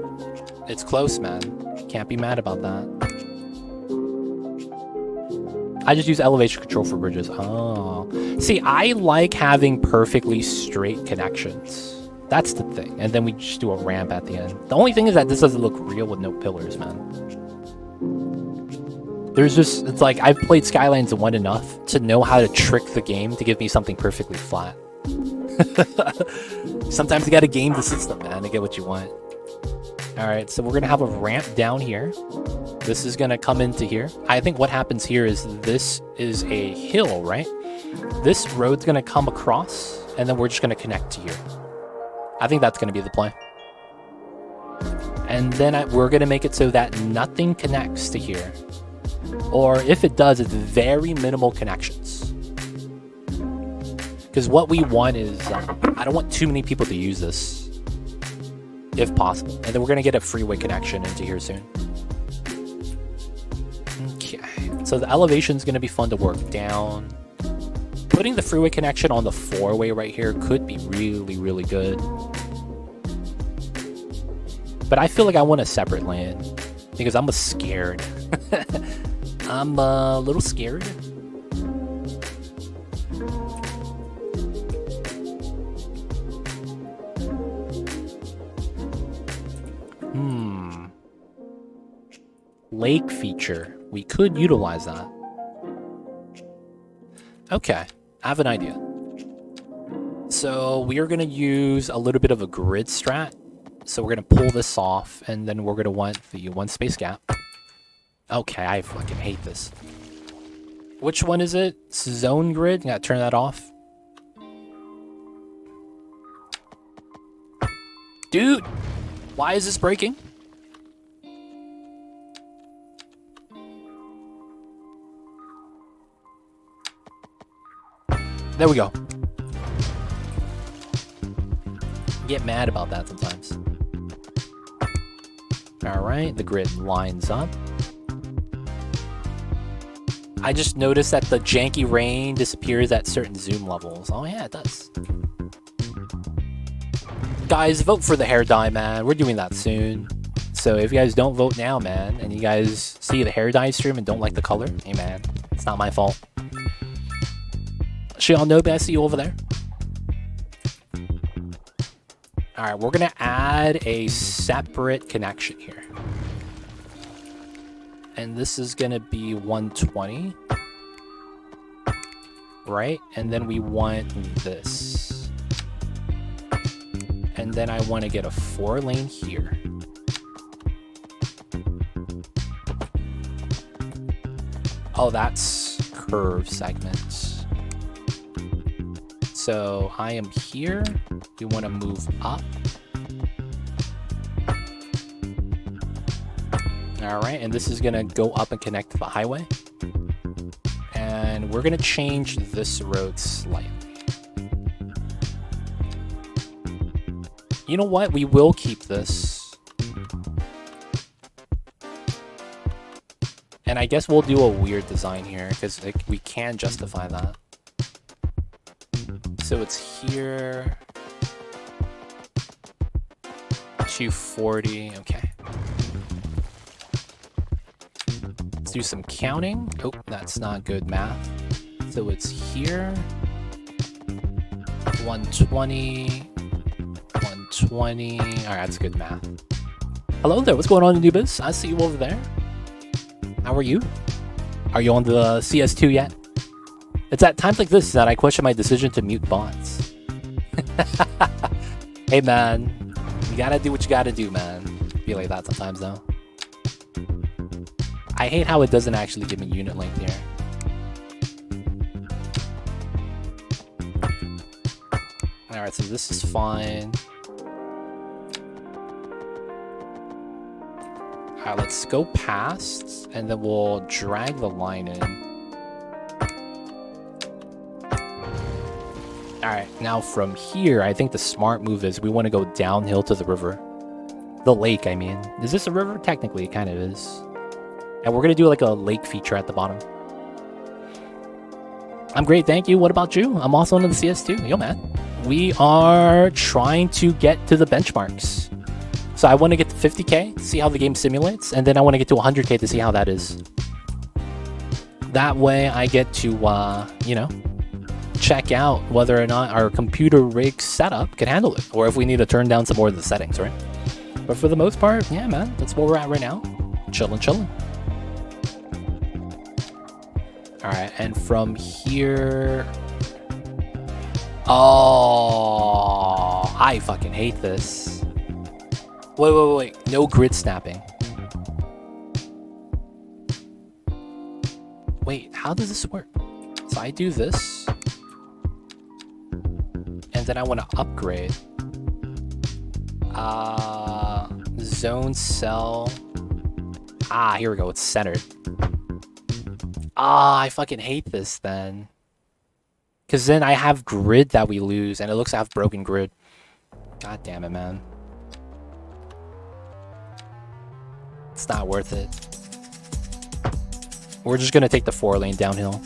It's close, man. Can't be mad about that. I just use elevation control for bridges. Oh. See, I like having perfectly straight connections. That's the thing. And then we just do a ramp at the end. The only thing is that this doesn't look real with no pillars, man. There's just... It's like, I've played Skylines 1 enough to know how to trick the game to give me something perfectly flat. Sometimes you gotta game the system, man, to get what you want. Alright, so we're gonna have a ramp down here. This is gonna come into here. I think what happens here is this is a hill, right? This road's gonna come across, and then we're just gonna connect to here. I think that's gonna be the play. And then we're gonna make it so that nothing connects to here. Or if it does, it's very minimal connections. Because what we want is, I don't want too many people to use this, if possible. And then we're gonna get a freeway connection into here soon. Okay, so the elevation is gonna be fun to work down. Putting the freeway connection on the four-way right here could be really, really good. But I feel like I want a separate lane because I'm scared. I'm a little scared. Lake feature. We could utilize that. Okay, I have an idea. So we are going to use a little bit of a grid strat. So we're going to pull this off, and then we're going to want the one space gap. Okay, I fucking hate this. Which one is it? Zone grid? Gotta turn that off. Dude, why is this breaking? There we go. Get mad about that sometimes. Alright, the grid lines up. I just noticed that the janky rain disappears at certain zoom levels. Oh yeah, it does. Guys, vote for the hair dye, man. We're doing that soon. So if you guys don't vote now, man, and you guys see the hair dye stream and don't like the color, hey man, it's not my fault. Shinobi, I see you over there. Alright, we're gonna add a separate connection here. And this is gonna be 120. Right? And then we want this. And then I want to get a 4-lane here. Oh, that's curve segments. So I am here. We want to move up. All right, and this is gonna go up and connect to the highway. And we're gonna change this road slightly. You know what? We will keep this. And I guess we'll do a weird design here because we can justify that. So it's here. 240, okay. Let's do some counting. Oh, that's not good math. So it's here. 120. 120. Alright, that's good math. Hello there, what's going on, Anubis? I see you over there. How are you? Are you on the CS2 yet? It's at times like this that I question my decision to mute bots. Hey man, you gotta do what you gotta do, man. Be like that sometimes though. I hate how it doesn't actually give me unit length here. Alright, so this is fine. Alright, let's go past, and then we'll drag the line in. Alright, now from here, I think the smart move is we want to go downhill to the river. The lake, I mean. Is this a river? Technically, it kind of is. And we're going to do like a lake feature at the bottom. I'm great, thank you. What about you? I'm also on the CS2. Yo, man. We are trying to get to the benchmarks. So I want to get to 50k to see how the game simulates, and then I want to get to 100k to see how that is. That way I get to, you know, check out whether or not our computer rig setup can handle it, or if we need to turn down some more of the settings, right? But for the most part, yeah, man, that's where we're at right now. Chillin'. Alright, and from here... Oh, I fucking hate this. Wait. No grid snapping. how does this work? So I do this, and then I want to upgrade. Zone cell. Ah, here we go. It's centered. Ah, I fucking hate this then. Because then I have grid that we lose, and it looks like I have broken grid. God damn it, man. It's not worth it. We're just going to take the 4-lane downhill.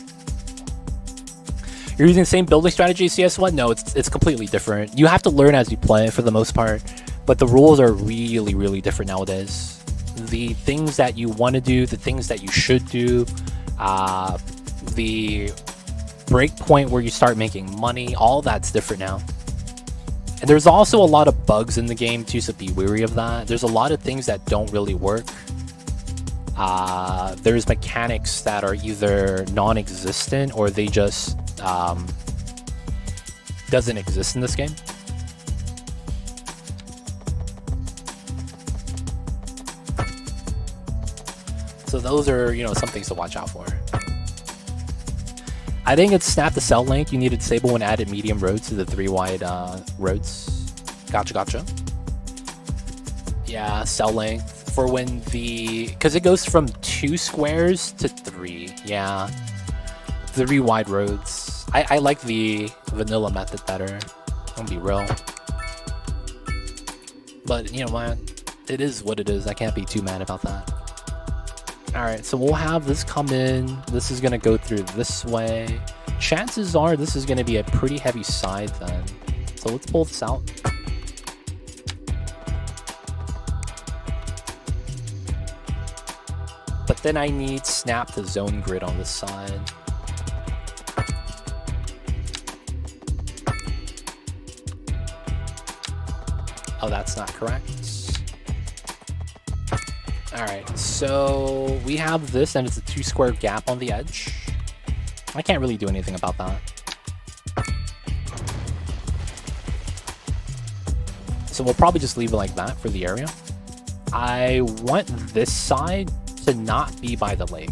You're using the same building strategy as CS1? No, it's completely different. You have to learn as you play for the most part. But the rules are really, really different nowadays. The things that you want to do, the things that you should do, the break point where you start making money, all that's different now. And there's also a lot of bugs in the game too, so be wary of that. There's a lot of things that don't really work. There's mechanics that are either non-existent or they just doesn't exist in this game. So those are, you know, some things to watch out for. I think it's snap the cell length. You need to disable when added medium roads to the 3 wide roads. Gotcha. Yeah, cell length for when the, because it goes from 2 squares to 3. Yeah, 3 wide roads. I like the vanilla method better. I'm gonna be real. But you know what? It is what it is. I can't be too mad about that. Alright, so we'll have this come in. This is going to go through this way. Chances are this is going to be a pretty heavy side then. So let's pull this out. But then I need snap the zone grid on this side. Oh, that's not correct. Alright, so we have this, and it's a 2 square gap on the edge. I can't really do anything about that. So we'll probably just leave it like that for the area. I want this side to not be by the lake.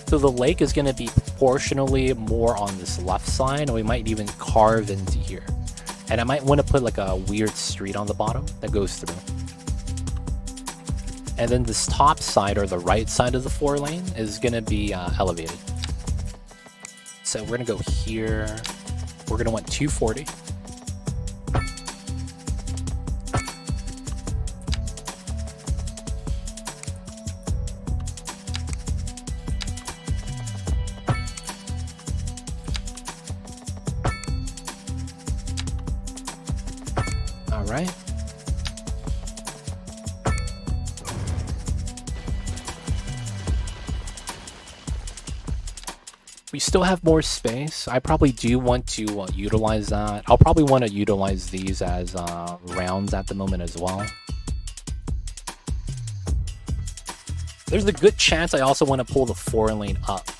So the lake is going to be proportionally more on this left side, and we might even carve into here. And I might want to put like a weird street on the bottom that goes through. And then this top side, or the right side of the 4 lane, is going to be elevated. So we're going to go here. We're going to want 240. All right. We still have more space. I probably do want to utilize that. I'll probably want to utilize these as rounds at the moment as well. There's a good chance I also want to pull the 4 lane up,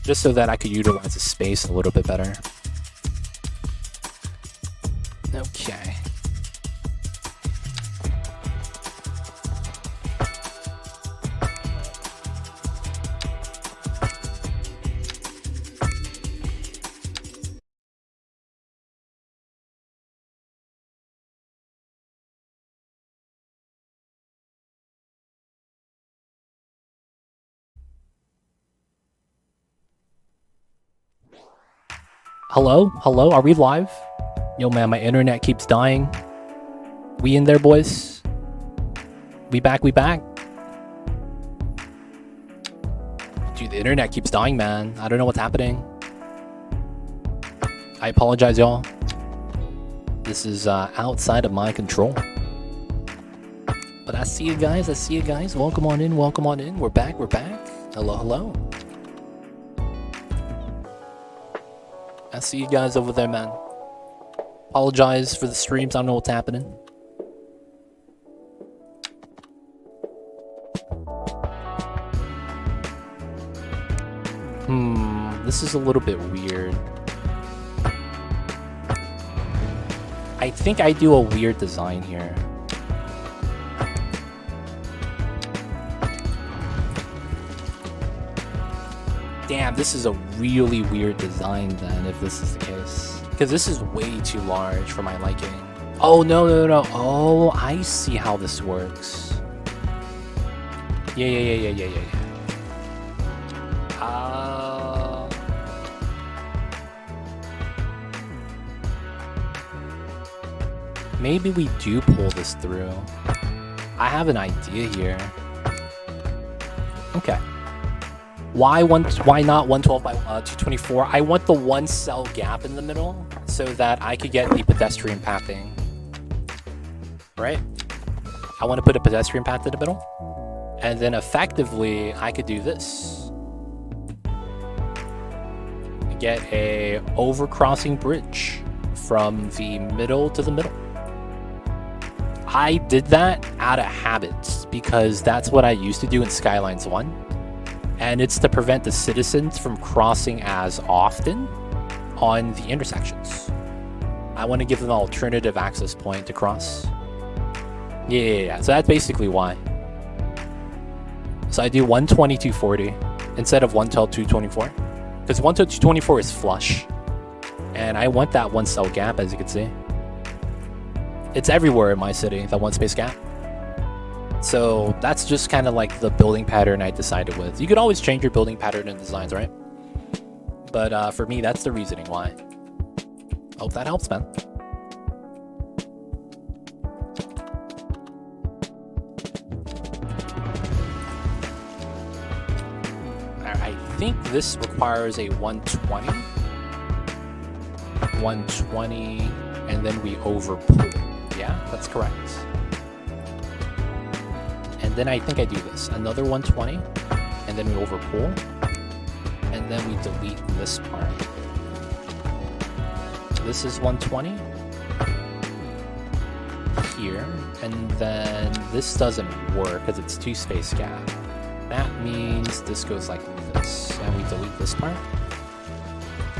just so that I could utilize the space a little bit better. Okay. Hello? Hello? Are we live? Yo, man, my internet keeps dying. We in there, boys? We back, we back? Dude, the internet keeps dying, man. I don't know what's happening. I apologize, y'all. This is outside of my control. But I see you guys, Welcome on in, welcome on in. We're back, we're back. Hello, hello. I see you guys over there, man. Apologize for the streams. I don't know what's happening. This is a little bit weird. I think I do a weird design here. Damn, this is a really weird design then, if this is the case. Because this is way too large for my liking. Oh, no. Oh, I see how this works. Yeah. Maybe we do pull this through. I have an idea here. Okay. Why not 112 by 224? I want the one cell gap in the middle so that I could get the pedestrian pathing. Right? I want to put a pedestrian path in the middle. And then effectively, I could do this. Get a overcrossing bridge from the middle to the middle. I did that out of habit because that's what I used to do in Skylines 1. And it's to prevent the citizens from crossing as often on the intersections. I want to give them an alternative access point to cross. Yeah. So that's basically why. So I do 120, 240 instead of 112, 224. Because 112, 224 is flush. And I want that one cell gap, as you can see. It's everywhere in my city, that one space gap. So that's just kind of like the building pattern I decided with. You could always change your building pattern and designs, right? But for me, that's the reasoning why. Hope that helps, man. I think this requires a 120. 120, and then we overpull. Yeah, that's correct. And then I think I do this. Another 120, and then we overpull. And then we delete this part. This is 120. Here. And then this doesn't work because it's two space gap. That means this goes like this. And we delete this part.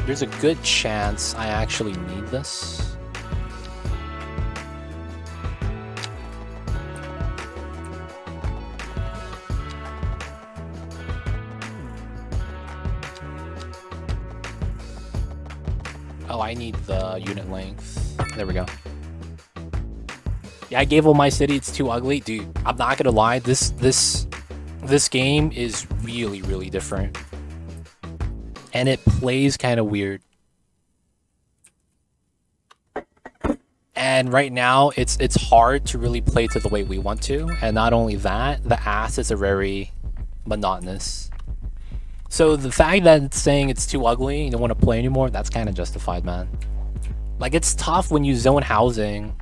There's a good chance I actually need this. Oh, I need the unit length. There we go. Yeah, I gave all my city. It's too ugly. Dude, I'm not gonna lie. This game is really, really different. And it plays kind of weird. And right now, it's hard to really play to the way we want to. And not only that, the assets are very monotonous. So the fact that it's saying it's too ugly, you don't want to play anymore, that's kind of justified, man. Like, it's tough when you zone housing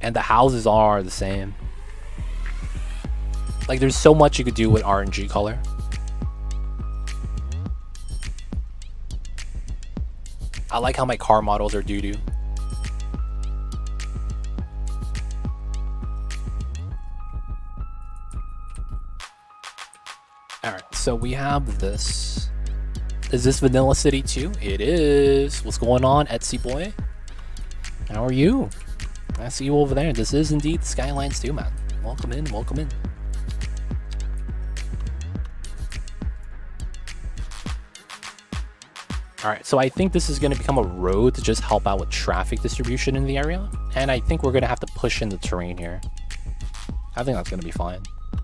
and the houses are the same. Like, there's so much you could do with RNG color. I like how my car models are doo-doo. Alright, so we have this. Is this Vanilla City 2? It is. What's going on, Etsy boy? How are you? I see you over there. This is indeed Skylines 2, man. Welcome in, welcome in. Alright, so I think this is going to become a road to just help out with traffic distribution in the area. And I think we're going to have to push in the terrain here. I think that's going to be fine.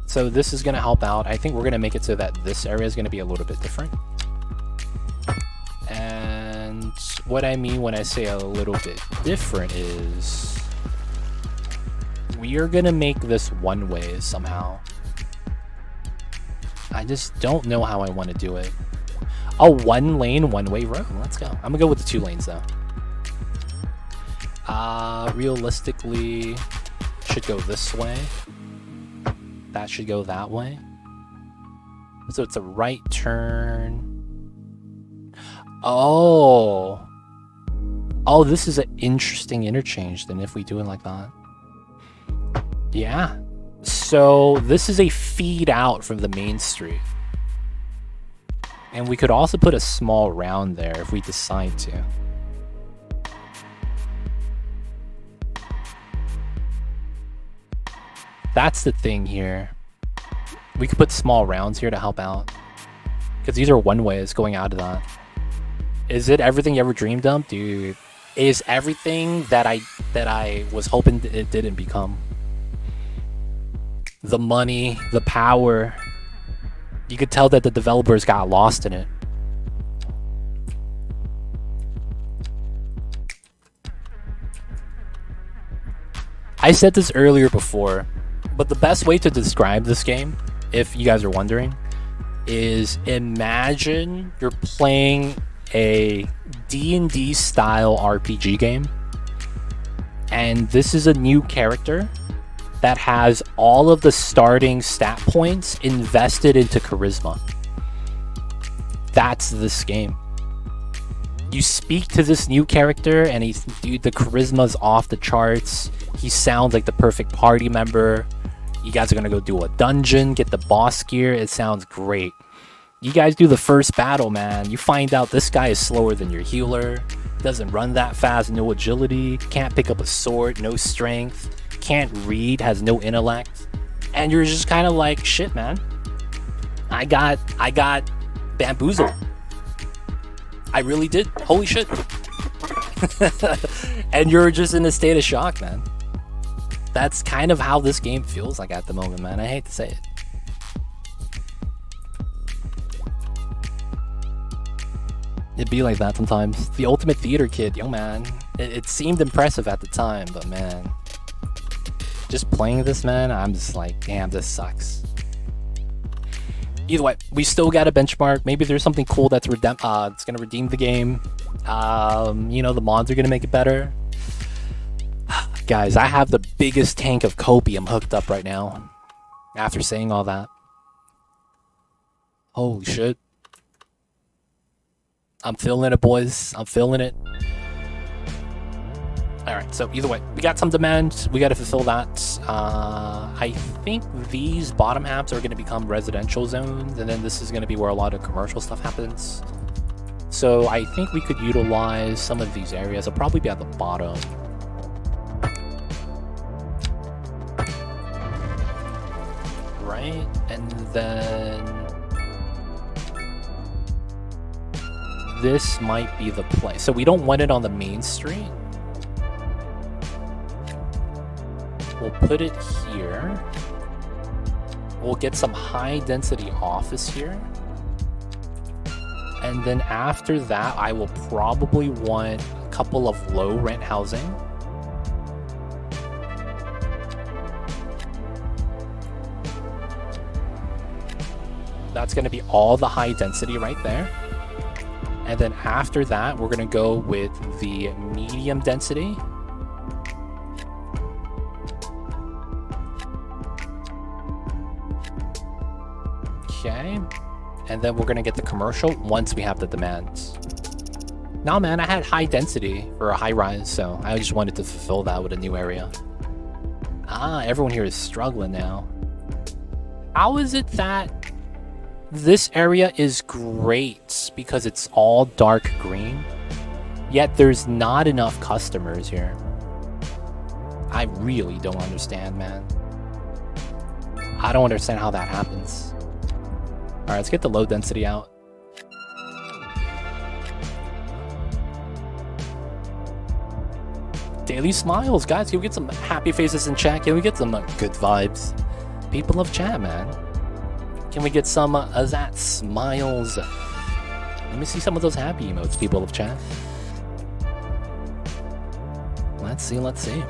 So this is going to help out. I think we're going to make it so that this area is going to be a little bit different. And what I mean when I say a little bit different is we are going to make this one way somehow. I just don't know how I want to do it. A one lane, one way road. Let's go. I'm gonna go with the 2 lanes though. Realistically, should go this way. That should go that way. So it's a right turn. Oh, this is an interesting interchange then if we do it like that. Yeah. So this is a feed out from the main street. And we could also put a small round there if we decide to. That's the thing here. We could put small rounds here to help out. Because these are one-ways going out of that. Is it everything you ever dreamed of? Dude, is everything that I was hoping it didn't become. The money, the power. You could tell that the developers got lost in it. I said this earlier before, but the best way to describe this game, if you guys are wondering, is imagine you're playing a D&D style RPG game, and this is a new character that has all of the starting stat points invested into charisma. That's this game. You speak to this new character and dude, the charisma's off the charts. He sounds like the perfect party member. You guys are gonna go do a dungeon, get the boss gear. It sounds great. You guys do the first battle, man. You find out this guy is slower than your healer, doesn't run that fast, no agility, can't pick up a sword, no strength, can't read, has no intellect. And you're just kind of like, shit, man. I got bamboozled. I really did. Holy shit. And you're just in a state of shock, man. That's kind of how this game feels like at the moment, man. I hate to say it. It'd be like that sometimes. The ultimate theater kid, yo man. It seemed impressive at the time, but man. Just playing this, man, I'm just like, damn, this sucks. Either way, we still got a benchmark. Maybe there's something cool that's it's gonna redeem the game. You know, the mods are gonna make it better. Guys, I have the biggest tank of copium hooked up right now. After saying all that. Holy shit. I'm feeling it, boys. I'm feeling it. Alright, so either way, we got some demand. We got to fulfill that. I think these bottom halves are going to become residential zones, and then this is going to be where a lot of commercial stuff happens. So I think we could utilize some of these areas. They'll probably be at the bottom. Right? And then this might be the place. So we don't want it on the main street. We'll put it here. We'll get some high density office here. And then after that, I will probably want a couple of low rent housing. That's going to be all the high density right there. And then after that, we're going to go with the medium density. Okay. And then we're going to get the commercial once we have the demands. Nah, man, I had high density for a high rise, so I just wanted to fulfill that with a new area. Ah, everyone here is struggling now. How is it that this area is great because it's all dark green, yet there's not enough customers here? I really don't understand, man. I don't understand how that happens. Alright, let's get the low density out. Daily smiles, guys. Can we get some happy faces in chat? Can we get some good vibes? People love chat, man. Can we get some that smiles? Let me see some of those happy emotes, people of chat. Let's see, let's see.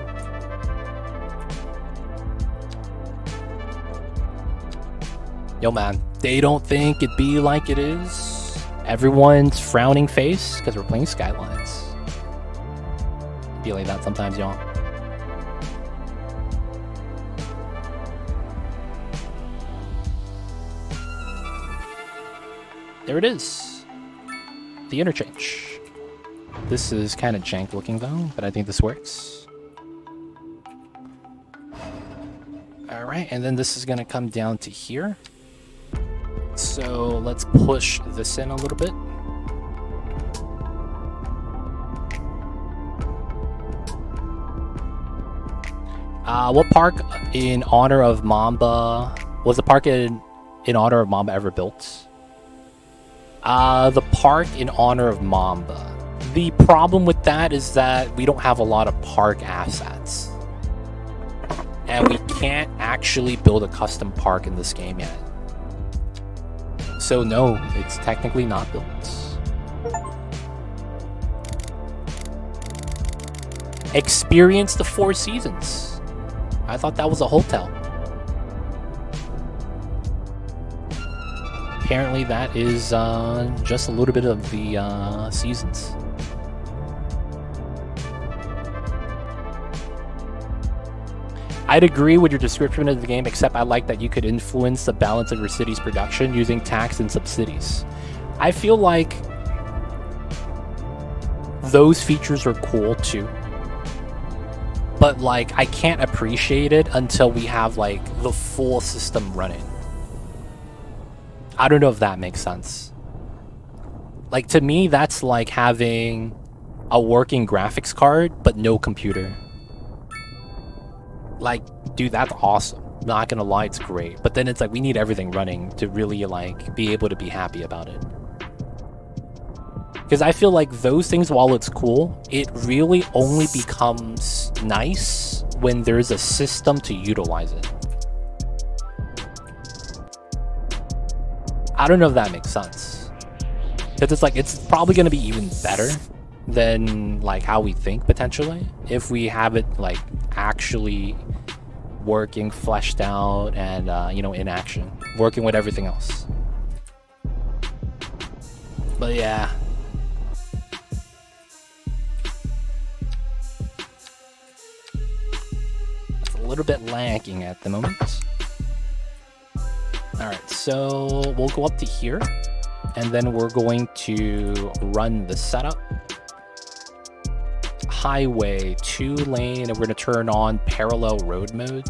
Yo, man, they don't think it be like it is. Everyone's frowning face because we're playing Skylines. Be like that sometimes, y'all. There it is. The interchange. This is kind of jank looking though, but I think this works. Alright, and then this is going to come down to here. So let's push this in a little bit. What park in honor of Mamba was the park in honor of Mamba ever built? The park in honor of Mamba. The problem with that is that we don't have a lot of park assets. And we can't actually build a custom park in this game yet. So no, it's technically not built. Experience the 4 seasons. I thought that was a hotel. Apparently that is just a little bit of the seasons. I'd agree with your description of the game, except I like that you could influence the balance of your city's production using tax and subsidies. I feel like those features are cool too. But like, I can't appreciate it until we have like the full system running. I don't know if that makes sense. Like, to me, that's like having a working graphics card, but no computer. Like, dude, that's awesome. Not gonna lie, it's great. But then it's like, we need everything running to really like be able to be happy about it. Because I feel like those things, while it's cool, it really only becomes nice when there's a system to utilize it. I don't know if that makes sense. Because it's like, it's probably going to be even better than like how we think potentially if we have it like actually working, fleshed out, and you know, in action, working with everything else. But yeah. It's a little bit lagging at the moment. Alright, so we'll go up to here, and then we're going to run the setup. Highway, 2-lane, and we're going to turn on parallel road mode.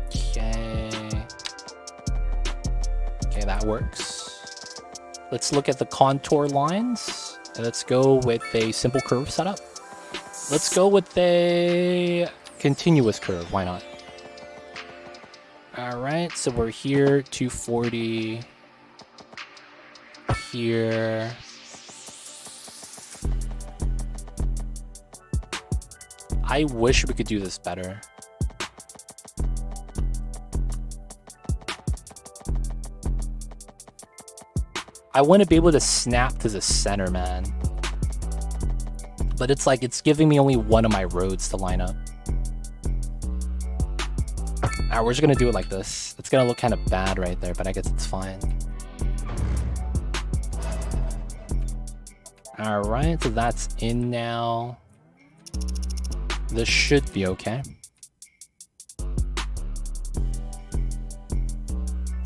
Okay. Okay, that works. Let's look at the contour lines, and let's go with a simple curve setup. Let's go with a continuous curve, why not? Alright, so we're here, 240, here. I wish we could do this better. I want to be able to snap to the center, man. But it's like, it's giving me only one of my roads to line up. Alright, we're just gonna do it like this. It's gonna look kind of bad right there, but I guess it's fine. Alright, so that's in now. This should be okay.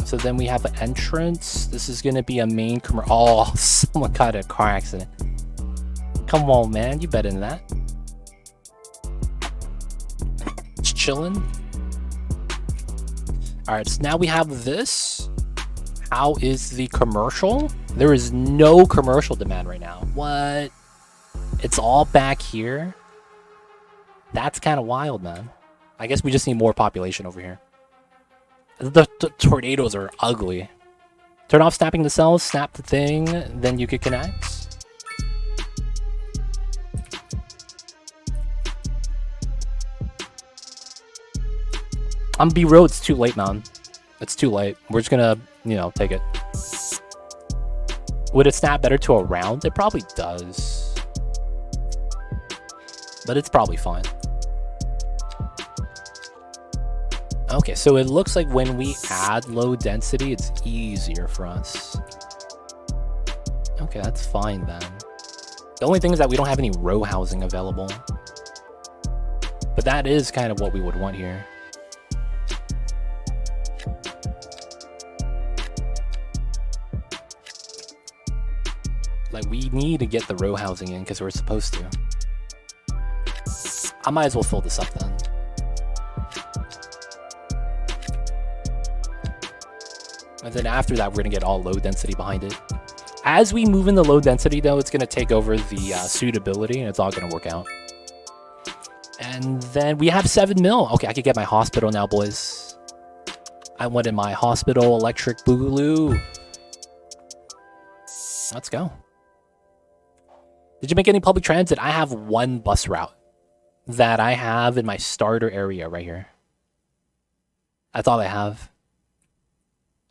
So then we have an entrance. This is gonna be a main Oh, someone got a car accident. Come on, man, you better than that. Just chilling. Alright, so now we have this. How is the commercial? There is no commercial demand right now. What? It's all back here? That's kind of wild, man. I guess we just need more population over here. The tornadoes are ugly. Turn off snapping the cells, snap the thing, then you can connect. I'm B-row, it's too late, man. It's too late. We're just gonna, you know, take it. Would it snap better to a round? It probably does. But it's probably fine. Okay, so it looks like when we add low density, it's easier for us. Okay, that's fine then. The only thing is that we don't have any row housing available. But that is kind of what we would want here. Like, we need to get the row housing in because we're supposed to. I might as well fill this up then. And then after that, we're going to get all low density behind it. As we move in the low density, though, it's going to take over the suitability, and it's all going to work out. And then we have 7 mil. Okay, I can get my hospital now, boys. I wanted my hospital electric boogaloo. Let's go. Did you make any public transit? I have one bus route that I have in my starter area right here. That's all I have.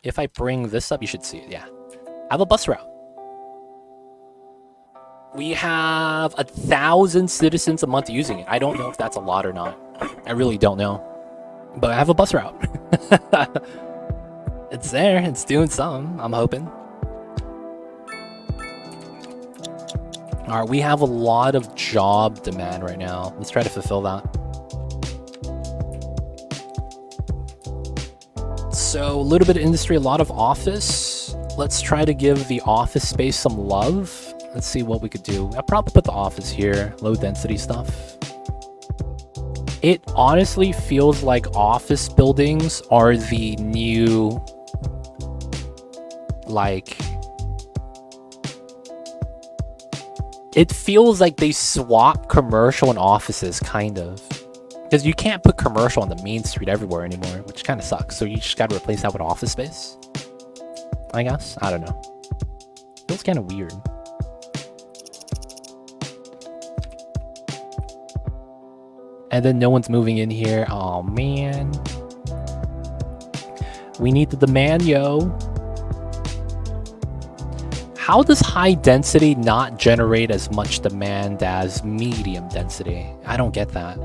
If I bring this up, you should see it. Yeah. I have a bus route. We have 1,000 citizens a month using it. I don't know if that's a lot or not. I really don't know. But I have a bus route. It's there. It's doing something, I'm hoping. Alright, we have a lot of job demand right now. Let's try to fulfill that. So, a little bit of industry, a lot of office. Let's try to give the office space some love. Let's see what we could do. I'll probably put the office here. Low density stuff. It honestly feels like office buildings are the new, like... It feels like they swap commercial and offices, kind of. Because you can't put commercial on the main street everywhere anymore, which kind of sucks. So you just got to replace that with office space, I guess. I don't know. Feels kind of weird. And then no one's moving in here. Oh, man. We need the demand, yo. How does high density not generate as much demand as medium density? I don't get that.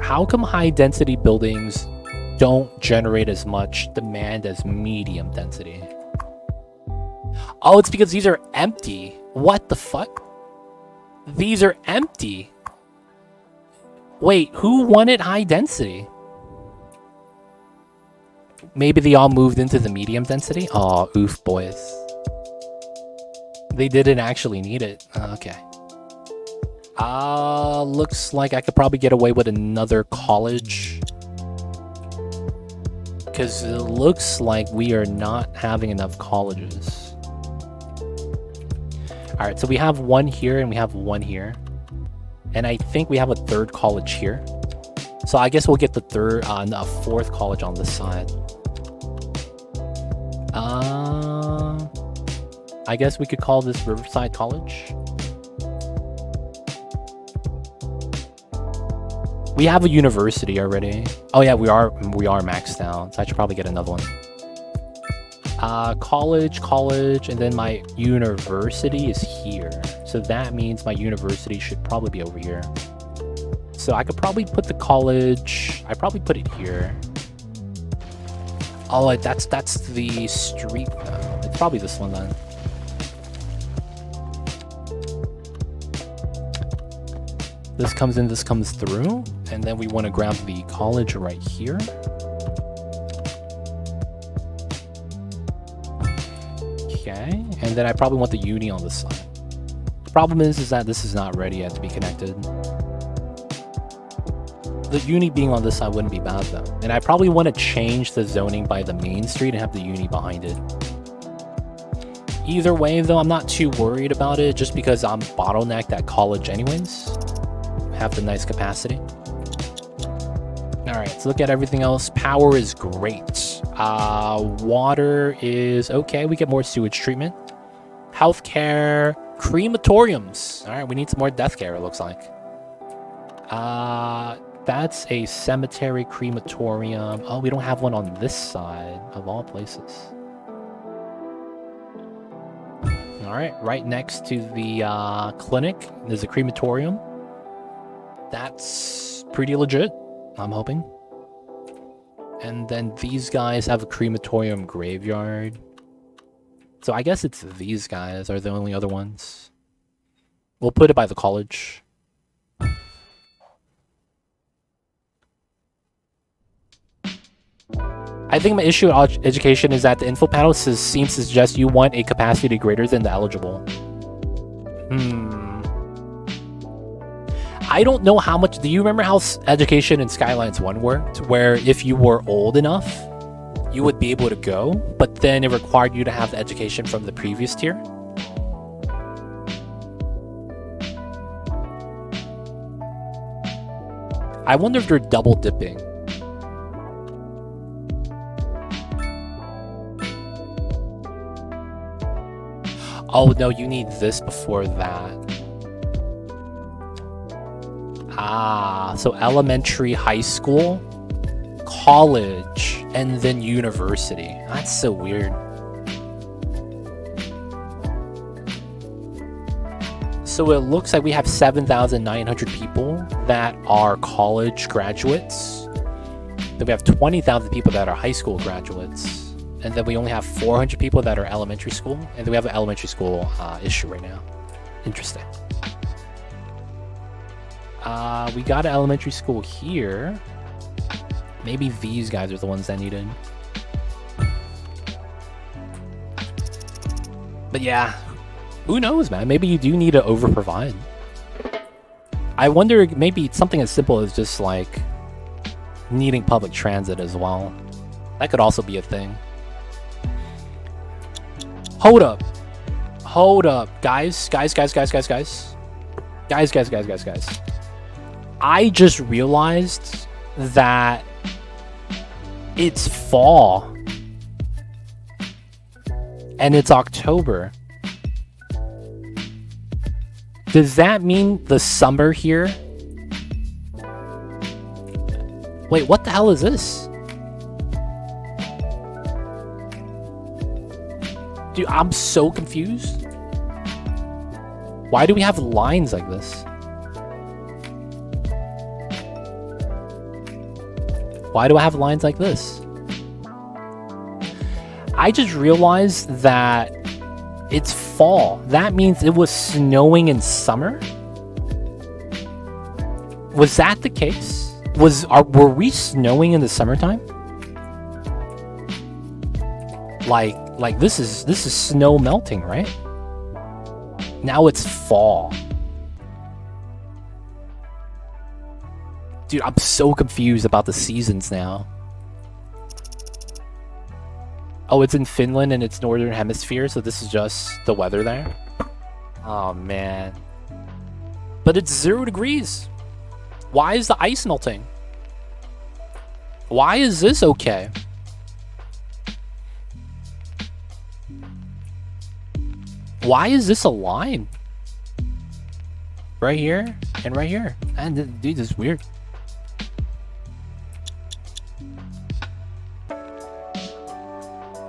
How come high density buildings don't generate as much demand as medium density? Oh, it's because these are empty. What the fuck? These are empty. Wait, who wanted high density? Maybe they all moved into the medium density? Oh, oof, boys. They didn't actually need it. Okay. Looks like I could probably get away with another college. Because it looks like we are not having enough colleges. Alright, so we have one here and we have one here. And I think we have a third college here. So I guess we'll get the third, a fourth college on this side. I guess we could call this Riverside College. We have a university already. Oh yeah, we are maxed out. So I should probably get another one. College, and then my university is here. So that means my university should probably be over here. So I could probably put the college. I probably put it here. Oh, that's the street though. It's probably this one then. This comes in, this comes through, and then we want to grab the college right here. Okay, and then I probably want the uni on this side. The problem is that this is not ready yet to be connected. The uni being on this side wouldn't be bad though. And I probably want to change the zoning by the main street and have the uni behind it. Either way though, I'm not too worried about it just because I'm bottlenecked at college anyways. Have the nice capacity. Alright, let's look at everything else. Power is great. Water is okay. We get more sewage treatment. Healthcare. Crematoriums. Alright, we need some more death care, it looks like. That's a cemetery crematorium. Oh, we don't have one on this side, of all places. Alright, right next to the clinic, there's a crematorium. That's pretty legit, I'm hoping. And then these guys have a crematorium graveyard. So I guess it's these guys are the only other ones. We'll put it by the college. I think my issue with education is that the info panel seems to suggest you want a capacity greater than the eligible. I don't know how much... Do you remember how education in Skylines 1 worked? Where if you were old enough, you would be able to go, but then it required you to have the education from the previous tier? I wonder if they're double dipping. Oh no, you need this before that. Ah, so elementary, high school, college, and then university. That's so weird. So it looks like we have 7,900 people that are college graduates. Then we have 20,000 people that are high school graduates. And then we only have 400 people that are elementary school. And then we have an elementary school issue right now. Interesting. We got an elementary school here. Maybe these guys are the ones that need it. But yeah, who knows, man? Maybe you do need to over-provide. I wonder, maybe it's something as simple as just like needing public transit as well. That could also be a thing. Hold up. Hold up. Guys. I just realized that it's fall. And it's October. Does that mean the summer here? Wait, what the hell is this? Dude, I'm so confused. Why do we have lines like this? Why do I have lines like this? I just realized that it's fall. That means it was snowing in summer? Was that the case? Were we snowing in the summertime? Like this is snow melting, right? Now it's fall. Dude, I'm so confused about the seasons now. Oh, it's in Finland and it's northern hemisphere, so this is just the weather there. Oh man. But it's 0 degrees. Why is the ice melting? Why is this okay? Why is this a line? Right here and right here. And dude, this is weird.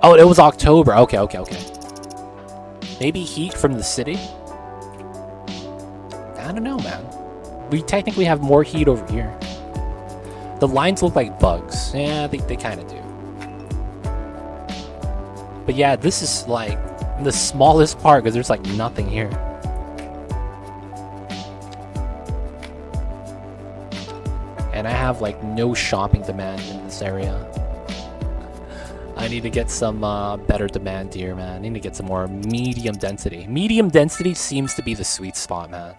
Oh, it was October. Okay. Maybe heat from the city? I don't know, man. We technically have more heat over here. The lines look like bugs. Yeah, they kind of do. But yeah, this is like the smallest part because there's like nothing here. And I have like no shopping demand in this area. I need to get some better demand here, man. I need to get some more medium density. Medium density seems to be the sweet spot, man.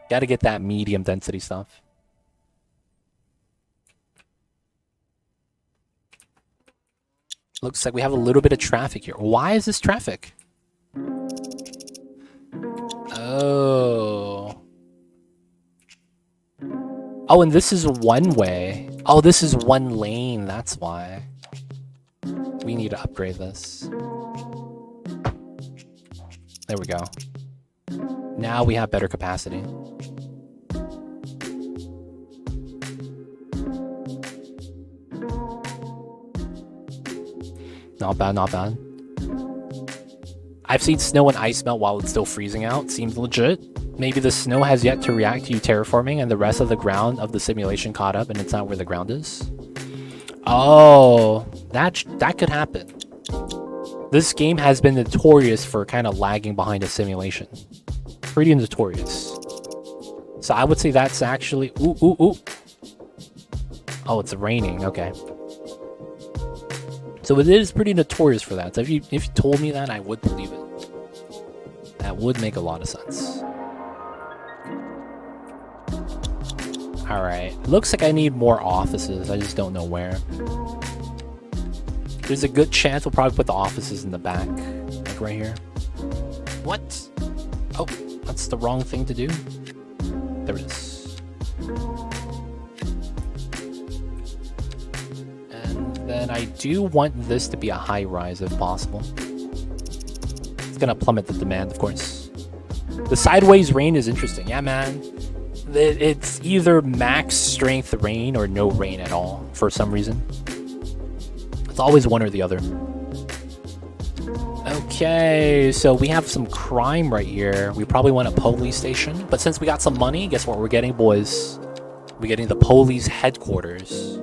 Gotta get that medium density stuff. Looks like we have a little bit of traffic here. Why is this traffic? Oh. Oh, and this is one way. Oh, this is one lane. That's why. We need to upgrade this. There we go. Now we have better capacity. Not bad, not bad. I've seen snow and ice melt while it's still freezing out. Seems legit. Maybe the snow has yet to react to you terraforming and the rest of the ground of the simulation caught up and it's not where the ground is. Oh, that could happen. This game has been notorious for kind of lagging behind a simulation. Pretty notorious. So I would say that's actually... Ooh. Oh, it's raining. Okay. So it is pretty notorious for that. So if you told me that, I would believe it. That would make a lot of sense. Alright. Looks like I need more offices. I just don't know where. There's a good chance we'll probably put the offices in the back. Like right here. What? Oh, that's the wrong thing to do. There it is. And then I do want this to be a high rise if possible. gonna plummet the demand, of course. The sideways rain is interesting. Yeah, man. It's either max strength rain or no rain at all for some reason. It's always one or the other. Okay, so we have some crime right here. We probably want a police station. But since we got some money, guess what we're getting, boys? We're getting the police headquarters.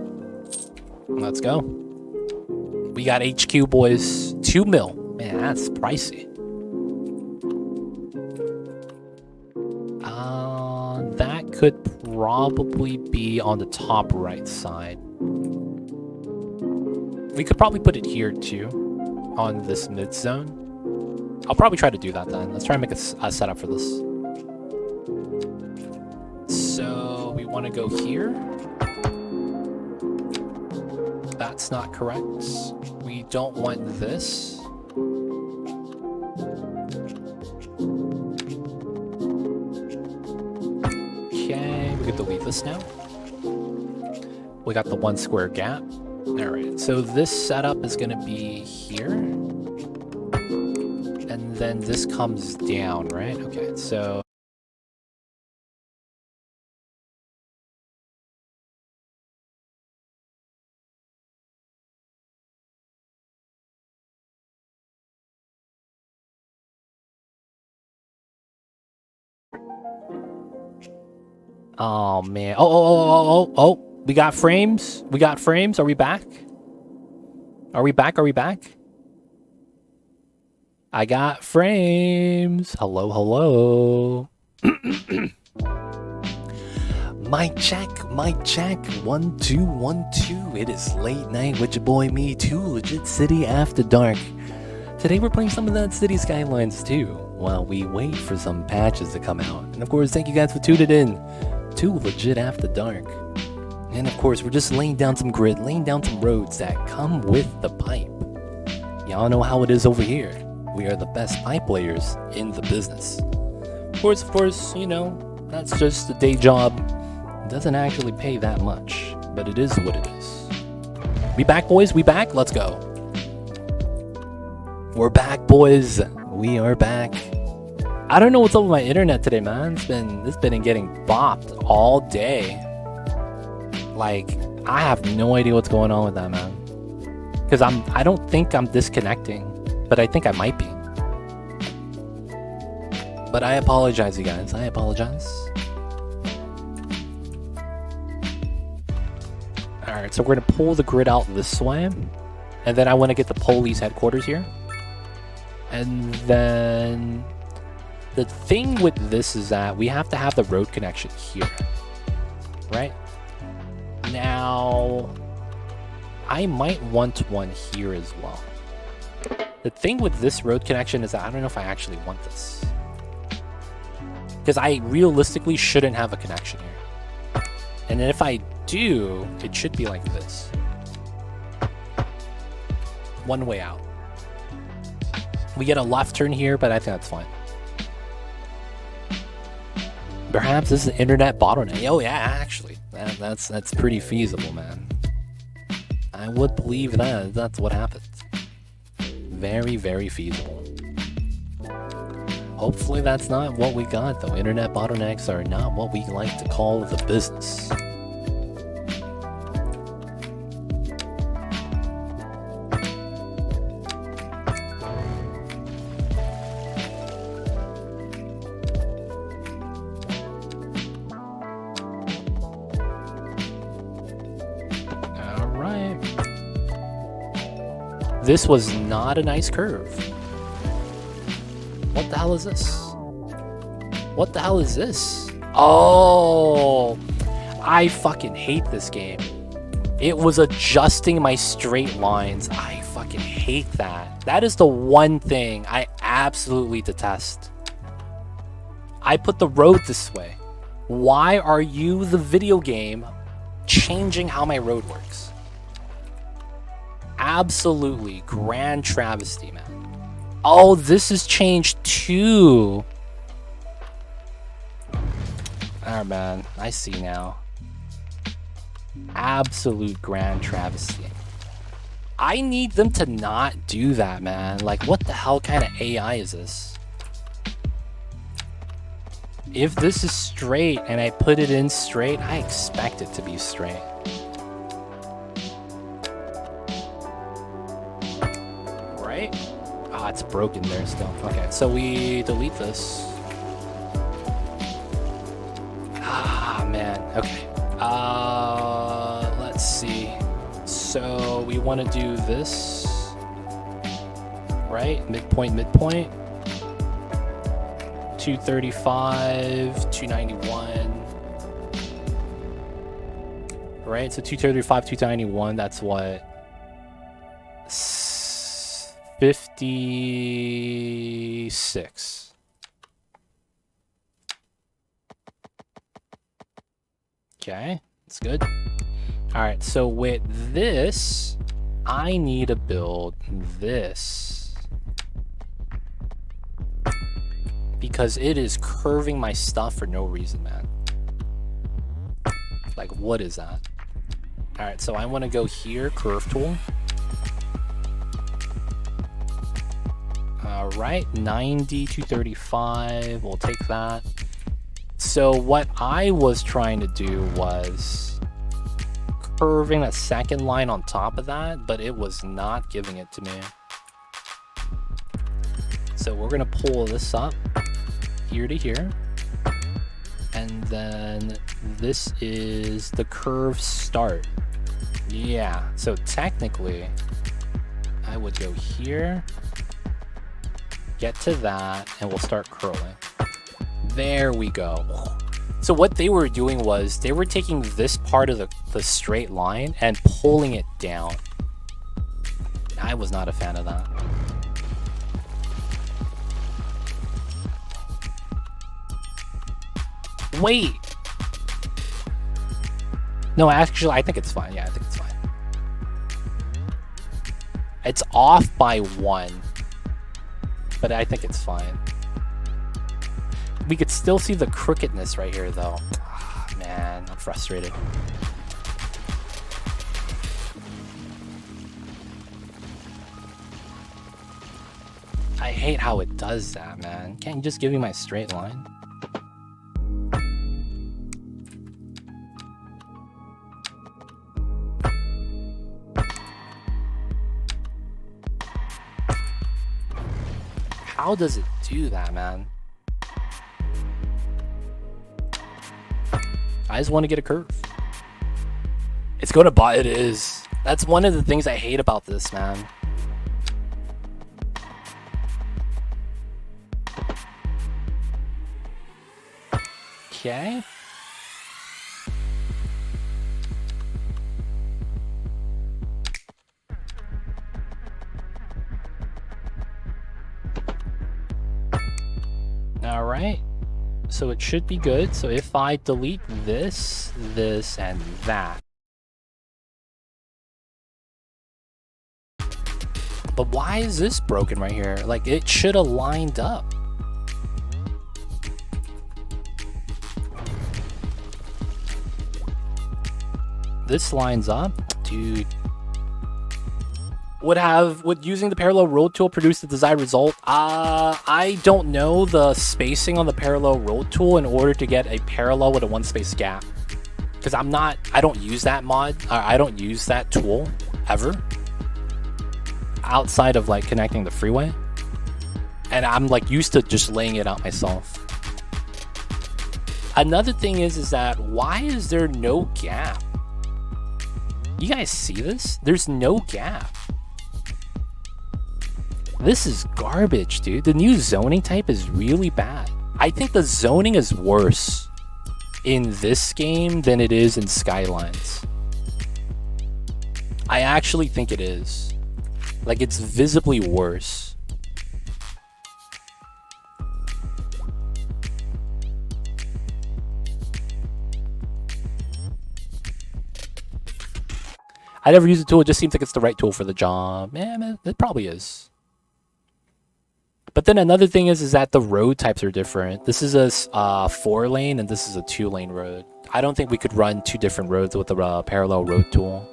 Let's go. We got HQ, boys. 2 mil. Man, that's pricey. That could probably be on the top right side. We could probably put it here too, on this mid zone. I'll probably try to do that then. Let's try and make a setup for this. So we want to go here. That's not correct. We don't want this. Okay, we can delete this now. We got the 1 square gap. Alright, so this setup is going to be here. And then this comes down, right? Okay, so... Oh, man. Oh. We got frames. We got frames. Are we back? Are we back? Are we back? I got frames. Hello, hello. Mic check. 1 2 1 2. It is late night with your boy me, Too Legit City After Dark. Today we're playing some of that Cities Skylines II while we wait for some patches to come out. And of course, thank you guys for tuning in. Too Legit After Dark. And of course, we're just laying down some grid, laying down some roads that come with the pipe. Y'all know how it is over here. We are the best pipe layers in the business. Of course, you know, that's just a day job. It doesn't actually pay that much, but it is what it is. We back, boys? We back? Let's go. We're back, boys. We are back. I don't know what's up with my internet today, man. It's been getting bopped all day. Like, I have no idea what's going on with that, man. Because I don't think I'm disconnecting, but I think I might be. But I apologize, you guys. I apologize. Alright, so we're going to pull the grid out this way. And then I want to get the police headquarters here. And then... the thing with this is that we have to have the road connection here. Right? Now... I might want one here as well. The thing with this road connection is that I don't know if I actually want this. Because I realistically shouldn't have a connection here. And then if I do, it should be like this. One way out. We get a left turn here, but I think that's fine. Perhaps this is an internet bottleneck. Oh yeah, actually. That's pretty feasible, man. I would believe that. That's what happens. Very, very feasible. Hopefully that's not what we got, though. Internet bottlenecks are not what we like to call the business. Alright. This was not a nice curve. What the hell is this? What the hell is this? Oh, I fucking hate this game. It was adjusting my straight lines. I fucking hate that. That is the one thing I absolutely detest. I put the road this way. Why are you, the video game, changing how my road works? Absolutely grand travesty, man. Oh, this has changed too. Oh man, I see now. Absolute grand travesty. I need them to not do that, man. Like, what the hell kind of AI is this? If this is straight and I put it in straight, I expect it to be straight. Right? Ah, it's broken there still. Okay, so we delete this. Ah, man. Okay. Let's see. So we want to do this. Right? Midpoint, midpoint. 235, 291. Right? So 235, 291, that's what? 56. Okay, that's good. Alright, so with this, I need to build this. Because it is curving my stuff for no reason, man. Like, what is that? Alright, so I want to go here, curve tool. Alright, 90, 235, we'll take that. So what I was trying to do was curving a second line on top of that, but it was not giving it to me. So we're gonna pull this up here to here, and then this is the curve start. Yeah, so technically I would go here, get to that, and we'll start curling. There we go. So what they were doing was they were taking this part of the straight line and pulling it down. I was not a fan of that. Wait. No, actually, I think it's fine. Yeah, I think it's fine. It's off by 1, but I think it's fine. We could still see the crookedness right here, though. Ah, man, I'm frustrated. I hate how it does that, man. Can't you just give me my straight line? How does it do that, man? I just want to get a curve. It's going to buy. It is. That's one of the things I hate about this, man. Okay. All right. So it should be good. So if I delete this, this, and that. But why is this broken right here? Like, it should have lined up. This lines up. Dude. Would using the parallel road tool produce the desired result? I don't know the spacing on the parallel road tool in order to get a parallel with a 1 space gap. Because I don't use that mod. I don't use that tool ever. Outside of like connecting the freeway. And I'm like used to just laying it out myself. Another thing is that why is there no gap? You guys see this? There's no gap. This is garbage, dude. The new zoning type is really bad. I think the zoning is worse in this game than it is in Skylines. I actually think it is. Like, it's visibly worse. I never use the tool. It just seems like it's the right tool for the job. Man, it probably is. But then another thing is that the road types are different. This is a 4-lane and this is a 2-lane road. I don't think we could run 2 different roads with the parallel road tool.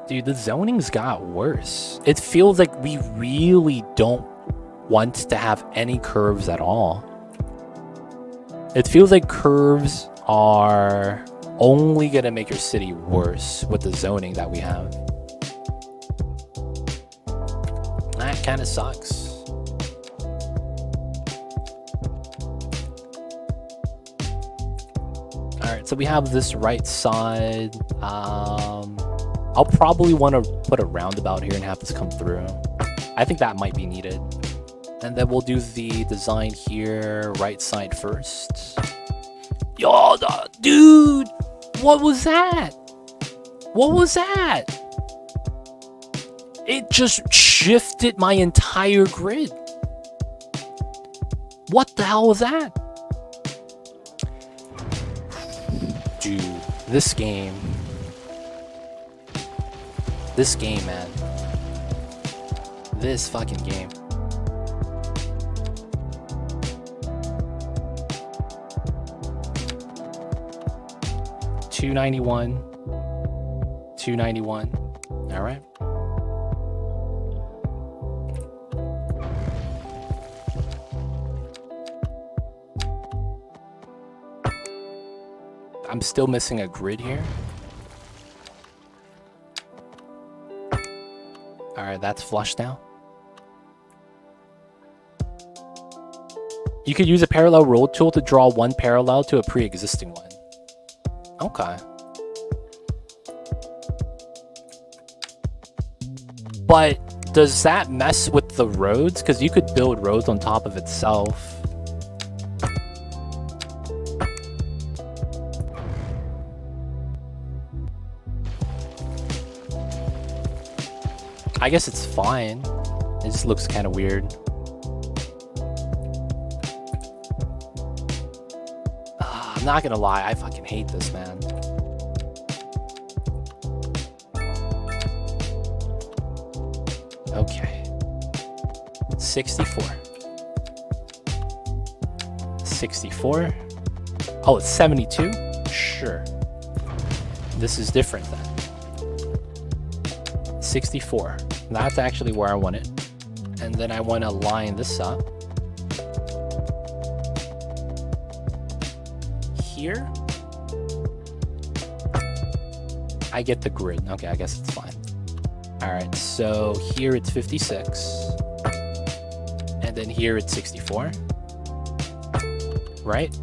Dude, the zoning's got worse. It feels like we really don't want to have any curves at all. It feels like curves are only gonna make your city worse with the zoning that we have. That kind of sucks. Alright, so we have this right side. I'll probably want to put a roundabout here and have this come through. I think that might be needed. And then we'll do the design here, right side first. Yo, dude! What was that? What was that? It just shifted my entire grid. What the hell was that? Dude, this game. This game, man. This fucking game. $291. $291. All right. I'm still missing a grid here. Alright, that's flush now. You could use a parallel road tool to draw one parallel to a pre-existing one. Okay. But does that mess with the roads? Because you could build roads on top of itself. I guess it's fine. It just looks kind of weird. I'm not gonna lie, I fucking hate this, man. Okay. 64. 64. Oh, it's 72? Sure. This is different then. 64. That's actually where I want it. And then I want to line this up. Here. I get the grid. Okay, I guess it's fine. Alright, so here it's 56. And then here it's 64. Right?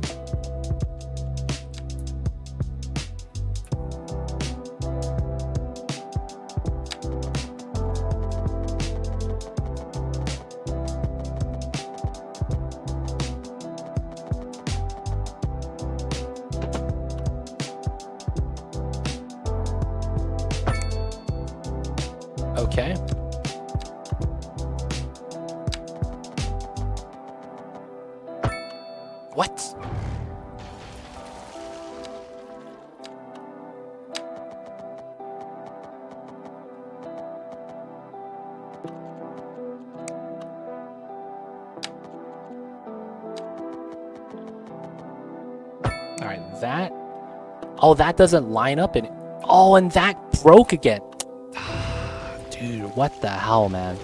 Okay. What? All right, that. Oh, that doesn't line up in. Oh, and that broke again. Dude, what the hell, man?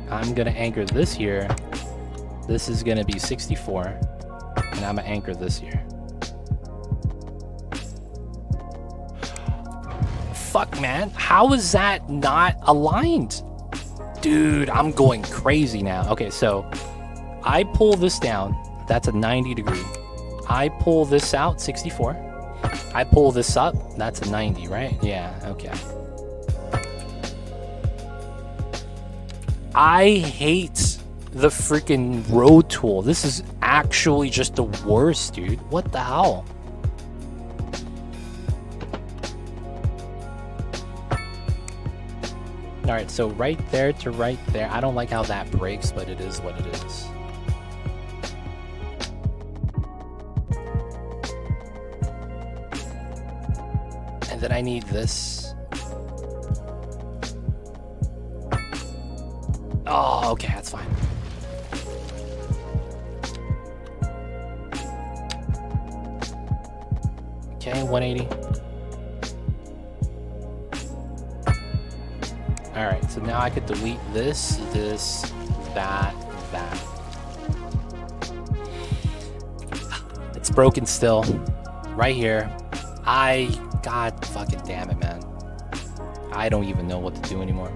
I'm gonna anchor this here. This is gonna be 64. And I'm gonna anchor this here. Fuck, man. How is that not aligned? Dude, I'm going crazy now. Okay, so I pull this down. That's a 90 degree. I pull this out, 64. I pull this up, that's a 90, right? Yeah, okay. I hate the freaking road tool. This is actually just the worst, dude. What the hell? Alright, so right there to right there. I don't like how that breaks, but it is what it is. And then I need this. Oh, okay, that's fine. Okay, 180. Alright, so now I could delete this, that. It's broken still. Right here. God fucking damn it, man. I don't even know what to do anymore.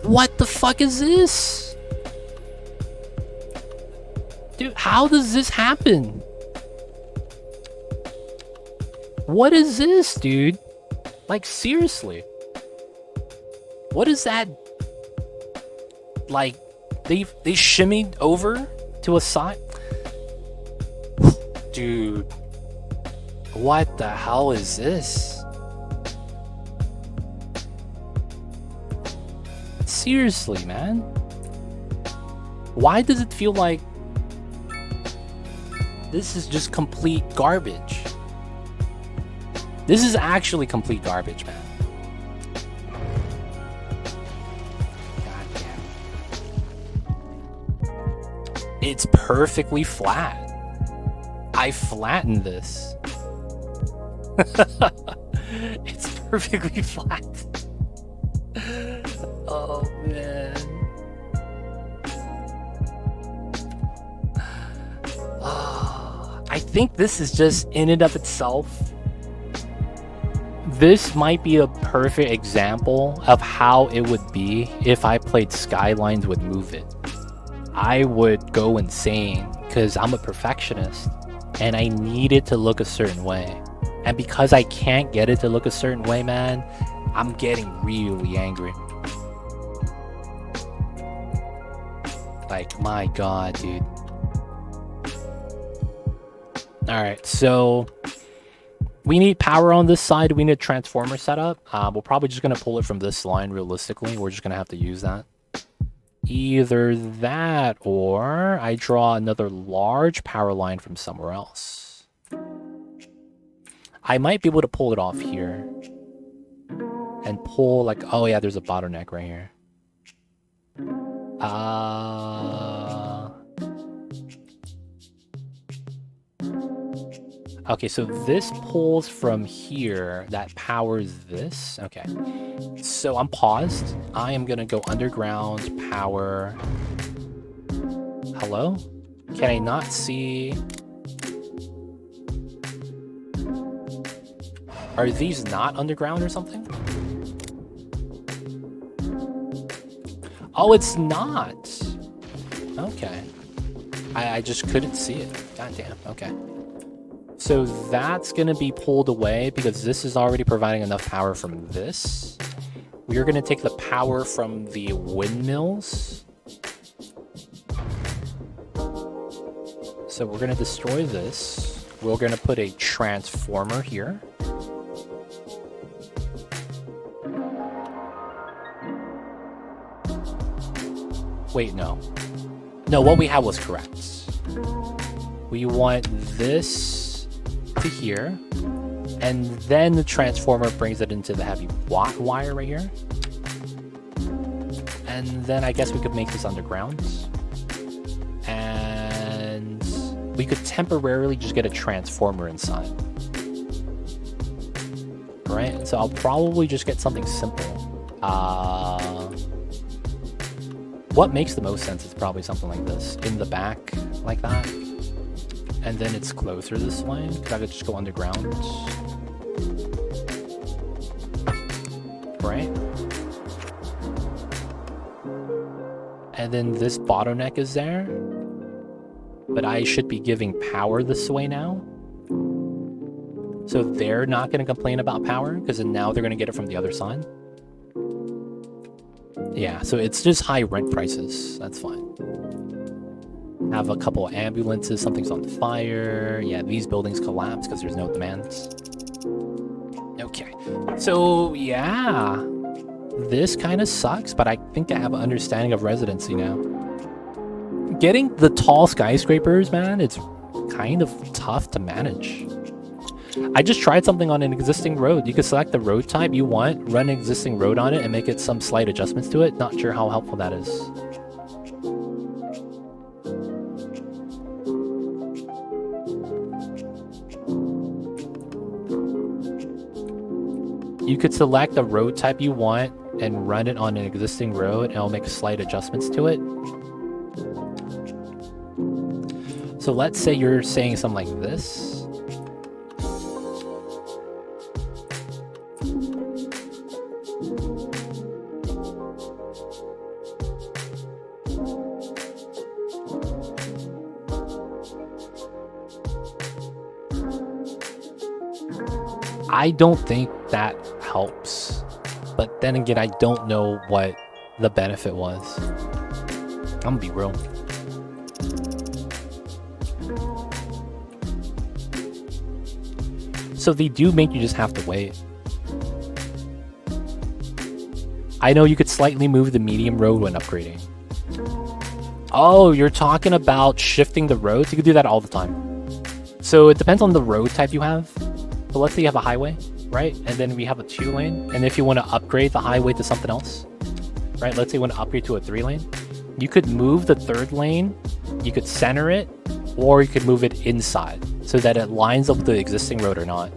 What the fuck is this? Dude, how does this happen? What is this, dude? Like, seriously. What is that? Like, they shimmied over to a side? Dude. What the hell is this? Seriously, man. Why does it feel like this is just complete garbage? This is actually complete garbage, man. God damn. It's perfectly flat. I flattened this. It's perfectly flat. Oh, man. I think this is just in and of itself. This might be a perfect example of how it would be if I played Skylines with Move It. I would go insane because I'm a perfectionist and I need it to look a certain way. And because I can't get it to look a certain way, man, I'm getting really angry. Like, my god, dude. Alright, so we need power on this side. We need a transformer setup. We're probably just going to pull it from this line realistically. We're just going to have to use that. Either that or I draw another large power line from somewhere else. I might be able to pull it off here. And pull like, oh yeah, there's a bottleneck right here. Okay, so this pulls from here that powers this. Okay, so I'm paused. I am gonna go underground power. Hello? Can I not see? Are these not underground or something? Oh, it's not. Okay. I just couldn't see it. God damn. Okay. So that's going to be pulled away because this is already providing enough power from this. We are going to take the power from the windmills. So we're going to destroy this. We're going to put a transformer here. Wait, no. No, what we had was correct. We want this to here. And then the transformer brings it into the heavy watt wire right here. And then I guess we could make this underground. And we could temporarily just get a transformer inside. Right? So I'll probably just get something simple. What makes the most sense is probably something like this. In the back, like that. And then it's closer this way, because I could just go underground. Right? And then this bottleneck is there. But I should be giving power this way now. So they're not going to complain about power, because then now they're going to get it from the other side. Yeah, so it's just high rent prices. That's fine. Have a couple of ambulances. Something's on fire. Yeah, these buildings collapse because there's no demand. Okay. So, yeah. This kind of sucks, but I think I have an understanding of residency now. Getting the tall skyscrapers, man, it's kind of tough to manage. I just tried something on an existing road. You could select the road type you want, run an existing road on it, and make it some slight adjustments to it. Not sure how helpful that is. You could select the road type you want and run it on an existing road, and it'll make slight adjustments to it. So let's say you're saying something like this. I don't think that helps. But then again, I don't know what the benefit was. I'm gonna be real. So they do make you just have to wait. I know you could slightly move the medium road when upgrading. Oh, you're talking about shifting the roads? You could do that all the time. So it depends on the road type you have. So let's say you have a highway, right? And then we have a 2-lane. And if you want to upgrade the highway to something else, right? Let's say you want to upgrade to a 3-lane. You could move the 3rd lane, you could center it, or you could move it inside so that it lines up with the existing road or not,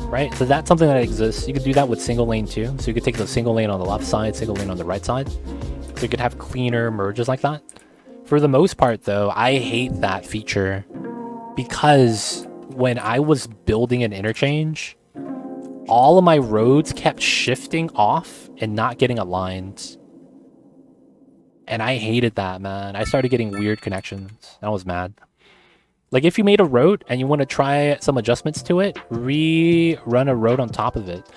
right? So that's something that exists. You could do that with single lane too. So you could take the single lane on the left side, single lane on the right side. So you could have cleaner merges like that. For the most part though, I hate that feature because when I was building an interchange, all of my roads kept shifting off and not getting aligned. And I hated that, man. I started getting weird connections. I was mad. Like if you made a road and you want to try some adjustments to it, rerun a road on top of it.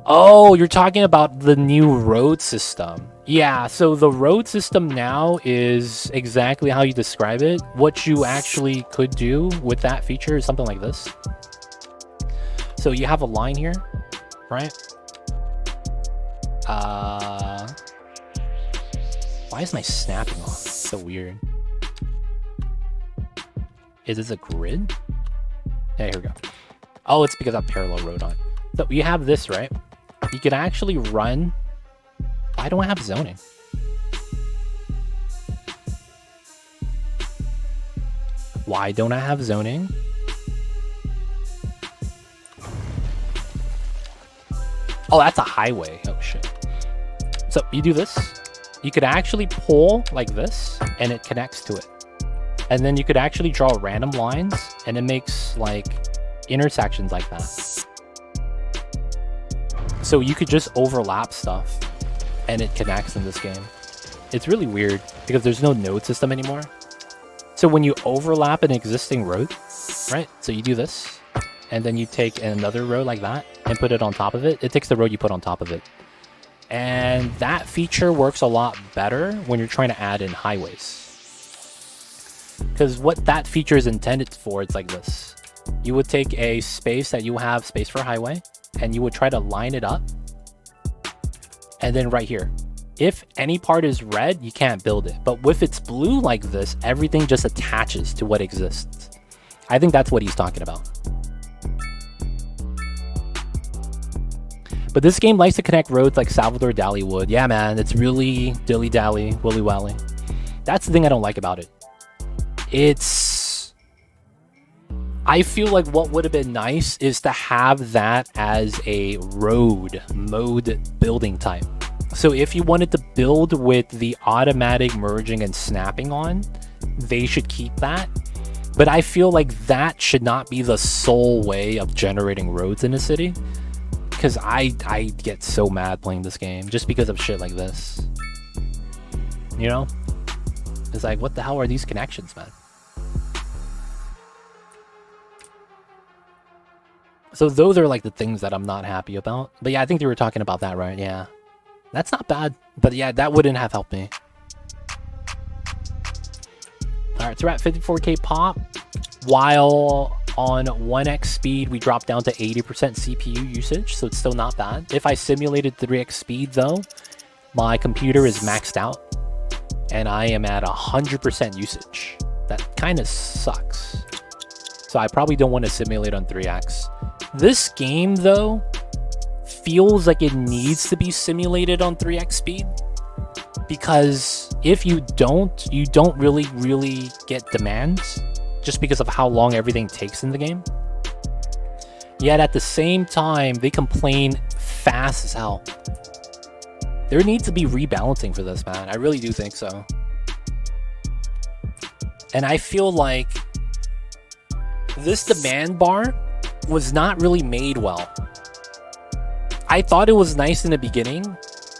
Oh, you're talking about the new road system. Yeah, so the road system now is exactly how you describe it. What you actually could do with that feature is something like this. So you have a line here, right? Why is my snapping off? It's so weird. Is this a grid? Yeah, here we go. Oh, it's because I have parallel road on. So you have this, right? You can actually run. Why don't I have zoning? Why don't I have zoning? Oh, that's a highway. Oh, shit. So you do this. You could actually pull like this, and it connects to it. And then you could actually draw random lines, and it makes like intersections like that. So you could just overlap stuff, and it connects in this game. It's really weird because there's no node system anymore. So when you overlap an existing road, right? So you do this, and then you take another road like that and put it on top of it. It takes the road you put on top of it. And that feature works a lot better when you're trying to add in highways. Because what that feature is intended for, it's like this. You would take a space that you have, space for highway, and you would try to line it up. And then right here, if any part is red, you can't build it. But if it's blue like this, everything just attaches to what exists. I think that's what he's talking about. But this game likes to connect roads like Salvador Dali would. Yeah, man, it's really dilly-dally, willy-wally. That's the thing I don't like about it. I feel like what would have been nice is to have that as a road mode building type. So if you wanted to build with the automatic merging and snapping on, they should keep that. But I feel like that should not be the sole way of generating roads in a city. Because I get so mad playing this game just because of shit like this. You know? It's like, what the hell are these connections, man? So those are like the things that I'm not happy about. But yeah, I think they were talking about that, right? Yeah. That's not bad. But yeah, that wouldn't have helped me. Alright, so we're at 54k pop. While on 1x speed, we dropped down to 80% CPU usage. So it's still not bad. If I simulated 3x speed though, my computer is maxed out. And I am at 100% usage. That kind of sucks. So I probably don't want to simulate on 3x. This game, though, feels like it needs to be simulated on 3x speed. Because if you don't really get demands just because of how long everything takes in the game. Yet at the same time, they complain fast as hell. There needs to be rebalancing for this, man. I really do think so. And I feel like this demand bar was not really made well. I thought it was nice in the beginning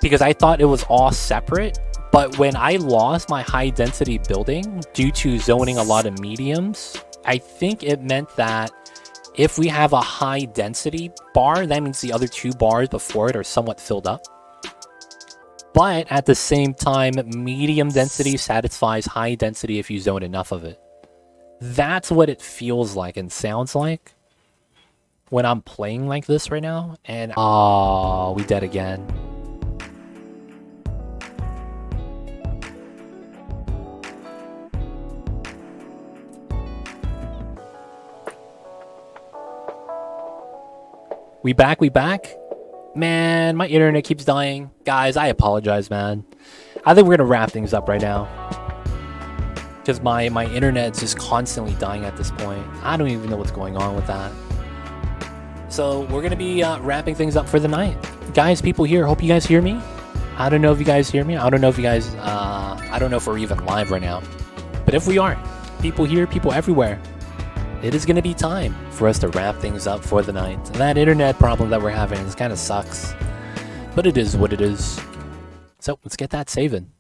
because I thought it was all separate. But when I lost my high density building due to zoning a lot of mediums, I think it meant that if we have a high density bar, that means the other two bars before it are somewhat filled up. But at the same time, medium density satisfies high density if you zone enough of it. That's what it feels like and sounds like when I'm playing like this right now. And oh, we dead again. We back? Man, my internet keeps dying. Guys, I apologize, man. I think we're gonna wrap things up right now. Because my internet's just constantly dying at this point. I don't even know what's going on with that. So we're gonna be wrapping things up for the night. Guys, people here, hope you guys hear me. I don't know if you guys hear me. I don't know if you guys, I don't know if we're even live right now. But if we are, people here, people everywhere, it is going to be time for us to wrap things up for the night. And that internet problem that we're having kind of sucks. But it is what it is. So let's get that saving.